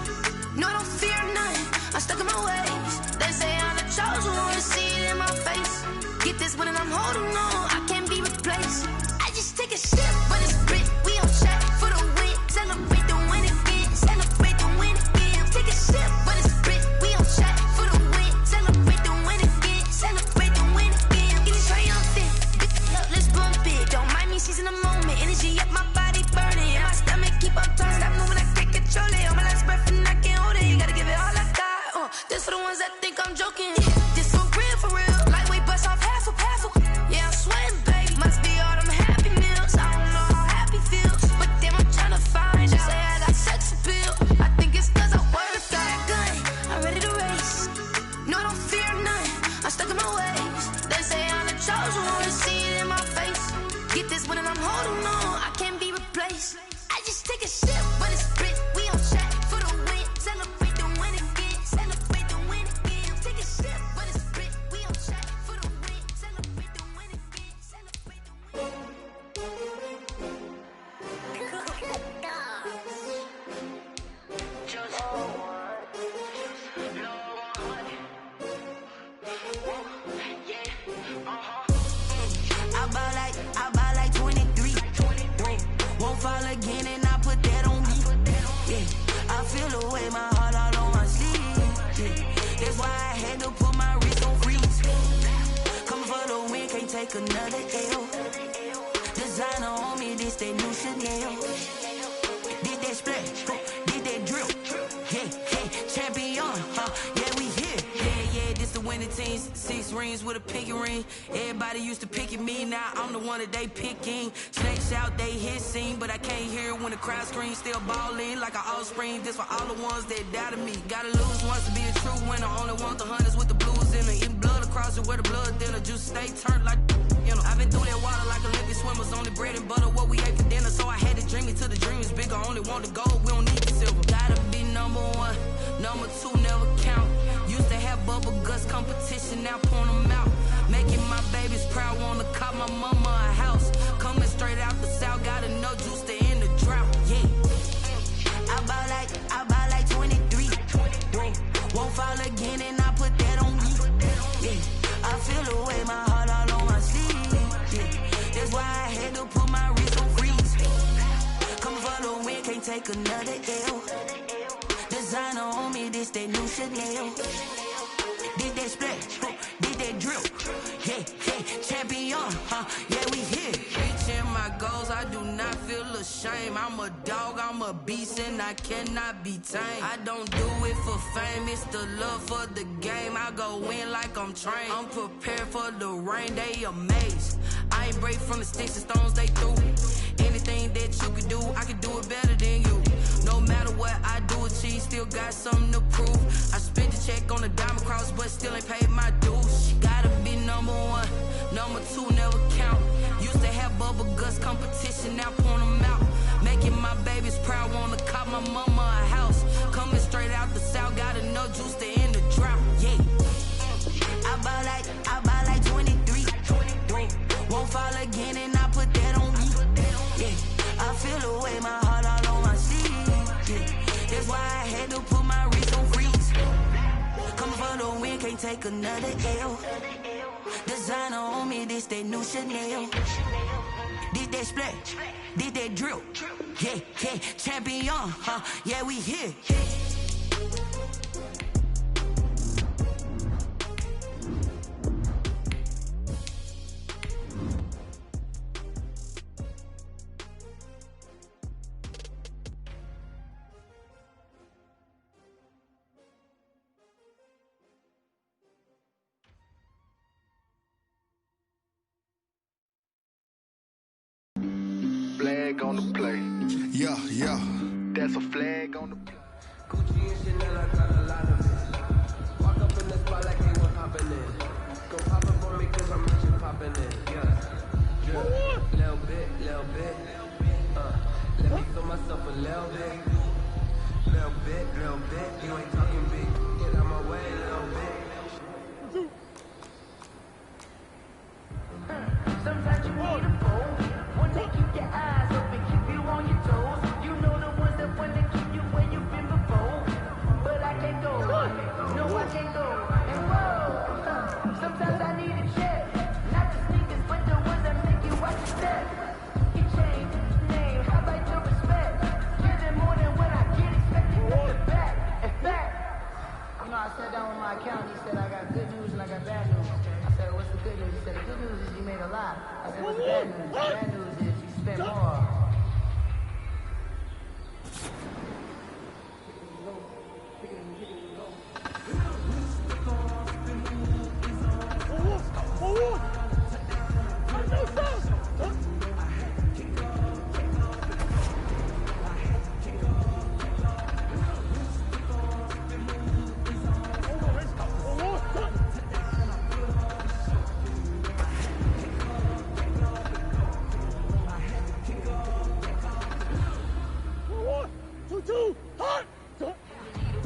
No, I don't fear none, I'm stuck in my ways. They say I'm the chosen one, to see it in my face. Get this one and I'm holding on, I can't be replaced. I just take a sip, but it's spit, we on track for the win. Celebrate the win again, celebrate the win again. Take a sip, but it's spit, we on track for the win. Celebrate the win again, celebrate the win again. Get it triumphant, look, let's bump it. Don't mind me seizing the moment, energy up my body burning. And my stomach keep on turning, stop moving, I can't control it. On my last breath and I can't hold it, you gotta give it all I got. This for the ones that think I'm joking. This for real, lightweight bust off half a. Yeah, I'm sweating, baby, must be all them happy meals. I don't know how happy feels, but damn, I'm trying to find out. Say I got sex appeal, I think it's cause I work a fire gun, I'm ready to race. No, I don't fear none, I'm stuck in my ways. They say I'm the chosen one, to see it in my face. Get this one and I'm holding on, I can't be replaced. I just take a sip, but it's spit, we on track for the win. Celebrate the win again, celebrate the win again. Take a sip, but it's spit, we on track for the win. Celebrate the win again, celebrate the win. I buy like 23. Won't fall again and I put that on me. Yeah, I feel the way, my heart all on my sleeve. Yeah, that's why I had to put my wrist on freeze. Coming for the win, can't take another L. Designer on me, this that new Chanel. Did that splash, did that drill. Yeah, champion, yeah, we here. Yeah, this the winning team. 6 rings with a pinky ring. Everybody used to picking me, now I'm the one that they picking. Snakes out, they hit scene, but I can't hear it when the crowd screams. Still ballin' like an offspring. This for all the ones that doubted me. Gotta lose once to be a true winner. Only want the hunters with the blues in it. Eating blood across it where the blood thinner. Juice stay turned like, you know. I've been through that water like Olympic swimmers. Only bread and butter, what we ate for dinner. So I had to dream it till the dream is bigger. Only want the gold, we don't need the silver. Gotta be number 1, number 2 never count. Used to have bubble guts competition, now point them out. Making my babies proud, wanna cop my mama a house. Coming straight out the south, got enough juice to end the drought. Yeah, I buy like 23. Won't fall again and I put that on me. Yeah, I feel the way, my heart all on my sleeve. Yeah, that's why I had to put my wrist on freeze. Coming for the win, can't take another L. Designer on me, this that new Chanel. Did that splash, did that drill. Yeah, champion, yeah, we here. Reaching my goals, I do not feel ashamed. I'm a dog, I'm a beast, and I cannot be tamed. I don't do it for fame, it's the love for the game. I go in like I'm trained. I'm prepared for the rain, they amazed. I ain't break from the sticks and stones they threw. Anything that you can do, I can do it better than you. No matter what I do, achieve, still got something to prove. I spent the check on the diamond cross, but still ain't paid my dues. Gotta be number 1, number 2 never count. Used to have bubble guts competition, now point them out. Making my babies proud, wanna cop my mama a house. Coming straight out the south, got enough juice to end the drought. Yeah, I buy like 23. Won't fall again and I put that on me. Yeah, I feel the way, my heart all on my sleeve. Yeah, that's why I had to put my wrist on freeze. Coming for the win, can't take another L. Designer on me, this that new Chanel. Did that splash, did that drill. Yeah, champion, yeah, we here. flag on the play. Yeah, yeah. That's a flag on the play. Gucci and Chanel, I got a lot of it. Walk up in the spot like they were popping in. Go pop up on me cause I'm rich and popping in. Yeah. Little bit, little bit. Let me feel myself a little bit. Little bit, little bit. You ain't talking big. Get out my way, little bit. Sometimes you need a fold. One that keep your eyes open, keep you on your toes. You know the ones that want to keep you where you've been before. But I can't go. No, I can't go. And whoa, sometimes I need a check. Not the sneakers, but the ones that make you watch your step. You change name, how about your respect? Give them more than what I get expected at the back. In fact, you know, I sat down with my accountant. He said I got good news and I got bad news. I said, what's the good news? He said, the good news is you made a lot. I said, what's the bad news? The bad news is you spent more.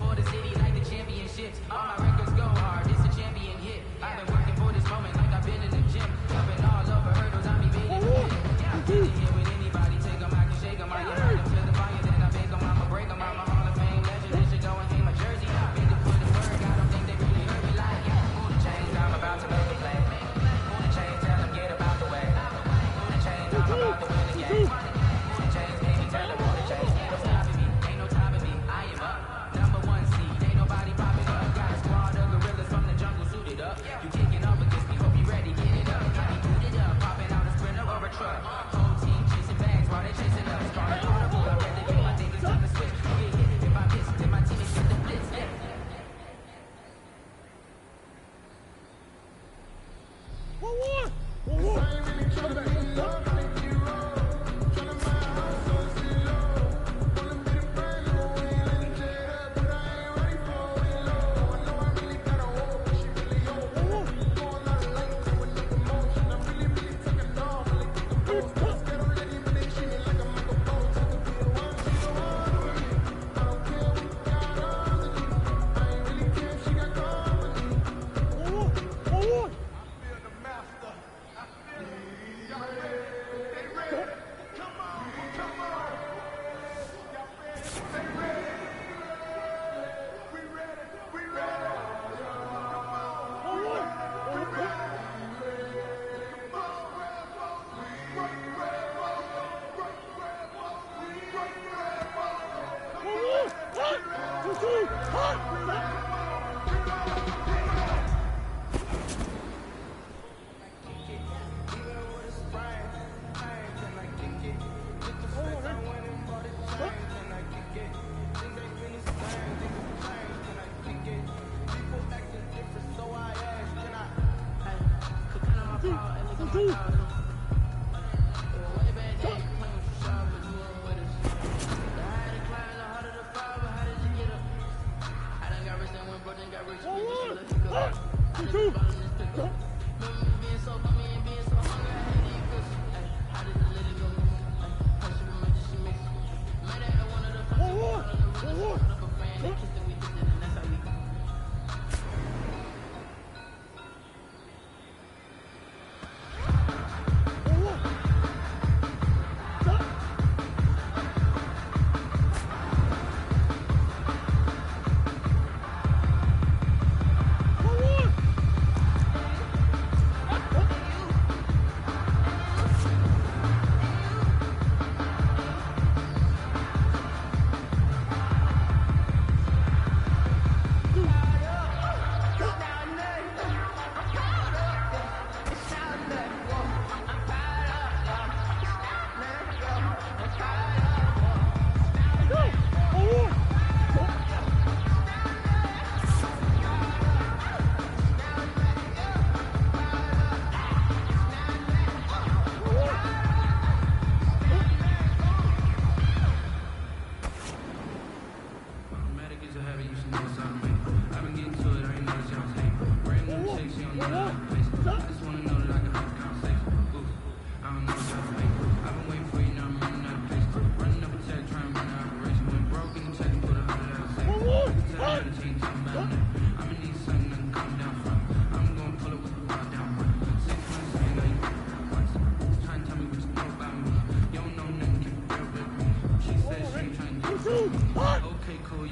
For the city like the championships. All my records go hard, it's a champion hit. I've been working for this moment like I've been in the gym. Jumping all over hurdles, I'm evading the pit. I'm getting here with anybody, take them, I can shake them. I can burn them to the fire, then I bake them, I'ma break them. I'm a Hall of Fame legend, they should go and hang my jersey. Been to put the work, I don't think they really heard me like, move the chains, I'm about to make a play. Move the chains, tell them get about the way. Move the chains, I'm about to win the game. Move the chains, baby, tell them move the chains. Ain't no stopping me, ain't no stopping me, I am up. Number one seed, ain't nobody popping up. Got a squad of gorillas from the jungle suited up. You kicking up against me, hope you ready, get it up. Got me booted up, popping out a sprinter or a truck. Whole team chasing bags while they chasing us. Calling audible, I read the game, I think it's time to switch. Get hit, if I miss, then my teammates get the blitz. Yeah. I ain't really tryna be loved, I think you wrong.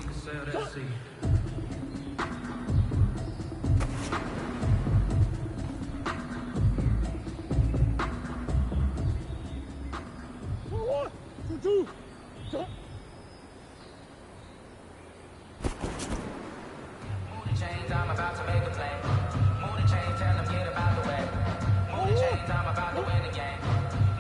you can sell that seed. Move the chains, I'm about to make a play. Move the chains, tell them get about the way. Move the chains, I'm about to win the game.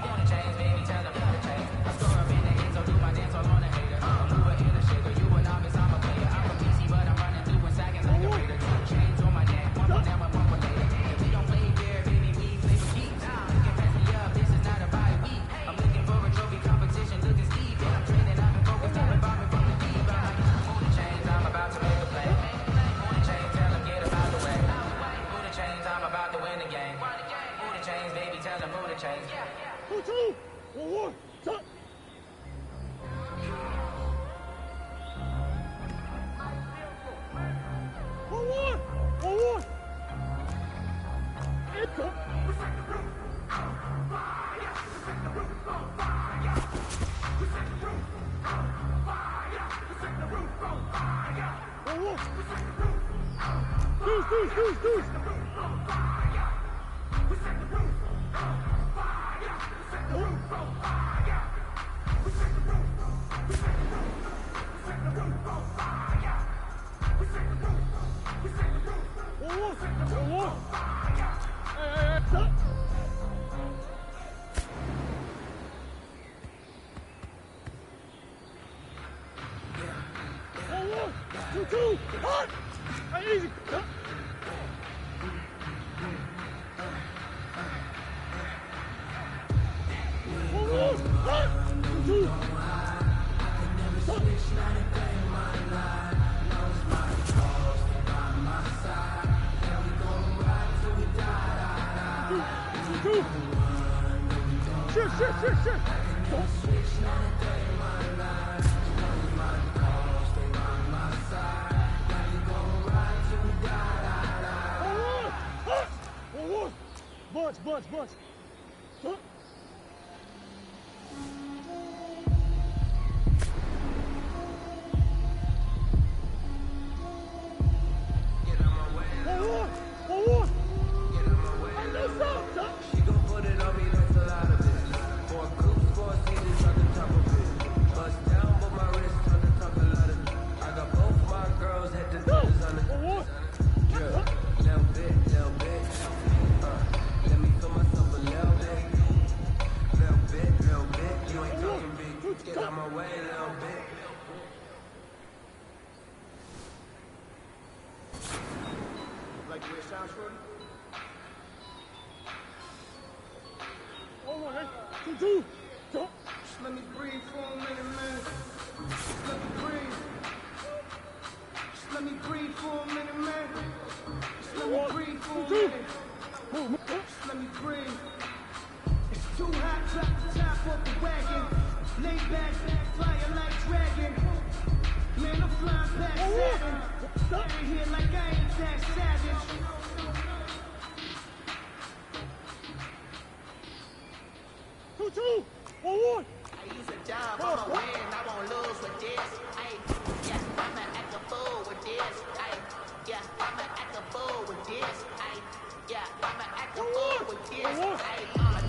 Move the chains, baby, tell them move the chains. I score up in the end, so do my dance all on a hater. I'm a mover in a shaker, you a novice, I'm a player. I'm a PC, but I'm running through in seconds like a raider. 2 chains on my neck, one more down, one more later. If we don't play fair, baby, we play for keeps. You can pass me up, this is not a bye week. I'm looking for a trophy competition, looking steep. And I'm training, I've been focused, I've been bombing from the deep. I'm like, move the chains, I'm about to make a play. Move the chains, tell them get about the way. Move the chains, I'm about to win the game. Move the chains, baby, tell them move the chains. Bunch. She gon' put it on me, that's a lot of it. 4 coops, 4 seasons on the top of it. Bust down, but my wrist on the top of lot of it. I got both my girls, head to toes on it. Yeah, little bit. Let me feel myself a little bit. Little bit. You ain't talking big. Get out my way, little bit. Like the way it sounds, Shorty? Just let me breathe for a minute, man. Just let me breathe. Just let me breathe for a minute, man. Just let me breathe for a minute. Just let me breathe. It's too hot, drop the top off the wagon. Lay back, flying like dragon. Man, I'm flying past Saturn. Out here like I ain't that savage. I use a job, I'ma win, I won't lose with this. Ay, yeah, I'ma act a fool with this. Ay, yeah, I'ma act a fool with this. Ay, yeah, I'ma act a fool with this. Ay,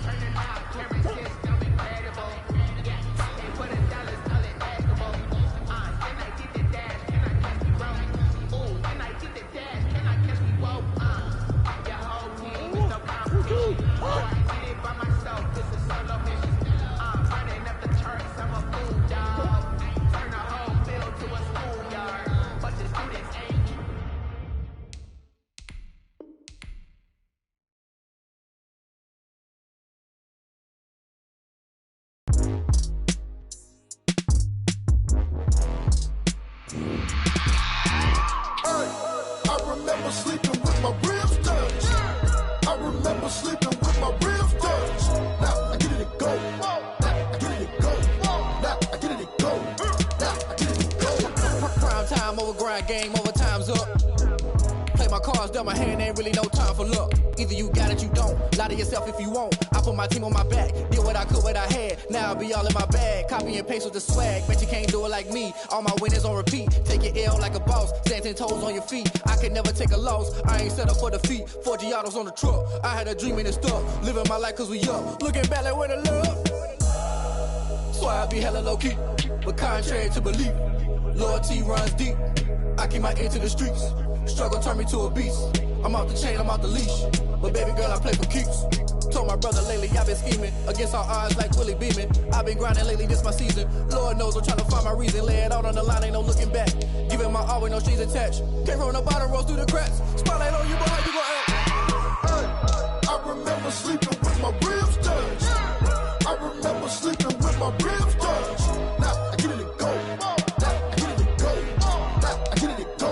turn it out, camera system incredible. Yeah, they put $1, all it baggable. Can I get the dash? Can I catch me broke? Ooh, can I get the dash? Can I catch me woke? Your whole team is no competition. So I did it by myself, this is solo mission. Running up the charts, I'm a fool, dog. Turn a whole field to a schoolyard. But the students ain't. I remember sleeping with my ribs touched. I remember sleeping with my ribs touched. Now I get it to go. Now I get it to go. Now I get it to go. Now I get it to go. Prime time over grind game, over time's up. Play my cards, dealt my hand, ain't really no time for luck. Either you got it, you don't. Lie to yourself if you won't. I put my team on my back, did what I could, what I had. head. Now I be all in my bag. Copy and paste with the swag. Bet you can't do it like me. All my winners on repeat. Take your L like a boss. Stand 10 toes on your feet. I can never take a loss. I ain't set up for defeat. 4 Giottos on the truck. I had a dream and it's stuck. Living my life cause we up. Looking back like where the love. So I be hella low key. But contrary to belief, loyalty runs deep. I keep my ear to the streets. Struggle turn me to a beast. I'm off the chain, I'm off the leash. But baby girl, I play for keeps. Told my brother lately, I've been scheming. Against all odds like Willie Beeman. I've been grinding lately, this my season. Lord knows I'm trying to find my reason. Lay it out on the line, ain't no looking back. Giving my all with no strings attached. Came from the bottom, rose through the cracks. Spotlight on you, boy, how you gon' act? I remember sleeping with my ribs touched. I remember sleeping with my ribs touched. Now I get it to go. Now I get it to go. Now I get it to go.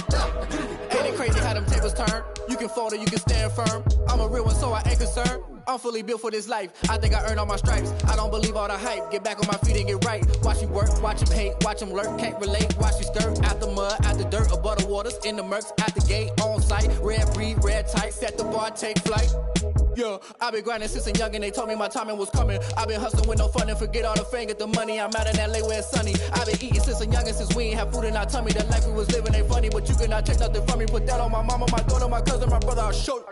Now I get it to go. Ain't it crazy how them tables turn? You can fold or you can stand firm. I'm a real one, so I ain't concerned. I'm fully built for this life. I think I earned all my stripes. I don't believe all the hype. Get back on my feet and get right. Watch you work, watch him hate, watch him lurk. Can't relate, watch you stir. Out the mud, out the dirt, above the waters, in the murks, at the gate, on site. Red breed, red tight, set the bar, take flight. Yeah, I been grinding since a youngin', they told me my timing was coming. I been hustling with no fun and forget all the fame, get the money. I'm out in LA where it's sunny. I been eating since a youngin', since we ain't have food in our tummy. The life we was living ain't funny, but you cannot take nothing from me. Put that on my mama, my daughter, my cousin, my brother, I'll show you.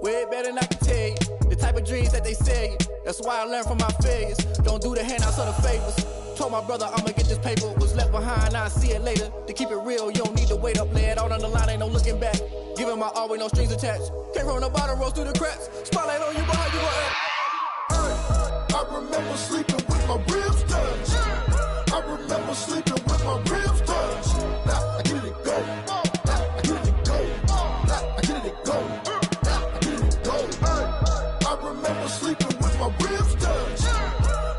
Way better than I can tell you. The type of dreams that they sell you. That's why I learned from my failures. Don't do the handouts or the favors. Told my brother I'ma get this paper. Was left behind, I'll see it later. To keep it real, you don't need to wait up. Lay it out on the line, ain't no looking back. Giving my all with no strings attached. Came from the bottom, rose through the cracks. Spotlight on you, boy, how you gon' act? I remember sleeping with my ribs touched. I remember sleeping with my ribs touched. Now I get it to go. Now I get it to go. Now I get it to go. Now I get it to go. I remember sleeping with my ribs touched.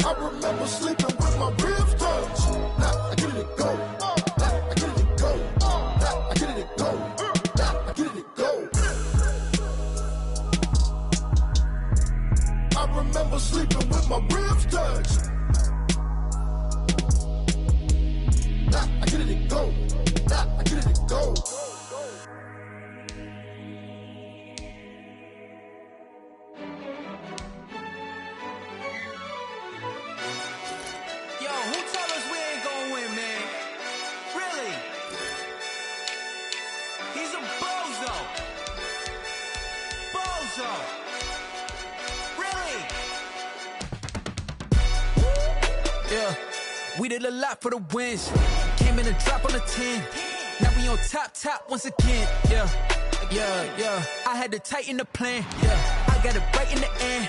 I remember sleeping with my ribs touched. Now I get it to go. Now I get it to go. Now I get it to go. Now I get it to go. I remember sleeping with my ribs touched. Now I get it to go. Now I get it to go. Yo, who told us we ain't gonna win, man? Really? He's a bozo. Bozo. Really? Yeah, we did a lot for the wins. Came in a drop on the 10. Now we on top once again. Yeah. I had to tighten the plan. Yeah, I got it right in the end.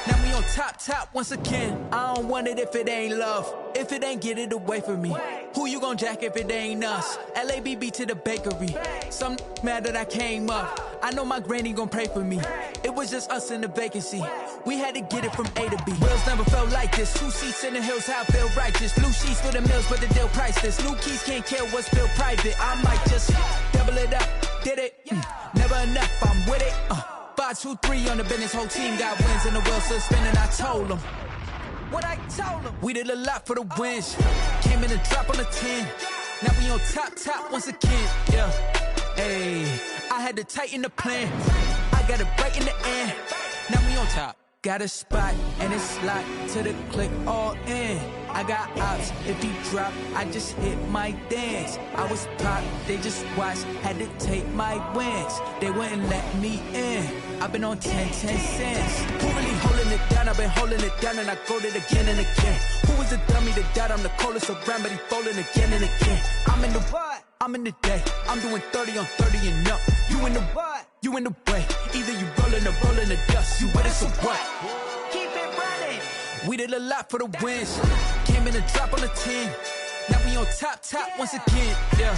Now we on top once again. I don't want it if it ain't love. If it ain't, get it away from me. Who you gon' jack if it ain't us? LABB to the bakery. Some mad that I came up. I know my granny gon' pray for me. It was just us in the vacancy. We had to get it from A to B. Wheels never felt like this. 2 seats in the hills, how I feel righteous. Blue sheets for the mills, but the deal priceless. New keys can't care what's built private. I might just double it up. Did it? Never enough, I'm with it. 5, 2, 3 on the business, whole team got wins and the wheels still spinning. I told them what I told them. We did a lot for the wins. Came in and drop on the 10. Now we on top once again. Yeah, ayy, I had to tighten the plan. I got it right in the end. Now we on top. Got a spot and it's locked to the click all in. I got ops, if he drop, I just hit my dance. I was pop, they just watched, had to take my wins. They wouldn't let me in. I've been on 10 cents. Who really holding it down? I've been holding it down and I go it again and again. Who was the dummy that died? I'm the coldest around, but he folding again and again. I'm in the what? I'm in the day. I'm doing 30 on 30 and up. You in the what? You in the way. Either you rolling or rolling the dust. You with it, so what? Keep it running. We did a lot for the wins. Came in and drop on the 10. Now we on top once again. Yeah.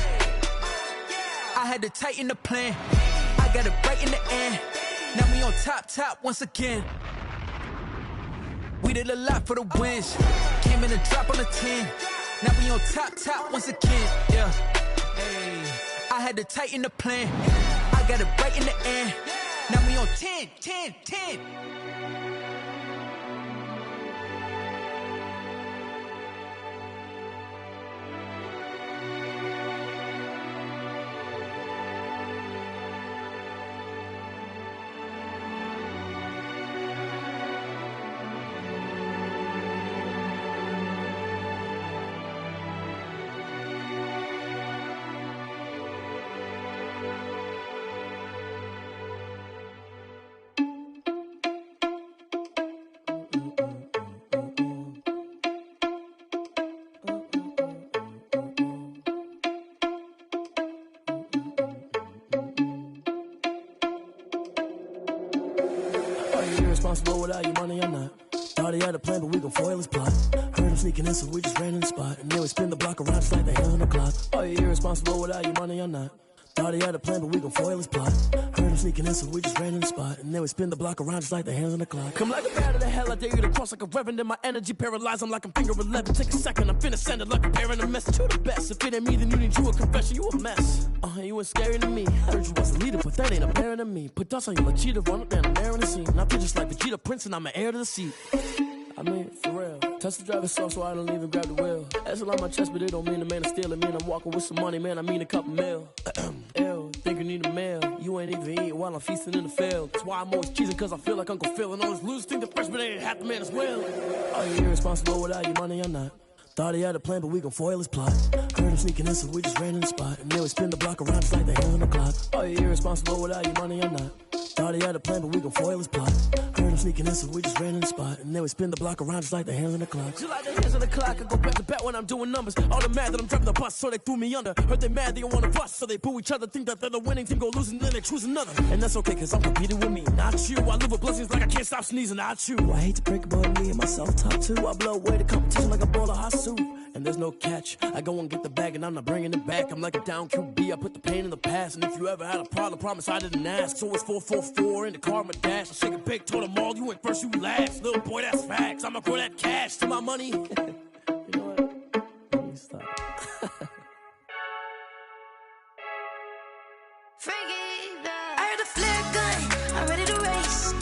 I had to tighten the plan. I got it right in the end. Now we on top once again. We did a lot for the wins. Came in and drop on the 10. Now we on top once again. Yeah. Hey, I had to tighten the plan. I got it right in the end. Now we on 10. irresponsible without your money, I'm not. Thought he had a plan, but we gon' foil his plot. Heard him sneaking in, so we just ran in the spot. And then we spin the block around just like the hands on the clock. Oh, you irresponsible without your money, I'm not. Thought he had a plan, but we gon' foil his plot. Heard him sneaking in, so we just ran in the spot. And then we spin the block around just like the hands on the clock. Come like a bat of the hell, I dare you to cross like a reverend. And my energy paralyzed, I'm like I'm finger 11. Take a second, I'm finna send it like a parent a message to the best. If it ain't me, then you need you a confession, you a mess. You ain't scary to me. Heard you was a leader, but that ain't apparent to me. Put dust on you like cheetah, run up down, I'm there in the scene. And I feel just like Vegeta Prince, and I'm an heir to the seat. I mean, for real. Touch the driver's soft, so I don't even grab the wheel. That's a lot on my chest, but it don't mean the man is stealing. Mean I'm walking with some money, man, I mean a couple mil. Ew, think you need a meal. You ain't even eating while I'm feasting in the field. That's why I'm always cheesing, cause I feel like Uncle Phil. And all this loose think the freshman ain't half the man as well. Oh, you irresponsible without your money, I'm not. Thought he had a plan, but we gon' foil his plot. Heard him sneaking in, so we just ran in the spot. And then we spin the block around just like the hands on the clock. Oh, you irresponsible without your money, I'm not. Thought he had a plan, but we gon' foil his plot. Heard him sneaking in, so we just ran in the spot. And then we spin the block around just like the hands on the clock. Just like the hands on the clock, I go back to back when I'm doing numbers. All the mad that I'm driving the bus, so they threw me under. Heard they mad, they don't wanna bust, so they boo each other. Think that they're the winning team, go losing, then they choose another. And that's okay, cause I'm competing with me, not you. I live with blessings like I can't stop sneezing, not you. I hate to break it, but me and myself top two. I blow away the competition like a bowl of hot soup. And there's no catch. I go and get the bag and I'm not bringing it back. I'm like a down QB, I put the pain in the past. And if you ever had a problem, promise I didn't ask. So it's 444 in the car, my dash. I shake a big, told them all, you went first, you last. Little boy, that's facts. I'ma grow that cash to my money. You know what? Let me stop. I heard a flare gun, I'm ready to race.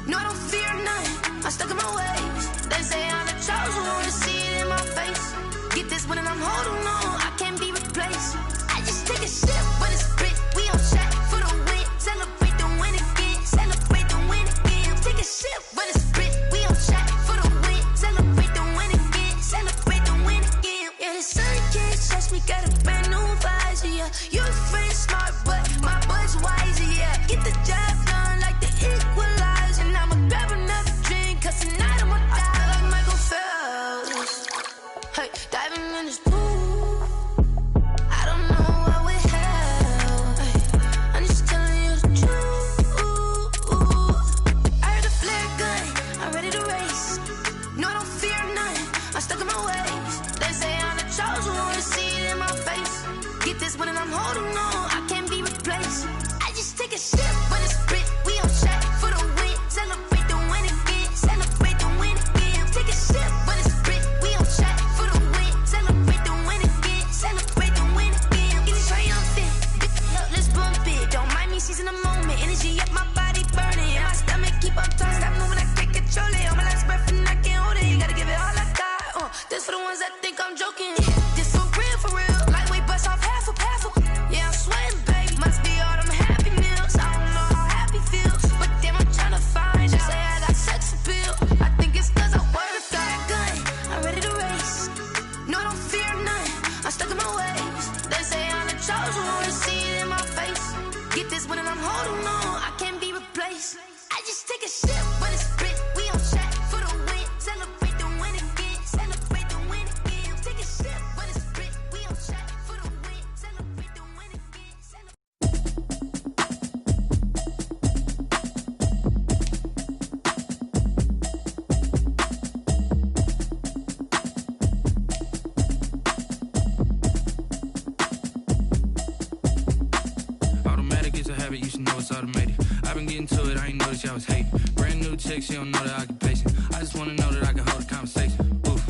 No, I don't fear none, I'm stuck in my ways. They say I'm the chosen one, to see it in my face. Get this one and I'm holding on, I can't be replaced. I just take a sip when it's split, we on track for the win. Celebrate the win again, celebrate the win again. Take a sip when it's split, we on track for the win. Celebrate the win again, celebrate the win again. Yeah, the sun can't touch me, got a brand new visor, yeah. Your friend smart, but my boy's wiser, yeah. Get the job done like the equalizer. And I'ma grab another drink, cause tonight I'ma die like Michael Phelps. Hey, diving in this pool, I don't know what we have. Hey, I'm just telling you the truth. I heard a flare gun, I'm ready to race. No, I don't fear none, I'm stuck in my ways. They say I'm the chosen one, to see it in my face. Get this one and I'm holding on, I can't be replaced. I just take a sip when it's split, we on track for the win. Celebrate the win again, celebrate the win again. Take a sip when it's split, we on track for the win. Celebrate the win again, celebrate the win again. Getting triumphant, let's bump it. Don't mind me seizing the moment, energy up my body burning. And my stomach keep on turning, stop moving, I can't control it. On my last breath and I can't hold it, gotta give it all I got. This for the ones that think I'm joking. This for real, lightweight bust off half a. Yeah, I'm sweating, baby, must be all them happy meals. I don't know how happy feels, but damn, I'm trying to find out. Say I got sex appeal, I think it's cause I wear the flag gun. I'm ready to race, no, I don't fear none, I'm stuck in my ways. They say I'm the chosen one, to see it in my face. Get this one and I'm holding on, I can't be replaced. I just take a sip when it's split, we on track for the win. Celebrate the win again, celebrate the win again. Take a sip when it's split, we on track for the win. Celebrate the win again, Automatic is a habit, you should know it's automated. I've been getting to it, I ain't noticed y'all was hating. Brand new chick, she don't know the occupation. I just wanna know that I can hold a conversation. Oof,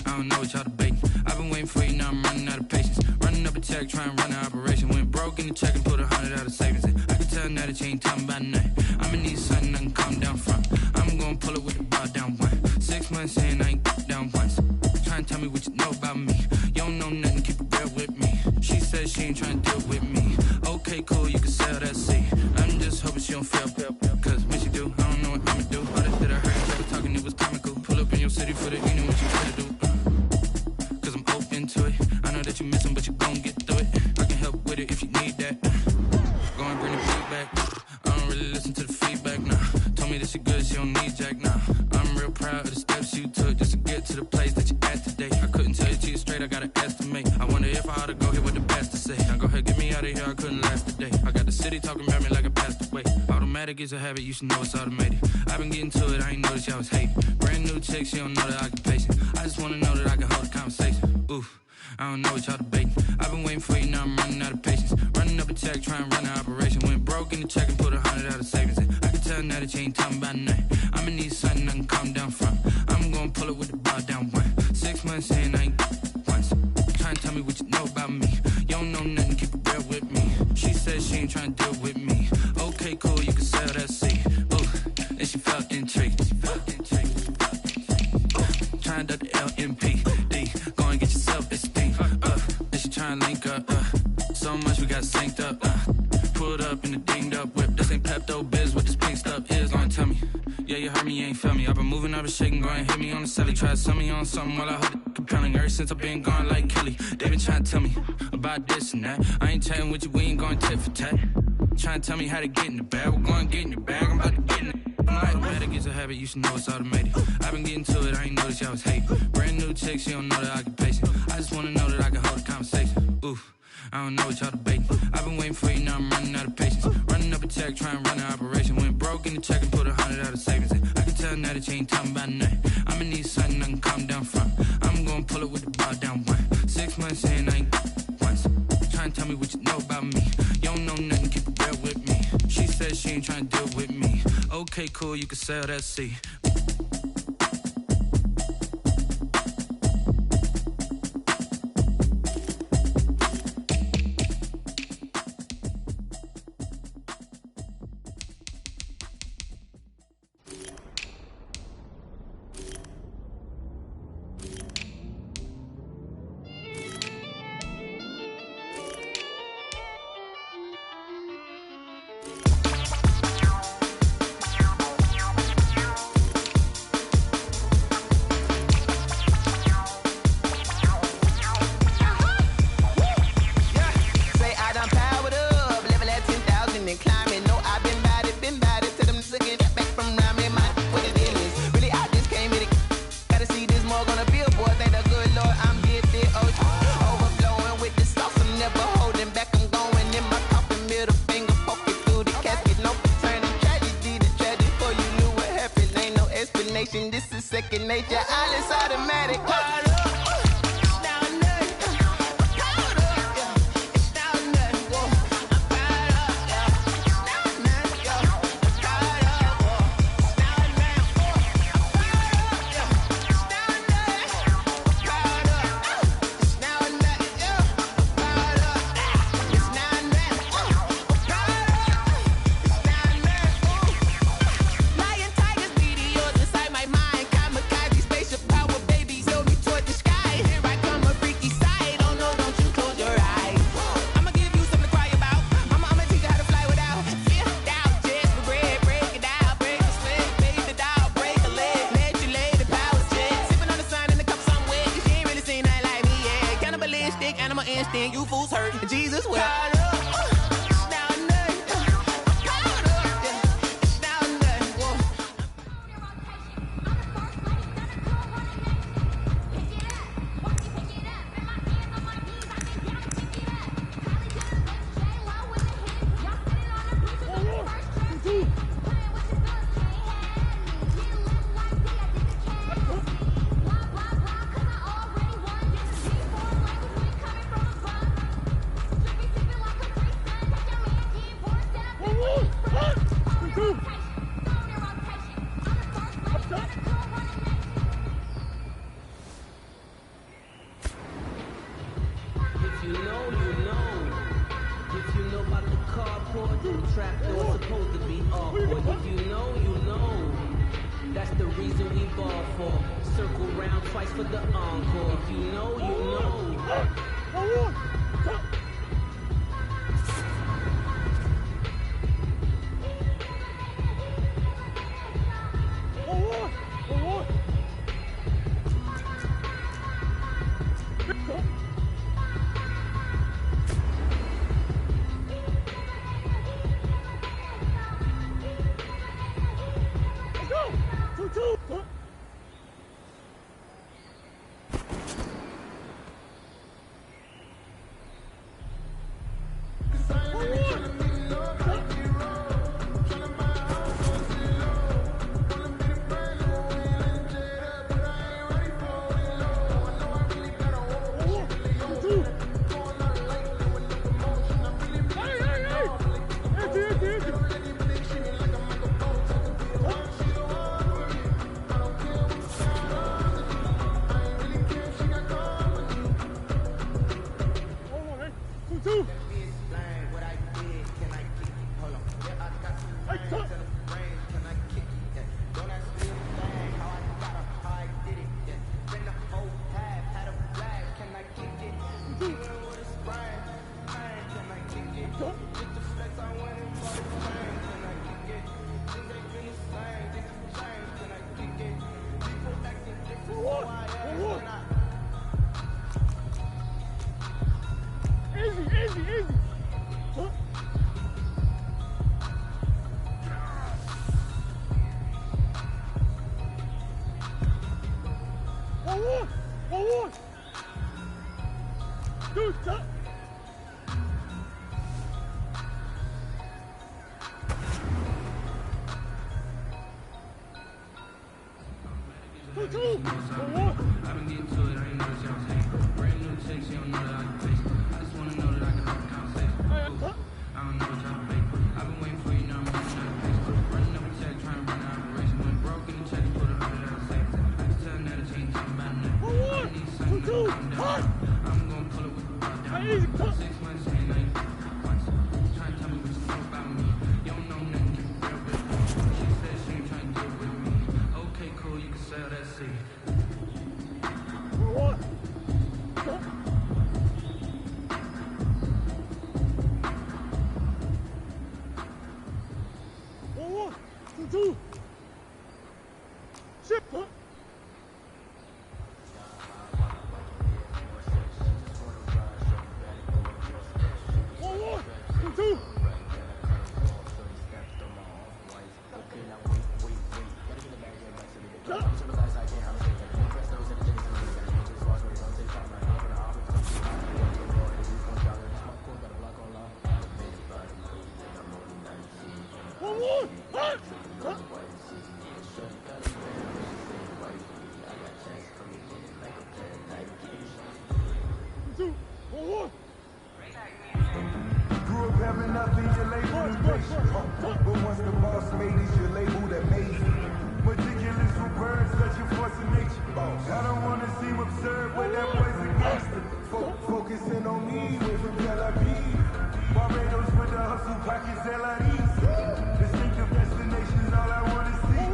I don't know what y'all debating. I've been waiting for you, now I'm running out of patience. Running up a check, trying to run an operation. Went broke in the check and put 100 out of savings in. I can tell now that you ain't talking about nothing. I'ma need something I can calm down from. I'm gonna pull it with the bar down one. 6 months in, I ain't down once. Trying to tell me what you know about me. You don't know nothing, keep it real with me. She says she ain't trying to deal with me. Okay, cool, you can sell that seed. I'm just hoping she don't feel cause when she do, I don't know what I'ma do. All that I heard, you were talking, it was comical. Pull up in your city for the evening, what you trying to do? Cause I'm open to it. I know that you missing, but you gon' get through it. I can help with it if you need that. Go and bring the beat back. I don't really listen to the feedback, nah. Told me that she good, she don't need jack, nah. I'm real proud of the steps you took just to get to the place that you at today. I couldn't tell you to you straight, I gotta estimate. I wonder if I ought to go here with the best to say. Now go ahead, get me out of here, I couldn't last a day. I got the city talking about me like a passed away. Automatic automatic, it's a habit, you should know it's automated. I've been getting to it, I ain't noticed y'all was hating. Brand new chick, she don't know the occupation. I just wanna know that I can hold a conversation. Oof, I don't know what y'all debating. I've been waiting for you, now I'm running out of patience. Running up a check, trying to run an operation. Went broke in the check and put 100 out of savings in. I can tell now that you ain't talking about nothing. I'ma need something I can calm down from. I'm gonna pull it with the bar down one. 6 months in, I ain't once. Trying to tell me what you know about me. You don't know nothing, keep it real with me. She said she ain't trying to deal with me. Okay, cool, you can sell that seed. Ooh, and she felt intrigued. Trying to duck the LMPD. Go and get your self-esteem. And she trying to link up. So much we got synced up. Pulled up in the dinged up whip. This ain't Pepto Biz, what this pink stuff is. Gonna tell me. Yeah, you heard me, you ain't feel me. I've been moving up and shaking, go and hit me on the celly. Try to sell me on something while I hold it compelling. Ever since I've been gone like Kelly. They been trying to tell me about this and that. I ain't chatting with you, we ain't going tit for tat. Trying to tell me how to get in the bag. We're going to get in your bag, I'm about to get in it. Automatic is a habit, you should know it's automated. I've been getting to it, I ain't noticed y'all was hating. Brand new chick, she don't know the occupation. I just wanna know that I can hold a conversation. Oof, I don't know what y'all debating. I've been waiting for you, now I'm running out of patience. Running up a check, trying to run an operation. Went broke in the check and put 100 out of savings in. I can tell now that you ain't talking about nothing. I'ma need something I can calm down from. I'm gonna pull it with the bar down one. 6 months in, I ain't once. Trying to tell me what you know about me. You don't know nothing, keep it real with me. She said she ain't trying to deal with me. Okay, cool, you can sell that seed. This is second nature, all is automatic. You fools hurt. Jesus will. Easy, easy, easy. Huh? One. Dude, stop. Two. I've been getting to it, I ain't noticed y'all was hating. Brand new chick, she don't know that I can taste it. I just wanna know that I can have a conversation. Ooh, I don't know what y'all fake. I've been waiting for you, now I'm running out of patience. Running up a check, trying to run an operation. Went broke in the check and put 100 out of savings. I just tell that she ain't talking about nothing. I need something to calm down. I'm gonna pull it with the bar down. 6 months, and I ain't once. Trying to tell me what you know about me. You don't know nothing, keep it real with me. She said she ain't trying to do it with me. Okay, cool, you can sell that seed. Two. Shit, huh? One, two. Grew up having nothing, your label is patient. But once the boss made it, your label that made it. Meticulous with words, such a force of nature. I don't wanna seem absurd, but that boy's a gangster. Focusing on me, way from Tel Aviv. Barbados with the hustle pockets, LIEs. Distinctive destinations, all I wanna see.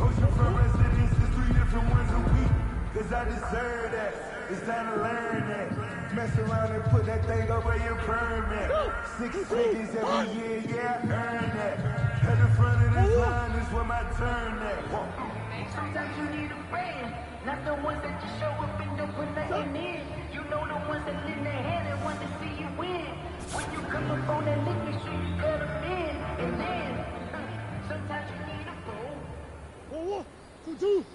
Oceanfront residences, 3 different ones a week. Cause I deserve that, it's time to learn that. Mess around and put that thing up where you permit. 6 figures every year, yeah, I earn that. At the front of this line is where my turn at. Sometimes you need a friend, not the ones that just show up and don't put nothing in. You know the ones that lend their hand and want to see you win. When you come up on that lick, make sure you cut them in. And then, sometimes you need a fool. One, two.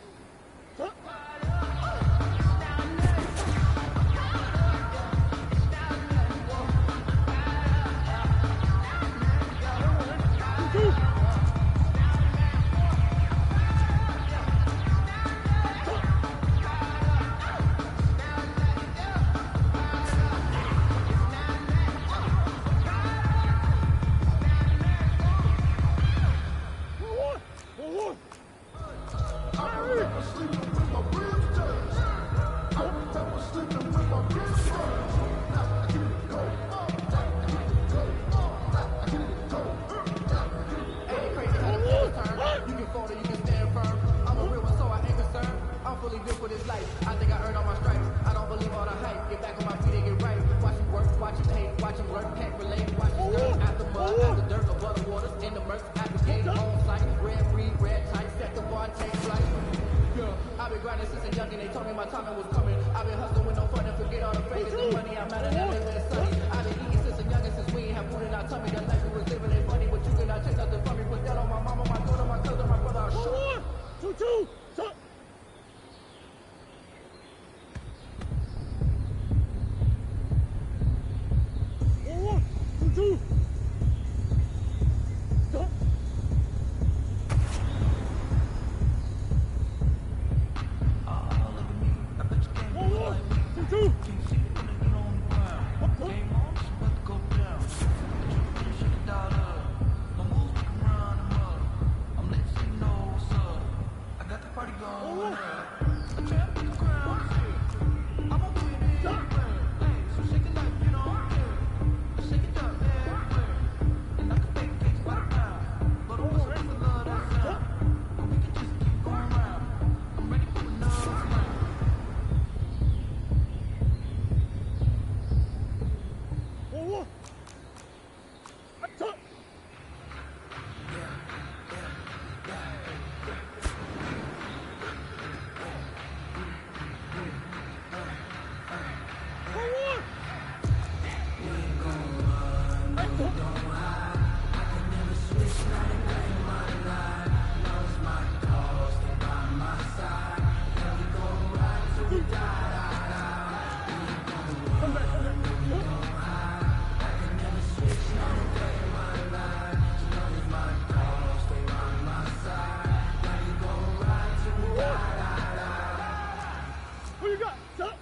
you got? Stop.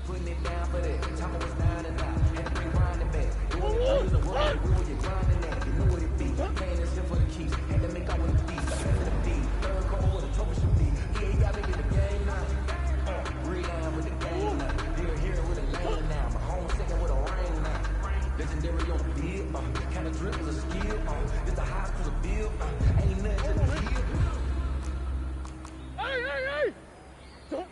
Putting it down for that. Time I was down and out. Had to bring grinding back. Doing it, choose the work, you where you're grinding at. You knew what it be. Paying this shit for the keys. Had to make out with the beats. I had to the beat. Third cold with a trophy should be. Yeah, you got me in the game now. Breathe down with the game now. You're here with a lane now. My home second with a ring now. Legendary on the field. Kind of drip is a skill. It's the high to the field. Ain't nothing to the hill. Hey, hey, hey! Don't.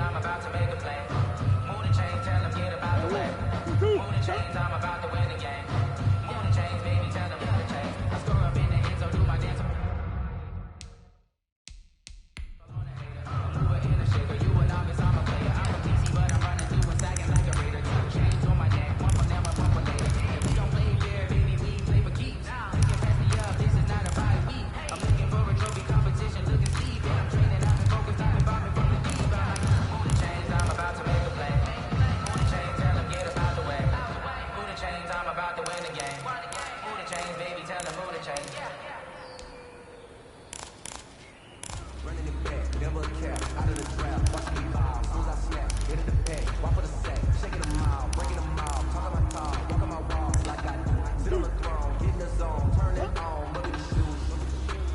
I'm about to make a play. Move the chains, tell them get about the way. Move the chains, I'm about to win the game. Move the chains, baby, tell them move the chains. I score up in the end zone, do my dance. Mover in a shaker, you a novice, I'm a player. I'm a PC, but I'm running through and sagging like a raider. Two chains on my neck, one for them, one for later. We don't play fair, baby, we play for keeps. You can pass me up, this is not about me. I'm looking for a trophy competition, looking steep, and I'm training out and focused, I've been bombing from the deep. I'm about to make a play. Move the chains, tell them get about the way. Move the chains, I'm about to win the game. Move the chains, baby, tell them move the chains. Running it back, never cap, out of the trap, watch me vibe, as soon as I snap, get in the pack, walk for the sack, shaking them out, breaking them out, talking my talk, walking my walls like I do, sit on the throne, get in the zone, turn it on, maybe the shoes,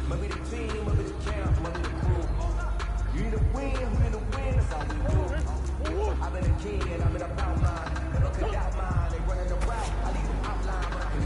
maybe the team, maybe the camp, maybe the crew, you need to win, who need to win, that's how we do. I've been a king and I've been about mine. Never could doubt mine. They running the route. I leave them outline, but I can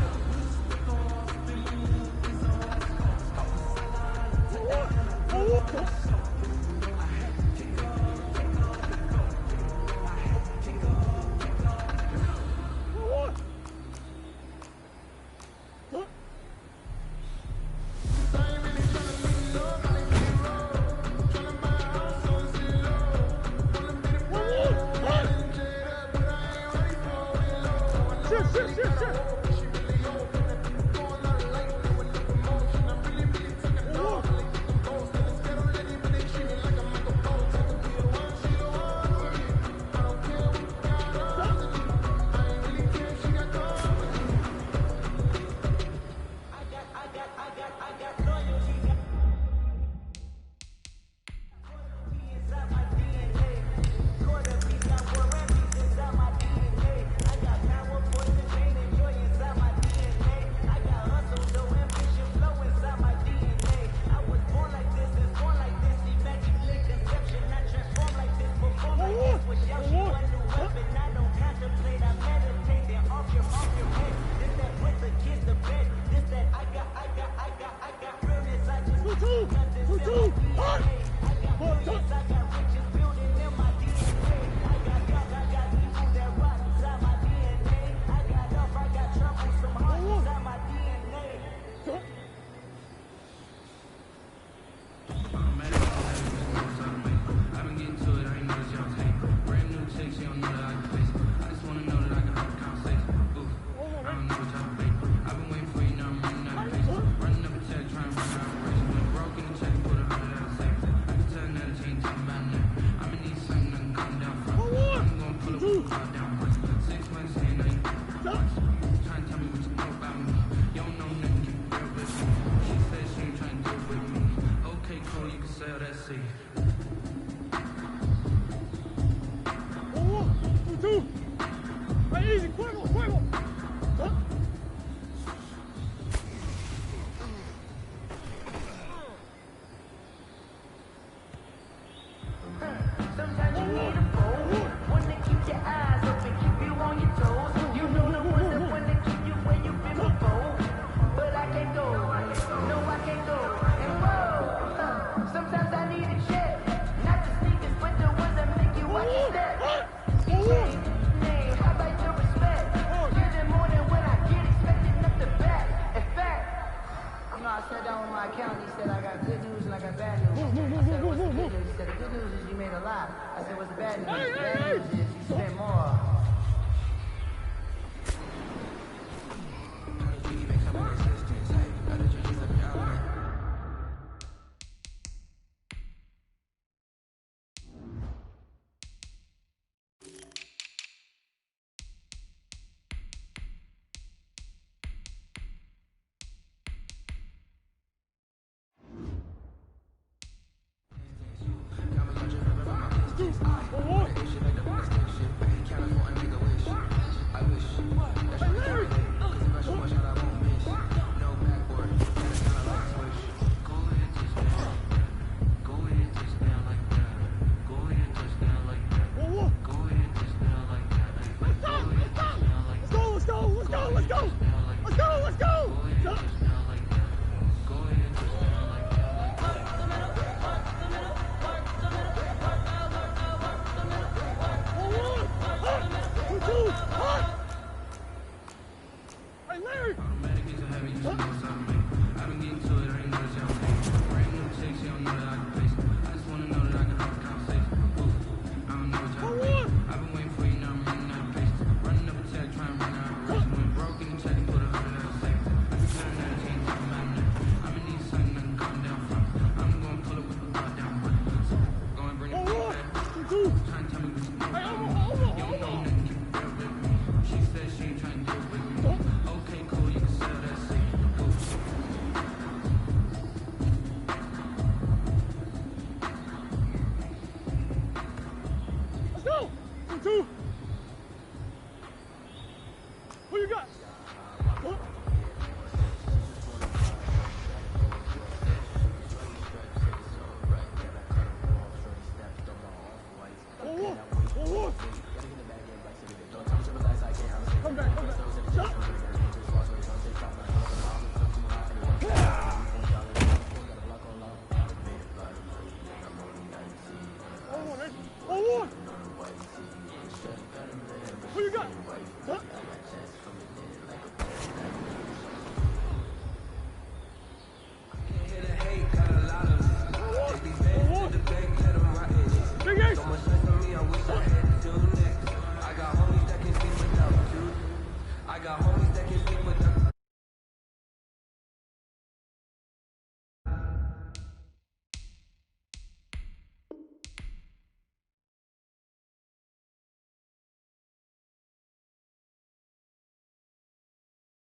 2. Right, easy. Fuego, fuego. Huh? Sometimes you need a fold, one that keeps your eyes open, keep you on your toes. You know the one that keep you where you've been before. But I can't go, no I can't go. And whoa, sometimes I need a check, not the sneakers, but the ones that make you watch your step. Name, how about your respect? Give them more than what I get, expecting nothing back. In fact, you know, I sat down with my accountant, he said I got good news and I got bad news. I said, what's the good news? He said, the good news is you made a lot. I said, what's the bad news? The bad news is you spent more. Who you got?